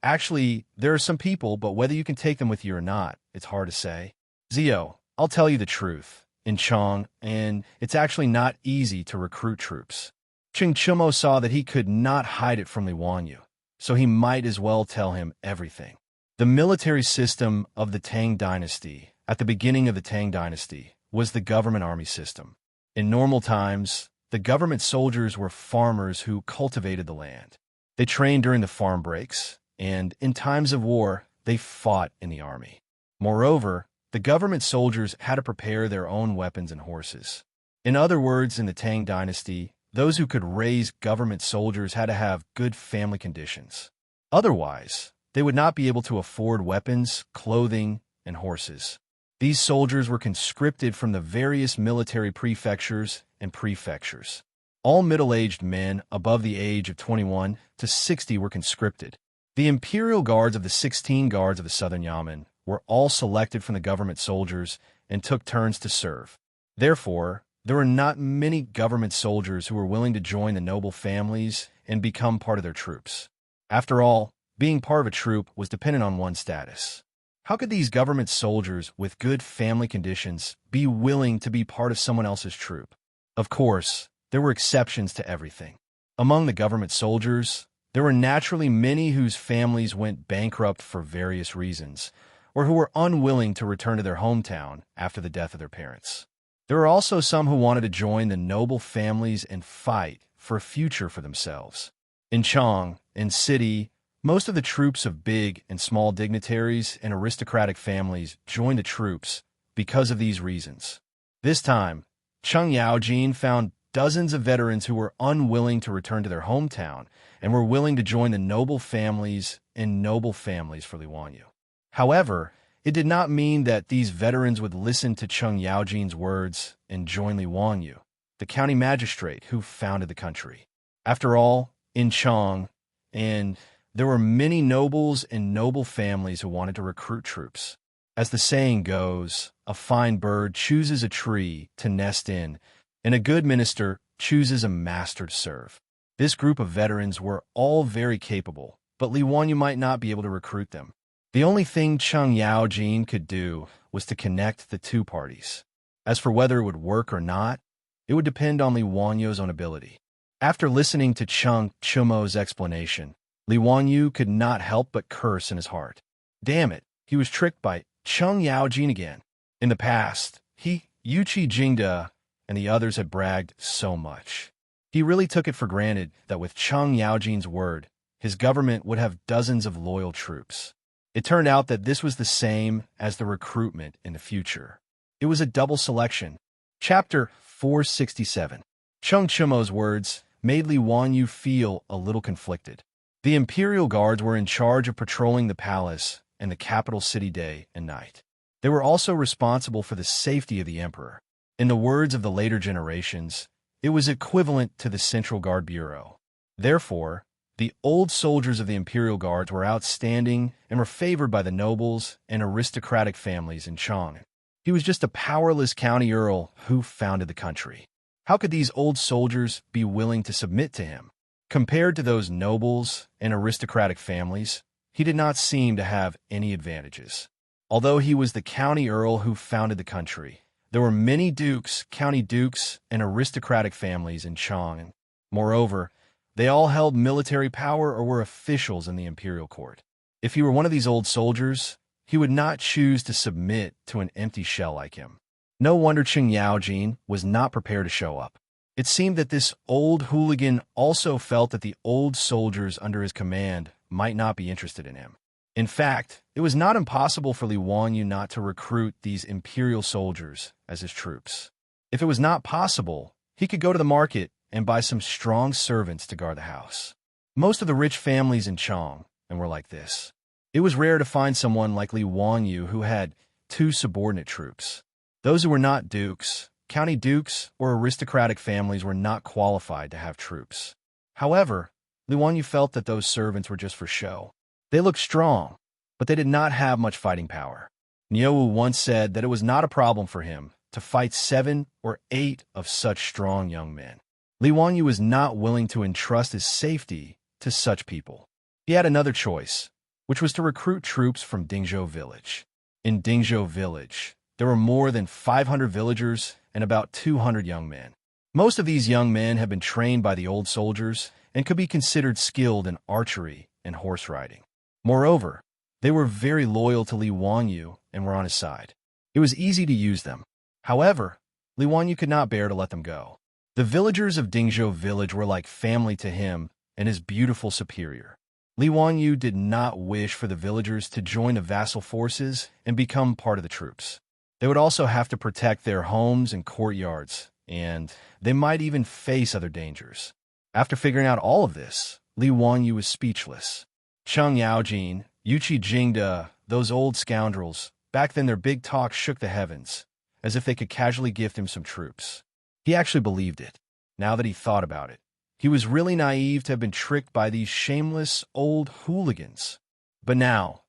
Actually, there are some people, but whether you can take them with you or not, it's hard to say. Zio, I'll tell you the truth. In Chong, and it's actually not easy to recruit troops. Chung Chumo saw that he could not hide it from Li Wanyu, so he might as well tell him everything. The military system of the Tang dynasty, at the beginning of the Tang dynasty, was the government army system. In normal times, the government soldiers were farmers who cultivated the land. They trained during the farm breaks, and in times of war, they fought in the army. Moreover, the government soldiers had to prepare their own weapons and horses. In other words, in the Tang dynasty, those who could raise government soldiers had to have good family conditions. Otherwise, they would not be able to afford weapons, clothing, and horses. These soldiers were conscripted from the various military prefectures and prefectures. All middle-aged men above the age of 21 to 60 were conscripted. The imperial guards of the 16 guards of the Southern Yamen were all selected from the government soldiers and took turns to serve. Therefore, there were not many government soldiers who were willing to join the noble families and become part of their troops. After all, being part of a troop was dependent on one's status. How could these government soldiers with good family conditions be willing to be part of someone else's troop? Of course, there were exceptions to everything. Among the government soldiers, there were naturally many whose families went bankrupt for various reasons, or who were unwilling to return to their hometown after the death of their parents. There were also some who wanted to join the noble families and fight for a future for themselves. In Chong, in city, most of the troops of big and small dignitaries and aristocratic families joined the troops because of these reasons. This time, Chung Yaojin found dozens of veterans who were unwilling to return to their hometown and were willing to join the noble families and noble families for Li Wanyu. However, it did not mean that these veterans would listen to Chung Yaojin's words and join Li Wanyu, the county magistrate who founded the country. After all, in Chong, and there were many nobles and noble families who wanted to recruit troops. As the saying goes, a fine bird chooses a tree to nest in, and a good minister chooses a master to serve. This group of veterans were all very capable, but Li Wanyu might not be able to recruit them. The only thing Chung Yaojin could do was to connect the two parties. As for whether it would work or not, it would depend on Li Wanyu's own ability. After listening to Chung Chumo's explanation, Li Wanyu could not help but curse in his heart. Damn it, he was tricked by Chung Yaojin again. In the past, Yuchi Jingda, and the others had bragged so much. He really took it for granted that with Chung Yaojin's word, his government would have dozens of loyal troops. It turned out that this was the same as the recruitment in the future. It was a double selection. Chapter 467. Chung Chumo's words made Li Wanyu feel a little conflicted. The Imperial Guards were in charge of patrolling the palace and the capital city day and night. They were also responsible for the safety of the emperor. In the words of the later generations, it was equivalent to the Central Guard Bureau. Therefore, the old soldiers of the Imperial Guards were outstanding and were favored by the nobles and aristocratic families in Chong. He was just a powerless county earl who founded the country. How could these old soldiers be willing to submit to him? Compared to those nobles and aristocratic families, he did not seem to have any advantages. Although he was the county earl who founded the country, there were many dukes, county dukes, and aristocratic families in Chong. Moreover, they all held military power or were officials in the imperial court. If he were one of these old soldiers, he would not choose to submit to an empty shell like him. No wonder Chung Yaojin was not prepared to show up. It seemed that this old hooligan also felt that the old soldiers under his command might not be interested in him. In fact, it was not impossible for Li Wanyu not to recruit these imperial soldiers as his troops. If it was not possible, he could go to the market and buy some strong servants to guard the house. Most of the rich families in Chang were like this. It was rare to find someone like Li Wanyu who had 2 subordinate troops. Those who were not dukes, county dukes, or aristocratic families were not qualified to have troops. However, Li Wanyu felt that those servants were just for show. They looked strong, but they did not have much fighting power. Niuwu once said that it was not a problem for him to fight 7 or 8 of such strong young men. Li Wanyu was not willing to entrust his safety to such people. He had another choice, which was to recruit troops from Dingzhou village. In Dingzhou village, there were more than 500 villagers and about 200 young men. Most of these young men had been trained by the old soldiers and could be considered skilled in archery and horse riding. Moreover, they were very loyal to Li Wanyu and were on his side. It was easy to use them. However, Li Wanyu could not bear to let them go. The villagers of Dingzhou village were like family to him and his beautiful superior. Li Wanyu did not wish for the villagers to join the vassal forces and become part of the troops. They would also have to protect their homes and courtyards, and they might even face other dangers. After figuring out all of this, Li Wanyu was speechless. Cheng Yaojin, Yuqi Jingde, those old scoundrels, back then their big talk shook the heavens, as if they could casually gift him some troops. He actually believed it, now that he thought about it. He was really naive to have been tricked by these shameless old hooligans. But now,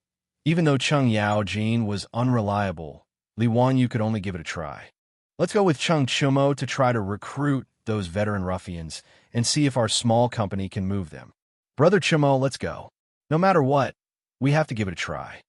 even though Cheng Yaojin was unreliable, Li Wanyu could only give it a try. Let's go with Cheng Chumo to try to recruit those veteran ruffians and see if our small company can move them. Brother Chumo, let's go. No matter what, we have to give it a try.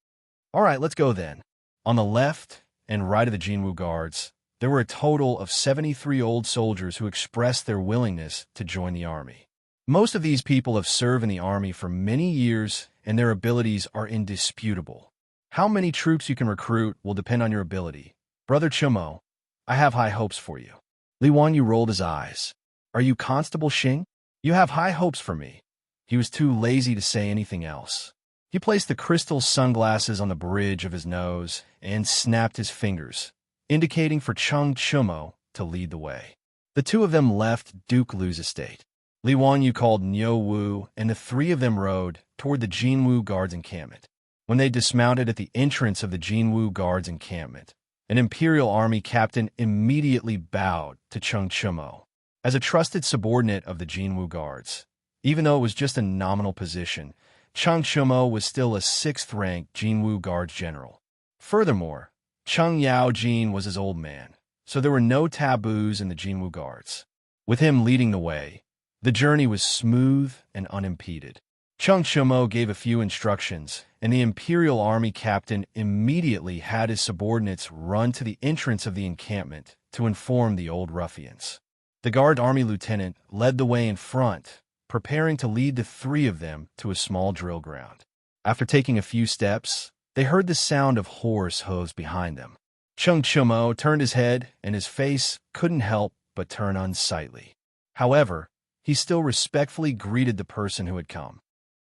All right, let's go then. On the left and right of the Jinwu guards, there were a total of 73 old soldiers who expressed their willingness to join the army. Most of these people have served in the army for many years, and their abilities are indisputable. How many troops you can recruit will depend on your ability. Brother Chumo, I have high hopes for you. Li Wanyu rolled his eyes. Are you Constable Xing? You have high hopes for me. He was too lazy to say anything else. He placed the crystal sunglasses on the bridge of his nose and snapped his fingers, indicating for Cheng Chumo to lead the way. The 2 of them left Duke Lu's estate. Li Wanyu called Niuwu, and the 3 of them rode toward the Jinwu guards' encampment. When they dismounted at the entrance of the Jinwu guards' encampment, an imperial army captain immediately bowed to Cheng Chumo. As a trusted subordinate of the Jinwu guards, even though it was just a nominal position, Cheng Chumo was still a 6th-ranked Jinwu guards general. Furthermore, Cheng Yaojin was his old man, so there were no taboos in the Jinwu guards. With him leading the way, the journey was smooth and unimpeded. Cheng Chumo gave a few instructions, and the imperial army captain immediately had his subordinates run to the entrance of the encampment to inform the old ruffians. The guard army lieutenant led the way in front, preparing to lead the 3 of them to a small drill ground. After taking a few steps, they heard the sound of horse hooves behind them. Cheng Chumo turned his head, and his face couldn't help but turn unsightly. However, he still respectfully greeted the person who had come.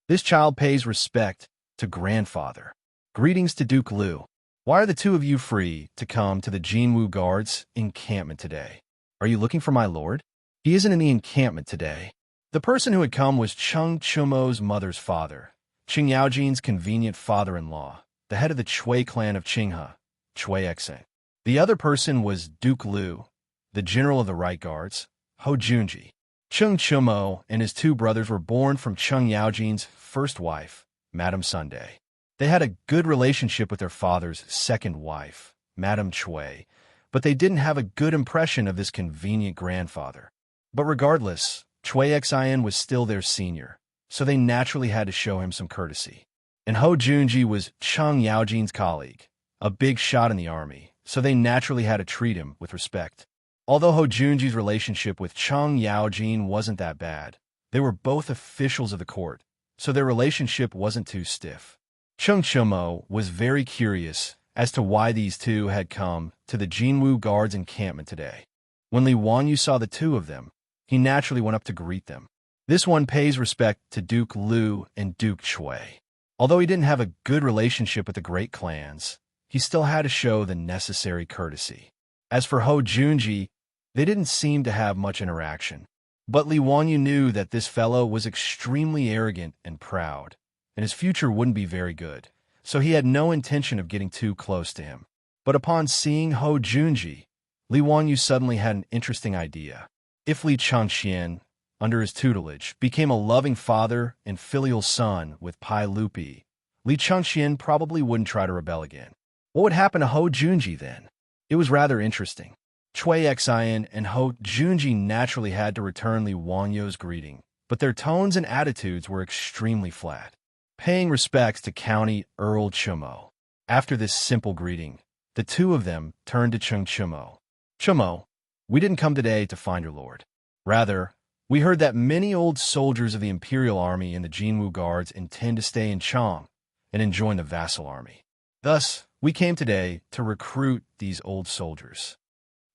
This child pays respect to grandfather. Greetings to Duke Lu. Why are the 2 of you free to come to the Jinwu guards' encampment today? Are you looking for my lord? He isn't in the encampment today. The person who had come was Cheng Chumo's mother's father, Qing Yaojin's convenient father-in-law, the head of the Chui clan of Qinghe, Chui Exeng. The other person was Duke Lu, the general of the right guards, Ho Junji. Cheng Chumo and his 2 brothers were born from Cheng Yaojin's first wife, Madame Sunday. They had a good relationship with their father's second wife, Madame Chui, but they didn't have a good impression of this convenient grandfather. But regardless, Chui Exeng was still their senior, so they naturally had to show him some courtesy. And Ho Junji was Cheng Yaojin's colleague, a big shot in the army, so they naturally had to treat him with respect. Although Ho Junji's relationship with Cheng Yaojin wasn't that bad, they were both officials of the court, so their relationship wasn't too stiff. Cheng Chumo was very curious as to why these 2 had come to the Jinwu guards' encampment today. When Li Wanyu saw the 2 of them, he naturally went up to greet them. This one pays respect to Duke Lu and Duke Chui. Although he didn't have a good relationship with the great clans, he still had to show the necessary courtesy. As for Hou Junji, they didn't seem to have much interaction. But Li Wanyu knew that this fellow was extremely arrogant and proud, and his future wouldn't be very good, so he had no intention of getting too close to him. But upon seeing Hou Junji, Li Wanyu suddenly had an interesting idea. If Li Changxian, under his tutelage, became a loving father and filial son with Pai Lupi, Li Changxian probably wouldn't try to rebel again. What would happen to Hou Junji then? It was rather interesting. Chui Xian and Hou Junji naturally had to return Li Wanyu's greeting, but their tones and attitudes were extremely flat, paying respects to County Earl Chumo. After this simple greeting, the two of them turned to Chung Chumo. Chumo, we didn't come today to find your lord. Rather, we heard that many old soldiers of the Imperial Army and the Jinwu Guards intend to stay in Chang and join the vassal army. Thus, we came today to recruit these old soldiers.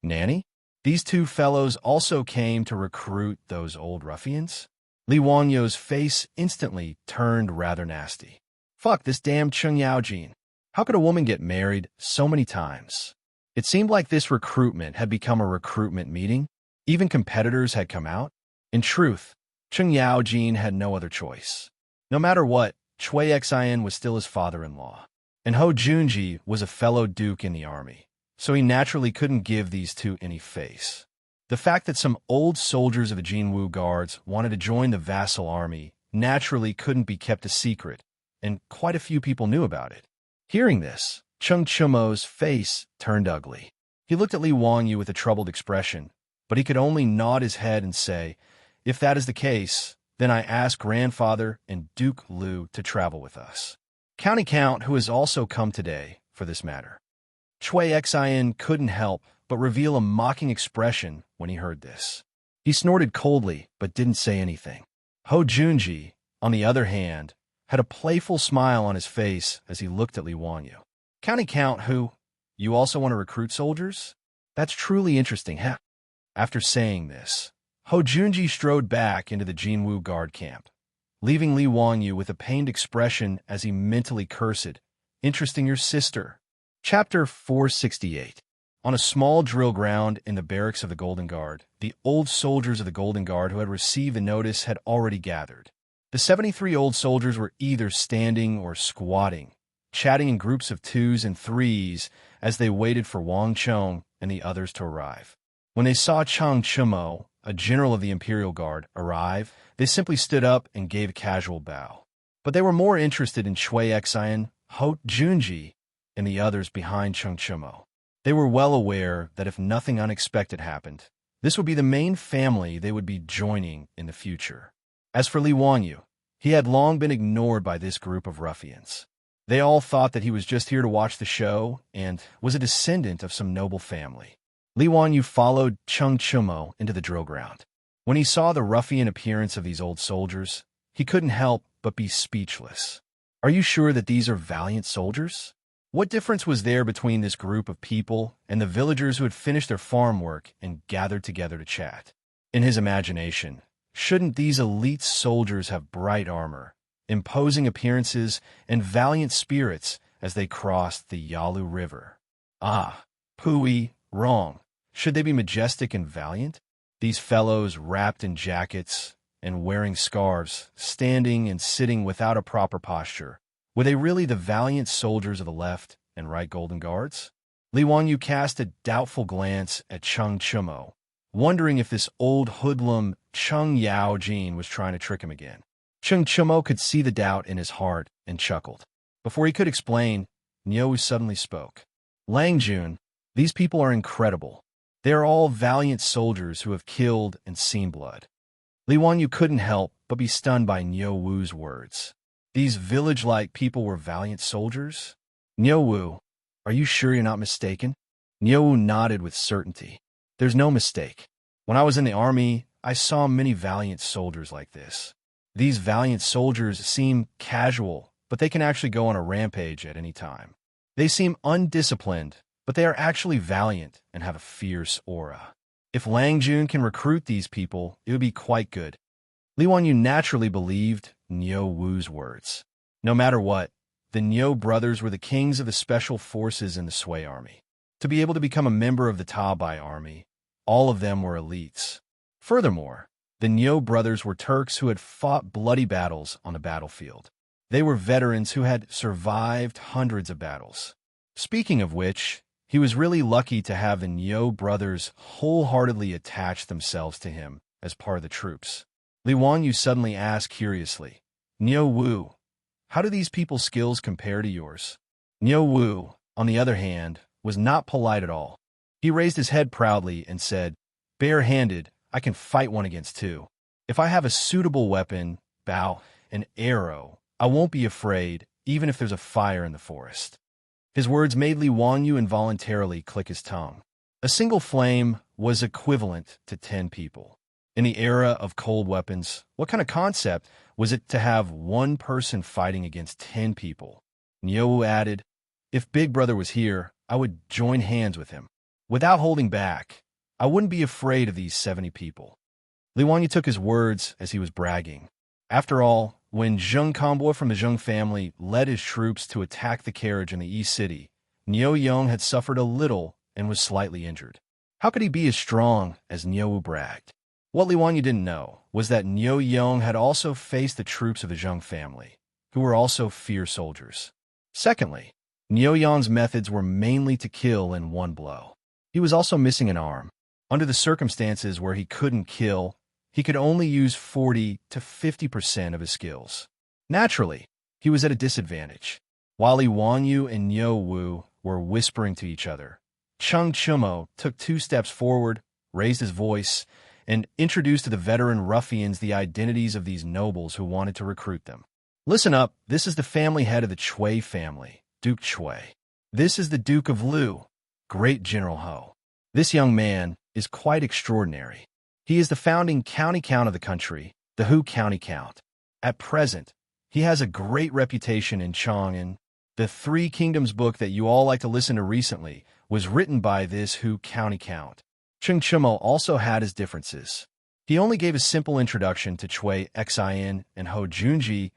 Nanny? These two fellows also came to recruit those old ruffians? Li Wanyu's face instantly turned rather nasty. Fuck this damn Chung Yaojin. How could a woman get married so many times? It seemed like this recruitment had become a recruitment meeting. Even competitors had come out. In truth, Chung Yaojin had no other choice. No matter what, Chui Xian was still his father-in-law, and Hou Junji was a fellow duke in the army, so he naturally couldn't give these two any face. The fact that some old soldiers of the Jinwu Guards wanted to join the vassal army naturally couldn't be kept a secret, and quite a few people knew about it. Hearing this, Chung Chumo's face turned ugly. He looked at Li Wanyu with a troubled expression, but he could only nod his head and say, "If that is the case, then I ask Grandfather and Duke Lu to travel with us. County Count, who has also come today, for this matter." Chui Xian couldn't help but reveal a mocking expression when he heard this. He snorted coldly but didn't say anything. Hou Junji, on the other hand, had a playful smile on his face as he looked at Li Wanyu. "County Count, who? You also want to recruit soldiers? That's truly interesting, huh?" After saying this, Hou Junji strode back into the Jinwu Guard camp, leaving Li Wanyu with a pained expression as he mentally cursed, "Interesting your sister." Chapter 468. On a small drill ground in the barracks of the Golden Guard, the old soldiers of the Golden Guard who had received the notice had already gathered. The 73 old soldiers were either standing or squatting, chatting in groups of twos and threes as they waited for Wang Chong and the others to arrive. When they saw Chang Chumo, a general of the Imperial Guard, arrive, they simply stood up and gave a casual bow. But they were more interested in Chui Xian, Hou Junji, and the others behind Chung Chumo. They were well aware that if nothing unexpected happened, this would be the main family they would be joining in the future. As for Li Wanyu, he had long been ignored by this group of ruffians. They all thought that he was just here to watch the show and was a descendant of some noble family. Li Wanyu followed Chung Chumo into the drill ground. When he saw the ruffian appearance of these old soldiers, he couldn't help but be speechless. "Are you sure that these are valiant soldiers? What difference was there between this group of people and the villagers who had finished their farm work and gathered together to chat?" In his imagination, shouldn't these elite soldiers have bright armor, imposing appearances, and valiant spirits as they crossed the Yalu River? Ah, Pui, wrong. Should they be majestic and valiant? These fellows wrapped in jackets and wearing scarves, standing and sitting without a proper posture. Were they really the valiant soldiers of the left and right Golden Guards? Li Wanyu cast a doubtful glance at Chung Chumo, wondering if this old hoodlum Chung Yaojin was trying to trick him again. Chung Chumo could see the doubt in his heart and chuckled. Before he could explain, Niu suddenly spoke. "Lang Jun, these people are incredible. They are all valiant soldiers who have killed and seen blood." Li Wanyu couldn't help but be stunned by Niu Wu's words. These village-like people were valiant soldiers? "Niu Wu, are you sure you're not mistaken?" Niu Wu nodded with certainty. "There's no mistake. When I was in the army, I saw many valiant soldiers like this. These valiant soldiers seem casual, but they can actually go on a rampage at any time. They seem undisciplined, but they are actually valiant and have a fierce aura. If Lang Jun can recruit these people, it would be quite good. Li Wanyu naturally believed Niu Wu's words. No matter what, the Niu brothers were the kings of the special forces in the Sui army. To be able to become a member of the Tabai army, all of them were elites. Furthermore, the Niu brothers were Turks who had fought bloody battles on the battlefield. They were veterans who had survived hundreds of battles. Speaking of which, he was really lucky to have the Niu brothers wholeheartedly attach themselves to him as part of the troops. Li Wanyu suddenly asked curiously, "Niu Wu, how do these people's skills compare to yours?" Niu Wu, on the other hand, was not polite at all. He raised his head proudly and said, "Bare-handed, I can fight one against two. If I have a suitable weapon, bow, and arrow, I won't be afraid, even if there's a fire in the forest." His words made Li Wanyu involuntarily click his tongue. A single flame was equivalent to 10 people. In the era of cold weapons, what kind of concept was it to have one person fighting against 10 people? Niu added, "If Big Brother was here, I would join hands with him. Without holding back, I wouldn't be afraid of these 70 people." Li Wanyu took his words as he was bragging. After all, when Zheng Conboy from the Zheng family led his troops to attack the carriage in the East City, Niu Yong had suffered a little and was slightly injured. How could he be as strong as Niu bragged? What Li Wanyu didn't know was that Niu Yong had also faced the troops of the Zheng family, who were also fierce soldiers. Secondly, Niu Yong's methods were mainly to kill in one blow. He was also missing an arm. Under the circumstances where he couldn't kill, he could only use 40 to 50% of his skills. Naturally, he was at a disadvantage. While Li Wanyu and Niu Wu were whispering to each other, Cheng Chumo took 2 steps forward, raised his voice, and introduced to the veteran ruffians the identities of these nobles who wanted to recruit them. "Listen up, this is the family head of the Chui family, Duke Chui. This is the Duke of Lu, Great General Ho. This young man is quite extraordinary. He is the founding county count of the country, the Hu County Count. At present, he has a great reputation in Chang'an. The Three Kingdoms book that you all like to listen to recently was written by this Hu County Count." Cheng Chumo also had his differences. He only gave a simple introduction to Chui Xin and Ho Junji,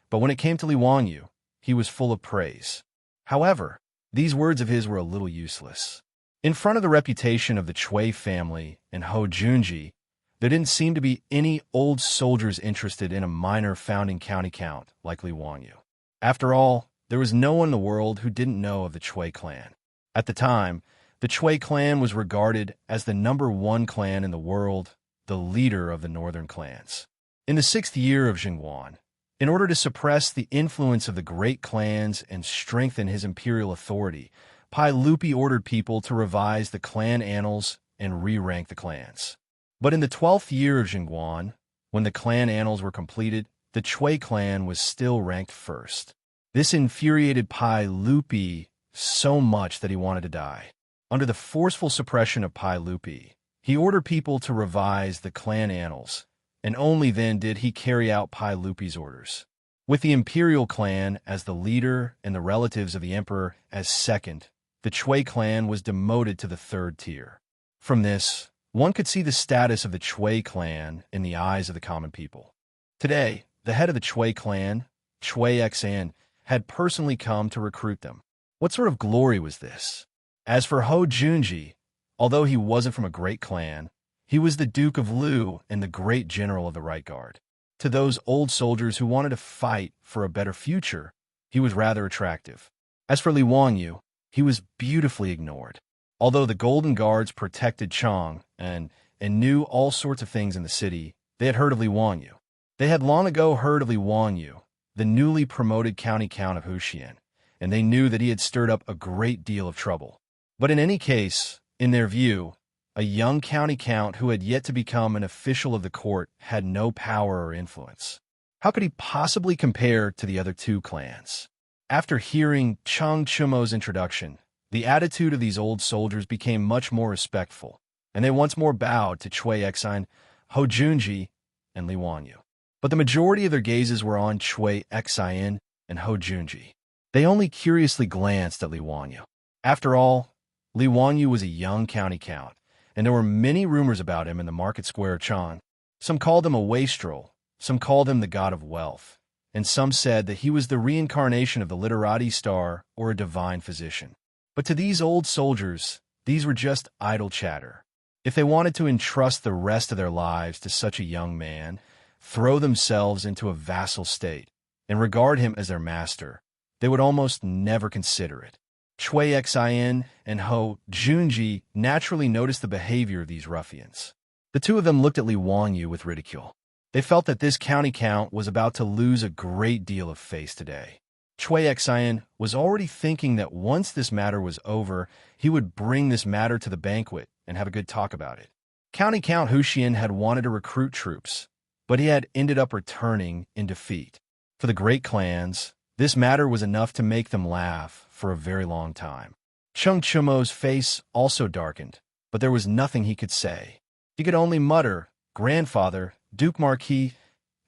but when it came to Li Wanyu, he was full of praise. However, these words of his were a little useless. In front of the reputation of the Chui family and Ho Junji, there didn't seem to be any old soldiers interested in a minor founding county count like Li Wanyu. After all, there was no one in the world who didn't know of the Chui clan. At the time, the Chui clan was regarded as the #1 clan in the world, the leader of the northern clans. In the 6th year of Jingguan, in order to suppress the influence of the great clans and strengthen his imperial authority, Pai Lupi ordered people to revise the clan annals and re-rank the clans. But in the 12th year of Jingguan, when the clan annals were completed, the Chui clan was still ranked first. This infuriated Pai Lupi so much that he wanted to die. Under the forceful suppression of Pai Lupi, he ordered people to revise the clan annals, and only then did he carry out Pai Lupi's orders. With the imperial clan as the leader and the relatives of the emperor as second, the Chui clan was demoted to the 3rd tier. From this, one could see the status of the Chui clan in the eyes of the common people. Today, the head of the Chui clan, Chui Xin, had personally come to recruit them. What sort of glory was this? As for Ho Junji, although he wasn't from a great clan, he was the Duke of Lu and the great general of the Right Guard. To those old soldiers who wanted to fight for a better future, he was rather attractive. As for Li Wanyu, he was beautifully ignored. Although the Golden Guards protected Chang and knew all sorts of things in the city, they had heard of Li Wanyu. They had long ago heard of Li Wanyu, the newly promoted county count of Huxian, and they knew that he had stirred up a great deal of trouble. But in any case, in their view, a young county count who had yet to become an official of the court had no power or influence. How could he possibly compare to the other 2 clans? After hearing Cheng Chumo's introduction, the attitude of these old soldiers became much more respectful, and they once more bowed to Chui Xin, Ho Junji, and Li Wanyu. But the majority of their gazes were on Chui Xin and Ho Junji. They only curiously glanced at Li Wanyu. After all, Li Wanyu was a young county count, and there were many rumors about him in the market square of Chang. Some called him a wastrel, some called him the god of wealth, and some said that he was the reincarnation of the literati star or a divine physician. But to these old soldiers, these were just idle chatter. If they wanted to entrust the rest of their lives to such a young man, throw themselves into a vassal state, and regard him as their master, they would almost never consider it. Xianxia and Ho Junji naturally noticed the behavior of these ruffians. The two of them looked at Li Wangyu with ridicule. They felt that this county count was about to lose a great deal of face today. Xianxia was already thinking that once this matter was over, he would bring this matter to the banquet and have a good talk about it. County Count Huxian had wanted to recruit troops, but he had ended up returning in defeat. For the great clans, this matter was enough to make them laugh for a very long time. Cheng Chumo's face also darkened, but there was nothing he could say. He could only mutter, "Grandfather, Duke Marquis,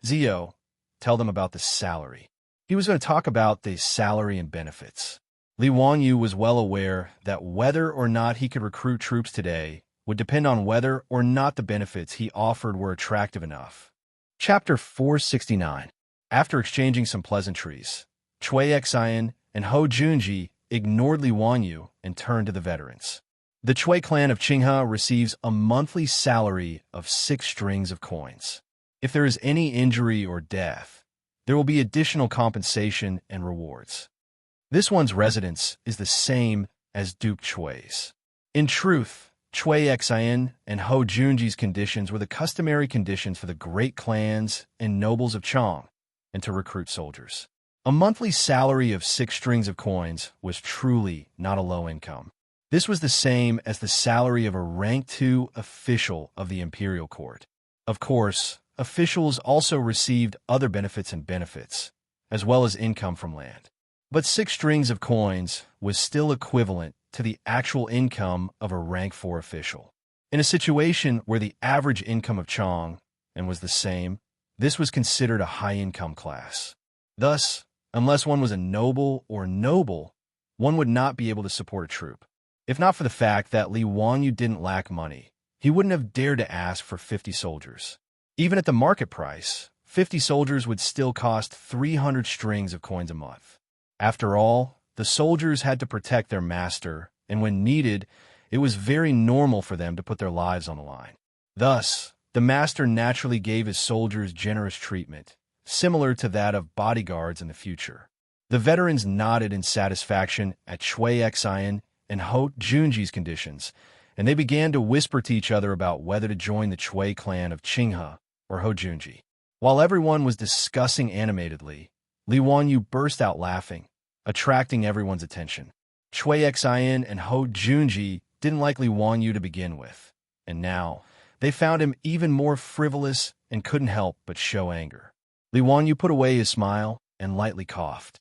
Zio, tell them about the salary." He was going to talk about the salary and benefits. Li Wangyu was well aware that whether or not he could recruit troops today would depend on whether or not the benefits he offered were attractive enough. Chapter 469. After exchanging some pleasantries, Xianxia and Ho Junji ignored Li Wangyu and turned to the veterans. The Chui clan of Qinghe receives a monthly salary of 6 strings of coins. If there is any injury or death, there will be additional compensation and rewards. This one's residence is the same as Duke Chui's. In truth, Xianxia and Ho Junji's conditions were the customary conditions for the great clans and nobles of Chang, and to recruit soldiers. A monthly salary of 6 strings of coins was truly not a low income. This was the same as the salary of a rank 2 official of the imperial court. Of course, officials also received other benefits, as well as income from land. But 6 strings of coins was still equivalent to the actual income of a rank 4 official. In a situation where the average income of Chang and was the same, this was considered a high-income class. Thus, unless one was a noble or noble, one would not be able to support a troop. If not for the fact that Li Wangyu didn't lack money, he wouldn't have dared to ask for 50 soldiers. Even at the market price, 50 soldiers would still cost 300 strings of coins a month. After all, the soldiers had to protect their master, and when needed, it was very normal for them to put their lives on the line. Thus, the master naturally gave his soldiers generous treatment, similar to that of bodyguards in the future. The veterans nodded in satisfaction at Xianxia and Ho Junji's conditions, and they began to whisper to each other about whether to join the Chui clan of Qinghe or Ho Junji. While everyone was discussing animatedly, Li Wangyu burst out laughing, attracting everyone's attention. Xianxia and Ho Junji didn't like Li Wangyu to begin with, and now they found him even more frivolous and couldn't help but show anger. Li Wangyu put away his smile and lightly coughed.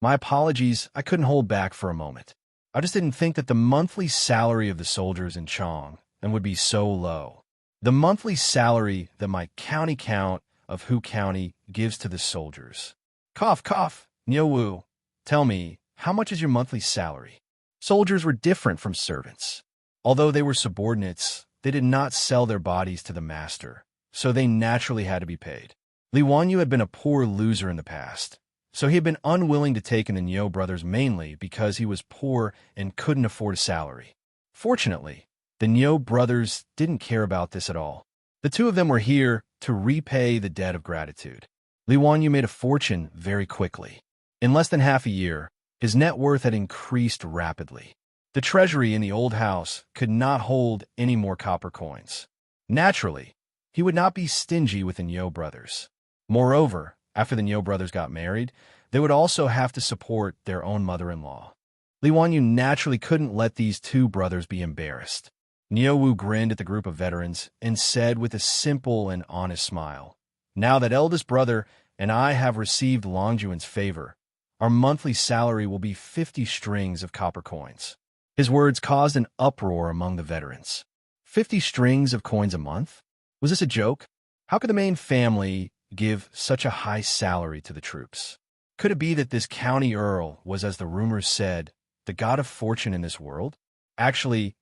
"My apologies, I couldn't hold back for a moment. I just didn't think that the monthly salary of the soldiers in Chang and would be so low. The monthly salary that my county count of Hu County gives to the soldiers." "Cough, cough, Niuwu, tell me, how much is your monthly salary?" Soldiers were different from servants. Although they were subordinates, they did not sell their bodies to the master, so they naturally had to be paid. Li Wangyu had been a poor loser in the past, so he had been unwilling to take in the Niu brothers mainly because he was poor and couldn't afford a salary. Fortunately, the Niu brothers didn't care about this at all. The two of them were here to repay the debt of gratitude. Li Wangyu made a fortune very quickly. In less than half a year, his net worth had increased rapidly. The treasury in the old house could not hold any more copper coins. Naturally, he would not be stingy with the Niu brothers. Moreover, after the Niu brothers got married, they would also have to support their own mother-in-law. Li Wangyu naturally couldn't let these two brothers be embarrassed. Niuwu grinned at the group of veterans and said with a simple and honest smile, "Now that eldest brother and I have received Longjuan's favor, our monthly salary will be 50 strings of copper coins." His words caused an uproar among the veterans. 50 strings of coins a month? Was this a joke? How could the main family give such a high salary to the troops? Could it be that this county earl was, as the rumors said, the god of fortune in this world? Actually,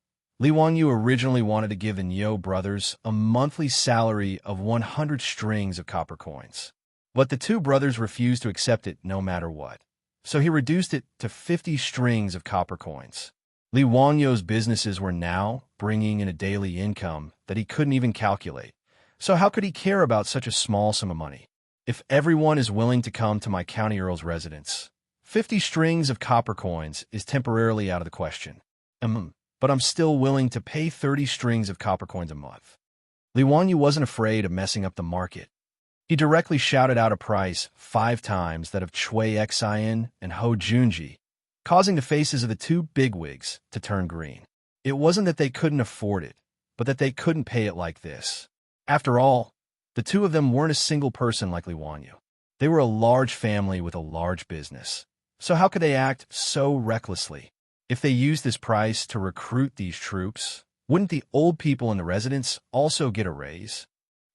Li Wanyu originally wanted to give the Niu brothers a monthly salary of 100 strings of copper coins. But the two brothers refused to accept it no matter what. So he reduced it to 50 strings of copper coins. Li Wanyu's businesses were now bringing in a daily income that he couldn't even calculate. So how could he care about such a small sum of money? If everyone is willing to come to my county earl's residence, 50 strings of copper coins is temporarily out of the question. But I'm still willing to pay 30 strings of copper coins a month. Li Wanyu wasn't afraid of messing up the market. He directly shouted out a price 5 times that of Chui Xian and Ho Junji, causing the faces of the two bigwigs to turn green. It wasn't that they couldn't afford it, but that they couldn't pay it like this. After all, the two of them weren't a single person like Li Wanyu. They were a large family with a large business. So how could they act so recklessly? If they used this price to recruit these troops, wouldn't the old people in the residence also get a raise?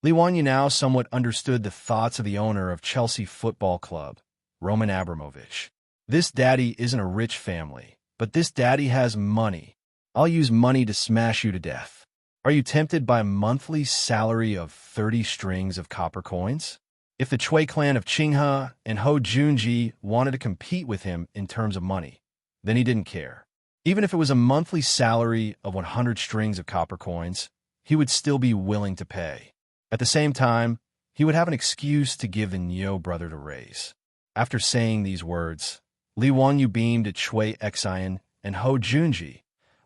Li Wanyu now somewhat understood the thoughts of the owner of Chelsea Football Club, Roman Abramovich. This daddy isn't a rich family, but this daddy has money. I'll use money to smash you to death. Are you tempted by a monthly salary of 30 strings of copper coins? If the Chui clan of Qinghe and Ho Junji wanted to compete with him in terms of money, then he didn't care. Even if it was a monthly salary of 100 strings of copper coins, he would still be willing to pay. At the same time, he would have an excuse to give the Niu brother a raise. After saying these words, Li Wanyu beamed at Chui Xian and Ho Junji,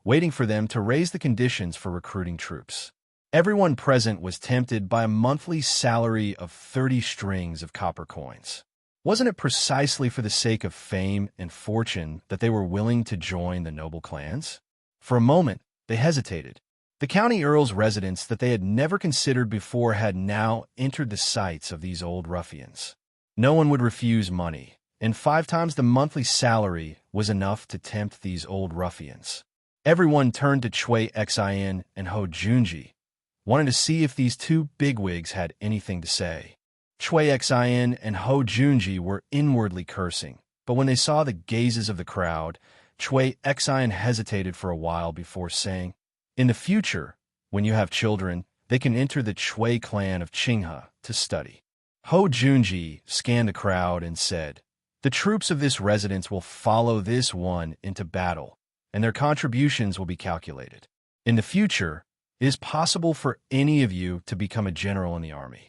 waiting for them to raise the conditions for recruiting troops. Everyone present was tempted by a monthly salary of 30 strings of copper coins. Wasn't it precisely for the sake of fame and fortune that they were willing to join the noble clans? For a moment, they hesitated. The county earl's residence that they had never considered before had now entered the sights of these old ruffians. No one would refuse money, and 5 times the monthly salary was enough to tempt these old ruffians. Everyone turned to Chui Xian and Ho Junji, wanting to see if these two bigwigs had anything to say. Chui Xian and Ho Junji were inwardly cursing, but when they saw the gazes of the crowd, Chui Xian hesitated for a while before saying, "In the future, when you have children, they can enter the Chui clan of Qinghe to study." Ho Junji scanned the crowd and said, "The troops of this residence will follow this one into battle, and their contributions will be calculated. In the future, it is possible for any of you to become a general in the army."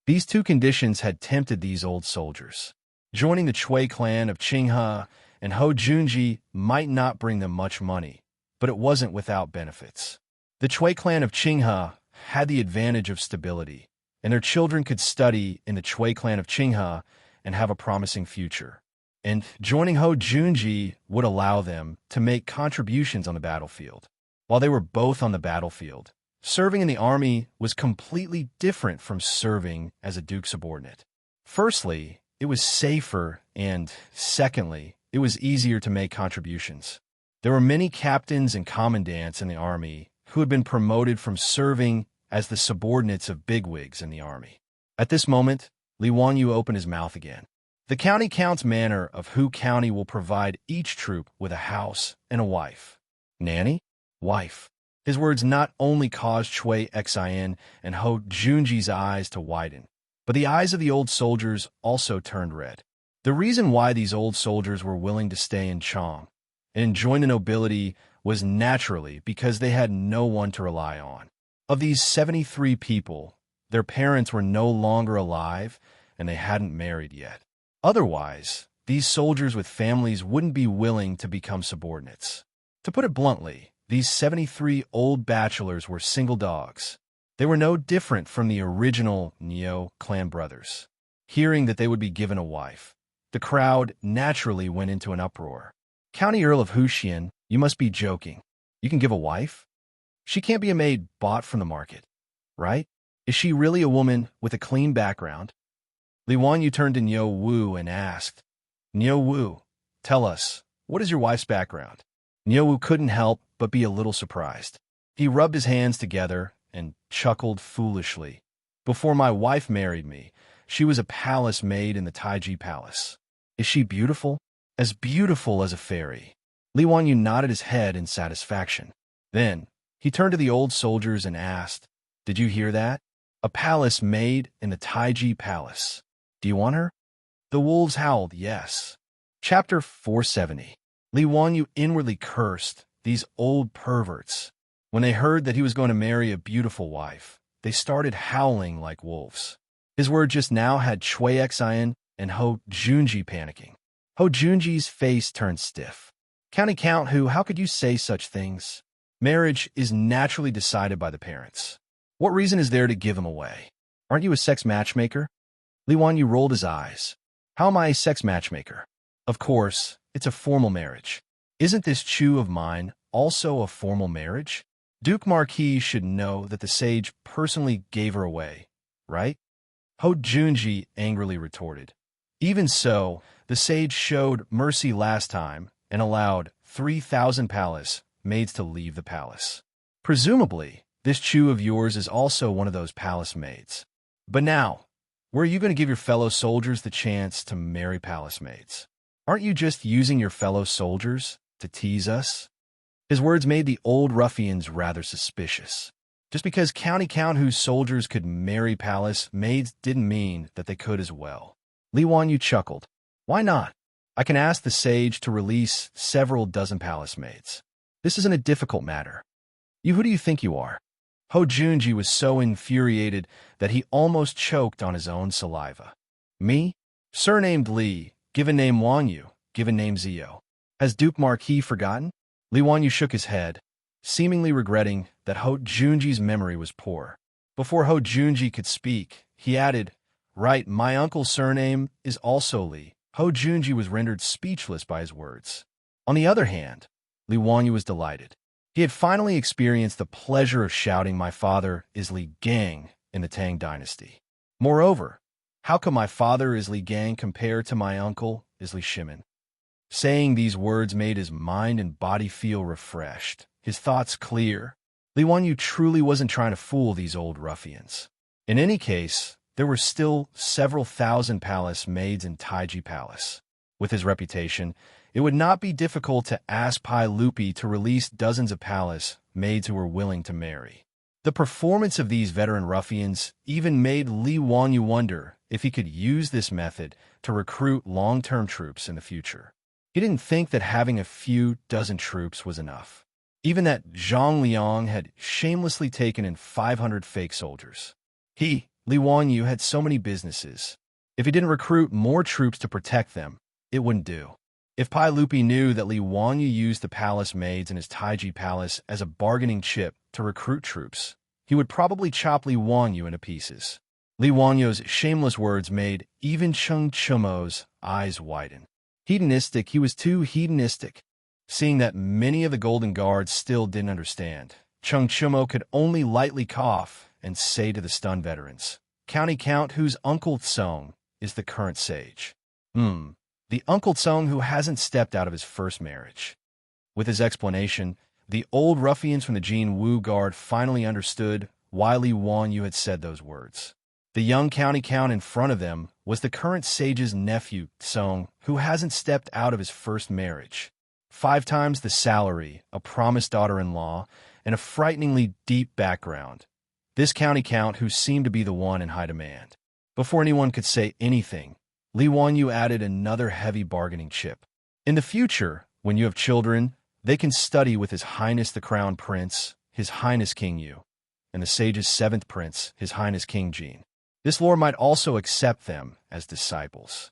These two conditions had tempted these old soldiers. Joining the Chui clan of Qinghe and Ho Junji might not bring them much money, but it wasn't without benefits. The Chui clan of Qinghe had the advantage of stability, and their children could study in the Chui clan of Qinghe and have a promising future. And joining Ho Junji would allow them to make contributions on the battlefield. While they were both on the battlefield, serving in the army was completely different from serving as a duke subordinate. Firstly, it was safer, and secondly, it was easier to make contributions. There were many captains and commandants in the army who had been promoted from serving as the subordinates of bigwigs in the army. At this moment, Li Wanyu opened his mouth again. The county count's manner of Hu County will provide each troop with a house and a wife. Nanny? Wife. His words not only caused Chui Xian and Ho Junji's eyes to widen, but the eyes of the old soldiers also turned red. The reason why these old soldiers were willing to stay in Chang and join the nobility was naturally because they had no one to rely on. Of these 73 people, their parents were no longer alive and they hadn't married yet. Otherwise, these soldiers with families wouldn't be willing to become subordinates. To put it bluntly, these 73 old bachelors were single dogs. They were no different from the original Niu clan brothers. Hearing that they would be given a wife, the crowd naturally went into an uproar. "County Earl of Wuxia, you must be joking. You can give a wife? She can't be a maid bought from the market, right? Is she really a woman with a clean background?" Li Wanyu turned to Niu Wu and asked, "Niu Wu, tell us, what is your wife's background?" Niu Wu couldn't help but be a little surprised. He rubbed his hands together and chuckled foolishly. "Before my wife married me, she was a palace maid in the Taiji Palace." "Is she beautiful?" "As beautiful as a fairy." Li Wanyu nodded his head in satisfaction. Then, He turned to the old soldiers and asked, "Did you hear that? A palace made in the Taiji Palace. Do you want her?" The wolves howled, "Yes." Chapter 470. Li Wanyu inwardly cursed these old perverts. When they heard that he was going to marry a beautiful wife, they started howling like wolves. His word just now had Chui Xian and Ho Junji panicking. Ho Junji's face turned stiff. "County Count Hu, how could you say such things? Marriage is naturally decided by the parents. What reason is there to give them away? Aren't you a sex matchmaker?" Li Wanyu rolled his eyes. "How am I a sex matchmaker? Of course, it's a formal marriage. Isn't this Chu of mine also a formal marriage? Duke Marquis should know that the sage personally gave her away, right?" Ho Junji angrily retorted. "Even so, the sage showed mercy last time and allowed 3,000 palace maids to leave the palace. Presumably, this Chu of yours is also one of those palace maids. But now, where are you going to give your fellow soldiers the chance to marry palace maids? Aren't you just using your fellow soldiers to tease us?" His words made the old ruffians rather suspicious. Just because County Count Hu's soldiers could marry palace maids didn't mean that they could as well. Li Wanyu chuckled. "Why not? I can ask the sage to release several dozen palace maids. This isn't a difficult matter. Who do you think you are?" Ho Junji was so infuriated that he almost choked on his own saliva. "Me? Surnamed Li, given name Wanyu, given name Zio. Has Duke Marquis forgotten?" Li Wanyu shook his head, seemingly regretting that Ho Junji's memory was poor. Before Ho Junji could speak, he added, "Right, my uncle's surname is also Li." Ho Junji was rendered speechless by his words. On the other hand, Li Wanyu was delighted. He had finally experienced the pleasure of shouting, "My father is Li Gang" in the Tang dynasty. Moreover, how could my father is Li Gang compare to my uncle is Li Shimin? Saying these words made his mind and body feel refreshed, his thoughts clear. Li Wanyu truly wasn't trying to fool these old ruffians. In any case, there were still several thousand palace maids in Taiji Palace. With his reputation, it would not be difficult to ask Pai Lupi to release dozens of palace maids who were willing to marry. The performance of these veteran ruffians even made Li Wanyu wonder if he could use this method to recruit long-term troops in the future. He didn't think that having a few dozen troops was enough. Even that Zhang Liang had shamelessly taken in 500 fake soldiers. He, Li Wanyu, had so many businesses. If he didn't recruit more troops to protect them, it wouldn't do. If Pai Lupi knew that Li Wanyu used the palace maids in his Taiji palace as a bargaining chip to recruit troops, he would probably chop Li Wanyu into pieces. Li Wanyu's shameless words made even Cheng Chumo's eyes widen. Hedonistic, he was too hedonistic. Seeing that many of the Golden Guards still didn't understand, Cheng Chumo could only lightly cough and say to the stunned veterans, "County Count whose Uncle Tsong is the current sage." The Uncle Tsong who hasn't stepped out of his first marriage. With his explanation, the old ruffians from the Jin Wu Guard finally understood why Li Wanyu had said those words. The young county count in front of them was the current sage's nephew, Tsong, who hasn't stepped out of his first marriage. 5 times the salary, a promised daughter-in-law, and a frighteningly deep background. This county count who seemed to be the one in high demand. Before anyone could say anything, Li Wanyu added another heavy bargaining chip. "In the future, when you have children, they can study with His Highness the Crown Prince, His Highness King Yu, and the sage's 7th prince, His Highness King Jin. This lord might also accept them as disciples."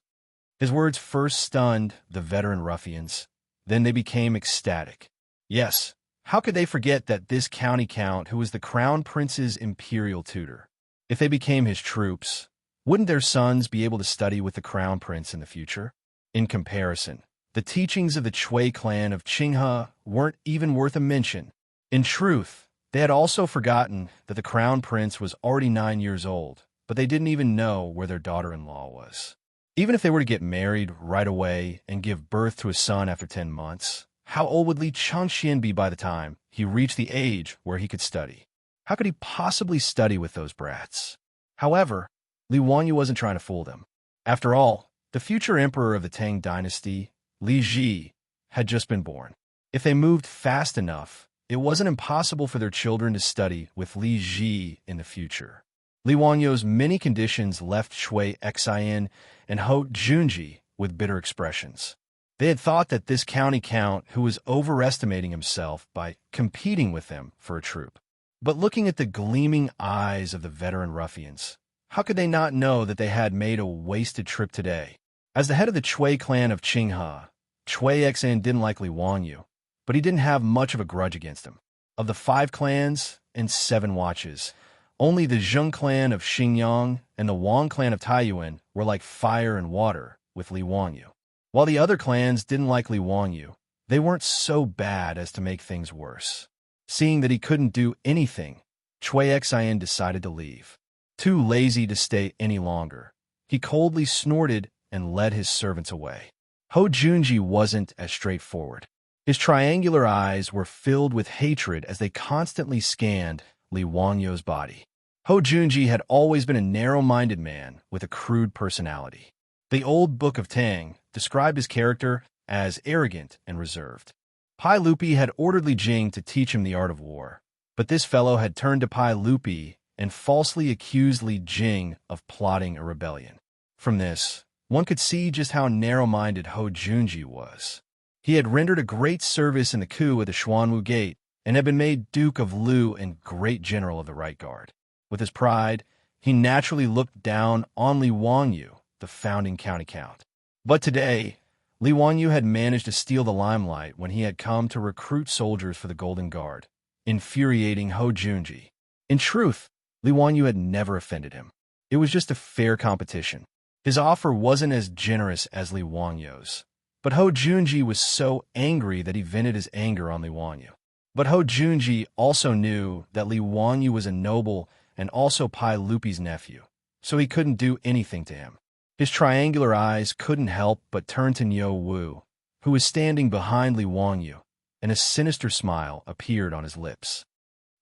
His words first stunned the veteran ruffians, then they became ecstatic. Yes, how could they forget that this county count who was the crown prince's imperial tutor? If they became his troops, wouldn't their sons be able to study with the crown prince in the future? In comparison, the teachings of the Chui clan of Qinghe weren't even worth a mention. In truth, they had also forgotten that the crown prince was already 9 years old, but they didn't even know where their daughter-in-law was. Even if they were to get married right away and give birth to a son after 10 months, how old would Li Changxian be by the time he reached the age where he could study? How could he possibly study with those brats? However, Li Wanyu wasn't trying to fool them. After all, the future emperor of the Tang dynasty, Li Ji, had just been born. If they moved fast enough, it wasn't impossible for their children to study with Li Ji in the future. Li Wanyo's many conditions left Shui Xian and Ho Junji with bitter expressions. They had thought that this county count who was overestimating himself by competing with them for a troop. But looking at the gleaming eyes of the veteran ruffians, how could they not know that they had made a wasted trip today? As the head of the Chui clan of Qinghe, Chui Xian didn't like Li Wanyu, but he didn't have much of a grudge against him. Of the 5 clans and 7 watches, only the Zheng clan of Xingyang and the Wang clan of Taiyuan were like fire and water with Li Wanyu. While the other clans didn't like Li Wanyu, they weren't so bad as to make things worse. Seeing that he couldn't do anything, Chui Xian decided to leave. Too lazy to stay any longer, he coldly snorted and led his servants away. Ho Junji wasn't as straightforward. His triangular eyes were filled with hatred as they constantly scanned Li Wanyu's body. Ho Junji had always been a narrow-minded man with a crude personality. The old book of Tang described his character as arrogant and reserved. Pai Lupi had ordered Li Jing to teach him the art of war, but this fellow had turned to Pai Lupi and falsely accused Li Jing of plotting a rebellion. From this, one could see just how narrow-minded Ho Junji was. He had rendered a great service in the coup at the Xuanwu Gate and had been made Duke of Lu and Great General of the Right Guard. With his pride, he naturally looked down on Li Wanyu, the founding county count. But today, Li Wanyu had managed to steal the limelight when he had come to recruit soldiers for the Golden Guard, infuriating Ho Junji. In truth, Li Wanyu had never offended him. It was just a fair competition. His offer wasn't as generous as Li Wanyu's, but Ho Junji was so angry that he vented his anger on Li Wanyu. But Ho Junji also knew that Li Wanyu was a noble and also Pai Lupi's nephew, so he couldn't do anything to him. His triangular eyes couldn't help but turn to Niu Wu, who was standing behind Li Wanyu, and a sinister smile appeared on his lips.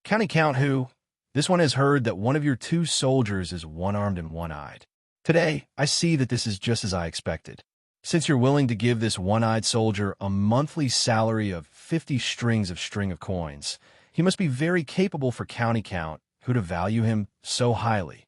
County Count Hu, this one has heard that one of your 2 soldiers is one-armed and one-eyed. Today, I see that this is just as I expected. Since you're willing to give this one-eyed soldier a monthly salary of 50 strings of string of coins, he must be very capable for County Count Hu to value him so highly,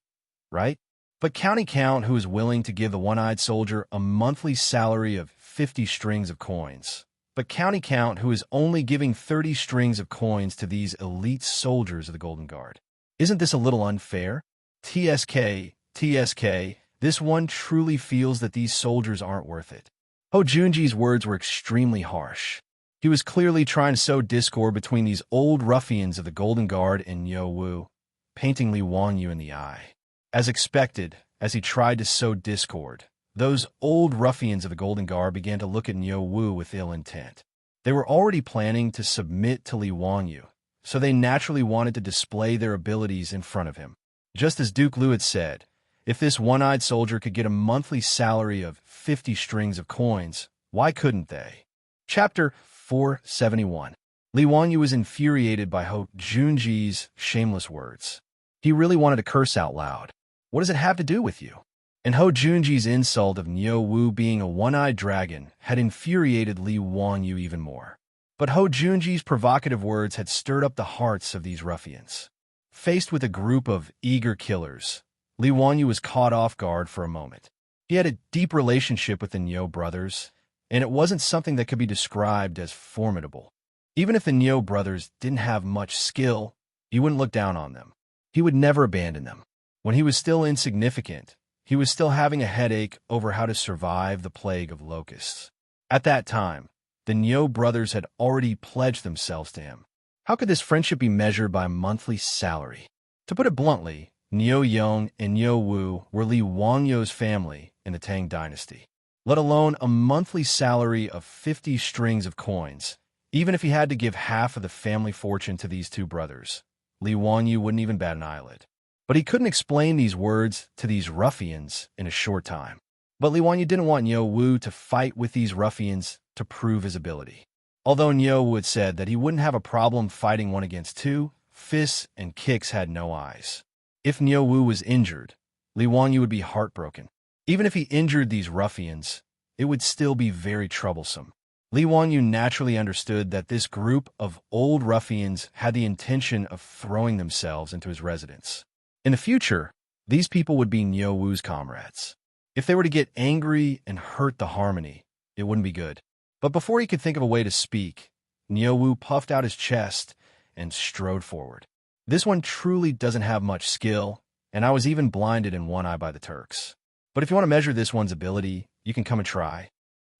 right? But County Count Hu is willing to give the one-eyed soldier a monthly salary of 50 strings of coins. But County Count Hu is only giving 30 strings of coins to these elite soldiers of the Golden Guard. Isn't this a little unfair? TSK, this one truly feels that these soldiers aren't worth it. Ho Junji's words were extremely harsh. He was clearly trying to sow discord between these old ruffians of the Golden Guard and Niu Wu, painting Li Wanyu in the eye. As expected, as he tried to sow discord, those old ruffians of the Golden Guard began to look at Niu Wu with ill intent. They were already planning to submit to Li Wanyu, so they naturally wanted to display their abilities in front of him. Just as Duke Lu had said, if this one-eyed soldier could get a monthly salary of 50 strings of coins, why couldn't they? Chapter 471. Li Wanyu was infuriated by Ho Junji's shameless words. He really wanted to curse out loud. What does it have to do with you? And Ho Junji's insult of Niu Wu being a one-eyed dragon had infuriated Li Wanyu even more. But Ho Junji's provocative words had stirred up the hearts of these ruffians. Faced with a group of eager killers, Li Wanyu was caught off guard for a moment. He had a deep relationship with the Niu brothers, and it wasn't something that could be described as formidable. Even if the Niu brothers didn't have much skill, he wouldn't look down on them. He would never abandon them. When he was still insignificant, he was still having a headache over how to survive the plague of locusts. At that time, the Niu brothers had already pledged themselves to him. How could this friendship be measured by a monthly salary? To put it bluntly, Niu Yong and Niu Wu were Li Wangyu's family in the Tang dynasty. Let alone a monthly salary of 50 strings of coins. Even if he had to give half of the family fortune to these 2 brothers, Li Wanyu wouldn't even bat an eyelid. But he couldn't explain these words to these ruffians in a short time. But Li Wanyu didn't want Niu Wu to fight with these ruffians to prove his ability. Although Niu Wu had said that he wouldn't have a problem fighting 1 against 2, fists and kicks had no eyes. If Niu Wu was injured, Li Wanyu would be heartbroken. Even if he injured these ruffians, it would still be very troublesome. Li Wanyu naturally understood that this group of old ruffians had the intention of throwing themselves into his residence. In the future, these people would be Niu Wu's comrades. If they were to get angry and hurt the harmony, it wouldn't be good. But before he could think of a way to speak, Niu Wu puffed out his chest and strode forward. This one truly doesn't have much skill, and I was even blinded in one eye by the Turks. But if you want to measure this one's ability, you can come and try.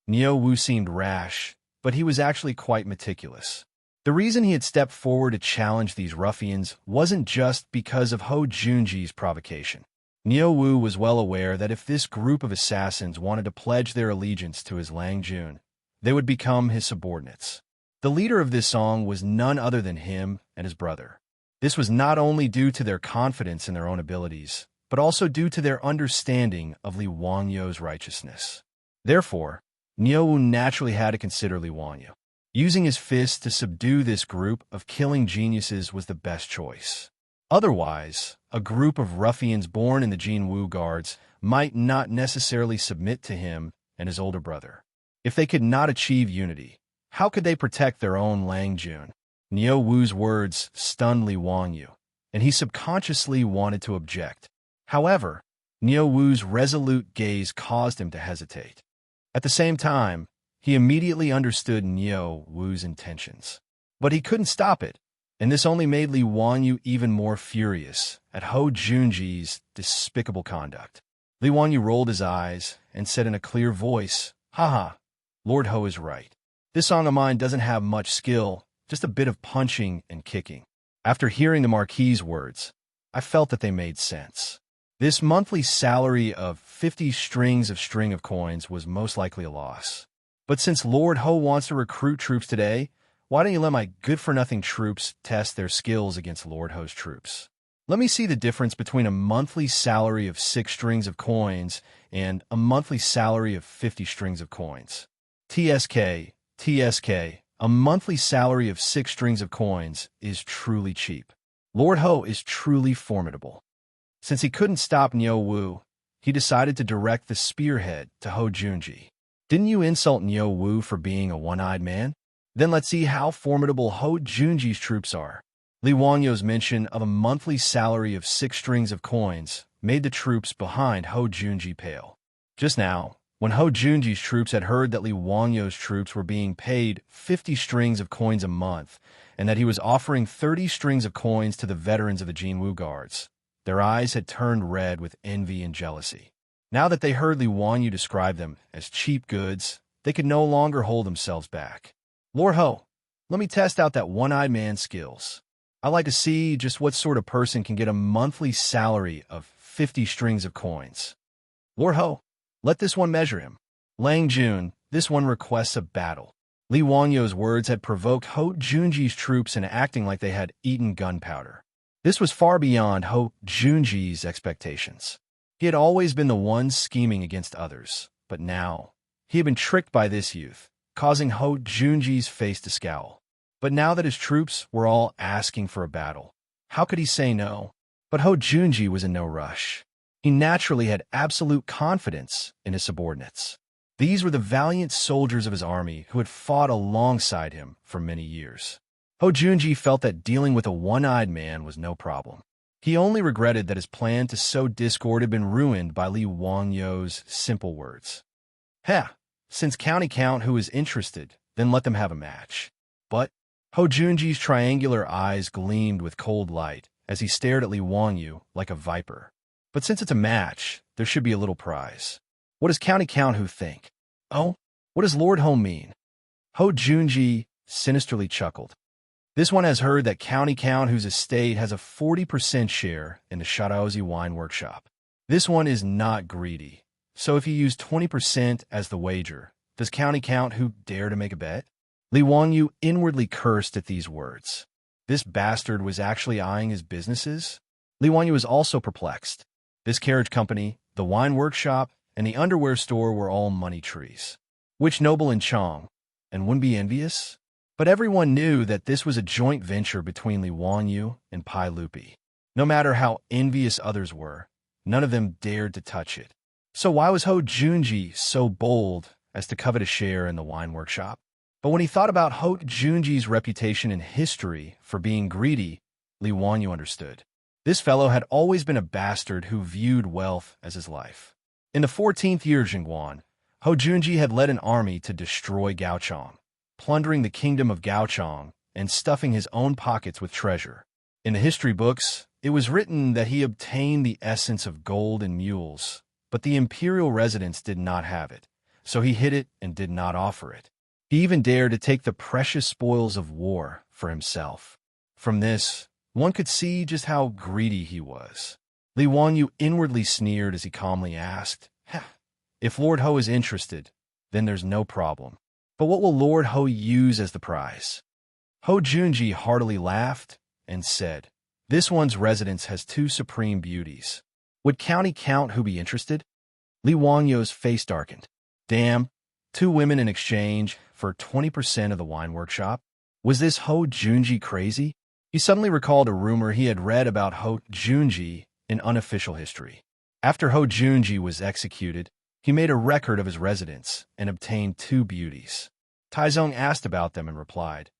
Niu Wu seemed rash, but he was actually quite meticulous. The reason he had stepped forward to challenge these ruffians wasn't just because of Hou Junji's provocation. Niu Wu was well aware that if this group of assassins wanted to pledge their allegiance to his Lang Jun, they would become his subordinates. The leader of this song was none other than him and his brother. This was not only due to their confidence in their own abilities, but also due to their understanding of Li Wangyu's righteousness. Therefore, Niu Wu naturally had to consider Li Wanyu. Using his fists to subdue this group of killing geniuses was the best choice. Otherwise, a group of ruffians born in the Jin Wu guards might not necessarily submit to him and his older brother. If they could not achieve unity, how could they protect their own Lang Jun? Niu Wu's words stunned Li Wanyu, and he subconsciously wanted to object. However, Niu Wu's resolute gaze caused him to hesitate. At the same time, he immediately understood Niu Wu's intentions. But he couldn't stop it, and this only made Li Wanyu even more furious at Hou Junji's despicable conduct. Li Wanyu rolled his eyes and said in a clear voice, "Haha, Lord Hou is right. This song of mine doesn't have much skill, just a bit of punching and kicking." After hearing the Marquis's words, I felt that they made sense. This monthly salary of 50 strings of coins was most likely a loss. But since Lord Hou wants to recruit troops today, why don't you let my good-for-nothing troops test their skills against Lord Hou's troops? Let me see the difference between a monthly salary of 6 strings of coins and a monthly salary of 50 strings of coins. TSK, a monthly salary of 6 strings of coins is truly cheap. Lord Hou is truly formidable. Since he couldn't stop Niu Wu, he decided to direct the spearhead to Hou Junji. Didn't you insult Niu Wu for being a one-eyed man? Then let's see how formidable Hou Junji's troops are. Li Wangyu's mention of a monthly salary of 6 strings of coins made the troops behind Hou Junji pale. Just now, when Hou Junji's troops had heard that Li Wangyu's troops were being paid 50 strings of coins a month, and that he was offering 30 strings of coins to the veterans of the Jinwu guards, their eyes had turned red with envy and jealousy. Now that they heard Li Wanyu describe them as cheap goods, they could no longer hold themselves back. "Lord Hou, let me test out that one-eyed man's skills. I'd like to see just what sort of person can get a monthly salary of 50 strings of coins. Lord Hou, let this one measure him. Lang Jun, this one requests a battle." Li Wangyu's words had provoked Hou Junji's troops into acting like they had eaten gunpowder. This was far beyond Hou Junji's expectations. He had always been the one scheming against others, but now he had been tricked by this youth, causing Hou Junji's face to scowl. But now that his troops were all asking for a battle, how could he say no? But Hou Junji was in no rush. He naturally had absolute confidence in his subordinates. These were the valiant soldiers of his army who had fought alongside him for many years. Hou Junji felt that dealing with a one-eyed man was no problem. He only regretted that his plan to sow discord had been ruined by Li Wangyu's simple words. Since County Count who is interested, then let them have a match. But Hou Junji's triangular eyes gleamed with cold light as he stared at Li Wangyu like a viper. But since it's a match, there should be a little prize. What does County Count who think? Oh, what does Lord Hou mean? Hou Junji sinisterly chuckled. This one has heard that County Count whose estate has a 40% share in the Shadaozi wine workshop. This one is not greedy, so if you use 20% as the wager, does County Count who dare to make a bet? Li Wangyu inwardly cursed at these words. This bastard was actually eyeing his businesses? Li Wangyu was also perplexed. This carriage company, the wine workshop, and the underwear store were all money trees. Which noble in Chong, and wouldn't be envious? But everyone knew that this was a joint venture between Li Wangyu and Pai Lupi. No matter how envious others were, none of them dared to touch it. So why was Hou Junji so bold as to covet a share in the wine workshop? But when he thought about Ho Junji's reputation in history for being greedy, Li Wanyu understood. This fellow had always been a bastard who viewed wealth as his life. In the 14th year of Jingguan, Ho Junji had led an army to destroy Gaochang, plundering the kingdom of Gaochang and stuffing his own pockets with treasure. In the history books, it was written that he obtained the essence of gold and mules, but the imperial residents did not have it, so he hid it and did not offer it. He even dared to take the precious spoils of war for himself. From this, one could see just how greedy he was. Li Wanyu inwardly sneered as he calmly asked, "If Lord Ho is interested, then there's no problem. But what will Lord Ho use as the prize?" Ho Junji heartily laughed and said, "This one's residence has two supreme beauties. Would County Count who be interested?" Li Wanyu's face darkened. Damn, 2 women in exchange for 20% of the wine workshop? Was this Ho Junji crazy? He suddenly recalled a rumor he had read about Ho Junji in unofficial history. After Ho Junji was executed, he made a record of his residence and obtained 2 beauties. Taizong asked about them and replied,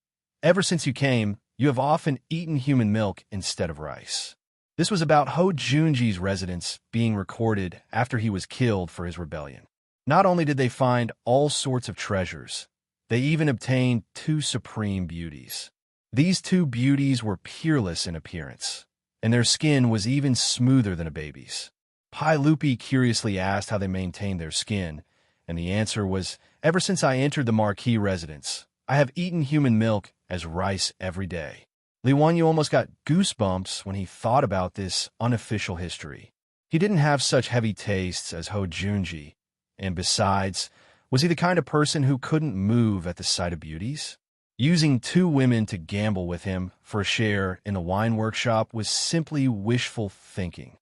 "Ever since you came, you have often eaten human milk instead of rice." This was about Ho Junji's residence being recorded after he was killed for his rebellion. Not only did they find all sorts of treasures, they even obtained 2 supreme beauties. These 2 beauties were peerless in appearance, and their skin was even smoother than a baby's. Pai Lupi curiously asked how they maintained their skin, and the answer was, "Ever since I entered the Marquis residence, I have eaten human milk as rice every day." Li Wanyu almost got goosebumps when he thought about this unofficial history. He didn't have such heavy tastes as Ho Junji, and besides, was he the kind of person who couldn't move at the sight of beauties? Using 2 women to gamble with him for a share in the wine workshop was simply wishful thinking.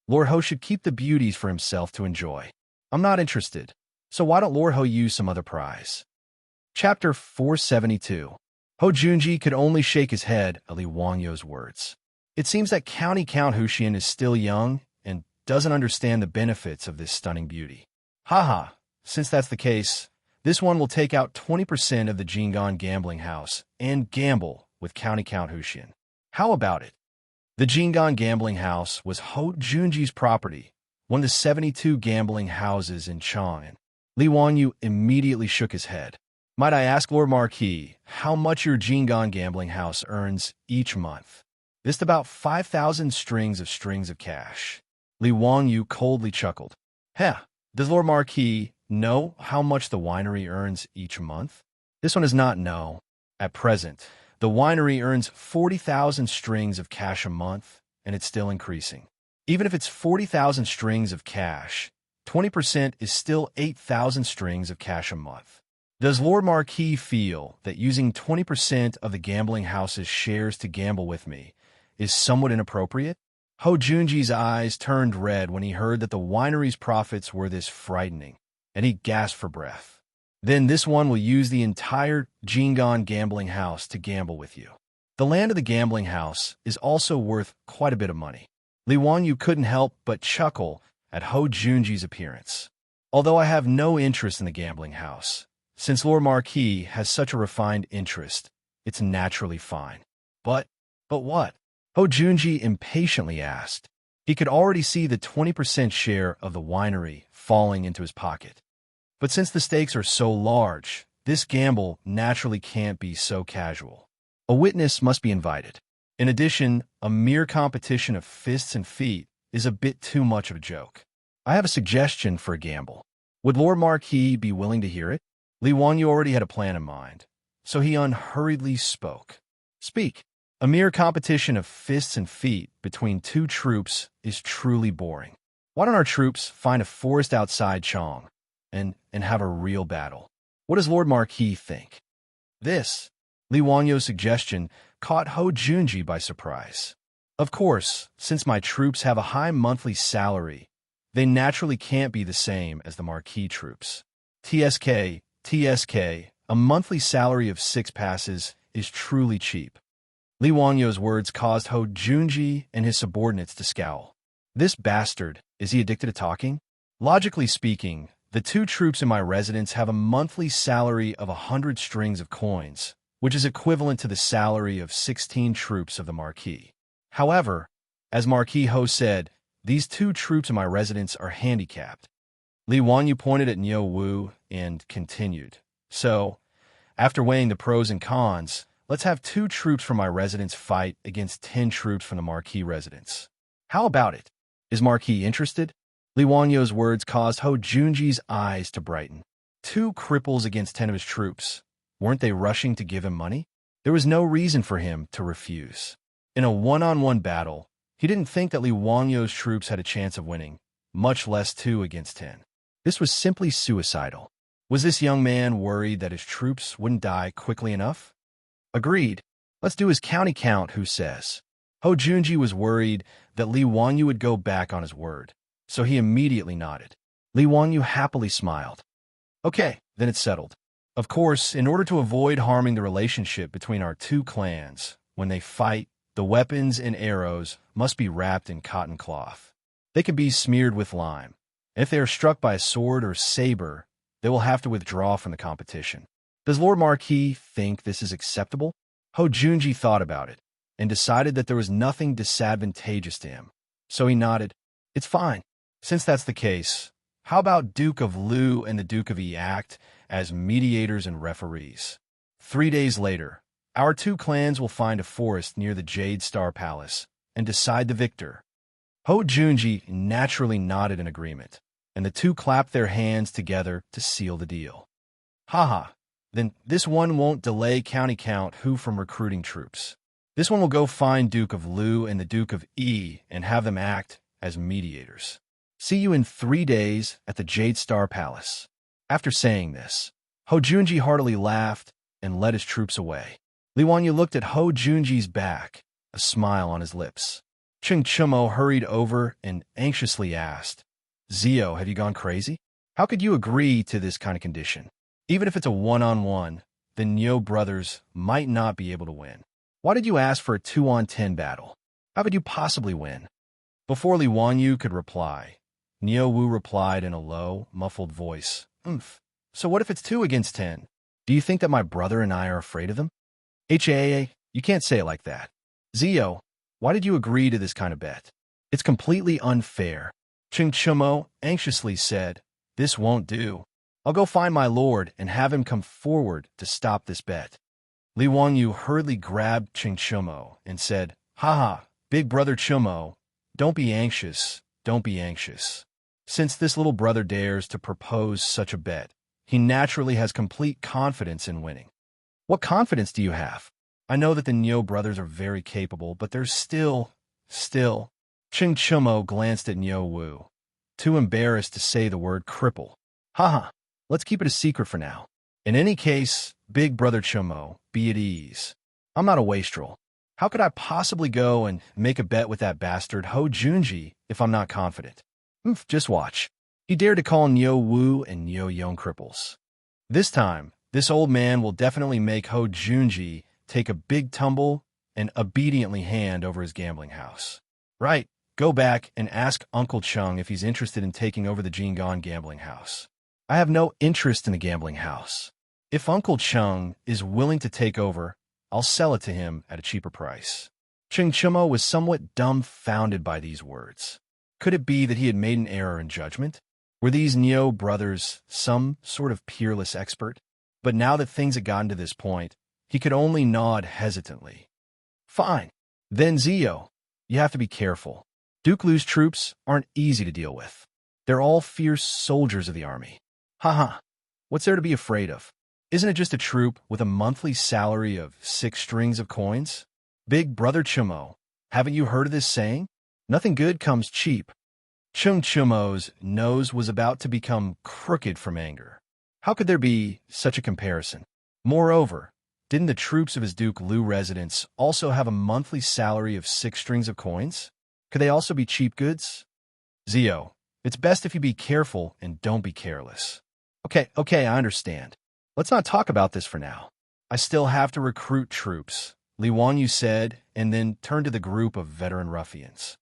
Lord Ho should keep the beauties for himself to enjoy. I'm not interested, so why don't Lord Ho use some other prize? Chapter 472. Ho Junji could only shake his head at Li Wanyu's words. It seems that County Count Huxian is still young and doesn't understand the benefits of this stunning beauty. Since that's the case, this one will take out 20% of the Jinggan gambling house and gamble with County Count Huxian. How about it? The Jinggan gambling house was Ho Junji's property, one of the 72 gambling houses in Chang'an. Li Wanyu immediately shook his head. "Might I ask, Lord Marquis, how much your Jinggan gambling house earns each month?" "Just about 5,000 strings of cash." Li Wanyu coldly chuckled. Does Lord Marquis know how much the winery earns each month?" "This one does not know. At present, the winery earns 40,000 strings of cash a month, and it's still increasing. Even if it's 40,000 strings of cash, 20% is still 8,000 strings of cash a month. Does Lord Marquis feel that using 20% of the gambling house's shares to gamble with me is somewhat inappropriate?" Ho Junji's eyes turned red when he heard that the winery's profits were this frightening, and he gasped for breath. "Then this one will use the entire Jinggan gambling house to gamble with you. The land of the gambling house is also worth quite a bit of money." Li Wanyu couldn't help but chuckle at Ho Junji's appearance. "Although I have no interest in the gambling house, since Lord Marquis has such a refined interest, it's naturally fine." But what?" Ho Junji impatiently asked. He could already see the 20% share of the winery falling into his pocket. But since the stakes are so large, this gamble naturally can't be so casual. A witness must be invited. In addition, a mere competition of fists and feet is a bit too much of a joke. I have a suggestion for a gamble. Would Lord Marquis be willing to hear it? Li Wanyu already had a plan in mind, so he unhurriedly spoke. "Speak." "A mere competition of fists and feet between 2 troops is truly boring. Why don't our troops find a forest outside Chang and have a real battle? What does Lord Marquis think?" This, Li Wanyu's suggestion, caught Ho Junji by surprise. "Of course, since my troops have a high monthly salary, they naturally can't be the same as the Marquis troops. TSK, a monthly salary of 6 passes is truly cheap." Li Wanyu's words caused Ho Junji and his subordinates to scowl. This bastard, is he addicted to talking? Logically speaking, The 2 troops in my residence have a monthly salary of 100 strings of coins, which is equivalent to the salary of 16 troops of the Marquis. However, as Marquis Ho said, these 2 troops in my residence are handicapped. Li Wanyu pointed at Niu Wu and continued, "So, after weighing the pros and cons, let's have 2 troops from my residence fight against 10 troops from the Marquis residence. How about it? Is Marquis interested?" Li Wanyu's words caused Ho Junji's eyes to brighten. 2 cripples against 10 of his troops. Weren't they rushing to give him money? There was no reason for him to refuse. In a one-on-one battle, he didn't think that Li Wanyu's troops had a chance of winning, much less 2 against 10. This was simply suicidal. Was this young man worried that his troops wouldn't die quickly enough? Agreed. Let's do his county count, who says. Ho Junji was worried that Li Wanyu would go back on his word, so he immediately nodded. Li Wanyu happily smiled. Okay, then it's settled. Of course, in order to avoid harming the relationship between our 2 clans, when they fight, the weapons and arrows must be wrapped in cotton cloth. They can be smeared with lime. If they are struck by a sword or saber, they will have to withdraw from the competition. Does Lord Marquis think this is acceptable? Ho Junji thought about it and decided that there was nothing disadvantageous to him. So he nodded. It's fine. Since that's the case, how about Duke of Lu and the Duke of Yi act as mediators and referees? 3 days later, our 2 clans will find a forest near the Jade Star Palace and decide the victor. Ho Junji naturally nodded in agreement, and the 2 clapped their hands together to seal the deal. Haha, then this one won't delay county count who from recruiting troops. This one will go find Duke of Lu and the Duke of Yi and have them act as mediators. See you in 3 days at the Jade Star Palace. After saying this, Ho Junji heartily laughed and led his troops away. Li Wanyu looked at Ho Junji's back, a smile on his lips. Cheng Chumo hurried over and anxiously asked, Zio, have you gone crazy? How could you agree to this kind of condition? Even if it's a one-on-one, the Nyo brothers might not be able to win. Why did you ask for a 2-on-10 battle? How could you possibly win? Before Li Wanyu could reply, Nyo Wu replied in a low, muffled voice, So what if it's 2 against 10? Do you think that my brother and I are afraid of them? You can't say it like that. Zio, why did you agree to this kind of bet? It's completely unfair. Cheng Chumo anxiously said, This won't do. I'll go find my lord and have him come forward to stop this bet. Li Wanyu hurriedly grabbed Cheng Chumo and said, Haha, big brother Chumo, don't be anxious, don't be anxious. Since this little brother dares to propose such a bet, he naturally has complete confidence in winning. What confidence do you have? I know that the Nyo brothers are very capable, but there's still. Cheng Chumo glanced at Nyo Wu, too embarrassed to say the word cripple. Haha, let's keep it a secret for now. In any case, big brother Chumo, be at ease. I'm not a wastrel. How could I possibly go and make a bet with that bastard Ho Junji if I'm not confident? Just watch. He dared to call Nyo Wu and Nyo Young cripples. This time, this old man will definitely make Ho Junji take a big tumble and obediently hand over his gambling house. Right, go back and ask Uncle Chung if he's interested in taking over the Jingon gambling house. I have no interest in the gambling house. If Uncle Chung is willing to take over, I'll sell it to him at a cheaper price. Cheng Chumo was somewhat dumbfounded by these words. Could it be that he had made an error in judgment? Were these Nyo brothers some sort of peerless expert? But now that things had gotten to this point, he could only nod hesitantly. Fine. Then Zio, you have to be careful. Duke Lu's troops aren't easy to deal with. They're all fierce soldiers of the army. Haha, what's there to be afraid of? Isn't it just a troop with a monthly salary of 6 strings of coins? Big brother Chumo, haven't you heard of this saying? Nothing good comes cheap. Cheng Chumo's nose was about to become crooked from anger. How could there be such a comparison? Moreover, didn't the troops of his Duke Lu residence also have a monthly salary of 6 strings of coins? Could they also be cheap goods? Zio, it's best if you be careful and don't be careless. Okay, I understand. Let's not talk about this for now. I still have to recruit troops, Li Wanyu said, and then turned to the group of veteran ruffians.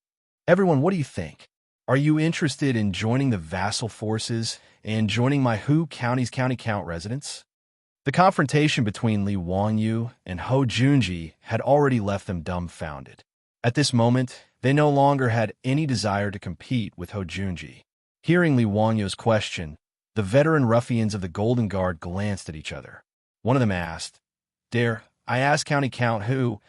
Everyone, what do you think? Are you interested in joining the vassal forces and joining my Hu County's county count residents? The confrontation between Li Wanyu and Ho Junji had already left them dumbfounded. At this moment, they no longer had any desire to compete with Ho Junji. Hearing Li Wanyu's question, the veteran ruffians of the Golden Guard glanced at each other. One of them asked, "Dare I ask County Count Hu,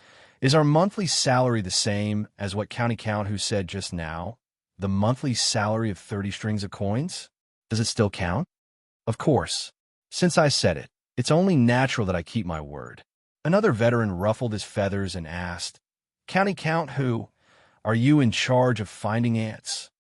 is our monthly salary the same as what County Count Hu said just now? The monthly salary of 30 strings of coins? Does it still count?" "Of course. Since I said it, it's only natural that I keep my word." Another veteran ruffled his feathers and asked, "County Count Hu, are you in charge of finding ants?"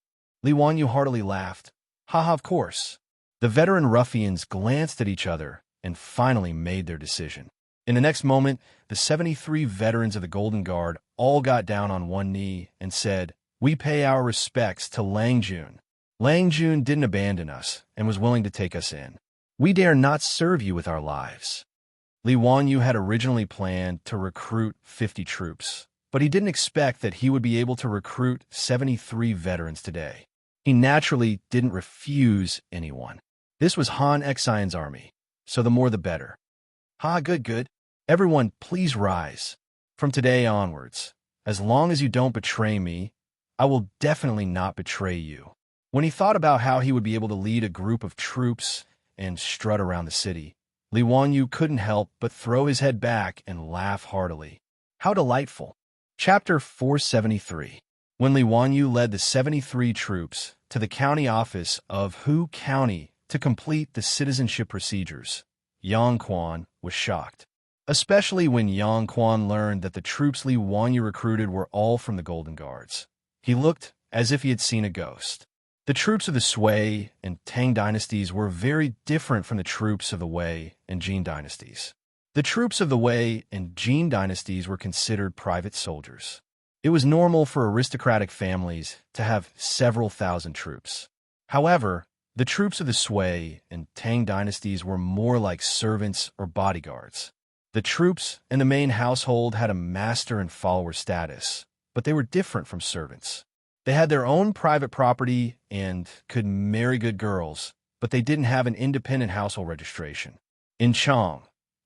Li Wanyu heartily laughed. "Haha, of course." The veteran ruffians glanced at each other and finally made their decision. In the next moment, the 73 veterans of the Golden Guard all got down on one knee and said, "We pay our respects to Lang Jun. Lang Jun didn't abandon us and was willing to take us in. We dare not serve you with our lives." Li Wanyu had originally planned to recruit 50 troops, but he didn't expect that he would be able to recruit 73 veterans today. He naturally didn't refuse anyone. This was Han Xian's army, so the more the better. Good. Everyone, please rise. From today onwards, as long as you don't betray me, I will definitely not betray you. When he thought about how he would be able to lead a group of troops and strut around the city, Li Wanyu couldn't help but throw his head back and laugh heartily. How delightful. Chapter 473. When Li Wanyu led the 73 troops to the county office of Hu County to complete the citizenship procedures, Yang Quan was shocked, especially when Yang Quan learned that the troops Li Wanyu recruited were all from the Golden Guards. He looked as if he had seen a ghost. The troops of the Sui and Tang dynasties were very different from the troops of the Wei and Jin dynasties. The troops of the Wei and Jin dynasties were considered private soldiers. It was normal for aristocratic families to have several thousand troops. However, the troops of the Sui and Tang dynasties were more like servants or bodyguards. The troops and the main household had a master and follower status, but they were different from servants. They had their own private property and could marry good girls, but they didn't have an independent household registration. In Chang,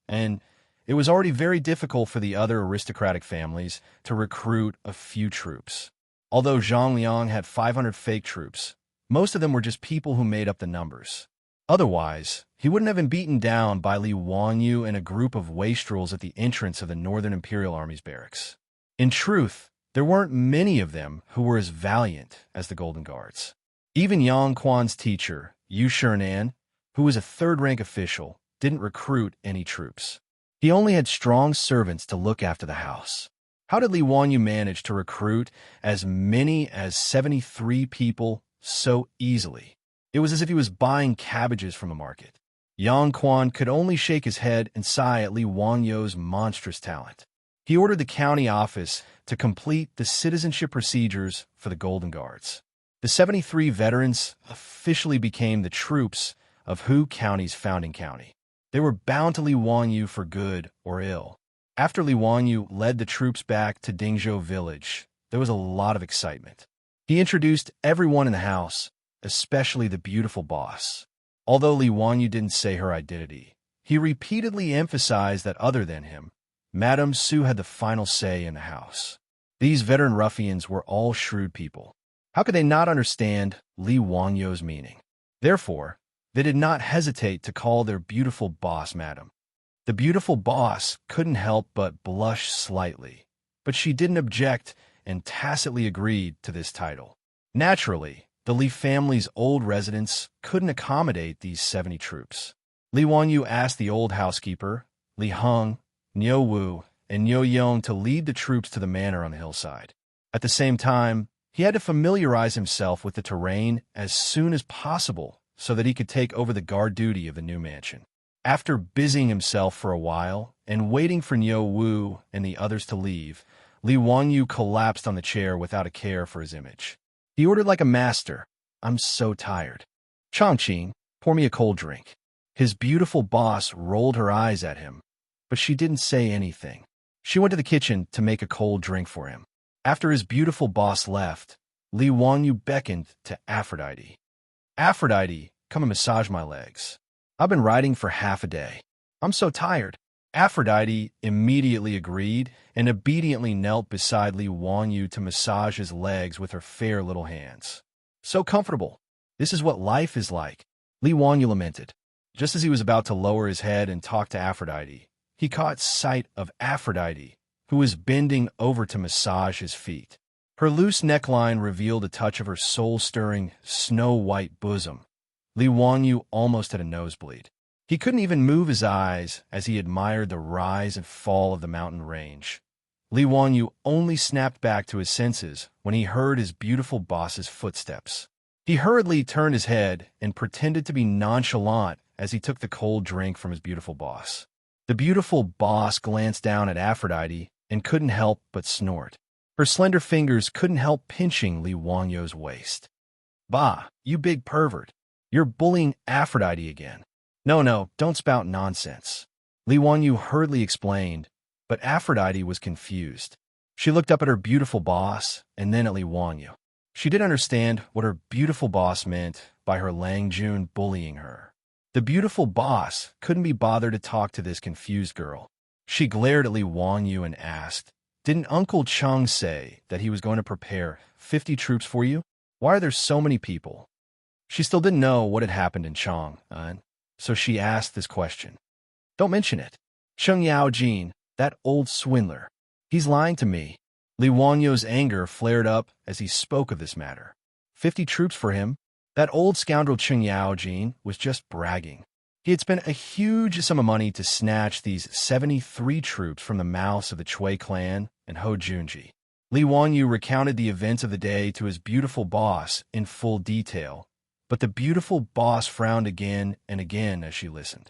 and it was already very difficult for the other aristocratic families to recruit a few troops. Although Zhang Liang had 500 fake troops, most of them were just people who made up the numbers. Otherwise, he wouldn't have been beaten down by Li Wanyu and a group of wastrels at the entrance of the Northern Imperial Army's barracks. In truth, there weren't many of them who were as valiant as the Golden Guards. Even Yang Quan's teacher, Yu Shinan, who was a third-rank official, didn't recruit any troops. He only had strong servants to look after the house. How did Li Wanyu manage to recruit as many as 73 people so easily? It was as if he was buying cabbages from a market. Yang Quan could only shake his head and sigh at Li Wanyu's monstrous talent. He ordered the county office to complete the citizenship procedures for the Golden Guards. The 73 veterans officially became the troops of Hu County's founding county. They were bound to Li Wanyu for good or ill. After Li Wanyu led the troops back to Dingzhou village, there was a lot of excitement. He introduced everyone in the house, especially the beautiful boss. Although Li Wanyu didn't say her identity, he repeatedly emphasized that other than him, Madame Su had the final say in the house. These veteran ruffians were all shrewd people. How could they not understand Li Wanyu's meaning? Therefore, they did not hesitate to call their beautiful boss Madame. The beautiful boss couldn't help but blush slightly, but she didn't object and tacitly agreed to this title. Naturally, the Li family's old residents couldn't accommodate these 70 troops. Li Wanyu asked the old housekeeper, Li Heng, Niu Wu, and Niu Yong to lead the troops to the manor on the hillside. At the same time, he had to familiarize himself with the terrain as soon as possible so that he could take over the guard duty of the new mansion. After busying himself for a while and waiting for Niu Wu and the others to leave, Li Wanyu collapsed on the chair without a care for his image. He ordered like a master, "I'm so tired. Changqing, pour me a cold drink." His beautiful boss rolled her eyes at him, but she didn't say anything. She went to the kitchen to make a cold drink for him. After his beautiful boss left, Li Wanyu beckoned to Aphrodite. Aphrodite, come and massage my legs. I've been riding for half a day. I'm so tired. Aphrodite immediately agreed and obediently knelt beside Li Wanyu to massage his legs with her fair little hands. So comfortable. This is what life is like, Li Wanyu lamented. Just as he was about to lower his head and talk to Aphrodite, he caught sight of Aphrodite, who was bending over to massage his feet. Her loose neckline revealed a touch of her soul-stirring, snow-white bosom. Li Wanyu almost had a nosebleed. He couldn't even move his eyes as he admired the rise and fall of the mountain range. Li Wanyu only snapped back to his senses when he heard his beautiful boss's footsteps. He hurriedly turned his head and pretended to be nonchalant as he took the cold drink from his beautiful boss. The beautiful boss glanced down at Aphrodite and couldn't help but snort. Her slender fingers couldn't help pinching Li Wanyu's waist. Bah, you big pervert. You're bullying Aphrodite again. No, don't spout nonsense. Li Wanyu hurriedly explained, but Aphrodite was confused. She looked up at her beautiful boss and then at Li Wanyu. She didn't understand what her beautiful boss meant by her Langjun bullying her. The beautiful boss couldn't be bothered to talk to this confused girl. She glared at Li Wanyu and asked, "Didn't Uncle Chang say that he was going to prepare 50 troops for you? Why are there so many people?" She still didn't know what had happened in Chang, so she asked this question. "Don't mention it. Cheng Yaojin, that old swindler. He's lying to me." Li Wanyu's anger flared up as he spoke of this matter. 50 troops for him? That old scoundrel Cheng Yaojin was just bragging. He had spent a huge sum of money to snatch these 73 troops from the mouths of the Chui clan and Ho Junji. Li Wanyu recounted the events of the day to his beautiful boss in full detail, but the beautiful boss frowned again and again as she listened.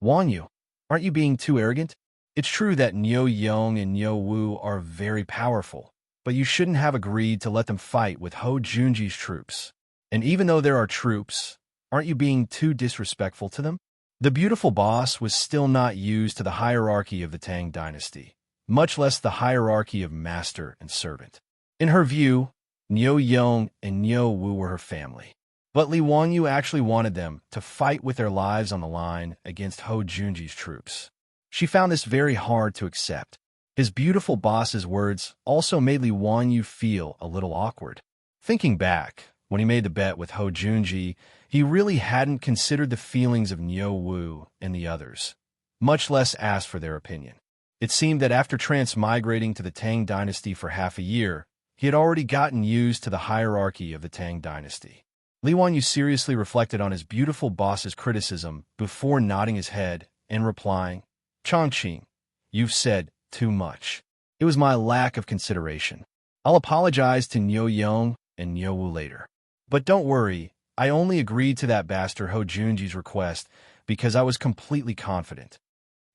"Wanyu, aren't you being too arrogant? It's true that Niu Yong and Niu Wu are very powerful, but you shouldn't have agreed to let them fight with Ho Junji's troops. And even though there are troops, aren't you being too disrespectful to them?" The beautiful boss was still not used to the hierarchy of the Tang dynasty, much less the hierarchy of master and servant. In her view, Niu Yong and Niu Wu were her family. But Li Wanyu actually wanted them to fight with their lives on the line against Ho Junji's troops. She found this very hard to accept. His beautiful boss's words also made Li Wanyu feel a little awkward. Thinking back, when he made the bet with Ho Junji, he really hadn't considered the feelings of Niu Wu and the others, much less asked for their opinion. It seemed that after transmigrating to the Tang dynasty for half a year, he had already gotten used to the hierarchy of the Tang dynasty. Li Wanyu seriously reflected on his beautiful boss's criticism before nodding his head and replying, "Chongqing, you've said too much. It was my lack of consideration. I'll apologize to Niu Yong and Niu Wu later. But don't worry, I only agreed to that bastard Ho Junji's request because I was completely confident."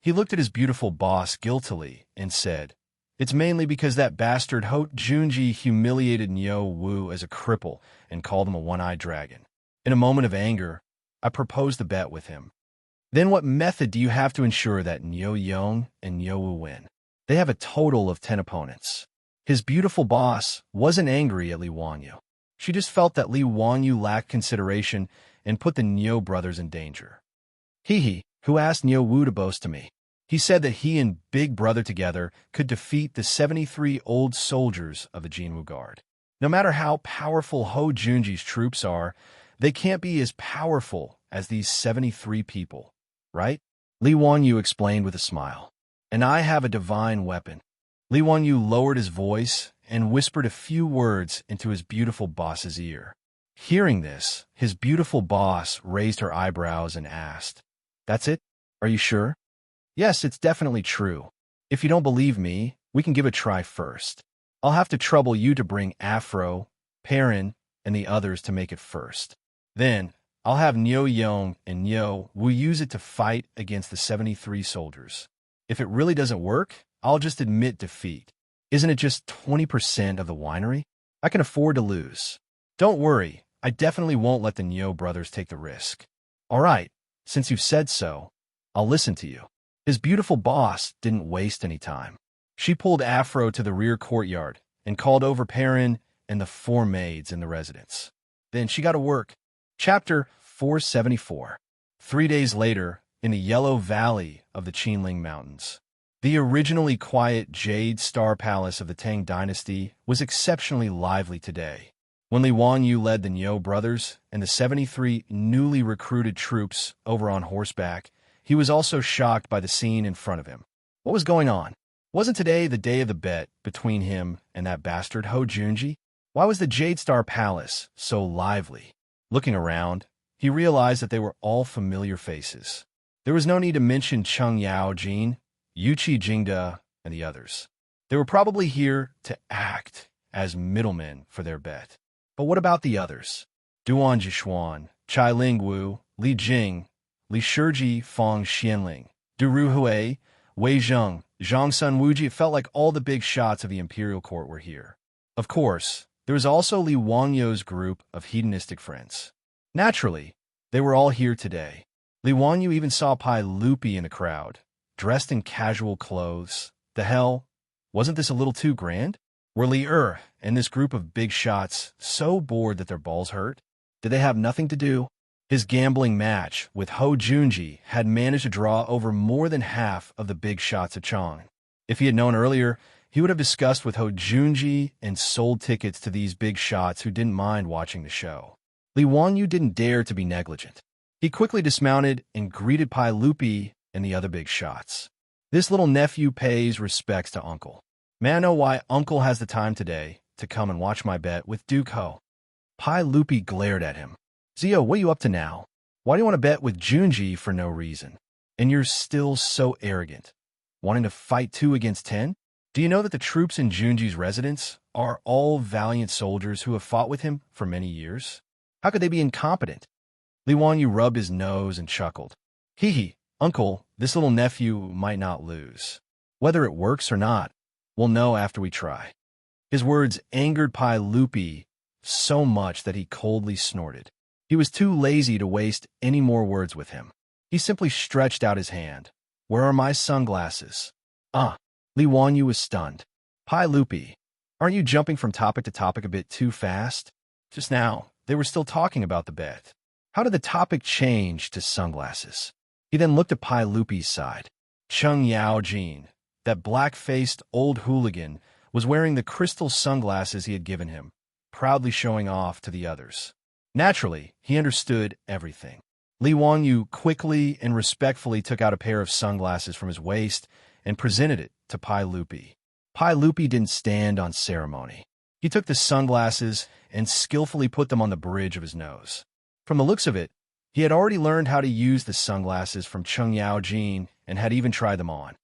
He looked at his beautiful boss guiltily and said, "It's mainly because that bastard Ho Junji humiliated Niu Wu as a cripple and called him a one-eyed dragon. In a moment of anger, I proposed the bet with him. Then what method do you have to ensure that Niu Yong and Niu Wu win? They have a total of 10 opponents." His beautiful boss wasn't angry at Li Wanyu. She just felt that Li Wanyu lacked consideration and put the Niu brothers in danger. Who asked Niu Wu to boast to me? He said that he and Big Brother together could defeat the 73 old soldiers of the Jinwu Guard. No matter how powerful Ho Junji's troops are, they can't be as powerful as these 73 people, right? Li Wanyu explained with a smile. "And I have a divine weapon." Li Wanyu lowered his voice and whispered a few words into his beautiful boss's ear. Hearing this, his beautiful boss raised her eyebrows and asked, "That's it? Are you sure?" "Yes, it's definitely true. If you don't believe me, we can give it a try first. I'll have to trouble you to bring Afro, Perrin, and the others to make it first. Then, I'll have Niu Yong and Niu Wu use it to fight against the 73 soldiers. If it really doesn't work, I'll just admit defeat. Isn't it just 20% of the winery? I can afford to lose. Don't worry, I definitely won't let the Niu brothers take the risk." "All right, since you've said so, I'll listen to you." His beautiful boss didn't waste any time. She pulled Afro to the rear courtyard and called over Perrin and the 4 maids in the residence. Then she got to work. Chapter 474. 3 days later, in the Yellow Valley of the Qinling Mountains. The originally quiet Jade Star Palace of the Tang dynasty was exceptionally lively today. When Li Wanyu led the Niu brothers and the 73 newly recruited troops over on horseback, he was also shocked by the scene in front of him. What was going on? Wasn't today the day of the bet between him and that bastard Ho Junji? Why was the Jade Star Palace so lively? Looking around, he realized that they were all familiar faces. There was no need to mention Cheng Yaojin, Yuqi Jingde, and the others. They were probably here to act as middlemen for their bet. But what about the others? Duan Jishuan, Chai Lingwu, Li Jing, Li Shiji, Fang Xianling, Du Ruhui, Wei Zheng, Zhang Sun Wuji. It felt like all the big shots of the imperial court were here. Of course, there was also Li Wanyu's group of hedonistic friends. Naturally, they were all here today. Li Wanyu even saw Pai Lupi in the crowd, dressed in casual clothes. The hell? Wasn't this a little too grand? Were Li and this group of big shots so bored that their balls hurt? Did they have nothing to do? His gambling match with Ho Junji had managed to draw over more than half of the big shots at Chang. If he had known earlier, he would have discussed with Ho Junji and sold tickets to these big shots who didn't mind watching the show. Li Wanyu didn't dare to be negligent. He quickly dismounted and greeted Pai Lupi and the other big shots. This little nephew pays respects to uncle. May I know why uncle has the time today to come and watch my bet with Duke Ho? Pai Lupi glared at him. Zio, what are you up to now? Why do you want to bet with Junji for no reason? And you're still so arrogant. Wanting to fight 2 against 10? Do you know that the troops in Junji's residence are all valiant soldiers who have fought with him for many years? How could they be incompetent? Li Wanyu rubbed his nose and chuckled. Hee hee, uncle, this little nephew might not lose. Whether it works or not, we'll know after we try. His words angered Pai Lupi so much that he coldly snorted. He was too lazy to waste any more words with him. He simply stretched out his hand. Where are my sunglasses? Li Wanyu was stunned. Pai Lupi, aren't you jumping from topic to topic a bit too fast? Just now, they were still talking about the bet. How did the topic change to sunglasses? He then looked at Pai Lupi's side. Cheng Yaojin, that black-faced old hooligan, was wearing the crystal sunglasses he had given him, proudly showing off to the others. Naturally, he understood everything. Li Wanyu quickly and respectfully took out a pair of sunglasses from his waist and presented it to Pai Lupi. Pai Lupi didn't stand on ceremony. He took the sunglasses and skillfully put them on the bridge of his nose. From the looks of it, he had already learned how to use the sunglasses from Cheng Yaojin and had even tried them on.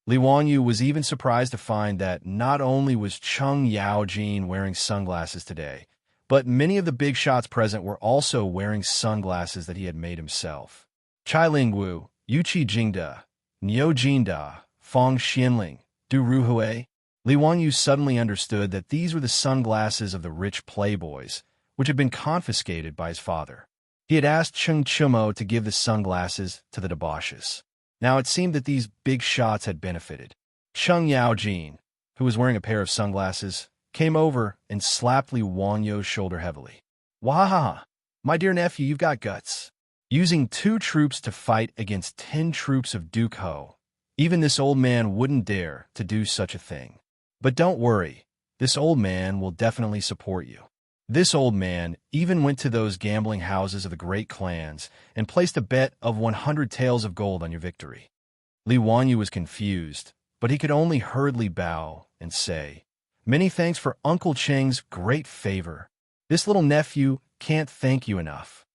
Li Wanyu was even surprised to find that not only was Cheng Yaojin wearing sunglasses today, but many of the big shots present were also wearing sunglasses that he had made himself. Chai Lingwu, Yuqi Jingde, Niu Jinda, Fang Xianling, Du Ruhui. Li Wanyu suddenly understood that these were the sunglasses of the rich playboys, which had been confiscated by his father. He had asked Cheng Chumo to give the sunglasses to the debauches. Now it seemed that these big shots had benefited. Cheng Yaojin, who was wearing a pair of sunglasses, came over and slapped Li Wanyu's shoulder heavily. Wahaha, my dear nephew, you've got guts. Using 2 troops to fight against 10 troops of Duke Ho, even this old man wouldn't dare to do such a thing. But don't worry, this old man will definitely support you. This old man even went to those gambling houses of the great clans and placed a bet of 100 taels of gold on your victory. Li Wanyu was confused, but he could only hurriedly bow and say, Many thanks for Uncle Cheng's great favor. This little nephew can't thank you enough.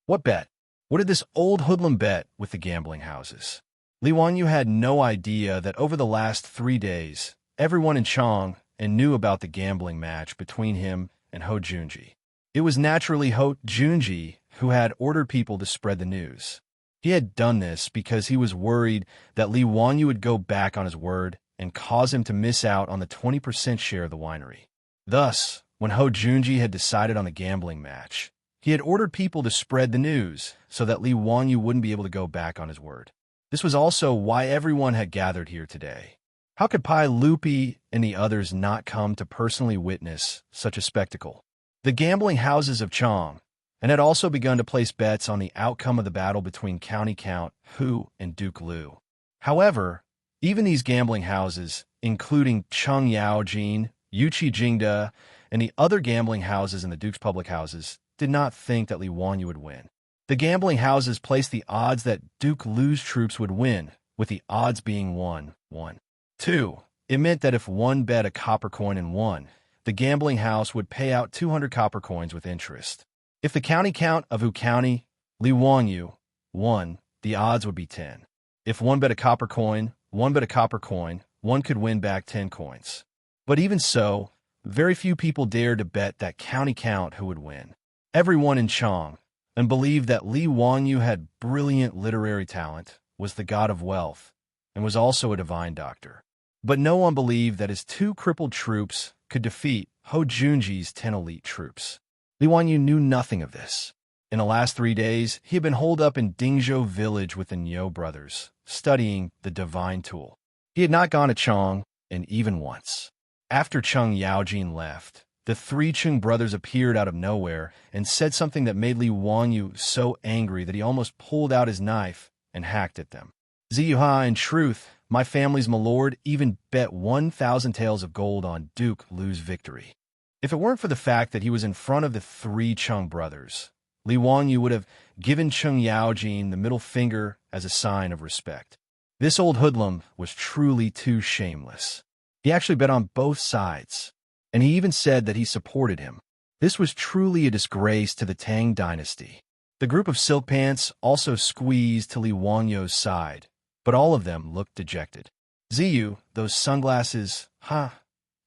What bet? What did this old hoodlum bet with the gambling houses? Li Wanyu had no idea that over the last 3 days, everyone in Chang knew about the gambling match between him and Ho Junji. It was naturally Ho Junji who had ordered people to spread the news. He had done this because he was worried that Li Wanyu would go back on his word and cause him to miss out on the 20% share of the winery. Thus, when Ho Junji had decided on the gambling match, he had ordered people to spread the news so that Li Wanyu wouldn't be able to go back on his word. This was also why everyone had gathered here today. How could Pai Lupi and the others not come to personally witness such a spectacle? The gambling houses of Chang and had also begun to place bets on the outcome of the battle between County Count Hu and Duke Lu. However, even these gambling houses, including Cheng Yaojin, Yuqi Jingde, and the other gambling houses in the Duke's public houses, did not think that Li Wanyu would win. The gambling houses placed the odds that Duke Lu's troops would win, with the odds being 1-1. 2. It meant that if one bet a copper coin and won, the gambling house would pay out 200 copper coins with interest. If the county count of Wu County, Li Wanyu, won, the odds would be 10. If one bet a copper coin, one bet a copper coin, one could win back 10 coins. But even so, very few people dared to bet that county count who would win. Everyone in Chang, and believed that Li Wanyu had brilliant literary talent, was the god of wealth, and was also a divine doctor. But no one believed that his 2 crippled troops could defeat Ho Junji's 10 elite troops. Li Wanyu knew nothing of this. In the last 3 days, he had been holed up in Dingzhou village with the Niu brothers, studying the divine tool. He had not gone to Chang, and even once. After Cheng Yaojin left, the 3 Chung brothers appeared out of nowhere and said something that made Li Wanyu so angry that he almost pulled out his knife and hacked at them. Ziyuha, in truth, my family's milord, even bet 1,000 taels of gold on Duke Lu's victory. If it weren't for the fact that he was in front of the 3 Chung brothers, Li Wanyu would have given Cheng Yaojin the middle finger as a sign of respect. This old hoodlum was truly too shameless. He actually bet on both sides, and he even said that he supported him. This was truly a disgrace to the Tang dynasty. The group of silk pants also squeezed to Li Wanyu's side, but all of them looked dejected. Ziyu, those sunglasses, why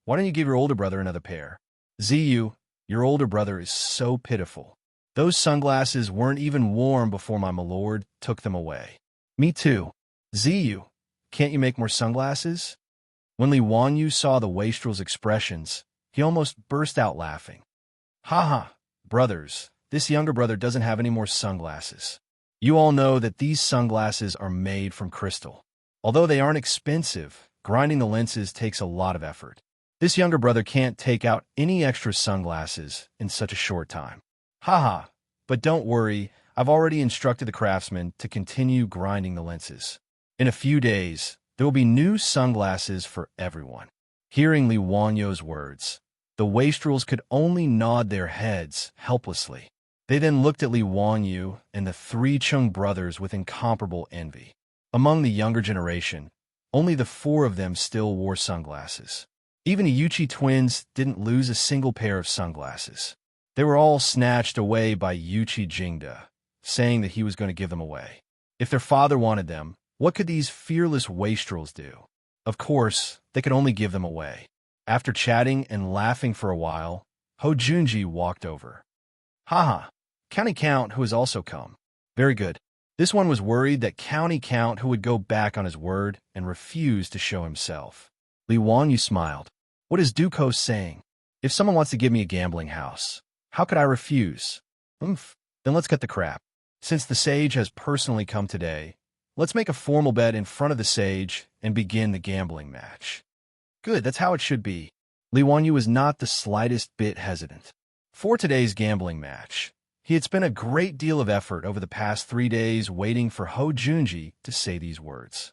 don't you give your older brother another pair? Ziyu, your older brother is so pitiful. Those sunglasses weren't even warm before my milord took them away. Me too. Ziyu, can't you make more sunglasses? When Li Wanyu saw the wastrel's expressions, he almost burst out laughing. Brothers, this younger brother doesn't have any more sunglasses. You all know that these sunglasses are made from crystal. Although they aren't expensive, grinding the lenses takes a lot of effort. This younger brother can't take out any extra sunglasses in such a short time. But don't worry, I've already instructed the craftsman to continue grinding the lenses. In a few days, there will be new sunglasses for everyone. Hearing Li Wanyu's words, the wastrels could only nod their heads helplessly. They then looked at Li Wanyu and the 3 Chung brothers with incomparable envy. Among the younger generation, only the 4 of them still wore sunglasses. Even the Yuqi twins didn't lose a single pair of sunglasses. They were all snatched away by Yuqi Jingde, saying that he was going to give them away. If their father wanted them, what could these fearless wastrels do? Of course, they could only give them away. After chatting and laughing for a while, Ho Junji walked over. County Count who has also come. Very good. This one was worried that County Count who would go back on his word and refuse to show himself. Li Wanyu smiled. What is Duko saying? If someone wants to give me a gambling house, how could I refuse? Then let's cut the crap. Since the sage has personally come today, let's make a formal bet in front of the sage and begin the gambling match. Good, that's how it should be. Li Wanyu was not the slightest bit hesitant. For today's gambling match, he had spent a great deal of effort over the past 3 days waiting for Ho Junji to say these words.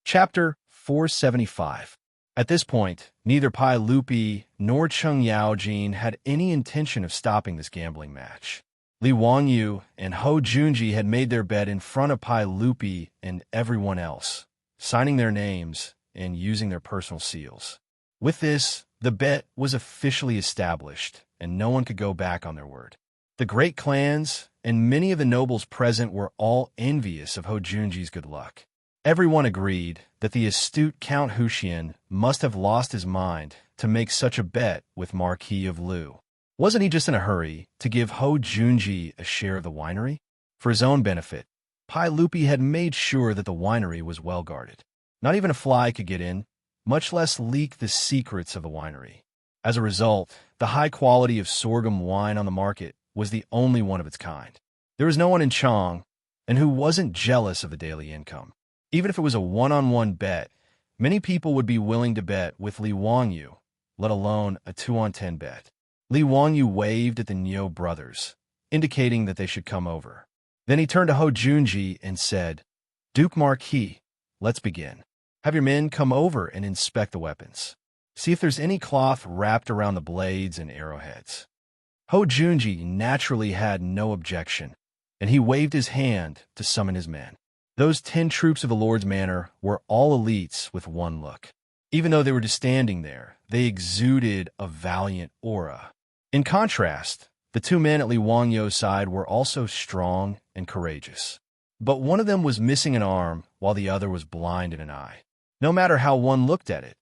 Chapter 475. At this point, neither Pai Lupi nor Cheng Yaojin had any intention of stopping this gambling match. Li Wanyu and Ho Junji had made their bet in front of Pai Lupi and everyone else, signing their names and using their personal seals. With this, the bet was officially established, and no one could go back on their word. The great clans and many of the nobles present were all envious of Ho Junji's good luck. Everyone agreed that the astute Count Huxian must have lost his mind to make such a bet with Marquis of Lu. Wasn't he just in a hurry to give Ho Junji a share of the winery? For his own benefit, Pai Lupi had made sure that the winery was well guarded. Not even a fly could get in, much less leak the secrets of the winery. As a result, the high quality of sorghum wine on the market was the only one of its kind. There was no one in Chang and who wasn't jealous of the daily income. Even if it was a one-on-one bet, Many people would be willing to bet with Li Wangyu, let alone a 2-on-10 bet. Li Wangyu waved at the Niu brothers, indicating that they should come over. Then he turned to Hou Junji and said, "Duke Marquis, let's begin. Have your men come over and inspect the weapons. See if there's any cloth wrapped around the blades and arrowheads." Hou Junji naturally had no objection, and he waved his hand to summon his men. Those 10 troops of the Lord's Manor were all elites with one look. Even though they were just standing there, they exuded a valiant aura. In contrast, the 2 men at Li Wangyu's side were also strong and courageous. But one of them was missing an arm while the other was blind in an eye. No matter how one looked at it,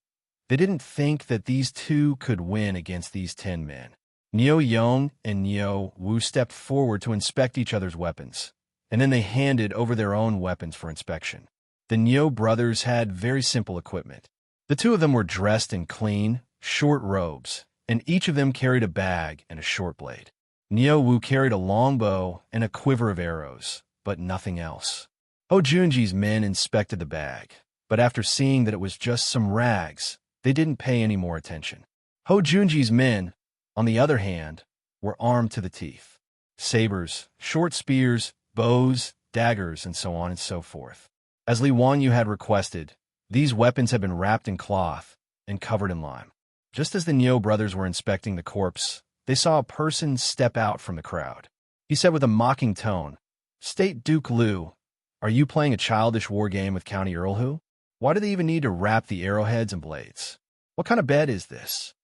they didn't think that these 2 could win against these 10 men. Niu Yong and Niu Wu stepped forward to inspect each other's weapons, and then they handed over their own weapons for inspection. The Niu brothers had very simple equipment. The 2 of them were dressed in clean, short robes, and each of them carried a bag and a short blade. Niu Wu carried a long bow and a quiver of arrows, but nothing else. Hou Junji's men inspected the bag, but after seeing that it was just some rags, they didn't pay any more attention. Hou Junji's men, on the other hand, were armed to the teeth. Sabers, short spears, bows, daggers, and so on and so forth. As Li Wangyu had requested, these weapons had been wrapped in cloth and covered in lime. Just as the Niu brothers were inspecting the corpse, they saw a person step out from the crowd. He said with a mocking tone, "State Duke Liu, are you playing a childish war game with County Earl Hu? Why do they even need to wrap the arrowheads and blades? What kind of bed is this?"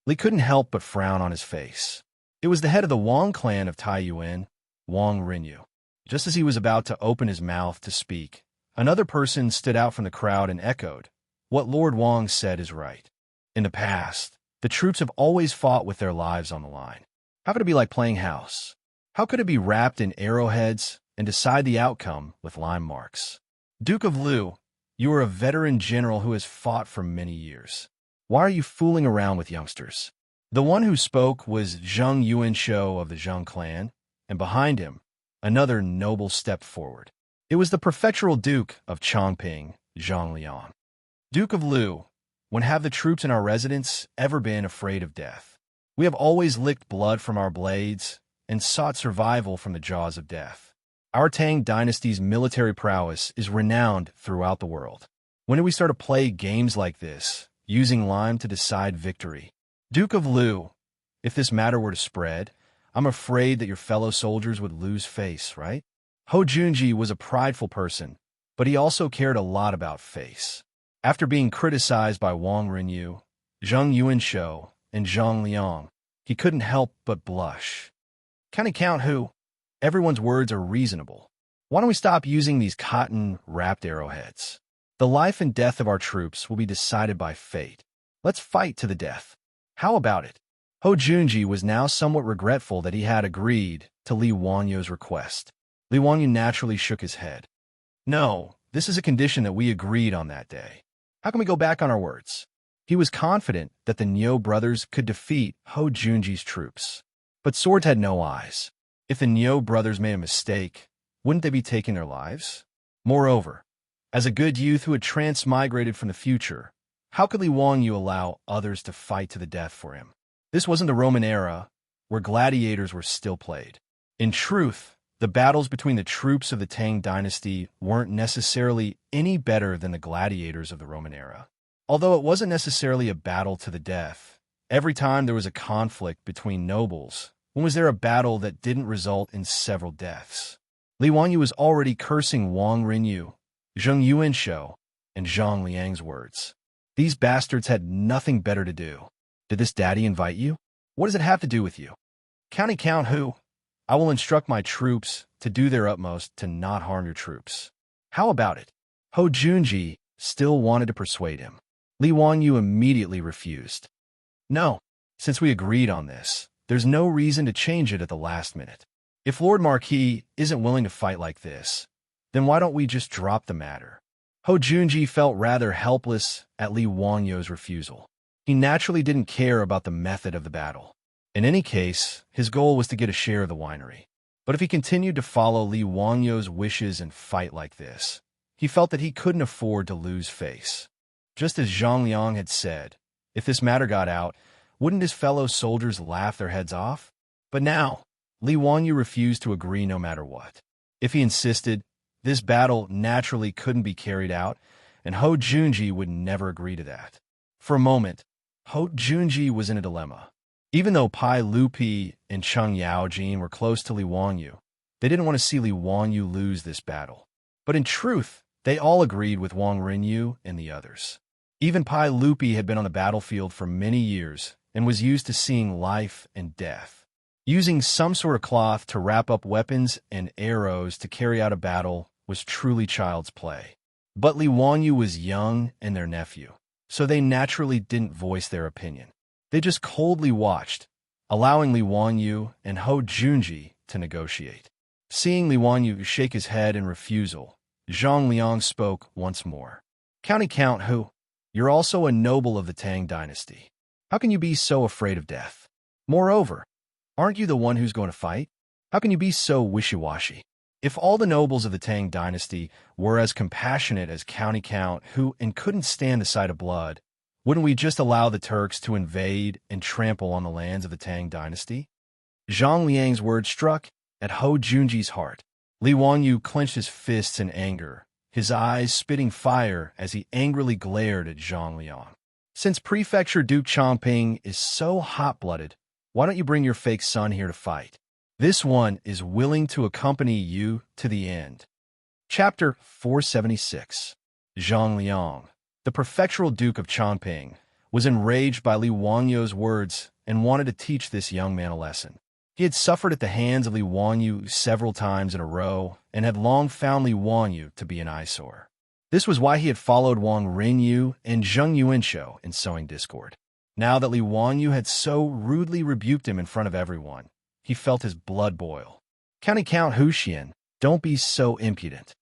Li couldn't help but frown on his face. It was the head of the Wang clan of Taiyuan, Wang Rinyu. Just as he was about to open his mouth to speak, another person stood out from the crowd and echoed, "What Lord Wang said is right. In the past, the troops have always fought with their lives on the line. How could it be like playing house? How could it be wrapped in arrowheads and decide the outcome with lime marks? Duke of Liu, you are a veteran general who has fought for many years. Why are you fooling around with youngsters?" The one who spoke was Zheng Yuanshou of the Zheng clan, and behind him, another noble stepped forward. It was the prefectural duke of Chongping, Zhang Liang. "Duke of Liu, when have the troops in our residence ever been afraid of death? We have always licked blood from our blades and sought survival from the jaws of death. Our Tang dynasty's military prowess is renowned throughout the world. When did we start to play games like this, using lime to decide victory? Duke of Liu, if this matter were to spread, I'm afraid that your fellow soldiers would lose face, right?" Hou Junji was a prideful person, but he also cared a lot about face. After being criticized by Wang Rinyu, Zheng Yuanshou, and Zhang Liang, he couldn't help but blush. "County Count Hu, everyone's words are reasonable. Why don't we stop using these cotton-wrapped arrowheads? The life and death of our troops will be decided by fate. Let's fight to the death. How about it?" Hou Junji was now somewhat regretful that he had agreed to Li Wangyu's request. Li Wangyu naturally shook his head. "No, this is a condition that we agreed on that day. How can we go back on our words?" He was confident that the Niu brothers could defeat Hou Junji's troops. But swords had no eyes. If the Niu brothers made a mistake, wouldn't they be taking their lives? Moreover, as a good youth who had transmigrated from the future, how could Li Wangyu allow others to fight to the death for him? This wasn't the Roman era, where gladiators were still played. In truth, the battles between the troops of the Tang dynasty weren't necessarily any better than the gladiators of the Roman era. Although it wasn't necessarily a battle to the death, every time there was a conflict between nobles, when was there a battle that didn't result in several deaths? Li Wangyu was already cursing Wang Rinyu, Zheng Yuanshou, and Zhang Liang's words. These bastards had nothing better to do. Did this daddy invite you? What does it have to do with you? County Count Hu, I will instruct my troops to do their utmost to not harm your troops. How about it? Hou Junji still wanted to persuade him. Li Wangyu immediately refused. No, since we agreed on this, there's no reason to change it at the last minute. If Lord Marquis isn't willing to fight like this, then why don't we just drop the matter? Hou Junji felt rather helpless at Li Wangyu's refusal. He naturally didn't care about the method of the battle. In any case, his goal was to get a share of the winery. But if he continued to follow Li Wangyu's wishes and fight like this, he felt that he couldn't afford to lose face. Just as Zhang Liang had said, if this matter got out, wouldn't his fellow soldiers laugh their heads off? But now, Li Wanyu refused to agree no matter what. If he insisted, this battle naturally couldn't be carried out, and Hou Junji would never agree to that. For a moment, Hou Junji was in a dilemma. Even though Pai Lupi and Cheng Yaojin were close to Li Wanyu, they didn't want to see Li Wanyu lose this battle. But in truth, they all agreed with Wang Rinyu and the others. Even Pai Lupi had been on the battlefield for many years and was used to seeing life and death. Using some sort of cloth to wrap up weapons and arrows to carry out a battle was truly child's play. But Li Wanyu was young and their nephew, so they naturally didn't voice their opinion. They just coldly watched, allowing Li Wanyu and Hou Junji to negotiate. Seeing Li Wanyu shake his head in refusal, Zhang Liang spoke once more. County Count Hu, you're also a noble of the Tang dynasty. How can you be so afraid of death? Moreover, aren't you the one who's going to fight? How can you be so wishy-washy? If all the nobles of the Tang dynasty were as compassionate as County Count Hu and couldn't stand the sight of blood, wouldn't we just allow the Turks to invade and trample on the lands of the Tang dynasty? Zhang Liang's words struck at Hou Junji's heart. Li Wanyu clenched his fists in anger, his eyes spitting fire as he angrily glared at Zhang Liang. Since Prefecture Duke Chongping is so hot-blooded, why don't you bring your fake son here to fight? This one is willing to accompany you to the end. Chapter 476. Zhang Liang, the prefectural Duke of Chongping, was enraged by Li Wanyu's words and wanted to teach this young man a lesson. He had suffered at the hands of Li Wanyu several times in a row and had long found Li Wanyu to be an eyesore. This was why he had followed Wang Rinyu and Zheng Yuanshou in sowing discord. Now that Li Wanyu had so rudely rebuked him in front of everyone, he felt his blood boil. County Count Huxian, don't be so impudent.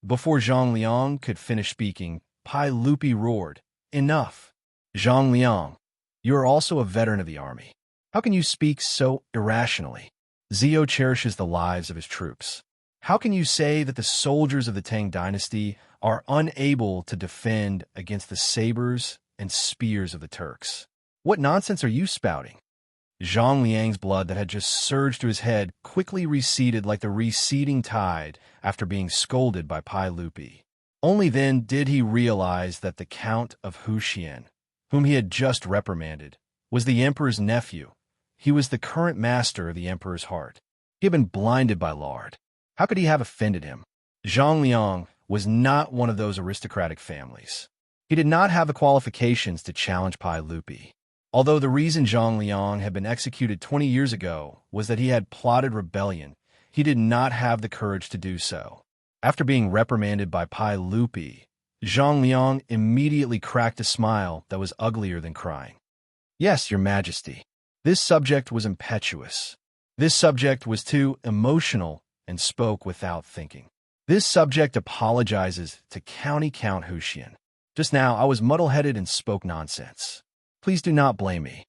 Before Zhang Liang could finish speaking, Pai Lupi roared, Enough! Zhang Liang, you are also a veteran of the army. How can you speak so irrationally? Zio cherishes the lives of his troops. How can you say that the soldiers of the Tang dynasty are unable to defend against the sabers and spears of the Turks? What nonsense are you spouting? Zhang Liang's blood that had just surged to his head quickly receded like the receding tide after being scolded by Pai Lupi. Only then did he realize that the Count of Huxian, whom he had just reprimanded, was the Emperor's nephew. He was the current master of the Emperor's heart. He had been blinded by lard. How could he have offended him? Zhang Liang was not one of those aristocratic families. He did not have the qualifications to challenge Pai Lupi. Although the reason Zhang Liang had been executed 20 years ago was that he had plotted rebellion, he did not have the courage to do so. After being reprimanded by Pai Lupi, Zhang Liang immediately cracked a smile that was uglier than crying. Yes, Your Majesty. This subject was impetuous. This subject was too emotional and spoke without thinking. This subject apologizes to County Count Huxian. Just now, I was muddle-headed and spoke nonsense. Please do not blame me.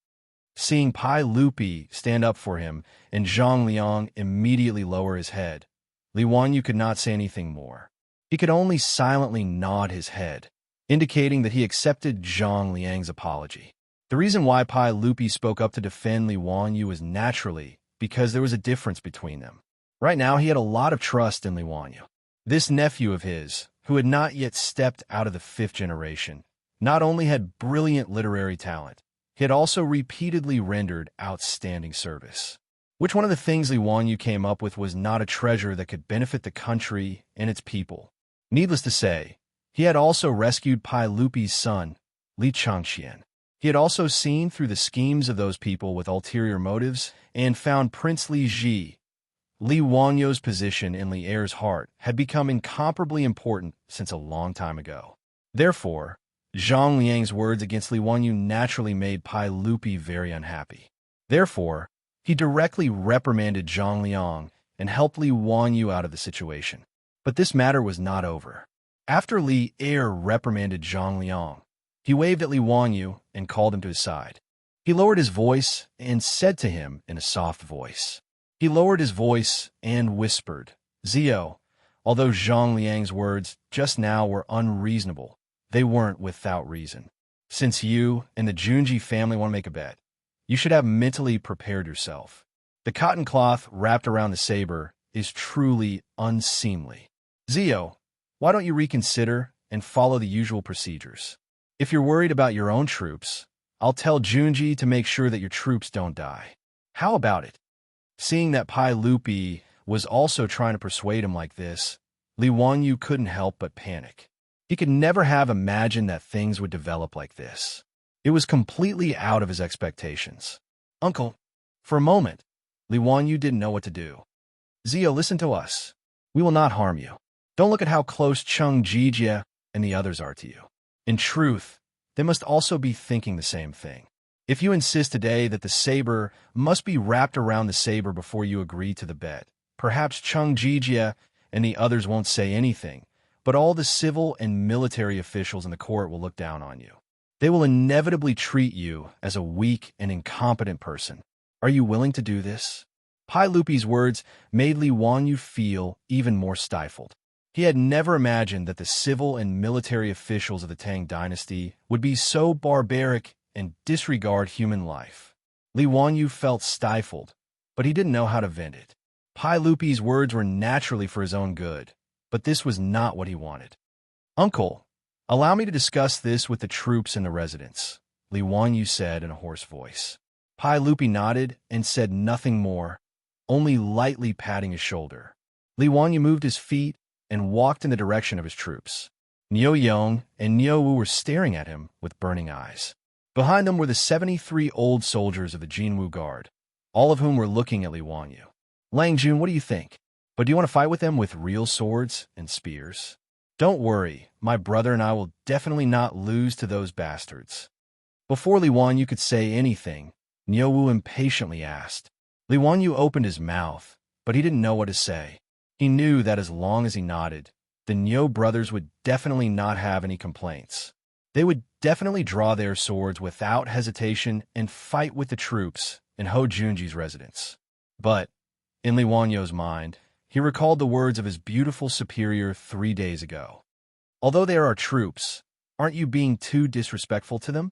Seeing Pai Lupi stand up for him and Zhang Liang immediately lower his head, Li Wanyu could not say anything more. He could only silently nod his head, indicating that he accepted Zhang Liang's apology. The reason why Pai Lupi spoke up to defend Li Wanyu was naturally because there was a difference between them. Right now, he had a lot of trust in Li Wanyu. This nephew of his, who had not yet stepped out of the 5th generation, not only had brilliant literary talent, he had also repeatedly rendered outstanding service. Which one of the things Li Wanyu came up with was not a treasure that could benefit the country and its people. Needless to say, he had also rescued Pai Lupi's son, Li Xianxia. He had also seen through the schemes of those people with ulterior motives and found Prince Li Ji. Li Wanyu's position in Li Er's heart had become incomparably important since a long time ago. Therefore, Zhang Liang's words against Li Wanyu naturally made Pai Lupi very unhappy. Therefore, he directly reprimanded Zhang Liang and helped Li Wanyu out of the situation. But this matter was not over. After Li Er reprimanded Zhang Liang, he waved at Li Wanyu and called him to his side. He lowered his voice and said to him in a soft voice. He lowered his voice and whispered, Zio, although Zhang Liang's words just now were unreasonable, they weren't without reason. Since you and the Junji family want to make a bet, you should have mentally prepared yourself. The cotton cloth wrapped around the saber is truly unseemly. Zio, why don't you reconsider and follow the usual procedures? If you're worried about your own troops, I'll tell Junji to make sure that your troops don't die. How about it? Seeing that Pai Lupi was also trying to persuade him like this, Li Wanyu couldn't help but panic. He could never have imagined that things would develop like this. It was completely out of his expectations. Uncle, for a moment, Li Wanyu didn't know what to do. Zio, listen to us. We will not harm you. Don't look at how close Xianxia and the others are to you. In truth, they must also be thinking the same thing. If you insist today that the saber must be wrapped around the saber before you agree to the bet, perhaps Xianxia and the others won't say anything, but all the civil and military officials in the court will look down on you. They will inevitably treat you as a weak and incompetent person. Are you willing to do this? Pai Lupi's words made Li Wanyu feel even more stifled. He had never imagined that the civil and military officials of the Tang dynasty would be so barbaric and disregard human life. Li Wanyu felt stifled, but he didn't know how to vent it. Pai Lupi's words were naturally for his own good, but this was not what he wanted. Uncle, allow me to discuss this with the troops and the residents, Li Wanyu said in a hoarse voice. Pai Lupi nodded and said nothing more, only lightly patting his shoulder. Li Wanyu moved his feet and walked in the direction of his troops. Niu Yong and Niu Wu were staring at him with burning eyes. Behind them were the 73 old soldiers of the Jinwu Guard, all of whom were looking at Li Wanyu. Lang Jun, what do you think? But do you want to fight with them with real swords and spears? Don't worry, my brother and I will definitely not lose to those bastards. Before Li Wanyu could say anything, Niu Wu impatiently asked. Li Wanyu opened his mouth, but he didn't know what to say. He knew that as long as he nodded, the Niu brothers would definitely not have any complaints. They would definitely draw their swords without hesitation and fight with the troops in Ho Junji's residence. But, in Li Wanyu's mind, he recalled the words of his beautiful superior 3 days ago. Although they are our troops, aren't you being too disrespectful to them?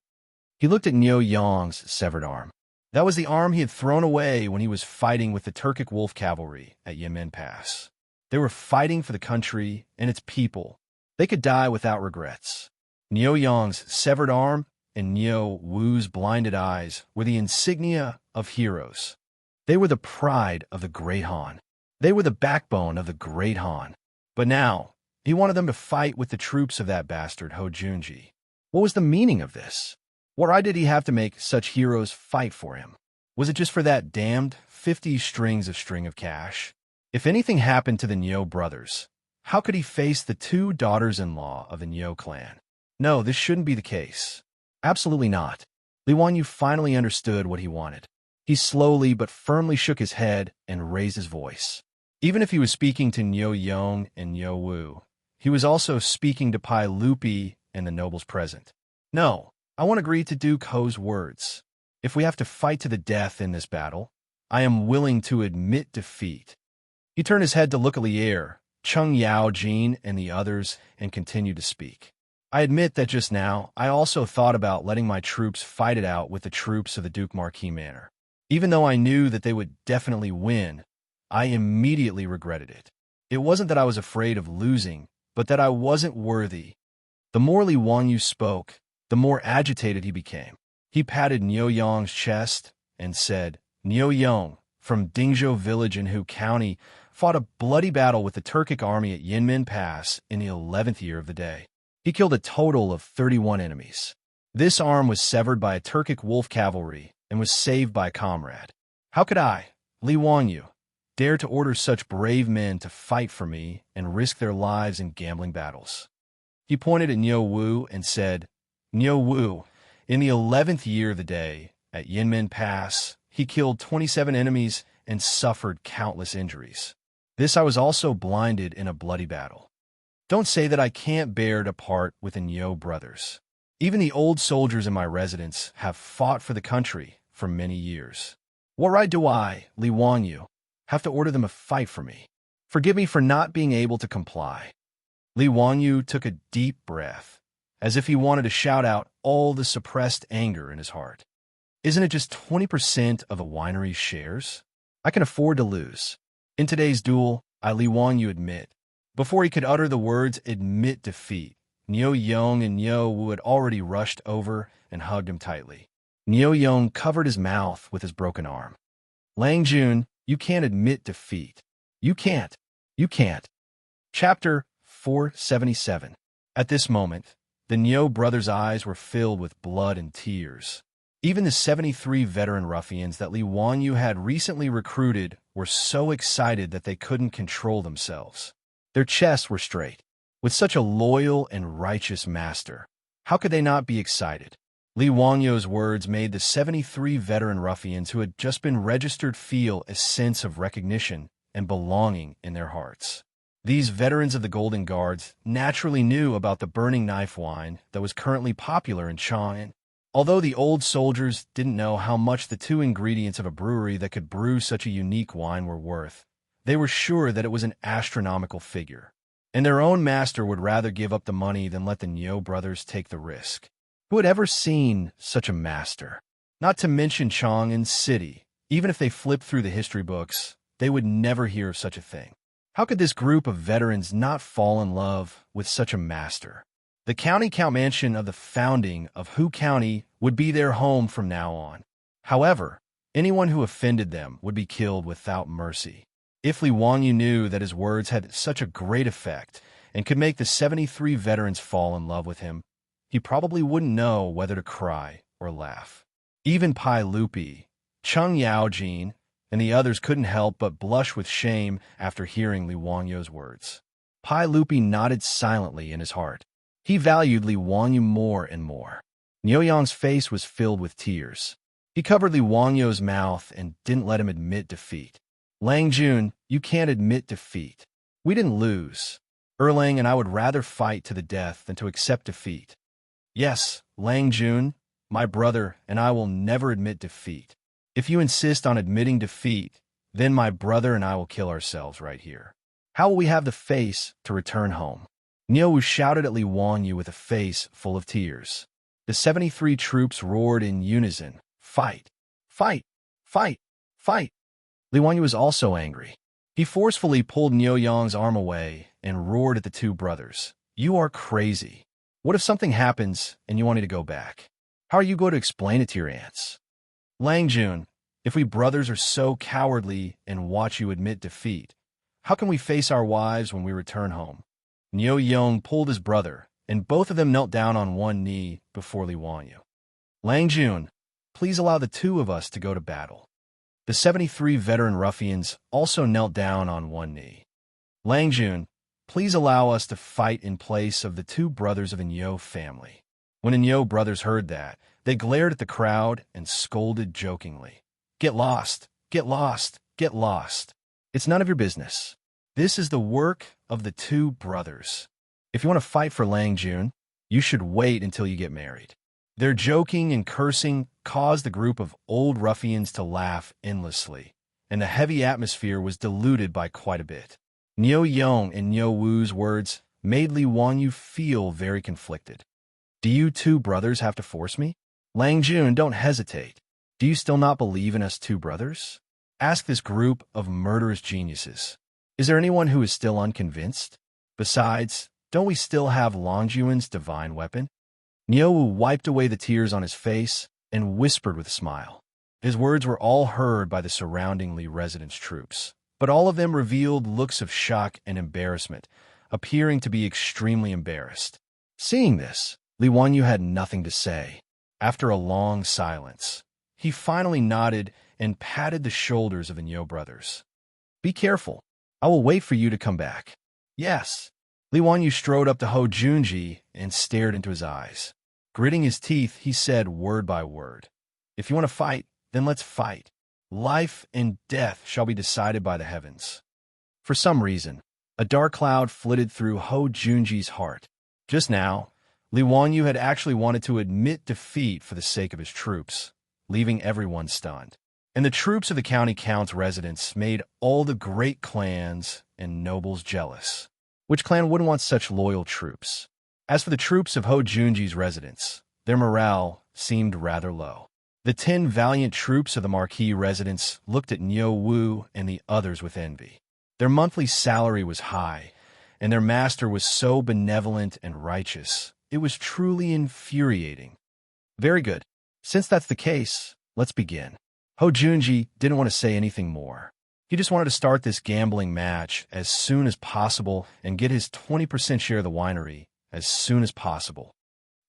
He looked at Niu Yong's severed arm. That was the arm he had thrown away when he was fighting with the Turkic wolf cavalry at Yemen Pass. They were fighting for the country and its people. They could die without regrets. Niu Yong's severed arm and Niu Wu's blinded eyes were the insignia of heroes. They were the pride of the Great Han. They were the backbone of the Great Han. But now, he wanted them to fight with the troops of that bastard Ho Junji. What was the meaning of this? Why did he have to make such heroes fight for him? Was it just for that damned 50 strings of cash? If anything happened to the Niu brothers, how could he face the 2 daughters-in-law of the Niu clan? No, this shouldn't be the case. Absolutely not. Li Wanyu finally understood what he wanted. He slowly but firmly shook his head and raised his voice. Even if he was speaking to Niu Yong and Niu Wu, he was also speaking to Pai Lupi and the nobles present. No, I won't agree to Duke Ho's words. If we have to fight to the death in this battle, I am willing to admit defeat. He turned his head to look at Lier, Chung Yao Jin, and the others and continued to speak. I admit that just now, I also thought about letting my troops fight it out with the troops of the Duke Marquis Manor. Even though I knew that they would definitely win, I immediately regretted it. It wasn't that I was afraid of losing, but that I wasn't worthy. The more Li Wanyu spoke, the more agitated he became. He patted Niu Yong's chest and said, Niu Yong, from Dingzhou village in Hu County, fought a bloody battle with the Turkic army at Yinmen Pass in the 11th year of the day. He killed a total of 31 enemies. This arm was severed by a Turkic wolf cavalry and was saved by a comrade. How could I, Li Wanyu, dare to order such brave men to fight for me and risk their lives in gambling battles? He pointed at Niu Wu and said, Niu Wu, in the 11th year of the day, at Yinmen Pass, he killed 27 enemies and suffered countless injuries. This I was also blinded in a bloody battle. Don't say that I can't bear to part with the Niu brothers. Even the old soldiers in my residence have fought for the country for many years. What right do I, Li Wanyu, have to order them to fight for me? Forgive me for not being able to comply. Li Wanyu took a deep breath. as if he wanted to shout out all the suppressed anger in his heart. Isn't it just 20% of a winery's shares? I can afford to lose. In today's duel, Li Wanyu admit. Before he could utter the words admit defeat, Niu Yong and Niu Wu had already rushed over and hugged him tightly. Niu Yong covered his mouth with his broken arm. Lang Jun, you can't admit defeat. You can't. You can't. Chapter 477. At this moment, the Niu brothers' eyes were filled with blood and tears. Even the 73 veteran ruffians that Li Wanyu had recently recruited were so excited that they couldn't control themselves. Their chests were straight. With such a loyal and righteous master, how could they not be excited? Li Wanyu's words made the 73 veteran ruffians who had just been registered feel a sense of recognition and belonging in their hearts. These veterans of the Golden Guards naturally knew about the burning knife wine that was currently popular in Chang'an. Although the old soldiers didn't know how much the two ingredients of a brewery that could brew such a unique wine were worth, they were sure that it was an astronomical figure, and their own master would rather give up the money than let the Niu brothers take the risk. Who had ever seen such a master? Not to mention Chang'an City. Even if they flipped through the history books, they would never hear of such a thing. How could this group of veterans not fall in love with such a master? The county count mansion of the founding of Hu County would be their home from now on. However, anyone who offended them would be killed without mercy. If Li Wanyu knew that his words had such a great effect and could make the 73 veterans fall in love with him, he probably wouldn't know whether to cry or laugh. Even Pai Lupi, Cheng Yaojin, and the others couldn't help but blush with shame after hearing Li Wanyu's words. Pai Lupi nodded silently in his heart. He valued Li Wanyu more and more. Niu Yang's face was filled with tears. He covered Li Wanyu's mouth and didn't let him admit defeat. Lang Jun, you can't admit defeat. We didn't lose. Erlang and I would rather fight to the death than to accept defeat. Yes, Lang Jun, my brother, and I will never admit defeat. If you insist on admitting defeat, then my brother and I will kill ourselves right here. How will we have the face to return home? Niu Wu shouted at Li Wanyu with a face full of tears. The 73 troops roared in unison, fight, fight, fight, fight. Li Wanyu was also angry. He forcefully pulled Niu Yang's arm away and roared at the two brothers. You are crazy. What if something happens and you want me to go back? How are you going to explain it to your aunts? Lang Jun, if we brothers are so cowardly and watch you admit defeat, how can we face our wives when we return home? Niu Yong pulled his brother, and both of them knelt down on one knee before Li Wanyu. Lang Jun, please allow the two of us to go to battle. The 73 veteran ruffians also knelt down on one knee. Lang Jun, please allow us to fight in place of the two brothers of the Niu family. When the Niu brothers heard that, they glared at the crowd and scolded jokingly. Get lost, get lost, get lost. It's none of your business. This is the work of the two brothers. If you want to fight for Lang Jun, you should wait until you get married. Their joking and cursing caused the group of old ruffians to laugh endlessly, and the heavy atmosphere was diluted by quite a bit. Niu Yong and Niu Wu's words made Li Wanyu feel very conflicted. Do you two brothers have to force me? Lang Jun, don't hesitate. Do you still not believe in us two brothers? Ask this group of murderous geniuses. Is there anyone who is still unconvinced? Besides, don't we still have Longjuan's divine weapon? Niu Wu wiped away the tears on his face and whispered with a smile. His words were all heard by the surrounding Li residence troops, but all of them revealed looks of shock and embarrassment, appearing to be extremely embarrassed. Seeing this, Li Wanyu had nothing to say. After a long silence, he finally nodded and patted the shoulders of the Niu brothers. Be careful. I will wait for you to come back. Yes. Li Wanyu strode up to Ho Junji and stared into his eyes. Gritting his teeth, he said word by word. If you want to fight, then let's fight. Life and death shall be decided by the heavens. For some reason, a dark cloud flitted through Ho Junji's heart. Just now, Li Wanyu had actually wanted to admit defeat for the sake of his troops, leaving everyone stunned. And the troops of the county count's residents made all the great clans and nobles jealous. Which clan wouldn't want such loyal troops? As for the troops of Ho Junji's residents, their morale seemed rather low. The 10 valiant troops of the Marquis residents looked at Niu Wu and the others with envy. Their monthly salary was high, and their master was so benevolent and righteous. It was truly infuriating. Very good. Since that's the case, let's begin. Ho Junji didn't want to say anything more. He just wanted to start this gambling match as soon as possible and get his 20% share of the winery as soon as possible.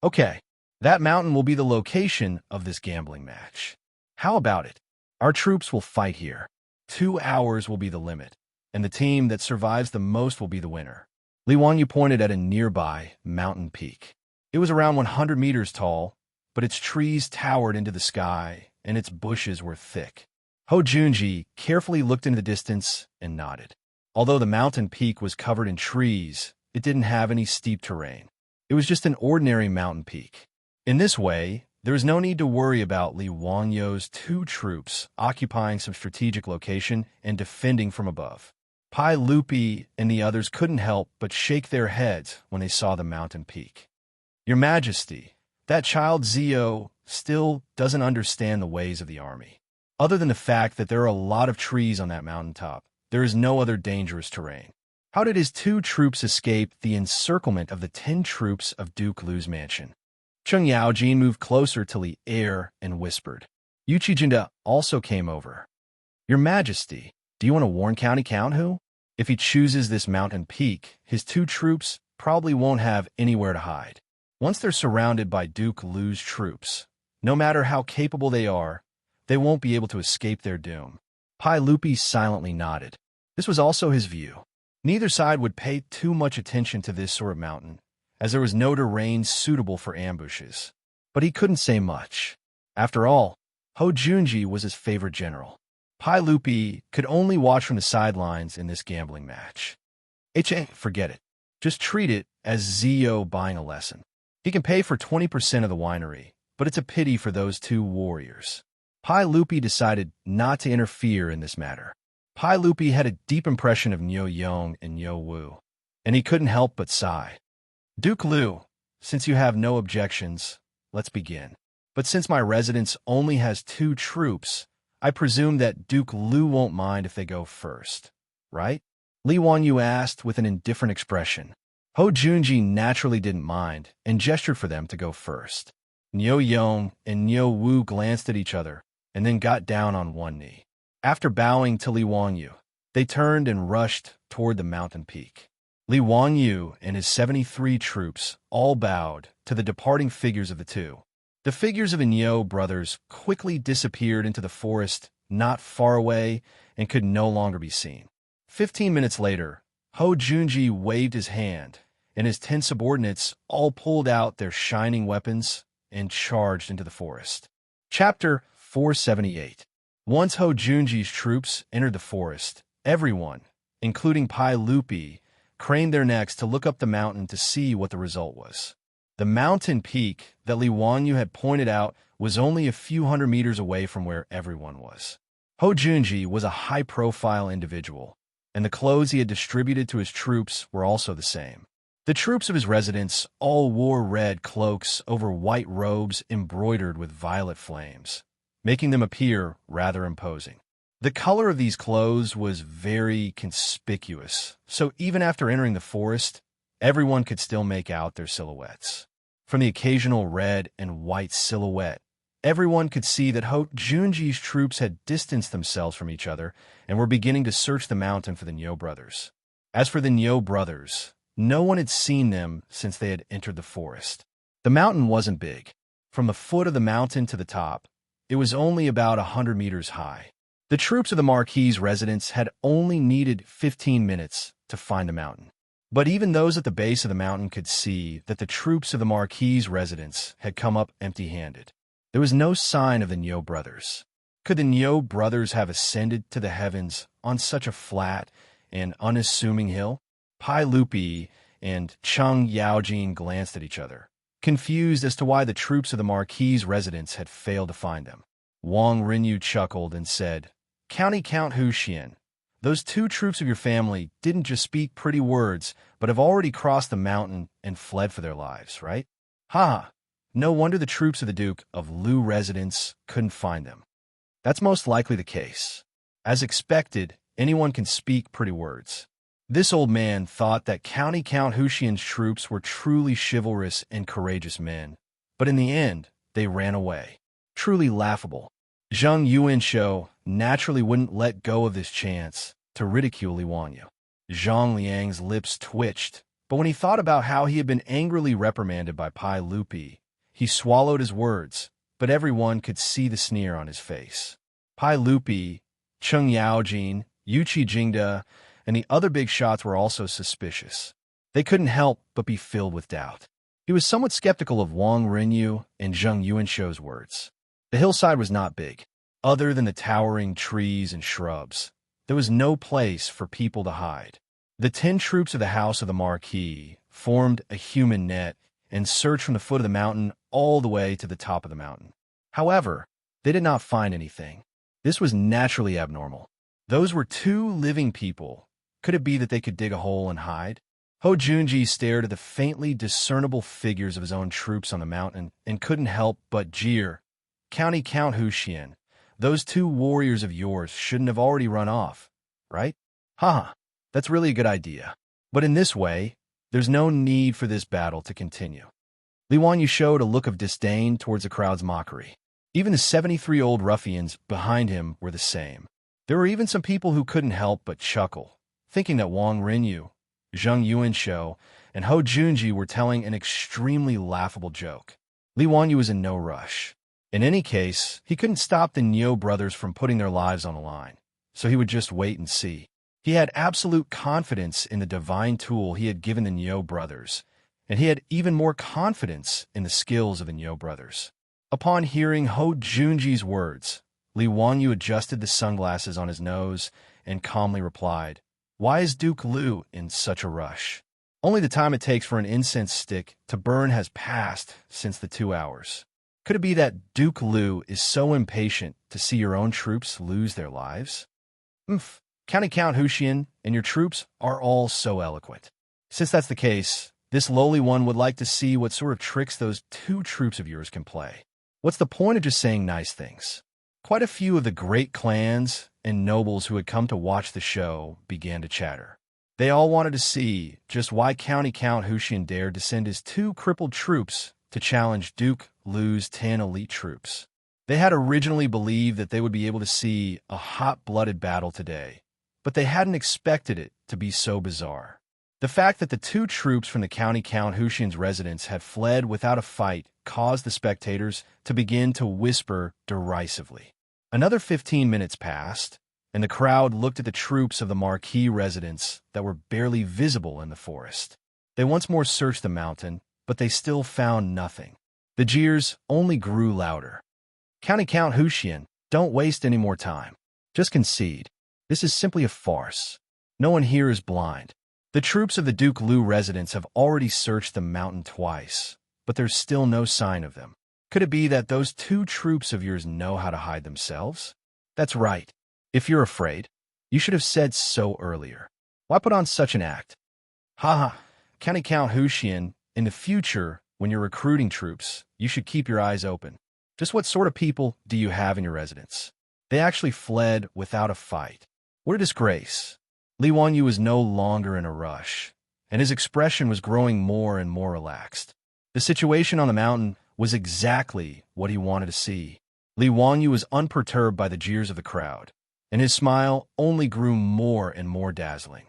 Okay, that mountain will be the location of this gambling match. How about it? Our troops will fight here. 2 hours will be the limit, and the team that survives the most will be the winner. Li Wanyu pointed at a nearby mountain peak. It was around 100 meters tall, but its trees towered into the sky, and its bushes were thick. Ho Junji carefully looked into the distance and nodded. Although the mountain peak was covered in trees, it didn't have any steep terrain. It was just an ordinary mountain peak. In this way, there was no need to worry about Li Wanyu's 2 troops occupying some strategic location and defending from above. Pai Lupi and the others couldn't help but shake their heads when they saw the mountain peak. Your Majesty, that child Zio still doesn't understand the ways of the army. Other than the fact that there are a lot of trees on that mountaintop, there is no other dangerous terrain. How did his 2 troops escape the encirclement of the 10 troops of Duke Lu's mansion? Cheng Yaojin moved closer to Li Er and whispered. Yuchi Jinda also came over. Your Majesty, do you want to warn County Count Hu? If he chooses this mountain peak, his 2 troops probably won't have anywhere to hide. Once they're surrounded by Duke Lu's troops, no matter how capable they are, they won't be able to escape their doom. Pai Lupi silently nodded. This was also his view. Neither side would pay too much attention to this sort of mountain, as there was no terrain suitable for ambushes. But he couldn't say much. After all, Ho Junji was his favorite general. Pai Lupi could only watch from the sidelines in this gambling match. Forget it. Just treat it as Zio buying a lesson. He can pay for 20% of the winery, but it's a pity for those 2 warriors. Pai Lupi decided not to interfere in this matter. Pai Lupi had a deep impression of Niu Yong and Niu Wu, and he couldn't help but sigh. Duke Lu, since you have no objections, let's begin. But since my residence only has 2 troops, I presume that Duke Lu won't mind if they go first, right? Li Wanyu asked with an indifferent expression. Ho Junji naturally didn't mind and gestured for them to go first. Niu Yong and Niu Wu glanced at each other and then got down on one knee. After bowing to Li Wanyu, they turned and rushed toward the mountain peak. Li Wanyu and his 73 troops all bowed to the departing figures of the 2. The figures of the Niu brothers quickly disappeared into the forest not far away and could no longer be seen. 15 minutes later, Ho Junji waved his hand, and his 10 subordinates all pulled out their shining weapons and charged into the forest. Chapter 478. Once Ho Junji's troops entered the forest, everyone, including Pai Lupi, craned their necks to look up the mountain to see what the result was. The mountain peak that Li Wanyu had pointed out was only a few hundred meters away from where everyone was. Ho Junji was a high-profile individual, and the clothes he had distributed to his troops were also the same. The troops of his residence all wore red cloaks over white robes embroidered with violet flames, making them appear rather imposing. The color of these clothes was very conspicuous, so even after entering the forest, everyone could still make out their silhouettes. From the occasional red and white silhouette, everyone could see that Ho Junji's troops had distanced themselves from each other and were beginning to search the mountain for the Niu brothers. As for the Niu brothers, no one had seen them since they had entered the forest. The mountain wasn't big. From the foot of the mountain to the top, it was only about 100 meters high. The troops of the Marquis' residence had only needed 15 minutes to find the mountain. But even those at the base of the mountain could see that the troops of the Marquis' residence had come up empty-handed. There was no sign of the Niu brothers. Could the Niu brothers have ascended to the heavens on such a flat and unassuming hill? Pai Lupi and Cheng Yaojin glanced at each other, confused as to why the troops of the Marquis' residence had failed to find them. Wang Rinyu chuckled and said, County Count Hu Xian, Those two troops of your family didn't just speak pretty words, but have already crossed the mountain and fled for their lives, right? Ha! No wonder the troops of the Duke of Lu residence couldn't find them. That's most likely the case. As expected, anyone can speak pretty words. This old man thought that County Count Huxian's troops were truly chivalrous and courageous men, but in the end, they ran away. Truly laughable. Zhang Yuanshou naturally wouldn't let go of this chance to ridicule Li Wanyu. Zhang Liang's lips twitched, but when he thought about how he had been angrily reprimanded by Pai Lupi, he swallowed his words, but everyone could see the sneer on his face. Pai Lupi, Cheng Yaojin, Yuqi Jingde, and the other big shots were also suspicious. They couldn't help but be filled with doubt. He was somewhat skeptical of Wang Rinyu and Zhang Yuanshou's words. The hillside was not big. Other than the towering trees and shrubs, there was no place for people to hide. The 10 troops of the House of the Marquis formed a human net and searched from the foot of the mountain all the way to the top of the mountain. However, they did not find anything. This was naturally abnormal. Those were 2 living people. Could it be that they could dig a hole and hide? Ho Junji stared at the faintly discernible figures of his own troops on the mountain and couldn't help but jeer. County Count Huxian, those 2 warriors of yours shouldn't have already run off, right? Haha, that's really a good idea. But in this way, there's no need for this battle to continue. Li Wanyu showed a look of disdain towards the crowd's mockery. Even the 73-year-old ruffians behind him were the same. There were even some people who couldn't help but chuckle, thinking that Wang Rinyu, Zhang Yuanshou, and Ho Junji were telling an extremely laughable joke. Li Wanyu was in no rush. In any case, he couldn't stop the Niu brothers from putting their lives on the line, so he would just wait and see. He had absolute confidence in the divine tool he had given the Niu brothers, and he had even more confidence in the skills of the Niu brothers. Upon hearing Ho Junji's words, Li Wanyu adjusted the sunglasses on his nose and calmly replied, "Why is Duke Lu in such a rush? Only the time it takes for an incense stick to burn has passed since the 2 hours. Could it be that Duke Lu is so impatient to see your own troops lose their lives? County Count Huxian and your troops are all so eloquent. Since that's the case, this lowly one would like to see what sort of tricks those 2 troops of yours can play. What's the point of just saying nice things?" Quite a few of the great clans and nobles who had come to watch the show began to chatter. They all wanted to see just why County Count Huxian dared to send his 2 crippled troops to challenge Duke Lu's 10 elite troops. They had originally believed that they would be able to see a hot-blooded battle today, but they hadn't expected it to be so bizarre. The fact that the 2 troops from the County Count Huxian's residence had fled without a fight caused the spectators to begin to whisper derisively. Another 15 minutes passed, and the crowd looked at the troops of the Marquis residence that were barely visible in the forest. They once more searched the mountain, but they still found nothing. The jeers only grew louder. "County Count Huxian, don't waste any more time. Just concede. This is simply a farce. No one here is blind. The troops of the Duke Lu residence have already searched the mountain twice, but there's still no sign of them. Could it be that those 2 troops of yours know how to hide themselves? That's right. If you're afraid, you should have said so earlier. Why put on such an act? Haha, County Count Huxian, in the future, when you're recruiting troops, you should keep your eyes open. Just what sort of people do you have in your residence? They actually fled without a fight. What a disgrace." Li Wanyu was no longer in a rush, and his expression was growing more and more relaxed. The situation on the mountain was exactly what he wanted to see. Li Wanyu was unperturbed by the jeers of the crowd, and his smile only grew more and more dazzling.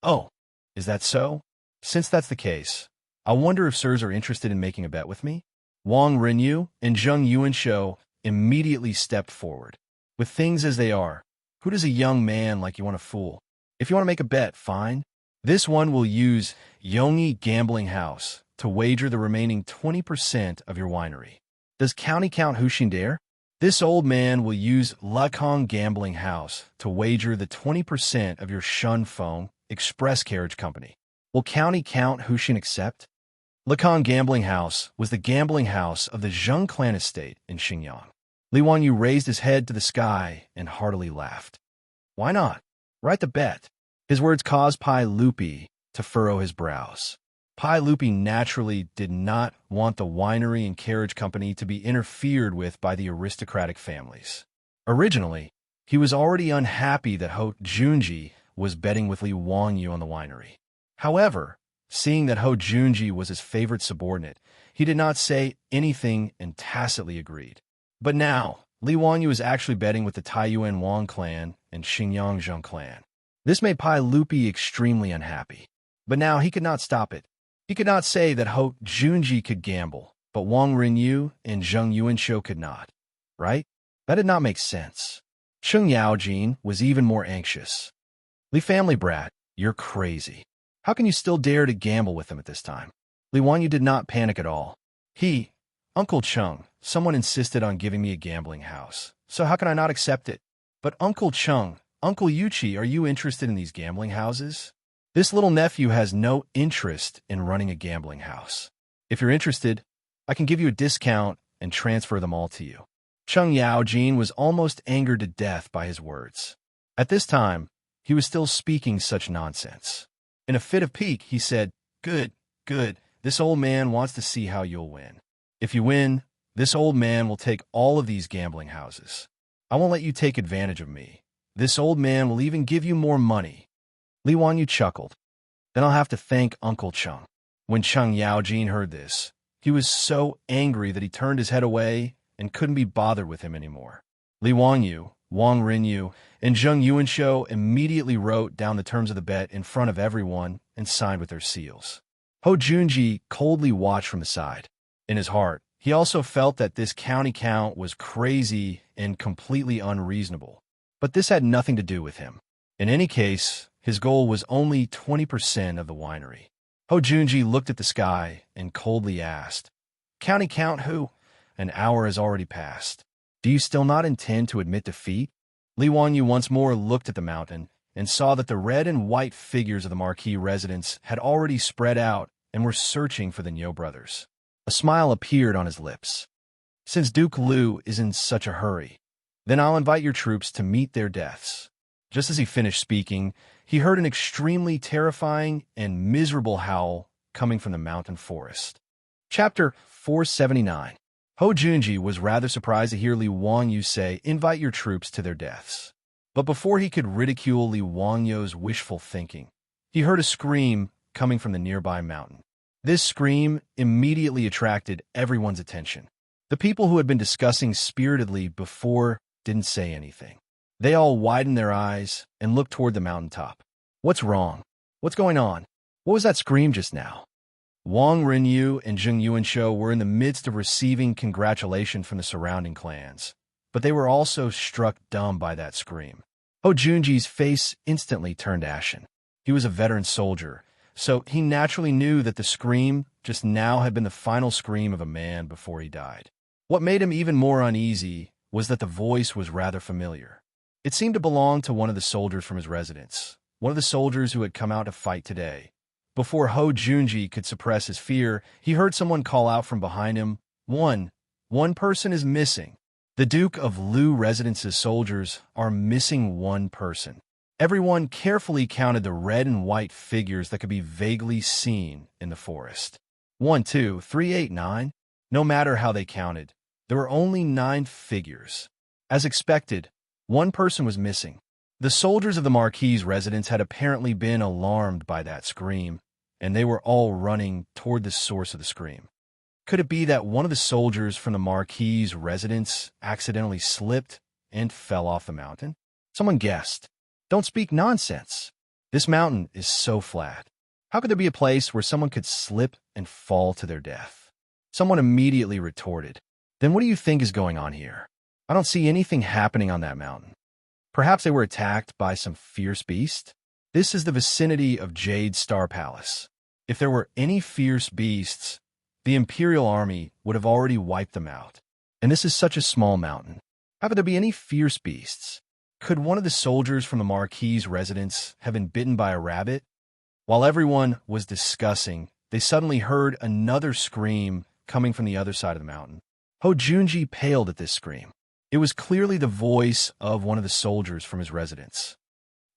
"Oh, is that so? Since that's the case, I wonder if sirs are interested in making a bet with me?" Wang Rinyu and Zhang Yuanshou immediately stepped forward. With things as they are, who does a young man like you want to fool? If you want to make a bet, fine. This one will use Yongyi Gambling House to wager the remaining 20% of your winery. Does County Count Huxian dare? This old man will use Lekong Gambling House to wager the 20% of your Shunfeng Express Carriage Company. Will County Count Huxian accept? Lekong Gambling House was the gambling house of the Zheng clan estate in Xinjiang. Li Wanyu raised his head to the sky and heartily laughed. Why not? Write the bet. His words caused Pai Lupi to furrow his brows. Pai Lupi naturally did not want the winery and carriage company to be interfered with by the aristocratic families. Originally, he was already unhappy that Ho Junji was betting with Li Wangyu on the winery. However, seeing that Ho Junji was his favorite subordinate, he did not say anything and tacitly agreed. But now, Li Wangyu is actually betting with the Taiyuan Wang clan and Xinjiang clan. This made Pai Lupi extremely unhappy. But now he could not stop it. He could not say that Ho Junji could gamble, but Wang Rinyu and Zheng Yuanshou could not. Right? That did not make sense. Cheng Yaojin was even more anxious. Li family brat, you're crazy. How can you still dare to gamble with him at this time? Li Wangyu did not panic at all. Uncle Cheng, someone insisted on giving me a gambling house, so how can I not accept it? But Uncle Cheng, Uncle Yuchi, are you interested in these gambling houses? This little nephew has no interest in running a gambling house. If you're interested, I can give you a discount and transfer them all to you. Cheng Yaojin was almost angered to death by his words. At this time, he was still speaking such nonsense. In a fit of pique, he said, Good. This old man wants to see how you'll win. If you win, this old man will take all of these gambling houses. I won't let you take advantage of me. This old man will even give you more money. Li Wangyu chuckled. Then I'll have to thank Uncle Cheng. When Cheng Yaojin heard this, he was so angry that he turned his head away and couldn't be bothered with him anymore. Li Wangyu, Wang Rinyu, and Zheng Yuanshou immediately wrote down the terms of the bet in front of everyone and signed with their seals. Ho Junji coldly watched from the side. In his heart, he also felt that this county count was crazy and completely unreasonable. But this had nothing to do with him. In any case, his goal was only 20% of the winery. Ho Junji looked at the sky and coldly asked, County count who? An hour has already passed. Do you still not intend to admit defeat? Li Wangyu once more looked at the mountain and saw that the red and white figures of the marquis residents had already spread out and were searching for the Niu brothers. A smile appeared on his lips. Since Duke Liu is in such a hurry, then I'll invite your troops to meet their deaths. Just as he finished speaking, he heard an extremely terrifying and miserable howl coming from the mountain forest. Chapter 479. Ho Junji was rather surprised to hear Li Wangyu say, invite your troops to their deaths. But before he could ridicule Li Wangyu's wishful thinking, he heard a scream coming from the nearby mountain. This scream immediately attracted everyone's attention. The people who had been discussing spiritedly before didn't say anything. They all widened their eyes and looked toward the mountaintop. What's wrong? What's going on? What was that scream just now? Wang Rinyu and Zheng Yuanshou were in the midst of receiving congratulations from the surrounding clans, but they were also struck dumb by that scream. Ho Junji's face instantly turned ashen. He was a veteran soldier, so he naturally knew that the scream just now had been the final scream of a man before he died. What made him even more uneasy was that the voice was rather familiar. It seemed to belong to one of the soldiers from his residence, one of the soldiers who had come out to fight today. Before Ho Junji could suppress his fear, he heard someone call out from behind him, One person is missing. The Duke of Liu Residence's soldiers are missing one person. Everyone carefully counted the red and white figures that could be vaguely seen in the forest. 1, 2, 3, 8, 9. No matter how they counted, there were only 9 figures. As expected, one person was missing. The soldiers of the Marquis' residence had apparently been alarmed by that scream, and they were all running toward the source of the scream. Could it be that one of the soldiers from the Marquis' residence accidentally slipped and fell off the mountain? Someone guessed. Don't speak nonsense. This mountain is so flat. How could there be a place where someone could slip and fall to their death? Someone immediately retorted. Then what do you think is going on here? I don't see anything happening on that mountain. Perhaps they were attacked by some fierce beast? This is the vicinity of Jade Star Palace. If there were any fierce beasts, the Imperial Army would have already wiped them out. And this is such a small mountain. How could there be any fierce beasts? Could one of the soldiers from the Marquis' residence have been bitten by a rabbit? While everyone was discussing, they suddenly heard another scream coming from the other side of the mountain. Ho Junji paled at this scream. It was clearly the voice of one of the soldiers from his residence.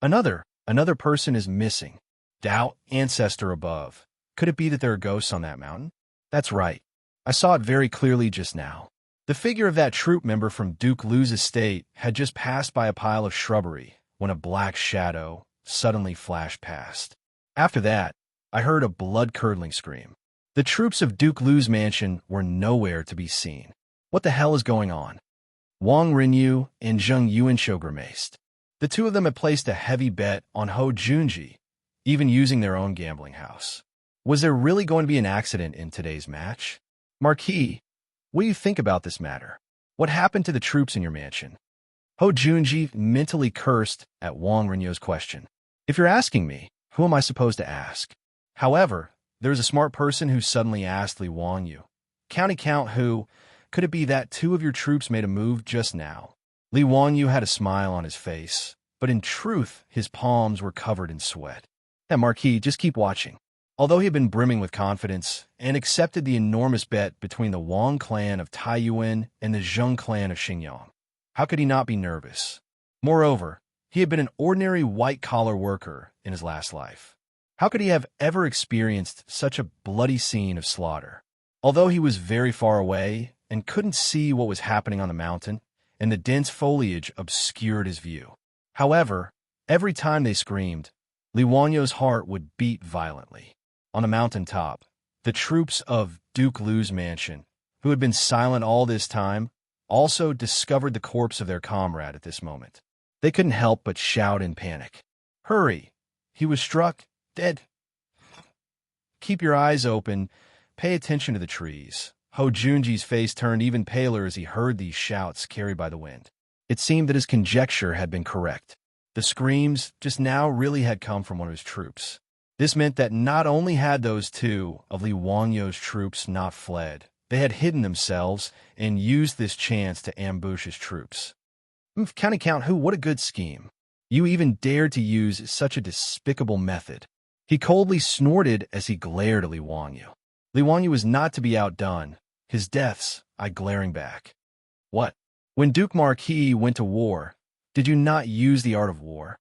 Another person is missing. Doubt, ancestor above. Could it be that there are ghosts on that mountain? That's right. I saw it very clearly just now. The figure of that troop member from Duke Lu's estate had just passed by a pile of shrubbery when a black shadow suddenly flashed past. After that, I heard a blood-curdling scream. The troops of Duke Lu's mansion were nowhere to be seen. What the hell is going on? Wang Rinyu and Zheng Yuanshou grimaced. The two of them had placed a heavy bet on Hou Junji, even using their own gambling house. Was there really going to be an accident in today's match? Marquis, what do you think about this matter? What happened to the troops in your mansion? Hou Junji mentally cursed at Wang Rinyu's question. If you're asking me, who am I supposed to ask? However, there's a smart person who suddenly asked Li Wangyu. Count who? Could it be that two of your troops made a move just now? Li Wangyu had a smile on his face, but in truth, his palms were covered in sweat. That Marquis, just keep watching. Although he had been brimming with confidence and accepted the enormous bet between the Wang clan of Taiyuan and the Zheng clan of Xingyang, how could he not be nervous? Moreover, he had been an ordinary white-collar worker in his last life. How could he have ever experienced such a bloody scene of slaughter? Although he was very far away and couldn't see what was happening on the mountain, and the dense foliage obscured his view. However, every time they screamed, Li Wangyu's heart would beat violently. On the mountaintop, the troops of Duke Lu's mansion, who had been silent all this time, also discovered the corpse of their comrade at this moment. They couldn't help but shout in panic. Hurry! He was struck, dead. Keep your eyes open. Pay attention to the trees. Hou Junji's face turned even paler as he heard these shouts carried by the wind. It seemed that his conjecture had been correct. The screams just now really had come from one of his troops. This meant that not only had those two of Li Wangyu's troops not fled, they had hidden themselves and used this chance to ambush his troops. Count who, what a good scheme. You even dared to use such a despicable method. He coldly snorted as he glared at Li Wangyu. Li Wangyu was not to be outdone. His deaths, I glaring back. What? When Duke Marquis went to war, did you not use the art of war?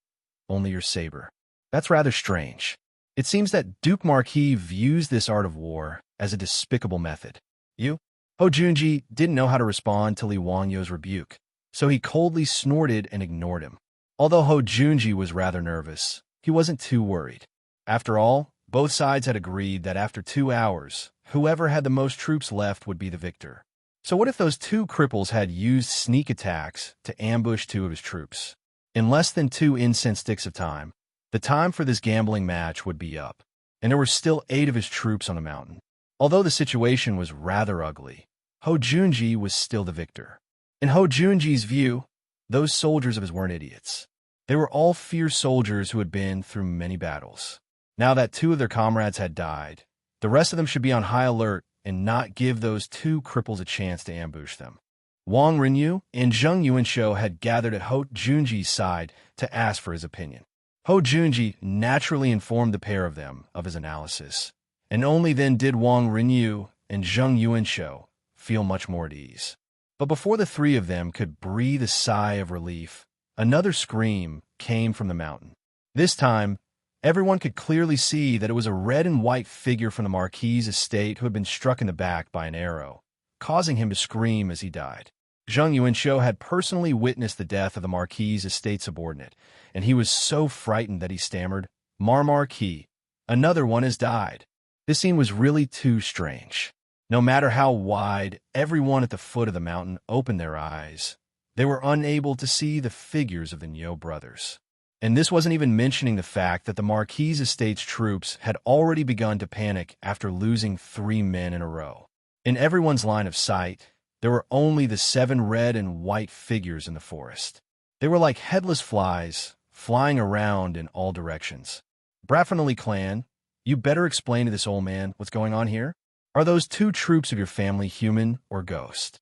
Only your saber. That's rather strange. It seems that Duke Marquis views this art of war as a despicable method. You? Hou Junji didn't know how to respond to Li Wangyu's rebuke, so he coldly snorted and ignored him. Although Hou Junji was rather nervous, he wasn't too worried. After all, both sides had agreed that after 2 hours, whoever had the most troops left would be the victor. So what if those two cripples had used sneak attacks to ambush two of his troops? In less than 2 incense sticks of time, the time for this gambling match would be up, and there were still 8 of his troops on the mountain. Although the situation was rather ugly, Hou Junji was still the victor. In Hou Junji's view, those soldiers of his weren't idiots. They were all fierce soldiers who had been through many battles. Now that 2 of their comrades had died, the rest of them should be on high alert and not give those 2 cripples a chance to ambush them. Wang Rinyu and Zheng Yuanshou had gathered at Hou Junji's side to ask for his opinion. Hou Junji naturally informed the pair of them of his analysis, and only then did Wang Rinyu and Zheng Yuanshou feel much more at ease. But before the 3 of them could breathe a sigh of relief, another scream came from the mountain. This time, everyone could clearly see that it was a red and white figure from the Marquis' estate who had been struck in the back by an arrow, causing him to scream as he died. Zheng Yuanshou had personally witnessed the death of the Marquis' estate subordinate, and he was so frightened that he stammered, Marquis, another one has died. This scene was really too strange. No matter how wide everyone at the foot of the mountain opened their eyes, they were unable to see the figures of the Niu brothers. And this wasn't even mentioning the fact that the Marquis' estate's troops had already begun to panic after losing 3 men in a row. In everyone's line of sight, there were only the 7 red and white figures in the forest. They were like headless flies, flying around in all directions. Brafanali clan, you better explain to this old man what's going on here. Are those 2 troops of your family human or ghost?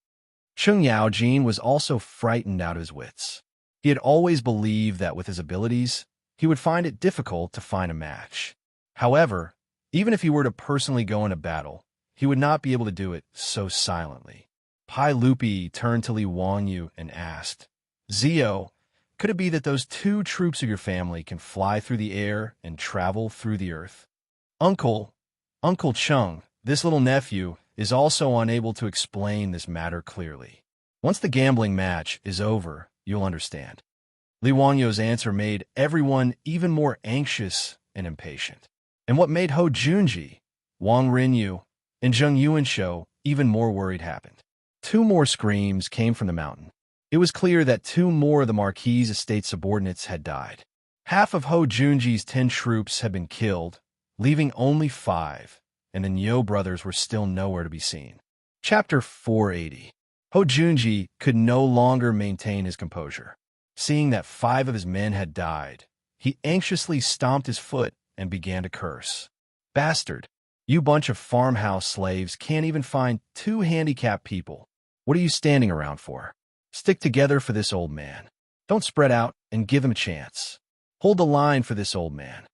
Cheng Yaojin was also frightened out of his wits. He had always believed that with his abilities, he would find it difficult to find a match. However, even if he were to personally go into battle, he would not be able to do it so silently. Pai Lupi turned to Li Wangyu and asked, Zio, Could it be that those two troops of your family can fly through the air and travel through the earth? Uncle Chung, this little nephew, is also unable to explain this matter clearly. Once the gambling match is over, you'll understand. Li Wangyo's answer made everyone even more anxious and impatient. And what made Hou Junji, Wang Rinyu, and Zheng Yuanshou even more worried happened. Two more screams came from the mountain. It was clear that two more of the Marquis' estate subordinates had died. Half of Hou Junji's 10 troops had been killed, leaving only 5, and the Niu brothers were still nowhere to be seen. Chapter 480. Hou Junji could no longer maintain his composure. Seeing that 5 of his men had died, he anxiously stomped his foot and began to curse. Bastard! You bunch of farmhouse slaves can't even find 2 handicapped people. What are you standing around for? Stick together for this old man. Don't spread out and give him a chance. Hold the line for this old man.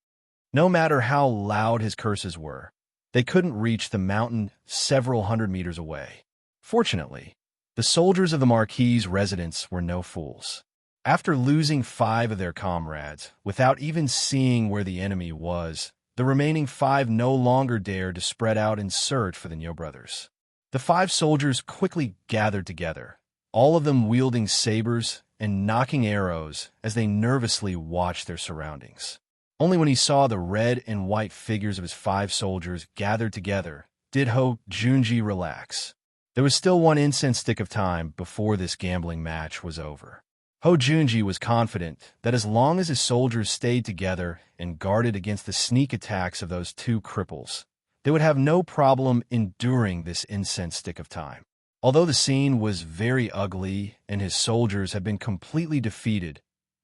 No matter how loud his curses were, they couldn't reach the mountain several hundred meters away. Fortunately, the soldiers of the Marquis' residence were no fools. After losing 5 of their comrades, without even seeing where the enemy was, the remaining 5 no longer dared to spread out in search for the Niu brothers. The 5 soldiers quickly gathered together, all of them wielding sabers and knocking arrows as they nervously watched their surroundings. Only when he saw the red and white figures of his 5 soldiers gathered together did Hou Junji relax. There was still one incense stick of time before this gambling match was over. Hou Junji was confident that as long as his soldiers stayed together and guarded against the sneak attacks of those 2 cripples, they would have no problem enduring this incense stick of time. Although the scene was very ugly and his soldiers had been completely defeated,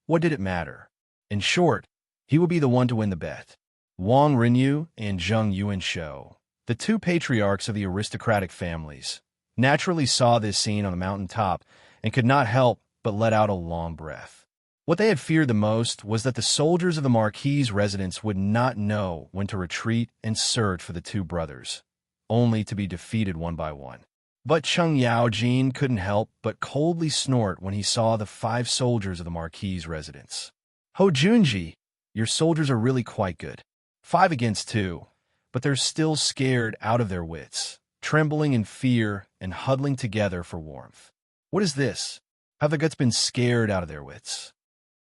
what did it matter? In short, he would be the one to win the bet. Wang Rinyu and Zheng Yuanshou, the 2 patriarchs of the aristocratic families, naturally saw this scene on the mountaintop and could not help but let out a long breath. What they had feared the most was that the soldiers of the Marquis' residence would not know when to retreat and search for the 2 brothers, only to be defeated one by one. But Cheng Yaojin couldn't help but coldly snort when he saw the 5 soldiers of the Marquis' residence. Hou Junji, your soldiers are really quite good. 5 against 2, but they're still scared out of their wits, trembling in fear and huddling together for warmth. What is this? Have the guts been scared out of their wits?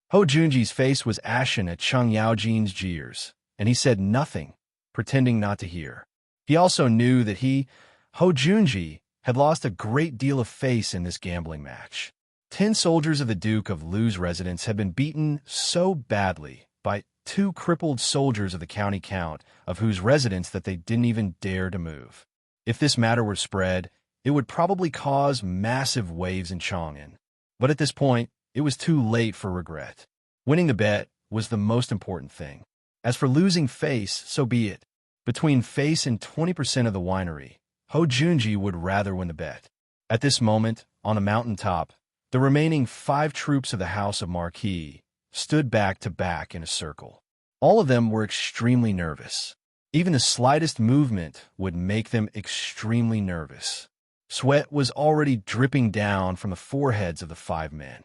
Hou Junji's face was ashen at Cheng Yaojin's jeers, and he said nothing, pretending not to hear. He also knew that Hou Junji, had lost a great deal of face in this gambling match. 10 soldiers of the Duke of Lu's residence had been beaten so badly by 2 crippled soldiers of the county count of whose residence that they didn't even dare to move. If this matter were spread, it would probably cause massive waves in Chang'an. But at this point, it was too late for regret. Winning the bet was the most important thing. As for losing face, so be it. Between face and 20% of the winery, Hou Junji would rather win the bet. At this moment, on a mountaintop, the remaining 5 troops of the House of Marquis stood back to back in a circle. All of them were extremely nervous. Even the slightest movement would make them extremely nervous. Sweat was already dripping down from the foreheads of the 5 men.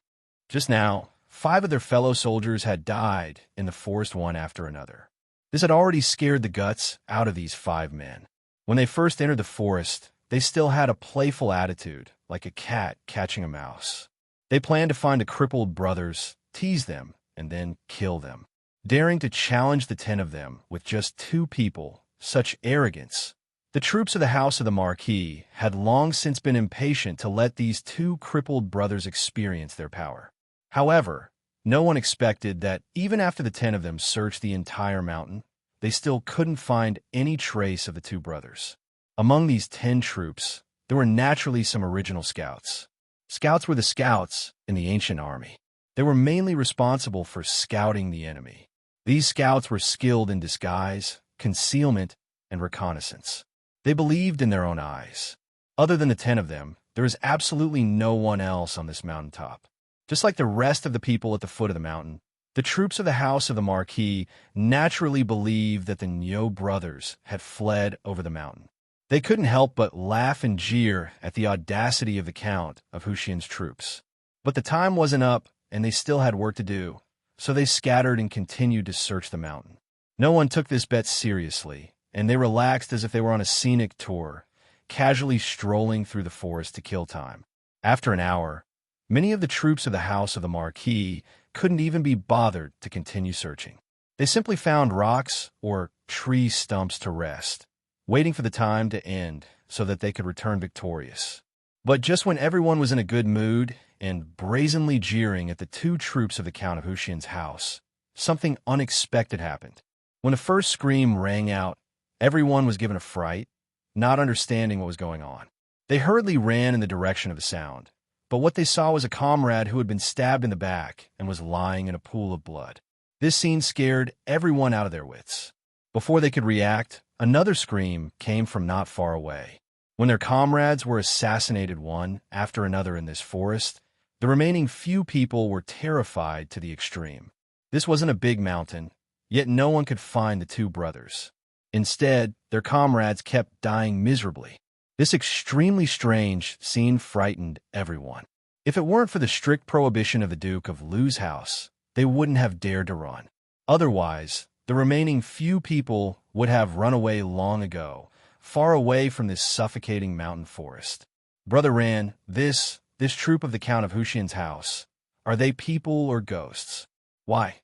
Just now, 5 of their fellow soldiers had died in the forest one after another. This had already scared the guts out of these 5 men. When they first entered the forest, they still had a playful attitude, like a cat catching a mouse. They planned to find the crippled brothers, tease them, and then kill them. Daring to challenge the 10 of them with just 2 people, such arrogance. The troops of the House of the Marquis had long since been impatient to let these 2 crippled brothers experience their power. However, no one expected that even after the 10 of them searched the entire mountain, they still couldn't find any trace of the 2 brothers. Among these 10 troops, there were naturally some original scouts. Scouts were the scouts in the ancient army. They were mainly responsible for scouting the enemy. These scouts were skilled in disguise, concealment, and reconnaissance. They believed in their own eyes. Other than the 10 of them, there is absolutely no one else on this mountaintop. Just like the rest of the people at the foot of the mountain, the troops of the House of the Marquis naturally believed that the Niu brothers had fled over the mountain. They couldn't help but laugh and jeer at the audacity of the Count of Huxian's troops. But the time wasn't up, and they still had work to do, so they scattered and continued to search the mountain. No one took this bet seriously, and they relaxed as if they were on a scenic tour, casually strolling through the forest to kill time. After an hour, many of the troops of the House of the Marquis couldn't even be bothered to continue searching. They simply found rocks or tree stumps to rest, waiting for the time to end so that they could return victorious. But just when everyone was in a good mood and brazenly jeering at the two troops of the Count of Huxian's house, something unexpected happened. When the first scream rang out, everyone was given a fright, not understanding what was going on. They hurriedly ran in the direction of the sound, but what they saw was a comrade who had been stabbed in the back and was lying in a pool of blood. This scene scared everyone out of their wits. Before they could react, another scream came from not far away. When their comrades were assassinated one after another in this forest, the remaining few people were terrified to the extreme. This wasn't a big mountain, yet no one could find the two brothers. Instead, their comrades kept dying miserably. This extremely strange scene frightened everyone. If it weren't for the strict prohibition of the Duke of Lu's house, they wouldn't have dared to run. Otherwise, the remaining few people would have run away long ago, far away from this suffocating mountain forest. Brother Ran, this troop of the Count of Huxian's house, are they people or ghosts? Why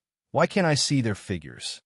can't I see their figures?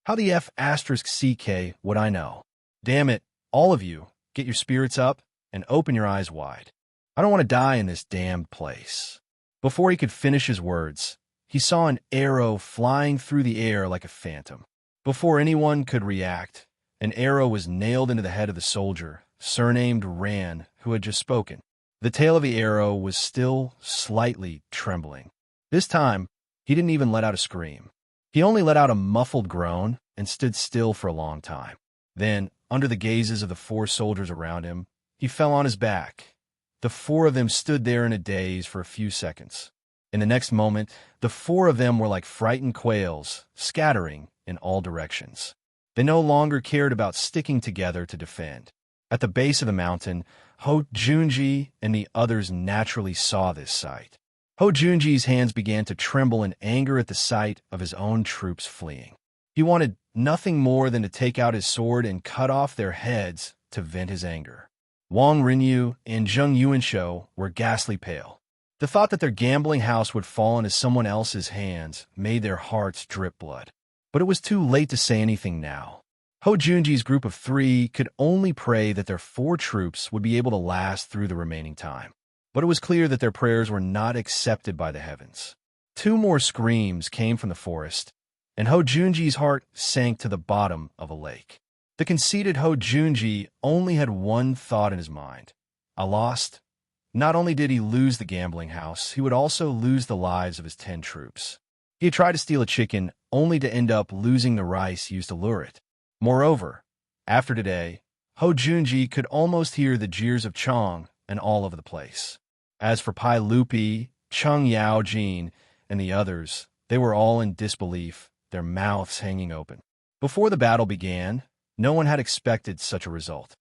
How the F***CK would I know? Damn it, all of you, get your spirits up and open your eyes wide. I don't want to die in this damned place. Before he could finish his words, he saw an arrow flying through the air like a phantom. Before anyone could react, an arrow was nailed into the head of the soldier, surnamed Ran, who had just spoken. The tail of the arrow was still slightly trembling. This time, he didn't even let out a scream. He only let out a muffled groan and stood still for a long time. Then, under the gazes of the four soldiers around him, he fell on his back. The four of them stood there in a daze for a few seconds. In the next moment, the four of them were like frightened quails, scattering in all directions. They no longer cared about sticking together to defend. At the base of the mountain, Ho Junji and the others naturally saw this sight. Ho Junji's hands began to tremble in anger at the sight of his own troops fleeing. He wanted nothing more than to take out his sword and cut off their heads to vent his anger. Wang Rinyu and Zheng Yuanshou were ghastly pale. The thought that their gambling house would fall into someone else's hands made their hearts drip blood. But it was too late to say anything now. Ho Junji's group of three could only pray that their four troops would be able to last through the remaining time. But it was clear that their prayers were not accepted by the heavens. Two more screams came from the forest, and Ho Junji's heart sank to the bottom of a lake. The conceited Ho Junji only had one thought in his mind. I lost. Not only did he lose the gambling house, he would also lose the lives of his 10 troops. He had tried to steal a chicken only to end up losing the rice used to lure it. Moreover, after today, Ho Junji could almost hear the jeers of Chang and all over the place. As for Pai Lupi, Cheng Yao Jin, and the others, they were all in disbelief, their mouths hanging open. Before the battle began, no one had expected such a result.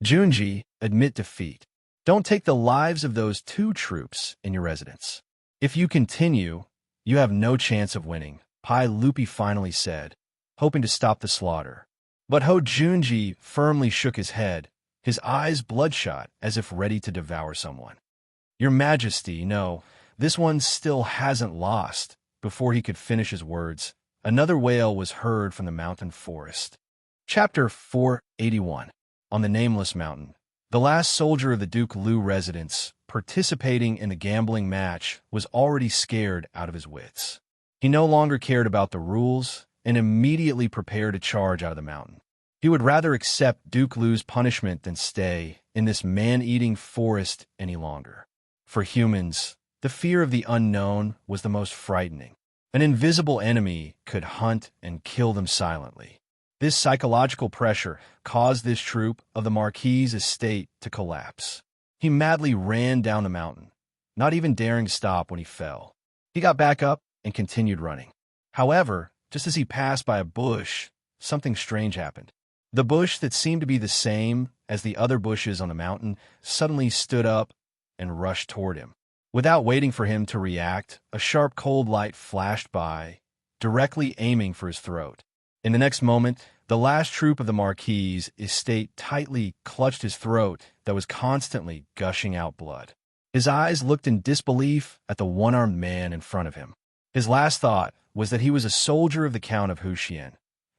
Junji, admit defeat. Don't take the lives of those 2 troops in your residence. If you continue, you have no chance of winning, Pai Lupi finally said, hoping to stop the slaughter. But Ho Junji firmly shook his head, his eyes bloodshot as if ready to devour someone. Your Majesty, no, this one still hasn't lost. Before he could finish his words, another wail was heard from the mountain forest. Chapter 481. On the Nameless Mountain. The last soldier of the Duke Lu residence, participating in the gambling match, was already scared out of his wits. He no longer cared about the rules and immediately prepared to charge out of the mountain. He would rather accept Duke Lu's punishment than stay in this man-eating forest any longer. For humans, the fear of the unknown was the most frightening. An invisible enemy could hunt and kill them silently. This psychological pressure caused this troop of the Marquis's estate to collapse. He madly ran down the mountain, not even daring to stop when he fell. He got back up and continued running. However, just as he passed by a bush, something strange happened. The bush that seemed to be the same as the other bushes on the mountain suddenly stood up and rushed toward him. Without waiting for him to react, a sharp cold light flashed by, directly aiming for his throat. In the next moment, the last troop of the Marquis's estate tightly clutched his throat that was constantly gushing out blood. His eyes looked in disbelief at the one-armed man in front of him. His last thought was that he was a soldier of the Count of Wuxia,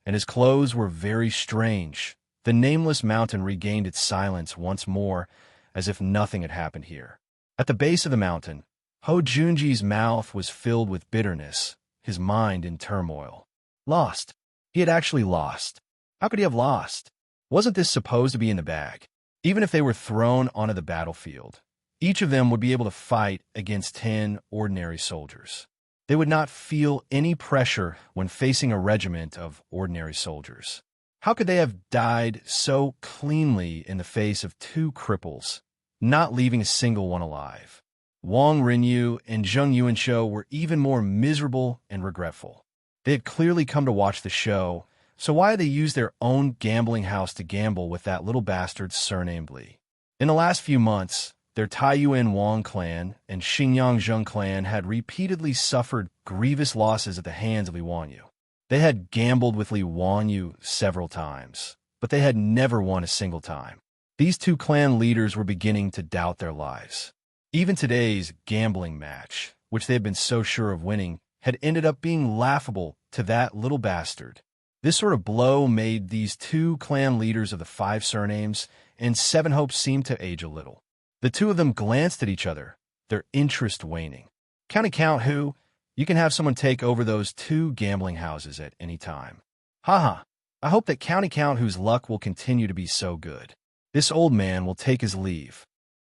and his clothes were very strange. The nameless mountain regained its silence once more, as if nothing had happened here. At the base of the mountain, Ho Junji's mouth was filled with bitterness, his mind in turmoil. Lost. He had actually lost. How could he have lost? Wasn't this supposed to be in the bag? Even if they were thrown onto the battlefield, each of them would be able to fight against 10 ordinary soldiers. They would not feel any pressure when facing a regiment of ordinary soldiers. How could they have died so cleanly in the face of 2 cripples, not leaving a single one alive? Wang Rinyu and Zheng Yuanshou were even more miserable and regretful. They had clearly come to watch the show, so why had they used their own gambling house to gamble with that little bastard surnamed Li? In the last few months, their Taiyuan Wang clan and Xingyang Zheng clan had repeatedly suffered grievous losses at the hands of Li Wanyu. They had gambled with Li Wanyu several times, but they had never won a single time. These 2 clan leaders were beginning to doubt their lives. Even today's gambling match, which they had been so sure of winning, had ended up being laughable to that little bastard. This sort of blow made these 2 clan leaders of the 5 surnames and 7 hopes seem to age a little. The 2 of them glanced at each other, their interest waning. Count who? You can have someone take over those 2 gambling houses at any time. Haha, I hope that Count whose luck will continue to be so good. This old man will take his leave.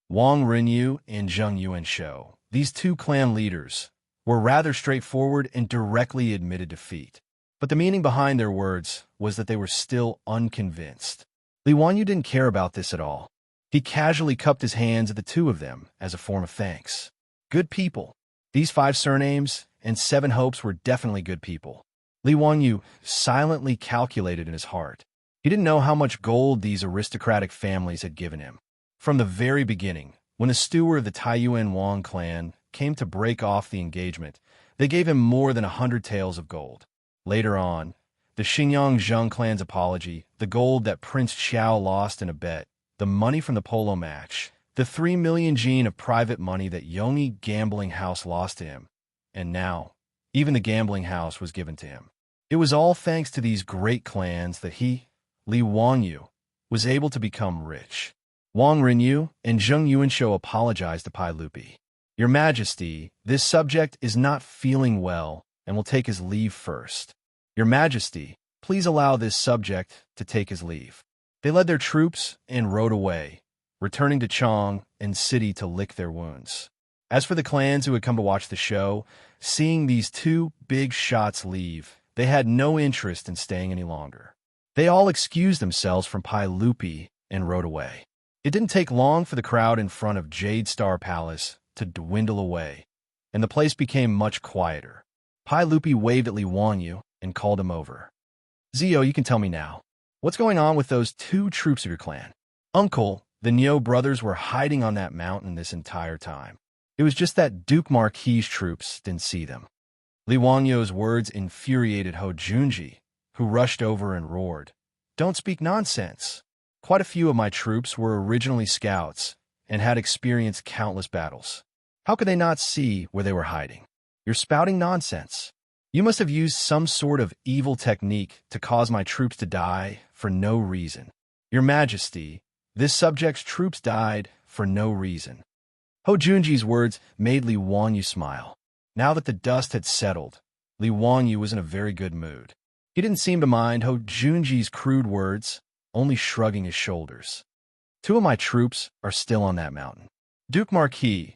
Wang Rinyu and Zheng Yuanshou, these 2 clan leaders, were rather straightforward and directly admitted defeat. But the meaning behind their words was that they were still unconvinced. Li Wanyu didn't care about this at all. He casually cupped his hands at the 2 of them as a form of thanks. Good people. These 5 surnames and 7 hopes were definitely good people. Li Wanyu silently calculated in his heart. He didn't know how much gold these aristocratic families had given him. From the very beginning, when the steward of the Taiyuan Wang clan came to break off the engagement, they gave him more than 100 taels of gold. Later on, the Xingyang Zheng clan's apology, the gold that Prince Xiao lost in a bet, the money from the polo match, the 3 million jin of private money that Yongyi gambling house lost to him, and now, even the gambling house was given to him. It was all thanks to these great clans that he, Li Wanyu, was able to become rich. Wang Rinyu and Zheng Yuanshou apologized to Pai Lupi. Your Majesty, this subject is not feeling well and will take his leave first. Your Majesty, please allow this subject to take his leave. They led their troops and rode away, returning to Chang and city to lick their wounds. As for the clans who had come to watch the show, seeing these 2 big shots leave, they had no interest in staying any longer. They all excused themselves from Pai Lupi and rode away. It didn't take long for the crowd in front of Jade Star Palace to dwindle away, and the place became much quieter. Pai Lupi waved at Li Wanyu and called him over. Zio, you can tell me now. What's going on with those 2 troops of your clan? Uncle, the Niu brothers were hiding on that mountain this entire time. It was just that Duke Marquis' troops didn't see them. Li Wanyu's words infuriated Ho Junji, who rushed over and roared, Don't speak nonsense. Quite a few of my troops were originally scouts and had experienced countless battles. How could they not see where they were hiding? You're spouting nonsense. You must have used some sort of evil technique to cause my troops to die for no reason. Your Majesty, this subject's troops died for no reason. Ho Junji's words made Li Wanyu smile. Now that the dust had settled, Li Wanyu was in a very good mood. He didn't seem to mind Ho Junji's crude words, only shrugging his shoulders. 2 of my troops are still on that mountain. Duke Marquis,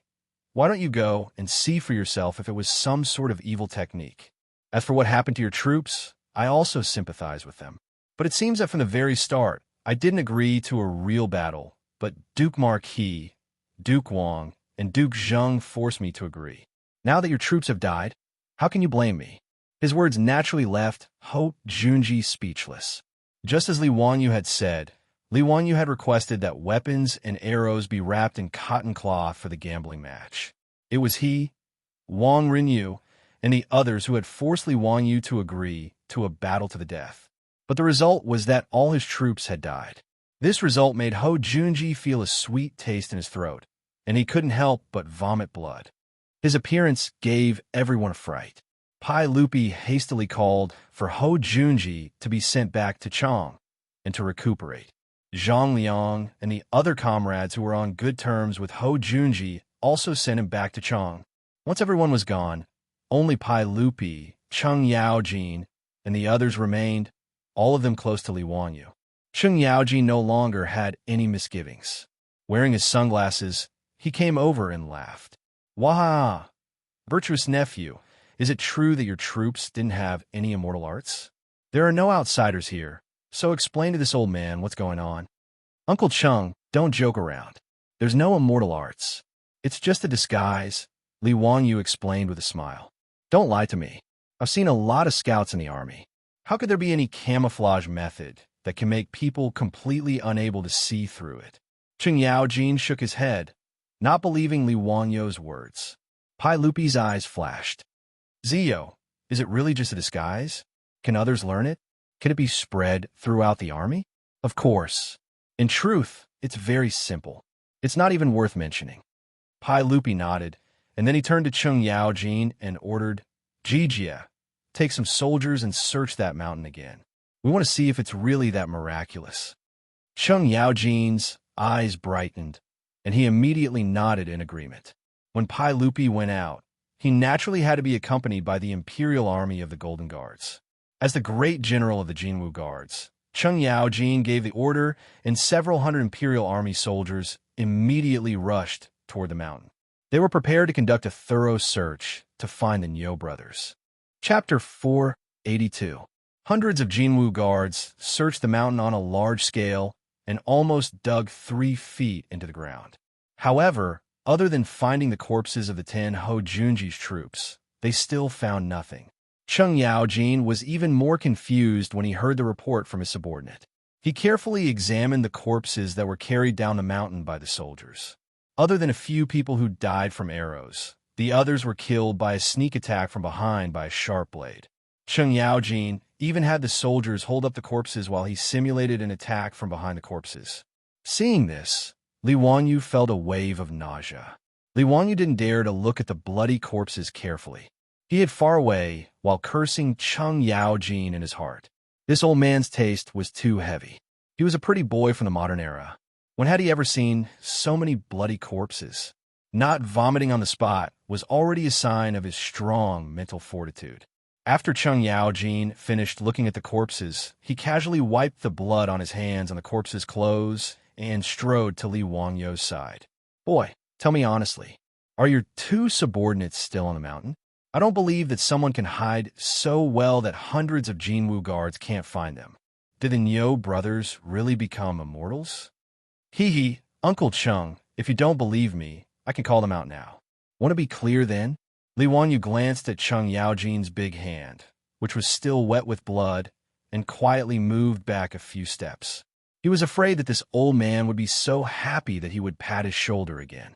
why don't you go and see for yourself if it was some sort of evil technique? As for what happened to your troops, I also sympathize with them. But it seems that from the very start, I didn't agree to a real battle, but Duke Marquis, Duke Wang, and Duke Zheng forced me to agree. Now that your troops have died, how can you blame me? His words naturally left Ho Junji speechless. Just as Li Wanyu had said, Li Wanyu had requested that weapons and arrows be wrapped in cotton cloth for the gambling match. It was he, Wang Renyu, and the others who had forced Li Wangyu to agree to a battle to the death. But the result was that all his troops had died. This result made Hou Junji feel a sweet taste in his throat, and he couldn't help but vomit blood. His appearance gave everyone a fright. Pai Lupi hastily called for Hou Junji to be sent back to Chang and to recuperate. Zhang Liang and the other comrades who were on good terms with Hou Junji also sent him back to Chang. Once everyone was gone, only Pai Lupi, Cheng Yaojin, and the others remained, all of them close to Li Wangyu. Cheng Yaojin no longer had any misgivings. Wearing his sunglasses, he came over and laughed. Waha! Virtuous nephew, is it true that your troops didn't have any immortal arts? There are no outsiders here, so explain to this old man what's going on. Uncle Cheng, don't joke around. There's no immortal arts. It's just a disguise, Li Wangyu explained with a smile. Don't lie to me. I've seen a lot of scouts in the army. How could there be any camouflage method that can make people completely unable to see through it? Cheng Yaojin shook his head, not believing Li Wangyu's words. Pai Lupi's eyes flashed. Zio, is it really just a disguise? Can others learn it? Can it be spread throughout the army? Of course. In truth, it's very simple. It's not even worth mentioning. Pai Lupi nodded, and then he turned to Cheng Yaojin and ordered, Jijia, take some soldiers and search that mountain again. We want to see if it's really that miraculous. Cheng Yaojin's eyes brightened, and he immediately nodded in agreement. When Pai Lupi went out, he naturally had to be accompanied by the Imperial Army of the Golden Guards. As the great general of the Jinwu Guards, Cheng Yaojin gave the order, and several hundred Imperial Army soldiers immediately rushed toward the mountain. They were prepared to conduct a thorough search to find the Niu brothers. Chapter 482. Hundreds of Jinwu guards searched the mountain on a large scale and almost dug 3 feet into the ground. However, other than finding the corpses of the 10 Hou Junji's troops, they still found nothing. Cheng Yaojin was even more confused when he heard the report from his subordinate. He carefully examined the corpses that were carried down the mountain by the soldiers. Other than a few people who died from arrows, the others were killed by a sneak attack from behind by a sharp blade. Cheng Yaojin even had the soldiers hold up the corpses while he simulated an attack from behind the corpses. Seeing this, Li Wangyu felt a wave of nausea. Li Wangyu didn't dare to look at the bloody corpses carefully. He hid far away while cursing Cheng Yaojin in his heart. This old man's taste was too heavy. He was a pretty boy from the modern era. When had he ever seen so many bloody corpses? Not vomiting on the spot was already a sign of his strong mental fortitude. After Cheng Yaojin finished looking at the corpses, he casually wiped the blood on his hands on the corpses' clothes and strode to Li Wangyu's side. Boy, tell me honestly, are your 2 subordinates still on the mountain? I don't believe that someone can hide so well that hundreds of Jinwu guards can't find them. Did the Niu brothers really become immortals? Hee, Uncle Cheng, if you don't believe me, I can call them out now. Want to be clear then? Li Wangyu glanced at Cheng Yaojin's big hand, which was still wet with blood, and quietly moved back a few steps. He was afraid that this old man would be so happy that he would pat his shoulder again.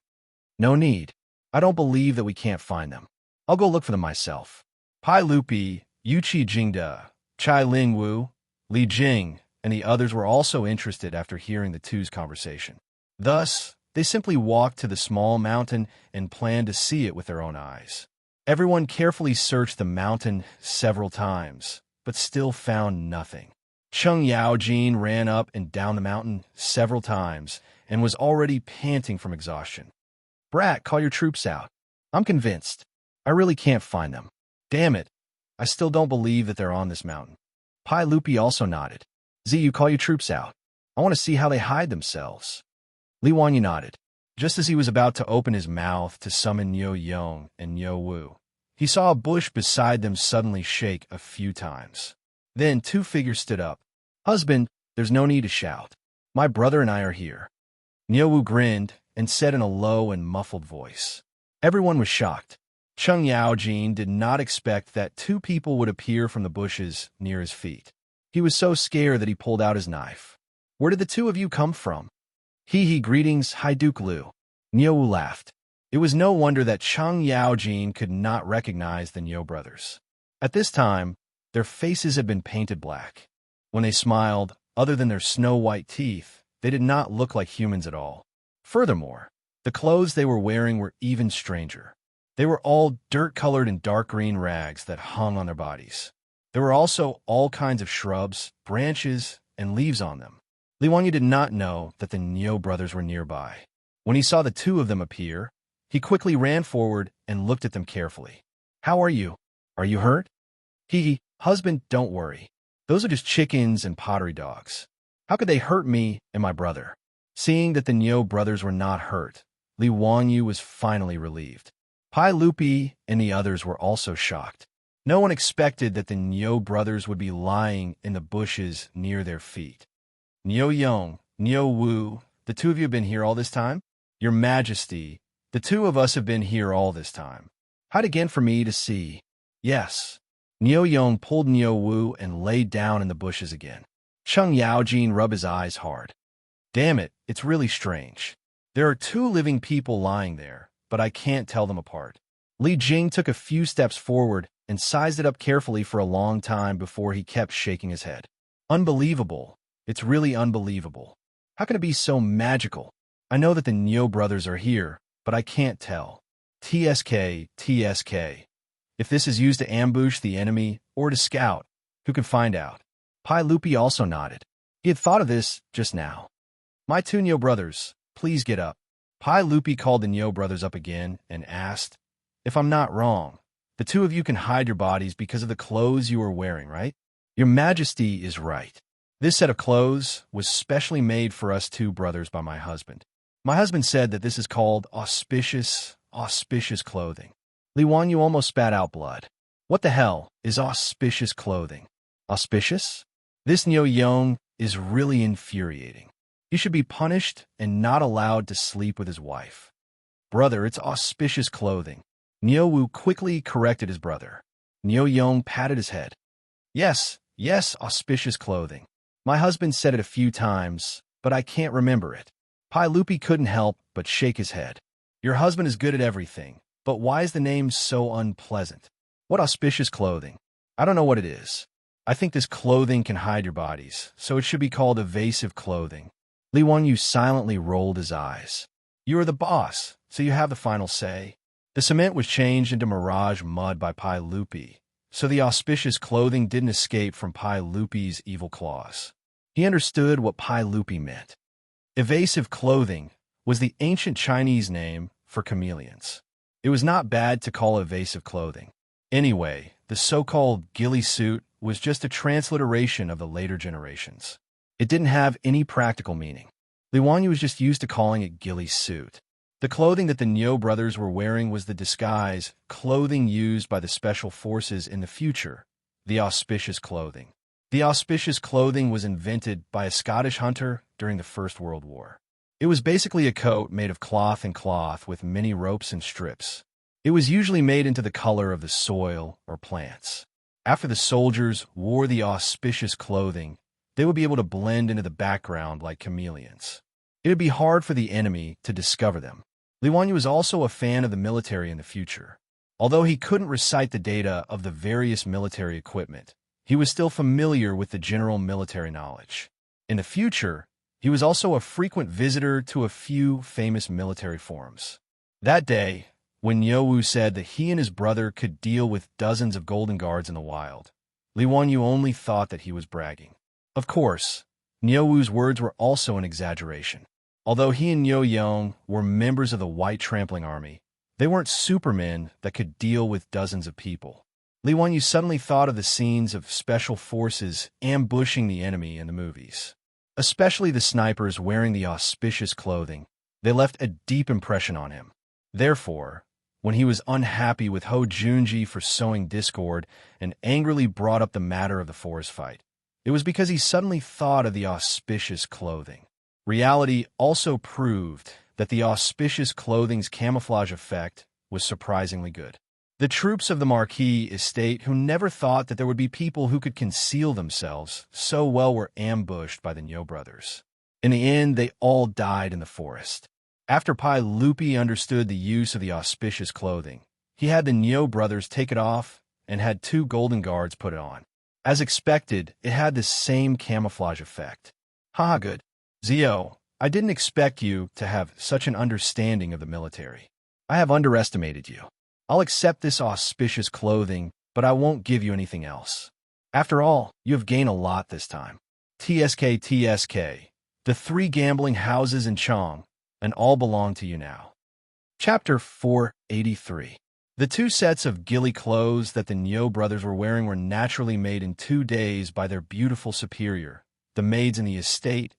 No need. I don't believe that we can't find them. I'll go look for them myself. Pai Lupi, Yuqi Jingde, Chai Lingwu, Li Jing, and the others were also interested after hearing the two's conversation. Thus, they simply walked to the small mountain and planned to see it with their own eyes. Everyone carefully searched the mountain several times, but still found nothing. Cheng Yaojin ran up and down the mountain several times and was already panting from exhaustion. Brat, call your troops out. I'm convinced. I really can't find them. Damn it. I still don't believe that they're on this mountain. Pai Lupi also nodded. Ziyu, call your troops out. I want to see how they hide themselves. Li Wangyu nodded. Just as he was about to open his mouth to summon Niu Yong and Niu Wu, he saw a bush beside them suddenly shake a few times. Then 2 figures stood up. Husband, there's no need to shout. My brother and I are here. Niu Wu grinned and said in a low and muffled voice. Everyone was shocked. Cheng Yaojin did not expect that 2 people would appear from the bushes near his feet. He was so scared that he pulled out his knife. Where did the 2 of you come from? Greetings, Hai Duke Liu. Niu Wu laughed. It was no wonder that Chang Yaojin could not recognize the Niu brothers. At this time, their faces had been painted black. When they smiled, other than their snow-white teeth, they did not look like humans at all. Furthermore, the clothes they were wearing were even stranger. They were all dirt-colored and dark green rags that hung on their bodies. There were also all kinds of shrubs, branches, and leaves on them. Li Wanyu did not know that the Niu brothers were nearby. When he saw the two of them appear, he quickly ran forward and looked at them carefully. "How are you? Are you hurt?" "Husband, don't worry. Those are just chickens and pottery dogs. How could they hurt me and my brother?" Seeing that the Niu brothers were not hurt, Li Wanyu was finally relieved. Pai Lupi and the others were also shocked. No one expected that the Niu brothers would be lying in the bushes near their feet. "Niu Yong, Niu Wu, the two of you have been here all this time? Your Majesty, the two of us have been here all this time. Hide again for me to see." "Yes." Niu Yong pulled Niu Wu and lay down in the bushes again. Cheng Yaojin rubbed his eyes hard. "Damn it, it's really strange. There are two living people lying there, but I can't tell them apart." Li Jing took a few steps forward and sized it up carefully for a long time before he kept shaking his head. "Unbelievable. It's really unbelievable. How can it be so magical? I know that the Niu brothers are here, but I can't tell. TSK. If this is used to ambush the enemy or to scout, who can find out?" Pai Lupi also nodded. He had thought of this just now. "My two Niu brothers, please get up." Pai Lupi called the Niu brothers up again and asked, "If I'm not wrong, the two of you can hide your bodies because of the clothes you are wearing, right?" "Your Majesty is right. This set of clothes was specially made for us two brothers by my husband. My husband said that this is called auspicious clothing." Li Wanyu almost spat out blood. What the hell is auspicious clothing? Auspicious? This Niu Yong is really infuriating. He should be punished and not allowed to sleep with his wife. "Brother, it's auspicious clothing." Niu Wu quickly corrected his brother. Niu Yong patted his head. Yes, auspicious clothing. My husband said it a few times, but I can't remember it." Pai Lupi couldn't help but shake his head. "Your husband is good at everything, but why is the name so unpleasant? What auspicious clothing? I don't know what it is. I think this clothing can hide your bodies, so it should be called evasive clothing." Li Wanyu silently rolled his eyes. "You are the boss, so you have the final say." The cement was changed into mirage mud by Pai Lupi, so the auspicious clothing didn't escape from Pai Lupi's evil claws. He understood what Pai Lupi meant. Evasive clothing was the ancient Chinese name for chameleons. It was not bad to call evasive clothing. Anyway, the so-called ghillie suit was just a transliteration of the later generations. It didn't have any practical meaning. Li Wanyu was just used to calling it ghillie suit. The clothing that the Niu brothers were wearing was the disguise, clothing used by the special forces in the future, the auspicious clothing. The auspicious clothing was invented by a Scottish hunter during the First World War. It was basically a coat made of cloth and cloth with many ropes and strips. It was usually made into the color of the soil or plants. After the soldiers wore the auspicious clothing, they would be able to blend into the background like chameleons. It would be hard for the enemy to discover them. Li Wanyu was also a fan of the military in the future. Although he couldn't recite the data of the various military equipment, he was still familiar with the general military knowledge. In the future, he was also a frequent visitor to a few famous military forums. That day, when Niu Wu said that he and his brother could deal with dozens of golden guards in the wild, Li Wanyu only thought that he was bragging. Of course, Niu Wu's words were also an exaggeration. Although he and Niu Yong were members of the White Trampling Army, they weren't supermen that could deal with dozens of people. Li Wanyu suddenly thought of the scenes of special forces ambushing the enemy in the movies. Especially the snipers wearing the auspicious clothing. They left a deep impression on him. Therefore, when he was unhappy with Ho Junji for sowing discord and angrily brought up the matter of the forest fight, it was because he suddenly thought of the auspicious clothing. Reality also proved that the auspicious clothing's camouflage effect was surprisingly good. The troops of the Marquis estate who never thought that there would be people who could conceal themselves so well were ambushed by the Niu brothers. In the end, they all died in the forest. After Pai Lupi understood the use of the auspicious clothing, he had the Nyo brothers take it off and had 2 golden guards put it on. As expected, it had the same camouflage effect. Haha, good. Zio, I didn't expect you to have such an understanding of the military. I have underestimated you. I'll accept this auspicious clothing, but I won't give you anything else. After all, you have gained a lot this time. TSK, the 3 gambling houses in Chang, and all belong to you now. Chapter 483. The 2 sets of ghillie clothes that the Nyo brothers were wearing were naturally made in 2 days by their beautiful superior, the maids in the estate,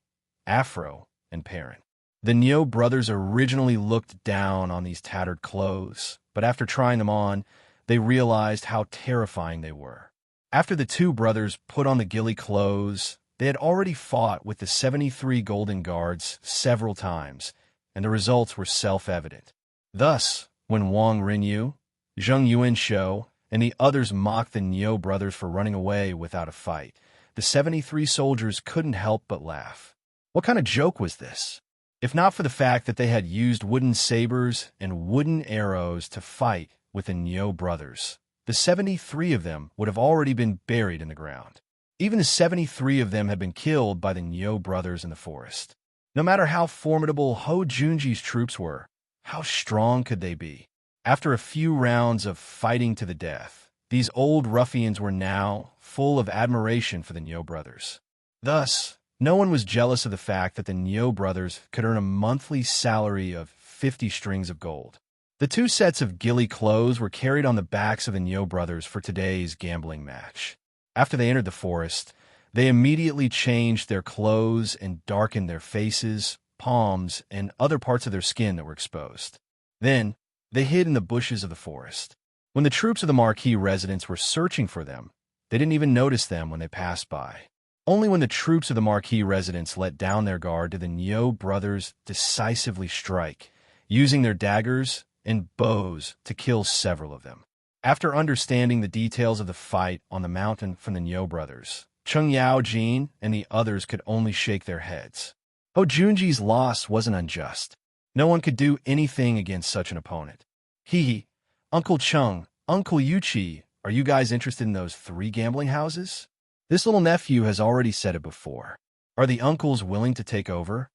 Afro and Perrin. The Nyo brothers originally looked down on these tattered clothes, but after trying them on, they realized how terrifying they were. After the 2 brothers put on the ghillie clothes, they had already fought with the 73 golden guards several times, and the results were self-evident. Thus, when Wang Rinyu, Zheng Yuanshou, and the others mocked the Nyo brothers for running away without a fight, the 73 soldiers couldn't help but laugh. What kind of joke was this? If not for the fact that they had used wooden sabers and wooden arrows to fight with the Nyo brothers, the 73 of them would have already been buried in the ground. Even the 73 of them had been killed by the Nyo brothers in the forest. No matter how formidable Ho Junji's troops were, how strong could they be? After a few rounds of fighting to the death, these old ruffians were now full of admiration for the Nyo brothers. Thus, no one was jealous of the fact that the Nyo brothers could earn a monthly salary of 50 strings of gold. The 2 sets of ghillie clothes were carried on the backs of the Nyo brothers for today's gambling match. After they entered the forest, they immediately changed their clothes and darkened their faces, palms, and other parts of their skin that were exposed. Then, they hid in the bushes of the forest. When the troops of the Marquis residents were searching for them, they didn't even notice them when they passed by. Only when the troops of the Marquis residents let down their guard did the Nyo brothers decisively strike, using their daggers and bows to kill several of them. After understanding the details of the fight on the mountain from the Nyo brothers, Cheng Yaojin and the others could only shake their heads. Ho Junji's loss wasn't unjust. No one could do anything against such an opponent. Hee, Uncle Cheng, Uncle Yuchi, are you guys interested in those 3 gambling houses? This little nephew has already said it before. Are the uncles willing to take over?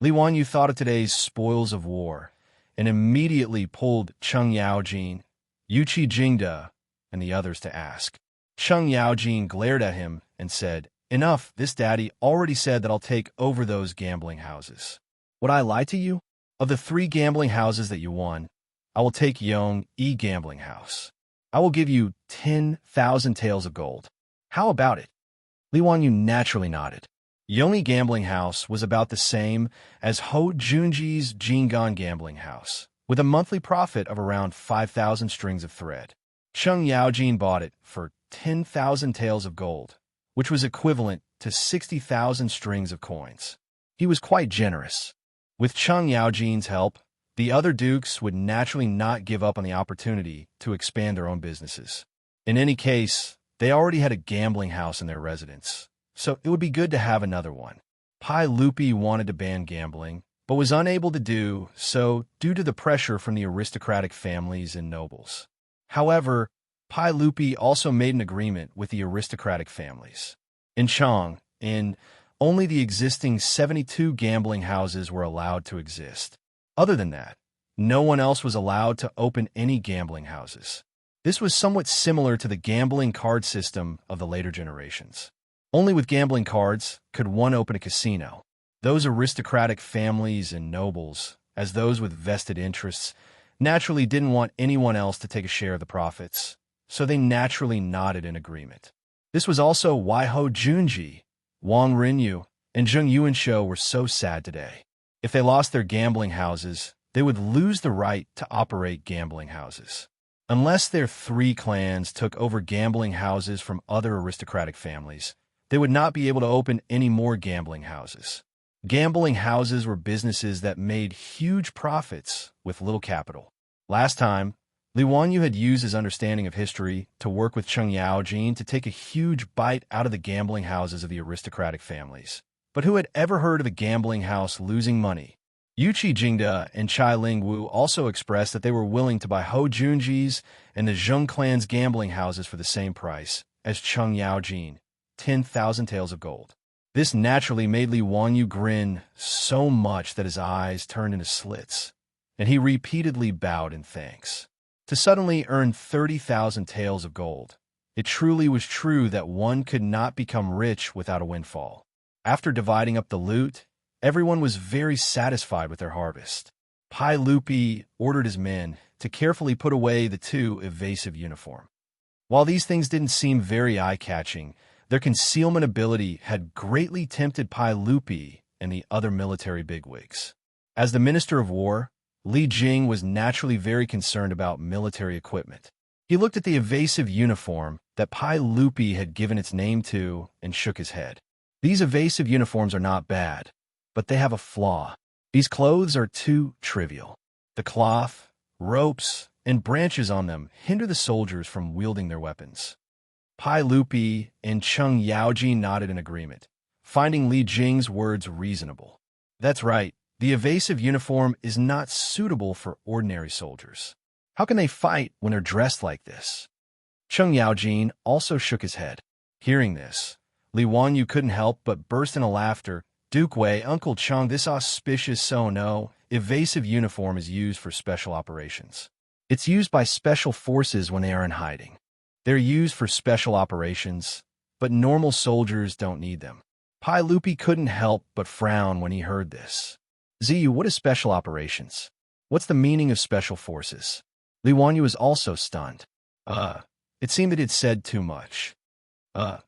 Li Wanyu thought of today's spoils of war and immediately pulled Cheng Yaojin, Yuchi Jingda, and the others to ask. Cheng Yaojin glared at him and said, "Enough, this daddy already said that I'll take over those gambling houses. Would I lie to you? Of the 3 gambling houses that you won, I will take Yong E gambling house. I will give you 10,000 taels of gold. How about it?" Li Wanyu naturally nodded. Yong gambling house was about the same as Ho Junji's Jingan gambling house, with a monthly profit of around 5,000 strings of thread. Cheng Yaojin bought it for 10,000 taels of gold, which was equivalent to 60,000 strings of coins. He was quite generous. With Cheng Yaojin's help, the other dukes would naturally not give up on the opportunity to expand their own businesses. In any case, they already had a gambling house in their residence, so it would be good to have another one. Pai Lupi wanted to ban gambling, but was unable to do so due to the pressure from the aristocratic families and nobles. However, Pai Lupi also made an agreement with the aristocratic families. In Chang, only the existing 72 gambling houses were allowed to exist. Other than that, no one else was allowed to open any gambling houses. This was somewhat similar to the gambling card system of the later generations. Only with gambling cards could one open a casino. Those aristocratic families and nobles, as those with vested interests, naturally didn't want anyone else to take a share of the profits, so they naturally nodded in agreement. This was also why Ho Junji, Wang Rinyu, and Zheng Yuanshou were so sad today. If they lost their gambling houses, they would lose the right to operate gambling houses. Unless their 3 clans took over gambling houses from other aristocratic families, they would not be able to open any more gambling houses. Gambling houses were businesses that made huge profits with little capital. Last time, Li Wanyu had used his understanding of history to work with Cheng Yaojin to take a huge bite out of the gambling houses of the aristocratic families. But who had ever heard of a gambling house losing money? Yuqi Jingde and Chai Ling Wu also expressed that they were willing to buy Hou Junji's and the Zheng clan's gambling houses for the same price as Cheng Yaojin, 10,000 taels of gold. This naturally made Li Wanyu grin so much that his eyes turned into slits, and he repeatedly bowed in thanks. To suddenly earn 30,000 taels of gold, it truly was true that one could not become rich without a windfall. After dividing up the loot, everyone was very satisfied with their harvest. Pai Lupi ordered his men to carefully put away the two evasive uniforms. While these things didn't seem very eye-catching, their concealment ability had greatly tempted Pai Lupi and the other military bigwigs. As the Minister of War, Li Jing was naturally very concerned about military equipment. He looked at the evasive uniform that Pai Lupi had given its name to and shook his head. These evasive uniforms are not bad, but they have a flaw. These clothes are too trivial. The cloth, ropes, and branches on them hinder the soldiers from wielding their weapons. Pai Lupi and Cheng Yaojin nodded in agreement, finding Li Jing's words reasonable. That's right, the evasive uniform is not suitable for ordinary soldiers. How can they fight when they're dressed like this? Cheng Yaojin also shook his head. Hearing this, Li Wanyu couldn't help but burst into laughter. Duke Wei, Uncle Cheng, this auspicious so-no, evasive uniform is used for special operations. It's used by special forces when they are in hiding. They're used for special operations, but normal soldiers don't need them. Pai Lupi couldn't help but frown when he heard this. Ziyu, what is special operations? What's the meaning of special forces? Li Wanyu was also stunned. It seemed that he'd said too much.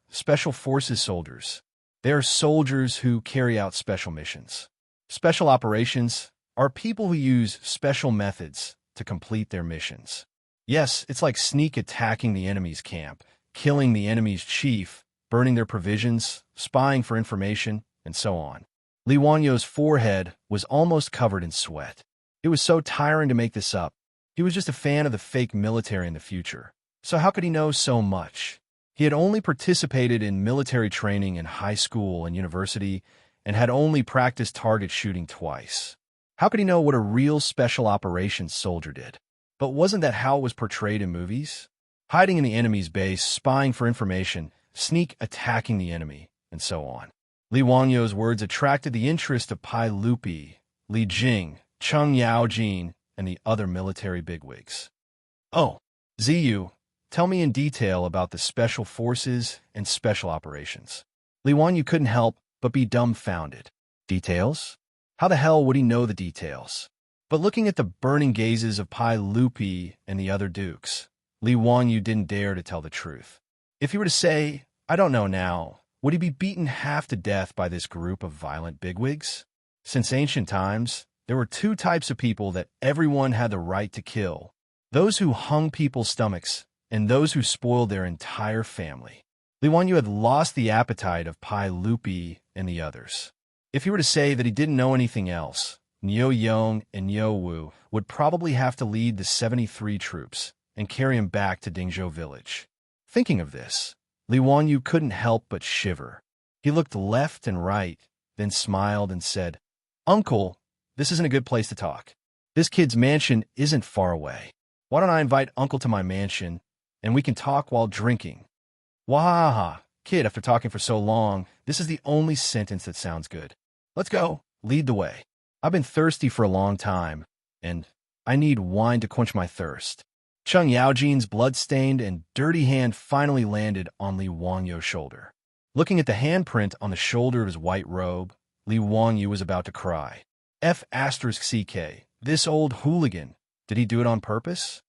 Special forces soldiers. They are soldiers who carry out special missions. Special operations are people who use special methods to complete their missions. Yes, it's like sneak attacking the enemy's camp, killing the enemy's chief, burning their provisions, spying for information, and so on. Li Wanyu's forehead was almost covered in sweat. It was so tiring to make this up. He was just a fan of the fake military in the future. So how could he know so much? He had only participated in military training in high school and university and had only practiced target shooting twice. How could he know what a real special operations soldier did? But wasn't that how it was portrayed in movies? Hiding in the enemy's base, spying for information, sneak attacking the enemy, and so on. Li Wanyu's words attracted the interest of Pai Lupi, Li Jing, Cheng Yaojin, and the other military bigwigs. Oh, Ziyu, tell me in detail about the special forces and special operations. Li Wanyu couldn't help but be dumbfounded. Details? How the hell would he know the details? But looking at the burning gazes of Pai Lupi and the other dukes, Li Wanyu didn't dare to tell the truth. If he were to say, I don't know now, would he be beaten half to death by this group of violent bigwigs? Since ancient times, there were two types of people that everyone had the right to kill: those who hung people's stomachs and those who spoiled their entire family. Li Wanyu had lost the appetite of Pai Lupi and the others. If he were to say that he didn't know anything else, Niu Yong and Niu Wu would probably have to lead the 73 troops and carry him back to Dingzhou village. Thinking of this, Li Wanyu couldn't help but shiver. He looked left and right, then smiled and said, Uncle, this isn't a good place to talk. This kid's mansion isn't far away. Why don't I invite Uncle to my mansion, and we can talk while drinking? Wahaha, kid, after talking for so long, this is the only sentence that sounds good. Let's go, lead the way. I've been thirsty for a long time, and I need wine to quench my thirst. Cheng Yaojin's blood-stained and dirty hand finally landed on Li Wanyu's shoulder. Looking at the handprint on the shoulder of his white robe, Li Wanyu was about to cry. F***CK, this old hooligan. Did he do it on purpose?